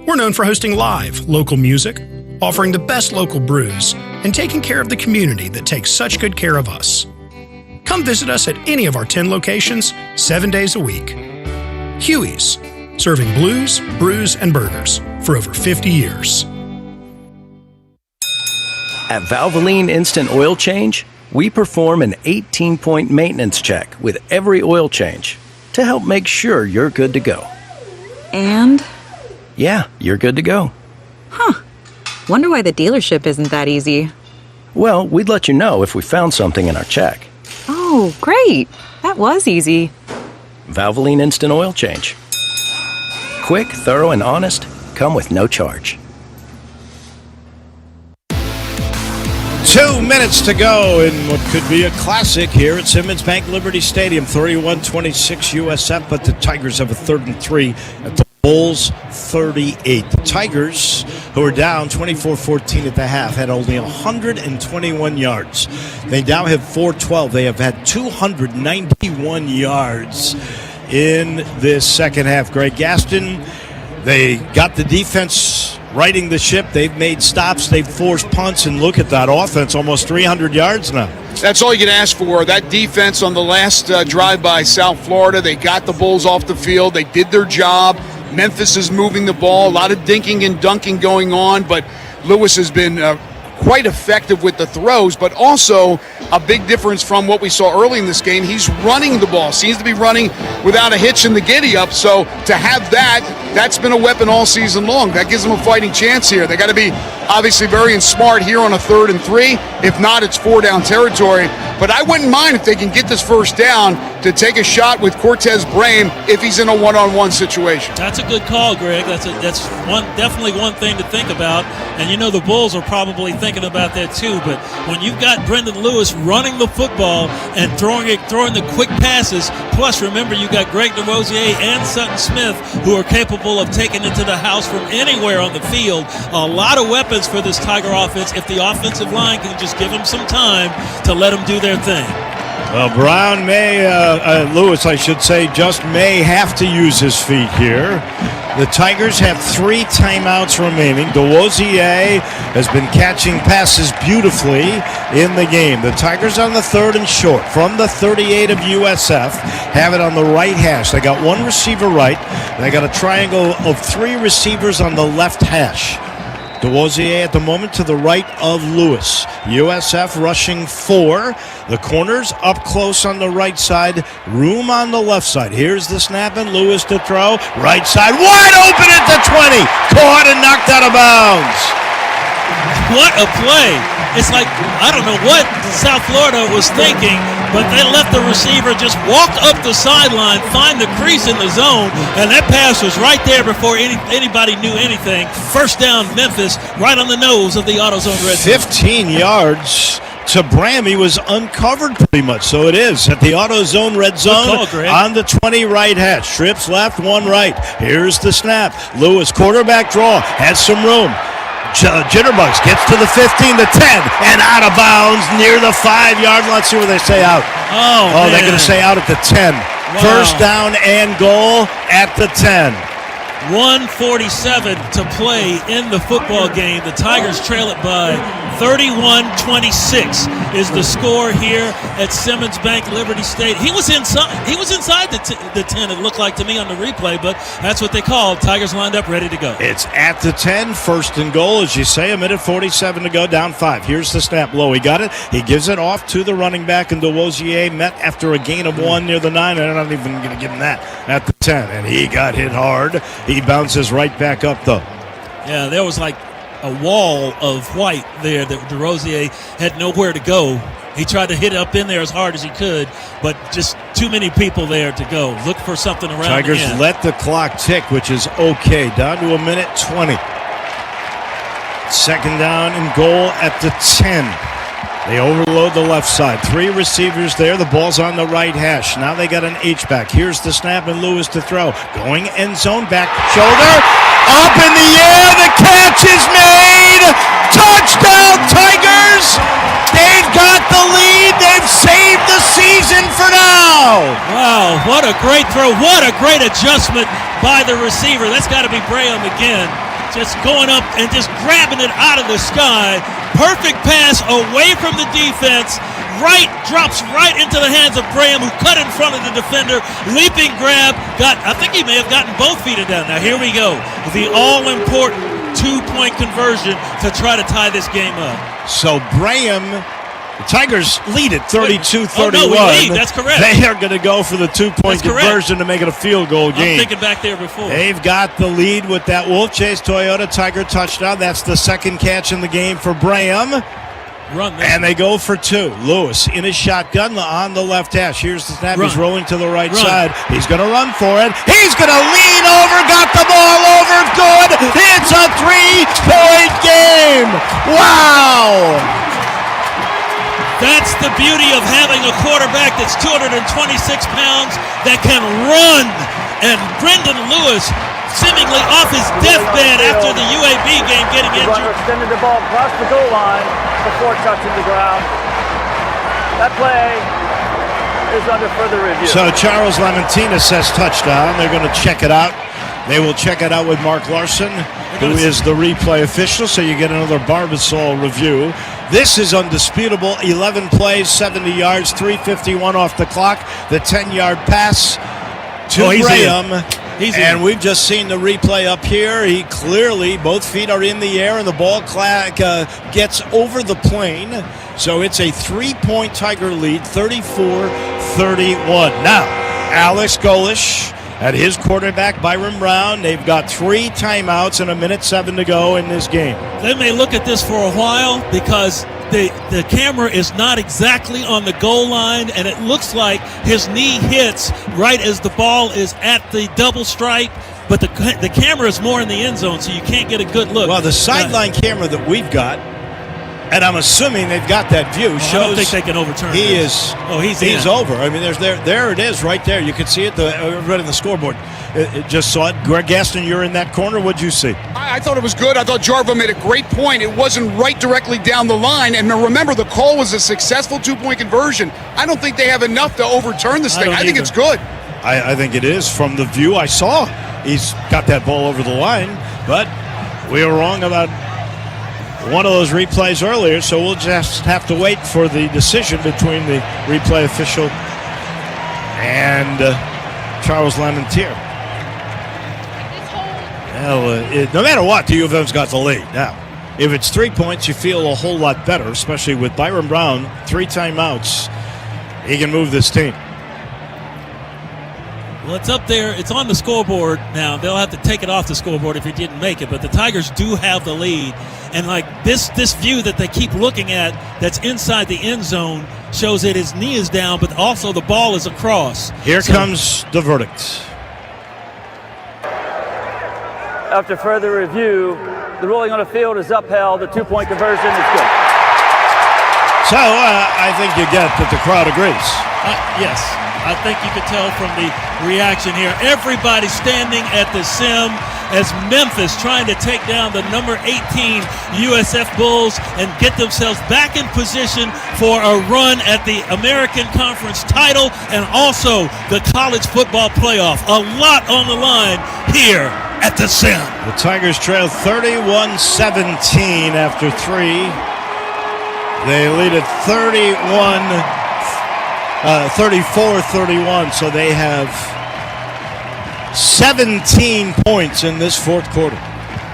We're known for hosting live, local music, offering the best local brews, and taking care of the community that takes such good care of us. Come visit us at any of our 10 locations, 7 days a week. Huey's, serving blues, brews, and burgers for over 50 years. At Valvoline Instant Oil Change, we perform an 18-point maintenance check with every oil change to help make sure you're good to go. And? Yeah, you're good to go. Huh. Wonder why the dealership isn't that easy. Well, we'd let you know if we found something in our check. Oh, great. That was easy. Valvoline Instant Oil Change. Quick, thorough, and honest. Come with no charge. 2 minutes to go in what could be a classic here at Simmons Bank Liberty Stadium. 31-26 USF, but the Tigers have a 3rd and 3 at the Bulls 38. The Tigers, who are down 24-14 at the half, had only 121 yards. They now have 412. They have had 291 yards in this second half. Greg Gaston, they got the defense righting the ship. They've made stops. They've forced punts. And look at that offense, almost 300 yards now. That's all you can ask for. That defense on the last drive by South Florida, they got the Bulls off the field. They did their job. Memphis is moving the ball. A lot of dinking and dunking going on, but Lewis has been quite effective with the throws, but also a big difference from what we saw early in this game. He's running the ball. Seems to be running without a hitch in the giddy up. So to have that's been a weapon all season long. That gives them a fighting chance here. They got to be obviously very smart here on a 3rd and 3. If not, it's 4-down territory. But I wouldn't mind if they can get this first down to take a shot with Cortez Braham if he's in a one-on-one situation. That's a good call, Greg. That's definitely one thing to think about. And you know the Bulls are probably thinking about that too. But when you've got Brendan Lewis running the football and throwing the quick passes, plus remember you got Greg DeRosier and Sutton Smith who are capable of taking it to the house from anywhere on the field. A lot of weapons for this Tiger offense if the offensive line can just give them some time to let them do their thing. Well, Brown Lewis, I should say, just may have to use his feet here. The Tigers have 3 timeouts remaining. DeWozier has been catching passes beautifully in the game. The Tigers on the 3rd and short from the 38 of USF have it on the right hash. They got 1 receiver right. They got a triangle of 3 receivers on the left hash. DeWozier at the moment to the right of Lewis. USF rushing 4. The corners up close on the right side. Room on the left side. Here's the snap and Lewis to throw. Right side wide open at the 20. Caught and knocked out of bounds. What a play. It's like, I don't know what South Florida was thinking, but they let the receiver just walk up the sideline, find the crease in the zone, and that pass was right there before anybody knew anything. First down, Memphis, right on the nose of the AutoZone red zone. 15 yards to Bram. He was uncovered pretty much, so it is at the AutoZone red zone on the 20 right hash. Trips left, 1 right. Here's the snap. Lewis, quarterback draw, has some room. Jitterbugs gets to the 15, the 10, and out of bounds near the 5-yard line. Let's see where they say out. Oh, they're going to say out at the 10. Wow. First down and goal at the 10. 1:47 to play in the football game. The Tigers trail it by 31-26 is the score here at Simmons Bank Liberty State. He was inside the 10, it looked like to me on the replay, but that's what they called. Tigers lined up, ready to go. It's at the 10, first and goal, as you say, 1:47 to go, down 5. Here's the snap low. He got it. He gives it off to the running back, and DeWozier met after a gain of 1 near the 9. They're not even going to give him that at the 10, and he got hit hard. He bounces right back up, though. Yeah, there was like a wall of white there that DeRosier had nowhere to go. He tried to hit it up in there as hard as he could, but just too many people there to go. Look for something around Tigers the end. let the clock tick, which is okay. Down to 1:20. Second down and goal at the 10. They overload the left side. 3 receivers there. The ball's on the right hash. Now they got an H-back. Here's the snap and Lewis to throw. Going end zone, back shoulder. Up in the air. The catch is made. Touchdown, Tigers. They've got the lead. They've saved the season for now. Wow, what a great throw. What a great adjustment by the receiver. That's got to be Graham again. Just going up and just grabbing it out of the sky. Perfect pass away from the defense. Right, drops right into the hands of Graham, who cut in front of the defender. Leaping grab. I think he may have gotten both feet down. Now here we go. The all-important 2-point conversion to try to tie this game up. So Graham, the Tigers lead it 32-31. Oh, no, we lead. That's correct. They are going to go for the 2-point conversion to make it a field goal game. I'm thinking back there before. They've got the lead with that Wolf Chase Toyota Tiger touchdown. That's the second catch in the game for Graham. And they go for 2. Lewis in his shotgun on the left hash. Here's the snap. He's rolling to the right side. He's going to run for it. He's going to lean over. Got the ball over. Good. It's a 3-point game. Wow. That's the beauty of having a quarterback that's 226 pounds that can run. And Brendan Lewis, seemingly off his deathbed after the UAB game, getting injured. Runner extended the ball across the goal line before touching the ground. That play is under further review. So Charles Lamantina says touchdown. They're going to check it out. They will check it out with Mark Larson, who is the replay official, so you get another Barbasol review. This is undisputable. 11 plays, 70 yards, 3:51 off the clock. The 10-yard pass to Graham. And we've just seen the replay up here. He clearly, both feet are in the air, and the ball gets over the plane. So it's a 3-point Tiger lead, 34-31. Now, Alex Golish at his quarterback, Byron Brown. They've got 3 timeouts and 1:07 to go in this game. They may look at this for a while because the camera is not exactly on the goal line, and it looks like his knee hits right as the ball is at the double stripe, but the camera is more in the end zone, so you can't get a good look. Well, the sideline camera that we've got, and I'm assuming they've got that view, shows I don't think they can overturn this. He's over. I mean, there it is right there. You can see it right on the scoreboard. Just saw it. Greg Gaston, you're in that corner. What'd you see? I I thought it was good. I thought Jarvo made a great point. It wasn't right directly down the line. And remember, the call was a successful 2-point conversion. I don't think they have enough to overturn this thing. I think it's good. I think it is. From the view I saw, he's got that ball over the line. But we were wrong about one of those replays earlier, so we'll just have to wait for the decision between the replay official and Charles Lamentier. Well, no matter what, the U of M's got the lead. Now, if it's 3 points, you feel a whole lot better, especially with Byron Brown, 3 timeouts. He can move this team. Well, it's up there. It's on the scoreboard now. They'll have to take it off the scoreboard if he didn't make it. But the Tigers do have the lead. And like this view that they keep looking at that's inside the end zone shows that his knee is down, but also the ball is across. Here comes the verdict. After further review, the ruling on the field is upheld. The 2-point conversion is good. So I think you get that the crowd agrees. Yes. I think you could tell from the reaction here. Everybody standing at the sim as Memphis trying to take down the number 18 USF Bulls and get themselves back in position for a run at the American Conference title and also the college football playoff. A lot on the line here at the sim. The Tigers trail 31-17 after 3. They lead at 34-31, so they have 17 points in this fourth quarter.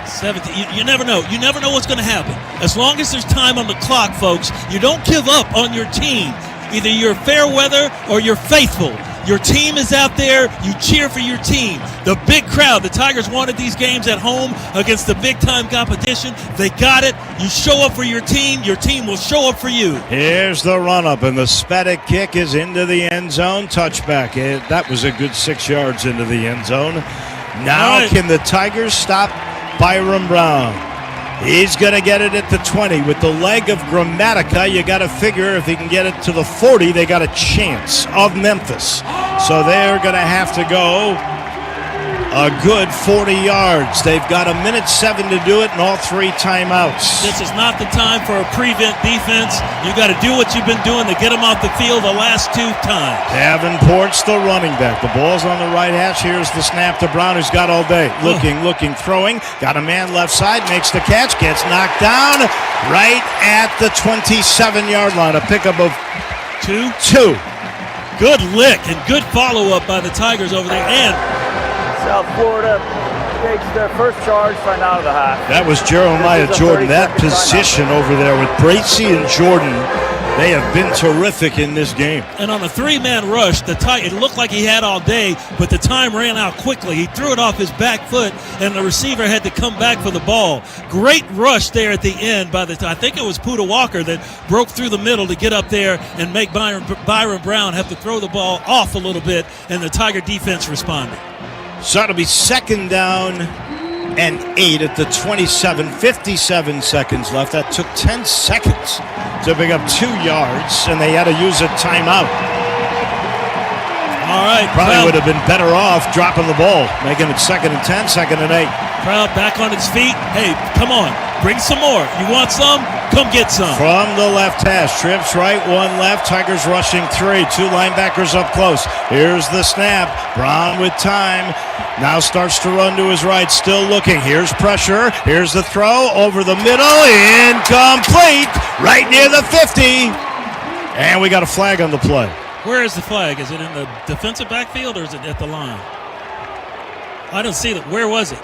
17. You never know. You never know what's going to happen. As long as there's time on the clock, folks, you don't give up on your team. Either you're fair weather or you're faithful. Your team is out there. You cheer for your team. The big crowd. The Tigers wanted these games at home against the big-time competition. They got it. You show up for your team. Your team will show up for you. Here's the run-up, and the Spatic kick is into the end zone. Touchback. That was a good 6 yards into the end zone. Now can the Tigers stop Byron Brown? He's going to get it at the 20. With the leg of Grammatica, you got to figure if he can get it to the 40, they got a chance of Memphis. So they're going to have to go a good 40 yards. They've got 1:07 to do it and all 3 timeouts. This is not the time for a prevent defense. You got to do what you've been doing to get them off the field the last 2 times. Davenport's the running back. The ball's on the right hash. Here's the snap to Brown, who's got all day. Looking, throwing. Got a man left side, makes the catch, gets knocked down right at the 27-yard line. A pickup of 2. Good lick and good follow-up by the Tigers over there. And South Florida takes their first charge right out of the half. That was Jeremiah Jordan. That position over there with Bracy and Jordan, they have been terrific in this game. And on a 3-man rush, it looked like he had all day, but the time ran out quickly. He threw it off his back foot, and the receiver had to come back for the ball. Great rush there at the end by the time. I think it was Puda Walker that broke through the middle to get up there and make Byron Brown have to throw the ball off a little bit, and the Tiger defense responded. So it'll be 2nd down and 8 at the 27, 57 seconds left. That took 10 seconds to pick up 2 yards, and they had to use a timeout. All right. Probably would have been better off dropping the ball, making it 2nd and 10, 2nd and 8. Crowd back on its feet. Hey, come on. Bring some more. You want some? Come get some. From the left hash. Trips right, 1 left. Tigers rushing 3. 2 linebackers up close. Here's the snap. Brown with time. Now starts to run to his right. Still looking. Here's pressure. Here's the throw. Over the middle. Incomplete. Right near the 50. And we got a flag on the play. Where is the flag? Is it in the defensive backfield or is it at the line? I don't see it. Where was it?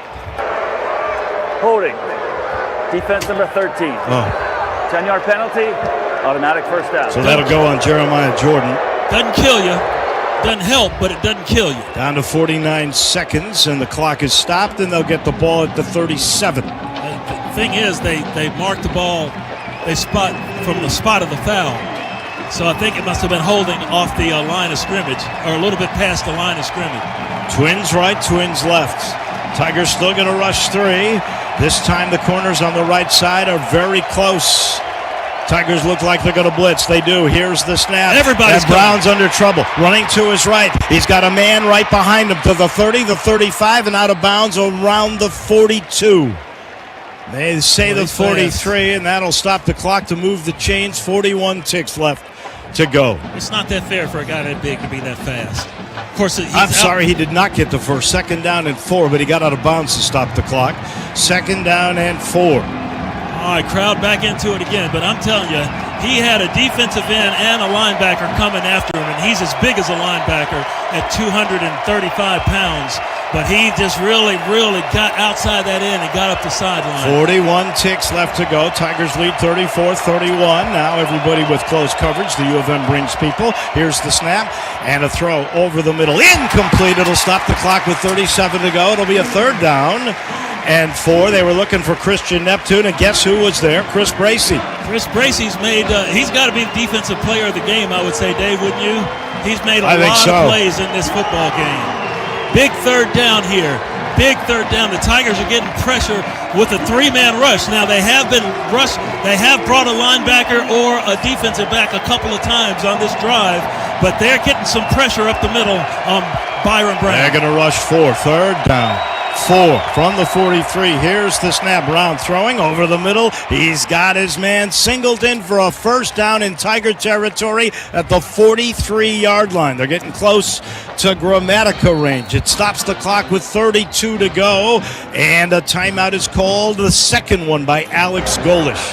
Holding. Defense number 13. 10-yard penalty. Automatic first down. So that'll go on Jeremiah Jordan. Doesn't kill you. Doesn't help, but it doesn't kill you. Down to 49 seconds, and the clock is stopped, and they'll get the ball at the 37. The thing is, they mark the ball. They spot from the spot of the foul. So I think it must have been holding off the line of scrimmage, or a little bit past the line of scrimmage. Twins right, twins left. Tigers still going to rush 3. This time the corners on the right side are very close. Tigers look like they're going to blitz. They do. Here's the snap. Everybody's and Brown's under trouble. Running to his right. He's got a man right behind him to the 30, the 35, and out of bounds around the 42. They say the 43, and that'll stop the clock to move the chains. 41 ticks left to go. It's not that fair for a guy that big to be that fast. Of course, I'm sorry he did not get the first. 2nd down and 4, but he got out of bounds to stop the clock. 2nd down and 4. All right, crowd back into it again, but I'm telling you, he had a defensive end and a linebacker coming after him, and he's as big as a linebacker at 235 pounds, but he just really got outside that end and got up the sideline. 41 ticks left to go. Tigers lead 34-31. Now everybody with close coverage. The U of M brings people. Here's the snap and a throw over the middle. Incomplete. It'll stop the clock with 37 to go. It'll be a 3rd down and 4. They were looking for Christian Neptune, and guess who was there? Chris Bracey. Chris Bracey's made, he's got to be the defensive player of the game, I would say, Dave, wouldn't you? He's made a lot of plays in this football game. Big 3rd down here. Big 3rd down. The Tigers are getting pressure with a 3-man rush. Now, they have been rushed. They have brought a linebacker or a defensive back a couple of times on this drive, but they're getting some pressure up the middle on Byron Brown. They're going to rush 4. 3rd down. 4 from the 43. Here's the snap. Brown throwing over the middle. He's got his man Singleton for a 1st down in Tiger territory at the 43-yard line. They're getting close to Gramatica range. It stops the clock with 32 to go, and a timeout is called, the 2nd one by Alex Golish.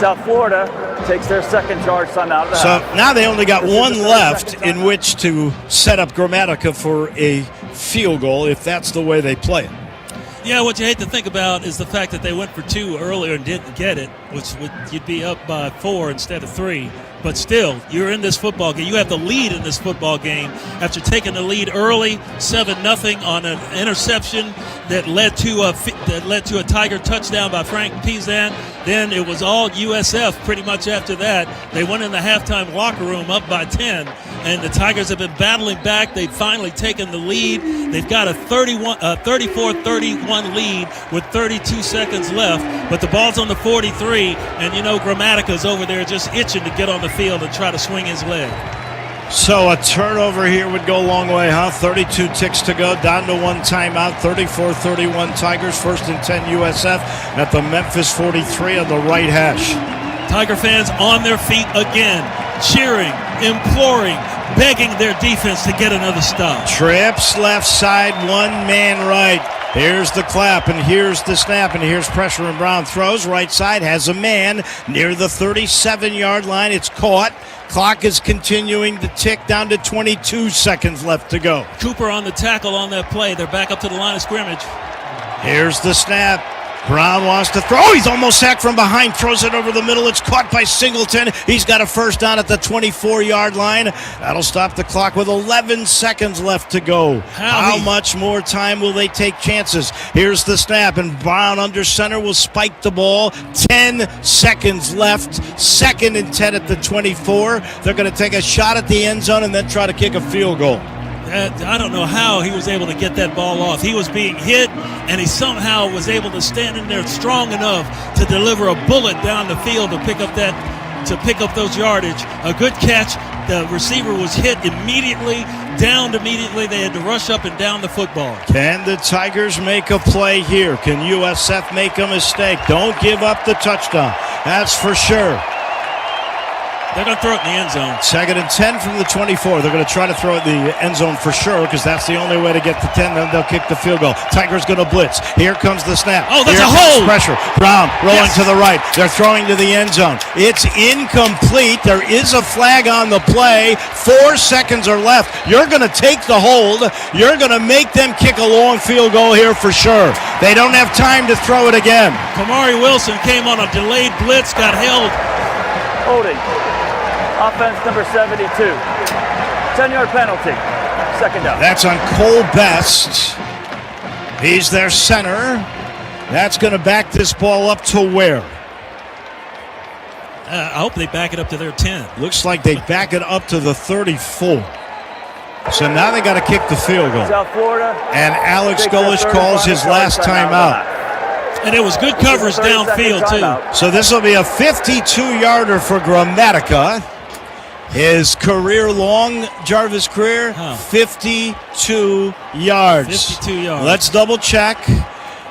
South Florida takes their 2nd charge timeout. So now they only got 1 left in which to set up Gramatica for a field goal if that's the way they play it. Yeah, what you hate to think about is the fact that they went for 2 earlier and didn't get it, which you'd be up by 4 instead of 3. But still, you're in this football game. You have the lead in this football game after taking the lead early, 7-0 on an interception that led to a Tiger touchdown by Frank Pizan. Then it was all USF pretty much after that. They went in the halftime locker room up by 10, and the Tigers have been battling back. They've finally taken the lead. They've got a 34-31 lead with 32 seconds left, but the ball's on the 43, and you know Grammatica's over there just itching to get on the field and try to swing his leg. So a turnover here would go a long way, huh? 32 ticks to go, down to 1 timeout. 34-31 Tigers, 1st and 10 USF at the Memphis 43 on the right hash. Tiger fans on their feet again, cheering, imploring, begging their defense to get another stop. Trips left side, 1 man right. Here's the clap, and here's the snap, and here's pressure, and Brown throws. Right side has a man near the 37-yard line. It's caught. Clock is continuing to tick down to 22 seconds left to go. Cooper on the tackle on that play. They're back up to the line of scrimmage. Here's the snap. Brown wants to throw. Oh, he's almost sacked from behind. Throws it over the middle. It's caught by Singleton. He's got a 1st down at the 24-yard line. That'll stop the clock with 11 seconds left to go. How much more time will they take chances? Here's the snap, and Brown under center will spike the ball. 10 seconds left. 2nd and 10 at the 24. They're going to take a shot at the end zone and then try to kick a field goal. I don't know how he was able to get that ball off. He was being hit, and he somehow was able to stand in there strong enough to deliver a bullet down the field to pick up those yardage. A good catch. The receiver was hit immediately, downed immediately. They had to rush up and down the football. Can the Tigers make a play here? Can USF make a mistake? Don't give up the touchdown. That's for sure. They're going to throw it in the end zone. 2nd and 10 from the 24. They're going to try to throw it in the end zone for sure because that's the only way to get to 10. Then they'll kick the field goal. Tigers going to blitz. Here comes the snap. Oh, that's Here a hold. Pressure. Brown rolling to the right. They're throwing to the end zone. It's incomplete. There is a flag on the play. 4 seconds are left. You're going to take the hold. You're going to make them kick a long field goal here for sure. They don't have time to throw it again. Kamari Wilson came on a delayed blitz, got held. Holding. Offense number 72. 10-yard penalty. 2nd down. That's on Cole Best. He's their center. That's going to back this ball up to where? I hope they back it up to their 10. Looks like they back it up to the 34. So now they got to kick the field goal. South Florida. And Alex Golish calls his last time out. And it was good coverage downfield, too. So this will be a 52-yarder for Gramatica. His career long, Jarvis career, 52 yards. 52 yards. Let's double check.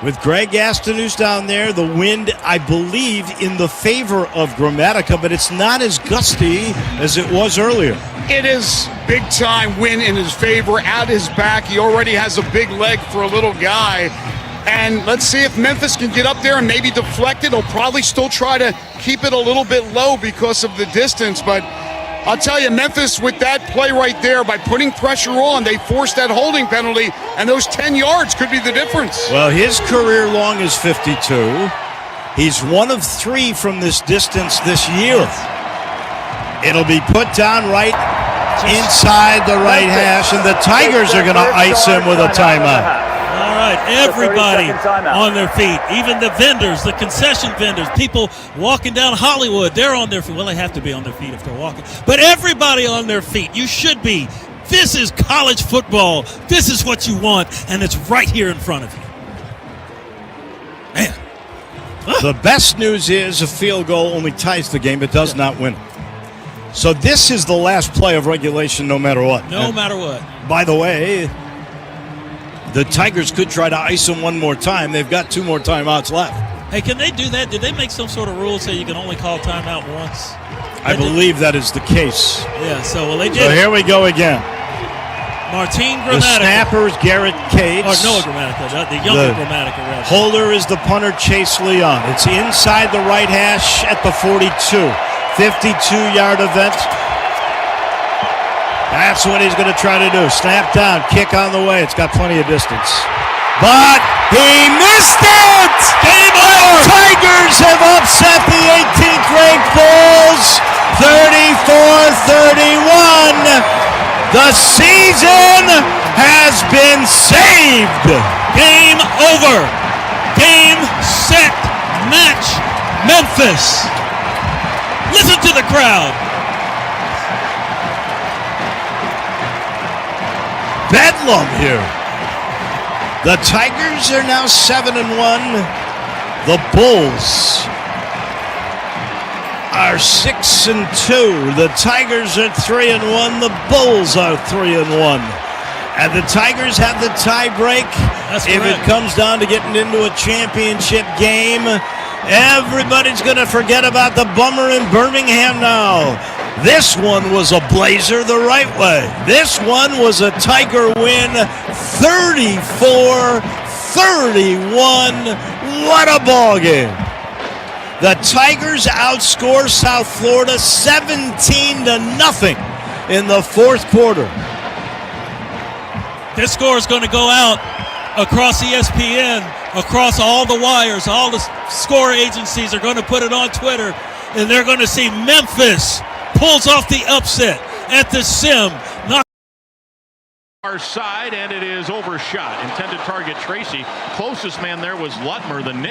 With Greg Aston, who's down there, the wind, I believe, in the favor of Grammatica, but it's not as gusty as it was earlier. It is big-time win in his favor, at his back. He already has a big leg for a little guy. And let's see if Memphis can get up there and maybe deflect it. He'll probably still try to keep it a little bit low because of the distance. But I'll tell you, Memphis, with that play right there, by putting pressure on, they forced that holding penalty, and those 10 yards could be the difference. Well, his career long is 52. He's 1 of 3 from this distance this year. It'll be put down right inside the right hash, and the Tigers are going to ice him with a timeout. All right, everybody on their feet, even the vendors, the concession vendors, people walking down Hollywood, they're on their feet. Well, they have to be on their feet if they're walking, but everybody on their feet. You should be. This is college football. This is what you want, and it's right here in front of you. Man. The best news is a field goal only ties the game. It does not win. So this is the last play of regulation no matter what. No matter what. By the way, the Tigers could try to ice them one more time. They've got 2 more timeouts left. Hey, can they do that? Did they make some sort of rule say you can only call timeout once? I believe that is the case. Yeah, so they did. So here we go again. Martin Grammatica. The snapper is Garrett Cates. Or Noah Grammatica, the younger Grammatica. Rather. Holder is the punter, Chase Leon. It's inside the right hash at the 42. 52-yard event. That's what he's going to try to do. Snap down, kick on the way. It's got plenty of distance. But he missed it! Game over! The Tigers have upset the 18th ranked Bulls 34-31. The season has been saved. Game over. Game, set, match, Memphis. Listen to the crowd. Bedlam here. The Tigers are now 7-1. The Bulls are 6-2. The Tigers are 3-1. The Bulls are 3-1. And the Tigers have the tie break. If it comes down to getting into a championship game, everybody's going to forget about the bummer in Birmingham now. This one was a blazer the right way. This one was a Tiger win, 34-31. What a ball game. The Tigers outscore South Florida 17-0 in the fourth quarter. This score is going to go out across ESPN, across all the wires. All the score agencies are going to put it on Twitter, and they're going to see Memphis pulls off the upset at the Sim. Our side, and it is overshot. Intended target Tracy. Closest man there was Lutmer, the Knicks.